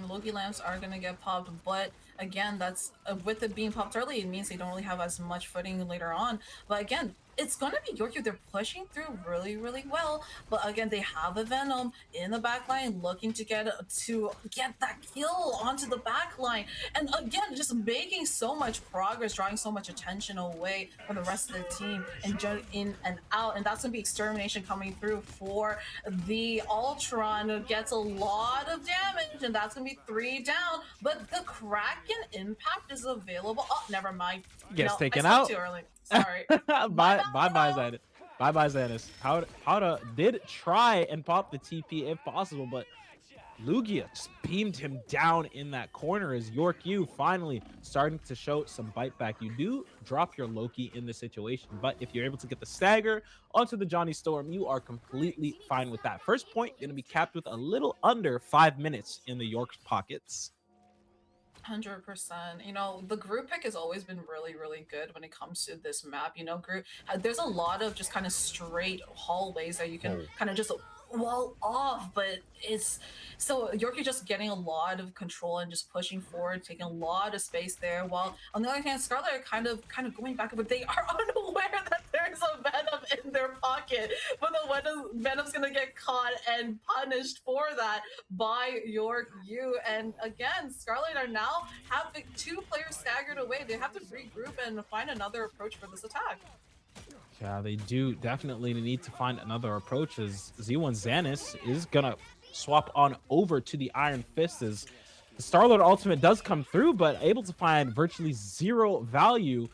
Loki lamps are gonna get popped, but again, that's with it being popped early, it means they don't really have as much footing later on. But again, it's gonna be Yorkie. They're pushing through really, really well. But again, they have a Venom in the back line looking to get that kill onto the back line. And again, just making so much progress, drawing so much attention away from the rest of the team and in and out. And that's gonna be extermination coming through for the Ultron, who gets a lot of damage, and that's gonna be 3 down. But the Kraken impact is available. Oh, never mind. Gets taken I spoke out. too early. Sorry. Bye bye Zenith. Bye bye Zenith. Powder did try and pop the TP if possible, but Lugia just beamed him down in that corner as YorkU finally starting to show some bite back. You do drop your Loki in this situation, but if you're able to get the stagger onto the Johnny Storm, you are completely fine with that. First point going to be capped with a little under 5 minutes in the York's pockets. 100%. You know, the group pick has always been really, really good when it comes to this map. You know, group there's a lot of just kind of straight hallways that you can kind of just wall off, but it's so Yorkie just getting a lot of control and just pushing forward, taking a lot of space there, while on the other hand, Scarlet are kind of going back, but they are unaware that there's a Venom in their pocket. But the Venom's gonna get caught and punished for that by YorkU. And again, Scarlet are now having 2 players staggered away. They have to regroup and find another approach for this attack. Yeah, they do definitely need to find another approach, as Z1 Xanis is gonna swap on over to the Iron Fist as the Star-Lord ultimate does come through, but able to find virtually 0 value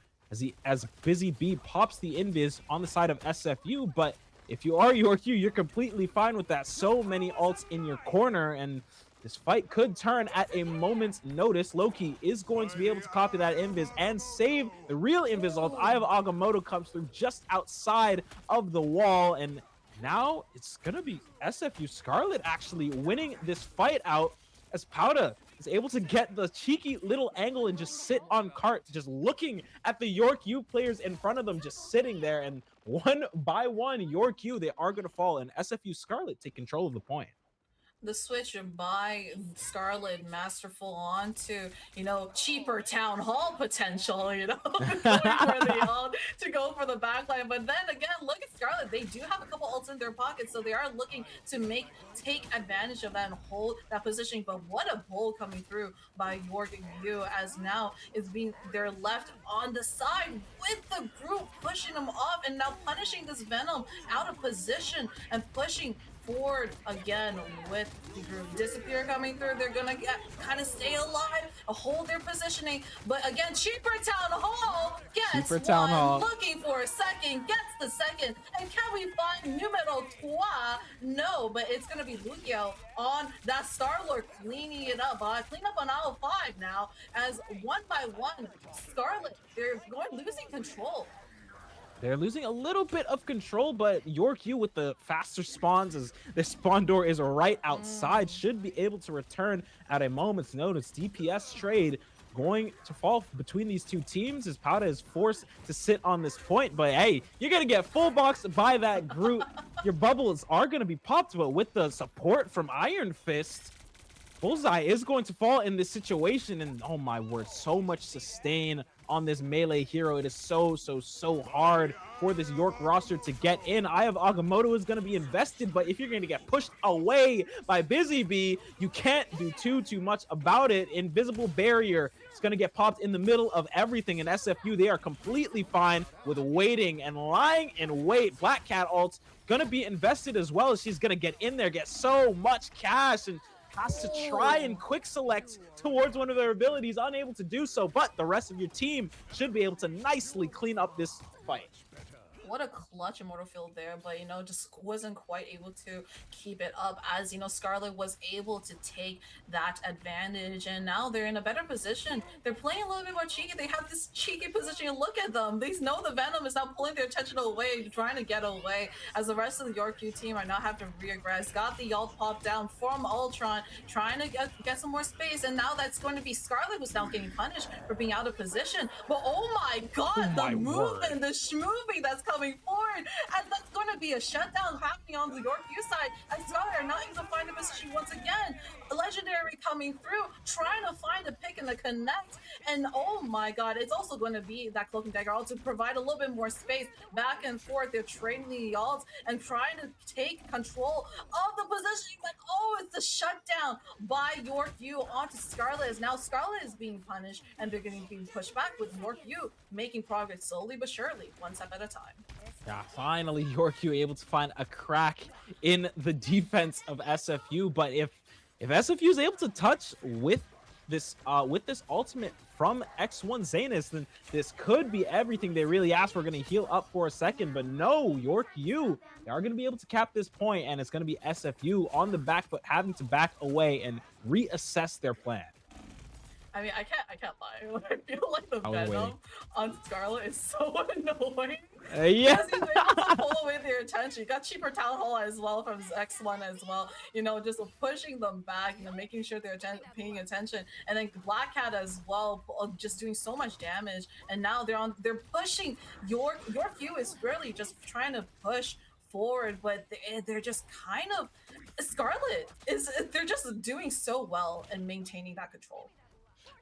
as Busy Bee pops the invis on the side of SFU. But if you are YorkU, you're completely fine with that. So many ults in your corner, and this fight could turn at a moment's notice. Loki is going to be able to copy that invis and save the real invis ult. Eye of Agamotto comes through just outside of the wall, and now it's gonna be SFU Scarlet actually winning this fight out, as Powder is able to get the cheeky little angle and just sit on cart, just looking at the YorkU players in front of them, just sitting there. And one by one, YorkU, they are gonna fall, and SFU Scarlet take control of the point. The switch by Scarlet masterful onto, you know, cheaper town hall potential, you know, going for the ult to go for the backline. But then again, look at Scarlet. They do have a couple ults in their pockets, so they are looking to take advantage of that and hold that positioning. But what a pull coming through by YorkU, as now they're left on the side with the group pushing them off and now punishing this Venom out of position and pushing forward again with the group. Disappear coming through. They're gonna kind of stay alive, hold their positioning. But again, Cheaper Town Hall gets Cheaper Town Hall. looking for a second, gets the second. And can we find numero 3? No, but it's gonna be Lucio on that Star-Lord cleaning it up. Clean up on aisle 5 now, as one by one, Scarlet, they're losing control. They're losing a little bit of control, but YorkU with the faster spawns, as the spawn door is right outside, should be able to return at a moment's notice. DPS trade going to fall between these two teams as Powder is forced to sit on this point. But hey, you're going to get full boxed by that group. Your bubbles are going to be popped, but with the support from Iron Fist, Bullseye is going to fall in this situation. And oh my word, so much sustain on this melee hero. It is so hard for this York roster to get in. Eye of Agamotto is going to be invested, but if you're going to get pushed away by Busy Bee, you can't do too much about it. Invisible barrier is going to get popped in the middle of everything, and SFU, they are completely fine with waiting and lying in wait. Black Cat ult going to be invested as well, as she's going to get in there, get so much cash, and has to try and quick select towards one of their abilities, unable to do so, but the rest of your team should be able to nicely clean up this fight. What a clutch Immortal Field there, but, you know, just wasn't quite able to keep it up, as, you know, Scarlet was able to take that advantage, and now they're in a better position. They're playing a little bit more cheeky. They have this cheeky position, and look at them. They know the Venom is now pulling their attention away, trying to get away, as the rest of the YorkU team are now have to regress. Got the ult pop down from Ultron, trying to get some more space, and now that's going to be Scarlet who's now getting punished for being out of position. But oh my god, the movement, the schmoving that's coming forward, and that's going going to be a shutdown happening on the Yorkview side as Scarlet are not able to find a position once again. Legendary coming through, trying to find a pick and a connect, and oh my god, it's also going to be that Cloak and Dagger ult to provide a little bit more space back and forth. They're trading the ults and trying to take control of the positioning, but oh, it's a shutdown by Yorkview onto Scarlet, as now Scarlet is being punished and they're getting being pushed back, with Yorkview making progress slowly but surely, one step at a time. Yeah, finally Yorkview able to find a crack in the defense of SFU, but if SFU is able to touch with this ultimate from X1 Zanus, then this could be everything they really asked. We're going to heal up for a second, but no, Yorkview, they are going to be able to cap this point, and it's going to be SFU on the back foot, having to back away and reassess their plan. I mean, I can't lie. I feel like the Venom on Scarlet is so annoying. Yeah. Because he's able to pull away their attention. You got cheaper Town Hall as well from X1 as well. You know, just pushing them back, you know, making sure they're paying attention. And then Black Cat as well, just doing so much damage. And now they're pushing. Yorkview is really just trying to push forward, but they're just kind of they're just doing so well and maintaining that control.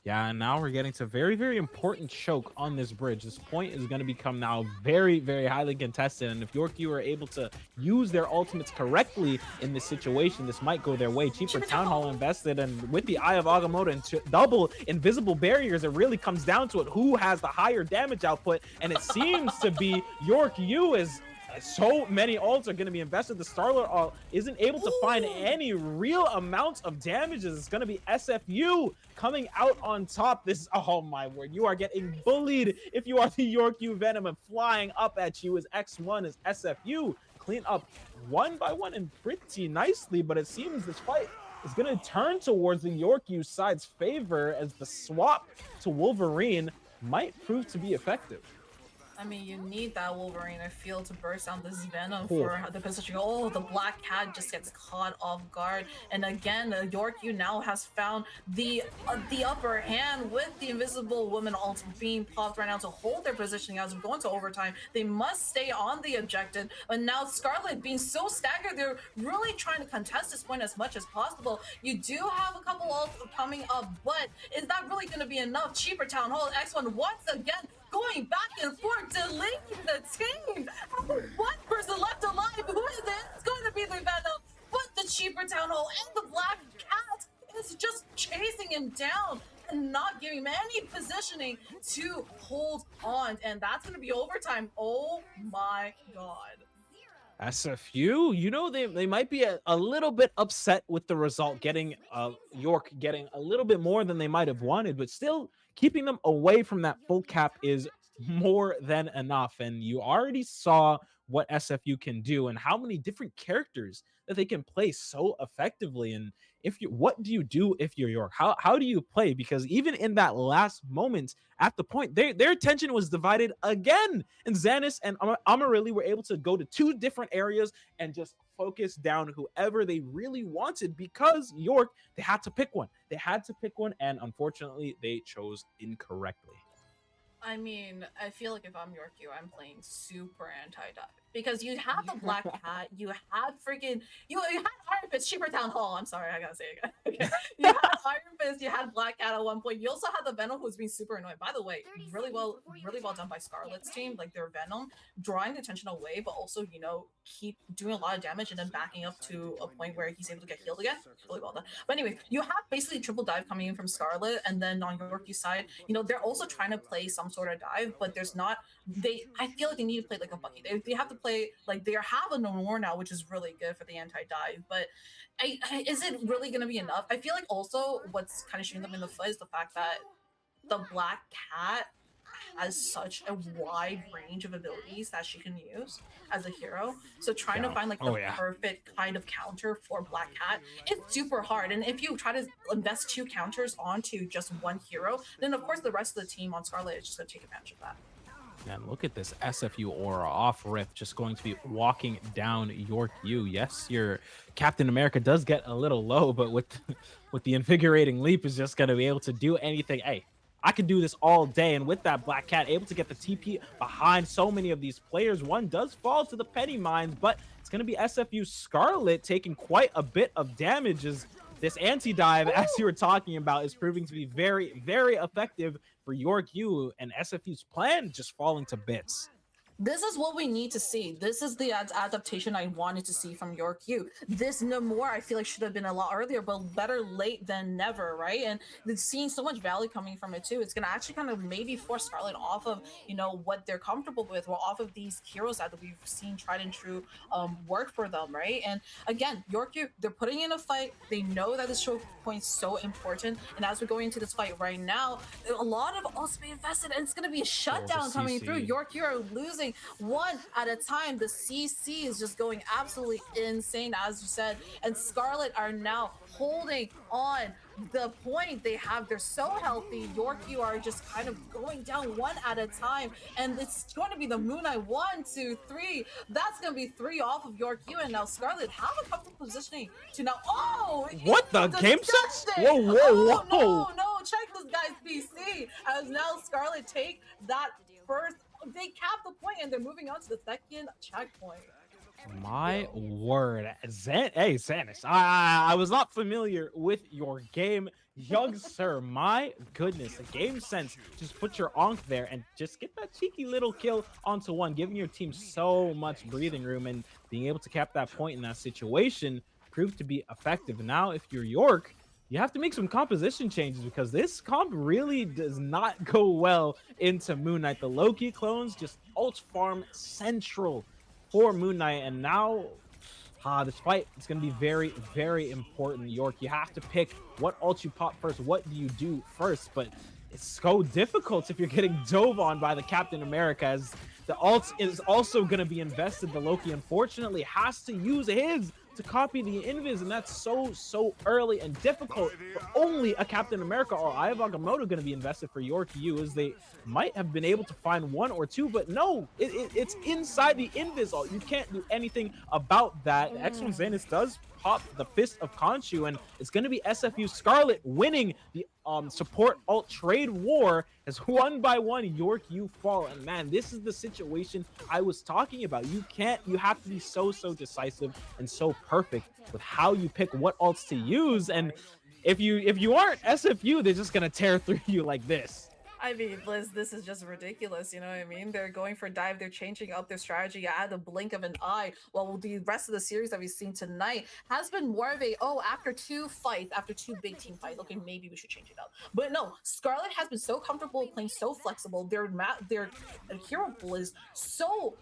Yeah, and now we're getting to very, very important choke on this bridge. This point is going to become now very, very highly contested, and if Yorkview are able to use their ultimates correctly in this situation, this might go their way. Cheaper Town Hall invested, and with the Eye of Agamotto and double invisible barriers, it really comes down to it who has the higher damage output, and it seems to be Yorkview, as so many ults are going to be invested. The Starler ult isn't able to find any real amounts of damages. It's going to be SFU coming out on top. This is, oh my word, you are getting bullied if you are the Yorkview Venom, and flying up at you as X1 as SFU clean up one by one and pretty nicely, but it seems this fight is going to turn towards the Yorkview side's favor, as the swap to Wolverine might prove to be effective. I mean, you need that Wolverine, I feel, to burst down this Venom for the position. Oh, the Black Cat just gets caught off guard. And again, Yorkview now has found the upper hand with the Invisible Woman ult being popped right now to hold their positioning as we go into overtime. They must stay on the objective. But now Scarlet being so staggered, they're really trying to contest this point as much as possible. You do have a couple ults coming up, but is that really going to be enough? Cheaper Town Hall, X1 once again going back and forth, deleting the team. One person left alive. Who is it? It's going to be the Venom, but the Cheaper Town Hall and the Black Cat is just chasing him down and not giving him any positioning to hold on. And that's going to be overtime. Oh my god. SFU, you know, they might be a little bit upset with the result, getting York getting a little bit more than they might have wanted, but still keeping them away from that full cap is more than enough. And you already saw what SFU can do and how many different characters that they can play so effectively. And what do you do if you're York? How do you play? Because even in that last moment at the point, their attention was divided again, and Zanus and Amarilli were able to go to two different areas and just focus down whoever they really wanted, because York, they had to pick one. They had to pick one, and unfortunately, they chose incorrectly. I mean, I feel like if I'm Yorkview, I'm playing super anti-dive. Because you had the Black Cat, you had freaking, you had Iron Fist, Cheaper Town Hall. I'm sorry, I gotta say it again. You had Iron Fist, you had Black Cat at one point. You also had the Venom, who's being super annoying. By the way, really well done by Scarlet's team. Like, their Venom, drawing the attention away, but also, you know, keep doing a lot of damage and then backing up to a point where he's able to get healed again. Really well done. But anyway, you have basically triple dive coming in from Scarlet, and then on Yorkview's side, you know, they're also trying to play some sort of dive, but there's not, I feel like they need to play like a Bucky. They have to play, like, they have a Nomore now, which is really good for the anti-dive, but is it really going to be enough? I feel like also what's kind of shooting them in the foot is the fact that the Black Cat has such a wide range of abilities that she can use as a hero. So trying to find like the perfect kind of counter for Black Cat is super hard. And if you try to invest two counters onto just one hero, then of course the rest of the team on Scarlet is just going to take advantage of that. And look at this SFU aura off rip, just going to be walking down Yorkview. Yes, your Captain America does get a little low, but with the invigorating leap is just going to be able to do anything. Hey, I could do this all day. And with that, Black Cat able to get the TP behind so many of these players. One does fall to the Penny Mines, but it's going to be SFU Scarlet taking quite a bit of damage as this anti-dive, as you were talking about, is proving to be very, very effective for York U, and SFU's plan just falling to bits. This is what we need to see. This is the adaptation I wanted to see from York U. This Namor, I feel like should have been a lot earlier, but better late than never, right? And seeing so much value coming from it too, it's gonna actually kind of maybe force Scarlet off of, you know, what they're comfortable with, or off of these heroes that we've seen tried and true work for them, right? And again, York U, they're putting in a fight. They know that this choke point's so important, and as we're going into this fight right now, a lot of ults being invested, and it's gonna be a shutdown coming through. York U are losing one at a time. The CC is just going absolutely insane, as you said, and Scarlet are now holding on the point. They're so healthy. York U are just kind of going down one at a time, and it's going to be the Moon Knight 1, 2, 3. That's going to be 3 off of York U, and now Scarlet have a comfortable positioning to now. Oh, what the game sense? Whoa, whoa, oh, whoa! No, check this guy's PC. As now Scarlet take that first. They cap the point, and they're moving on to the second checkpoint. My word, hey Xanis, I was not familiar with your game, young sir. My goodness, the game sense. Just put your onk there and just get that cheeky little kill onto one, giving your team so much breathing room, and being able to cap that point in that situation proved to be effective. Now, if you're York, you have to make some composition changes, because this comp really does not go well into Moon Knight. The Loki clones just ult farm central for Moon Knight, and now this fight is going to be very, very important. York, you have to pick what ult you pop first. What do you do first? But it's so difficult if you're getting dove on by the Captain America, as the ult is also going to be invested. The Loki, unfortunately, has to use his to copy the invis, and that's so early and difficult for only a Captain America or Eye of Agamotto going to be invested for York U, as they might have been able to find 1 or 2, but no, it's inside the invis ult. You can't do anything about that. X1 Xanis does pop the Fist of Khonshu, and it's going to be SFU Scarlet winning the support alt trade war, as 1 by 1 York U fall. And man, this is the situation I was talking about. You have to be so decisive and so perfect with how you pick what alts to use, and if you aren't SFU, they're just gonna tear through you like this. I mean, Liz, this is just ridiculous, you know what I mean? They're going for dive, they're changing up their strategy at the blink of an eye, while the rest of the series that we've seen tonight has been more of a, after 2 big team fights, okay, maybe we should change it up. But no, Scarlet has been so comfortable playing so flexible. Their hero pool is so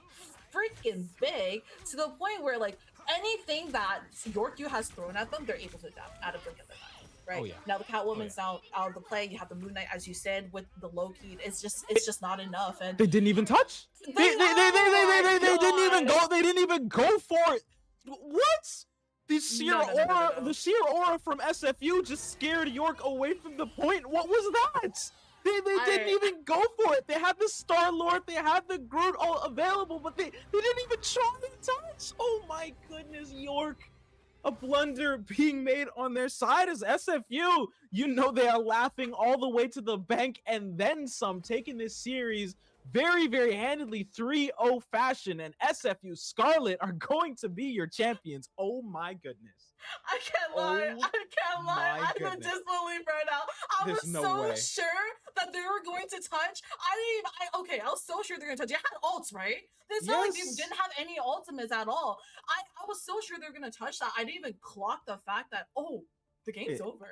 freaking big, to the point where, like, anything that York U has thrown at them, they're able to adapt at a blink of an eye. Right. Oh, yeah. Now the Catwoman's out of the play. You have the Moon Knight, as you said, with the Loki. It's just not enough. And they didn't even touch. They didn't even go. They didn't even go for it. What? The sheer aura from SFU just scared York away from the point. What was that? They didn't even go for it. They had the Star-Lord, they had the Groot all available, but they didn't even try to touch. Oh my goodness, York. A blunder being made on their side as SFU. You know they are laughing all the way to the bank and then some, taking this series very, very handedly 3-0 fashion, and SFU Scarlet are going to be your champions. Oh my goodness. I can't lie. I'm in disbelief right now. I was so sure that they were going to touch. I was so sure they're going to touch. They had ults, right? It's not like they didn't have any ultimates at all. I was so sure they were going to touch that. I didn't even clock the fact that, the game's over.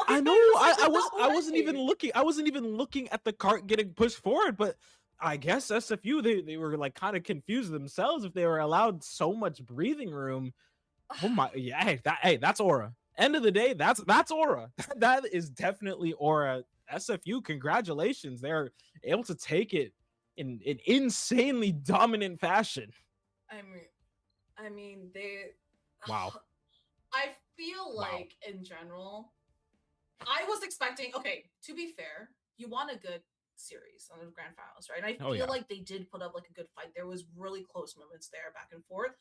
I know. I wasn't even looking. I wasn't even looking at the cart getting pushed forward, but I guess SFU, they were like kind of confused themselves if they were allowed so much breathing room. Oh my, yeah, that's aura. End of the day, that's aura. That is definitely aura. SFU, congratulations. They're able to take it in an insanely dominant fashion. I mean, they. Wow. I feel like in general, I was expecting. Okay, to be fair, you want a good series on the grand finals, right? And I feel like they did put up like a good fight. There was really close moments there, back and forth.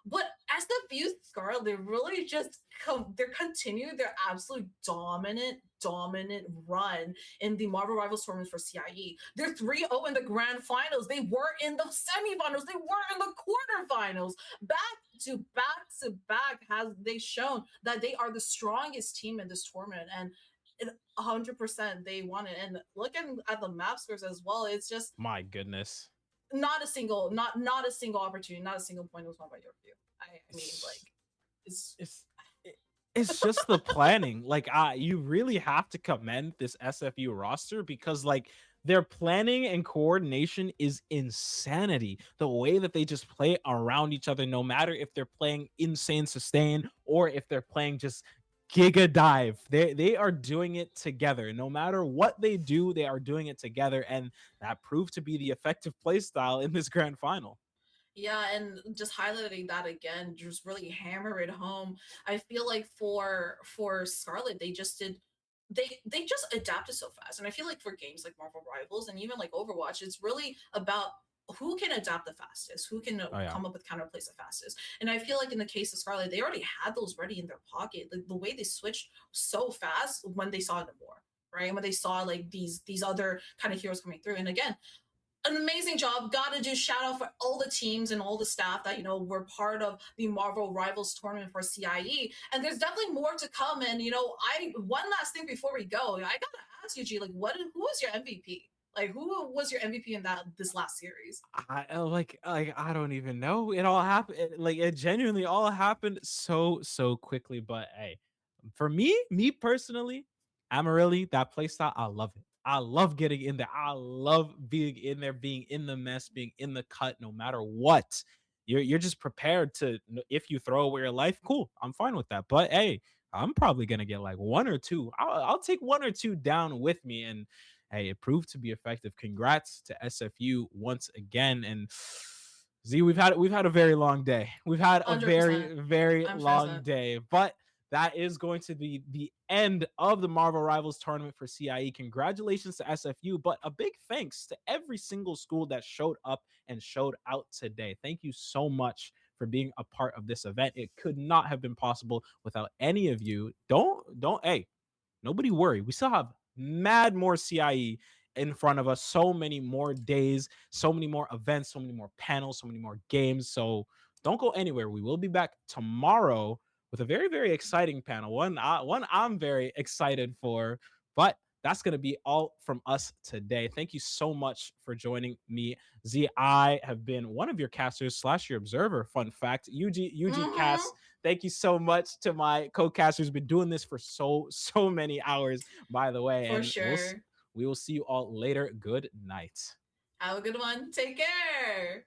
But SFU Scarlet really just they're continuing their absolute dominant run in the Marvel Rivals tournament for CIE. They're 3-0 in the grand finals. They were in the semifinals. They were in the quarterfinals. Back has they shown that they are the strongest team in this tournament, and 100% they won it. And looking at the map scores as well, it's just My goodness. not a single opportunity, not a single point was won by Yorkview. I mean, like, it's just the planning. Like, you really have to commend this SFU roster because, like, their planning and coordination is insanity. The way that they just play around each other, no matter if they're playing insane sustain or if they're playing just giga dive, they are doing it together. No matter what they do, they are doing it together, and that proved to be the effective play style in this grand final. Yeah, and just highlighting that again, just really hammer it home. I feel like for Scarlet, they just did they just adapted so fast. And I feel like for games like Marvel Rivals and even like Overwatch, it's really about who can adapt the fastest, who can come up with counterplays the fastest. And I feel like in the case of Scarlet, they already had those ready in their pocket. Like the way they switched so fast when they saw Namor, right? When they saw like these other kind of heroes coming through. And again, an amazing job. Gotta do shout out for all the teams and all the staff that were part of the Marvel Rivals tournament for CIE. And there's definitely more to come. And one last thing before we go, I gotta ask you, G, like, who was your MVP? Like, who was your MVP in this last series? I don't even know. It all happened. It genuinely all happened so quickly. But hey, for me personally, Amarilli, that playstyle, I love it. I love getting in there. I love being in there, being in the mess, being in the cut, no matter what. You're just prepared to, if you throw away your life, cool. I'm fine with that. But hey, I'm probably gonna get like one or two. I'll take one or two down with me, and hey, it proved to be effective. Congrats to SFU once again. And Z, we've had a very long day. We've had a 100%. very I'm long day. But that is going to be the end of the Marvel Rivals tournament for CIE. Congratulations to SFU, but a big thanks to every single school that showed up and showed out today. Thank you so much for being a part of this event. It could not have been possible without any of you. Hey, nobody worry. We still have mad more CIE in front of us. So many more days, so many more events, so many more panels, so many more games. So don't go anywhere. We will be back tomorrow with a very, very exciting panel. One I'm very excited for, but that's going to be all from us today. Thank you so much for joining me, Z. I have been one of your casters / your observer. Fun fact, UG Cast. Thank you so much to my co-casters. Been doing this for so many hours, by the way. For sure. We will see you all later. Good night. Have a good one. Take care.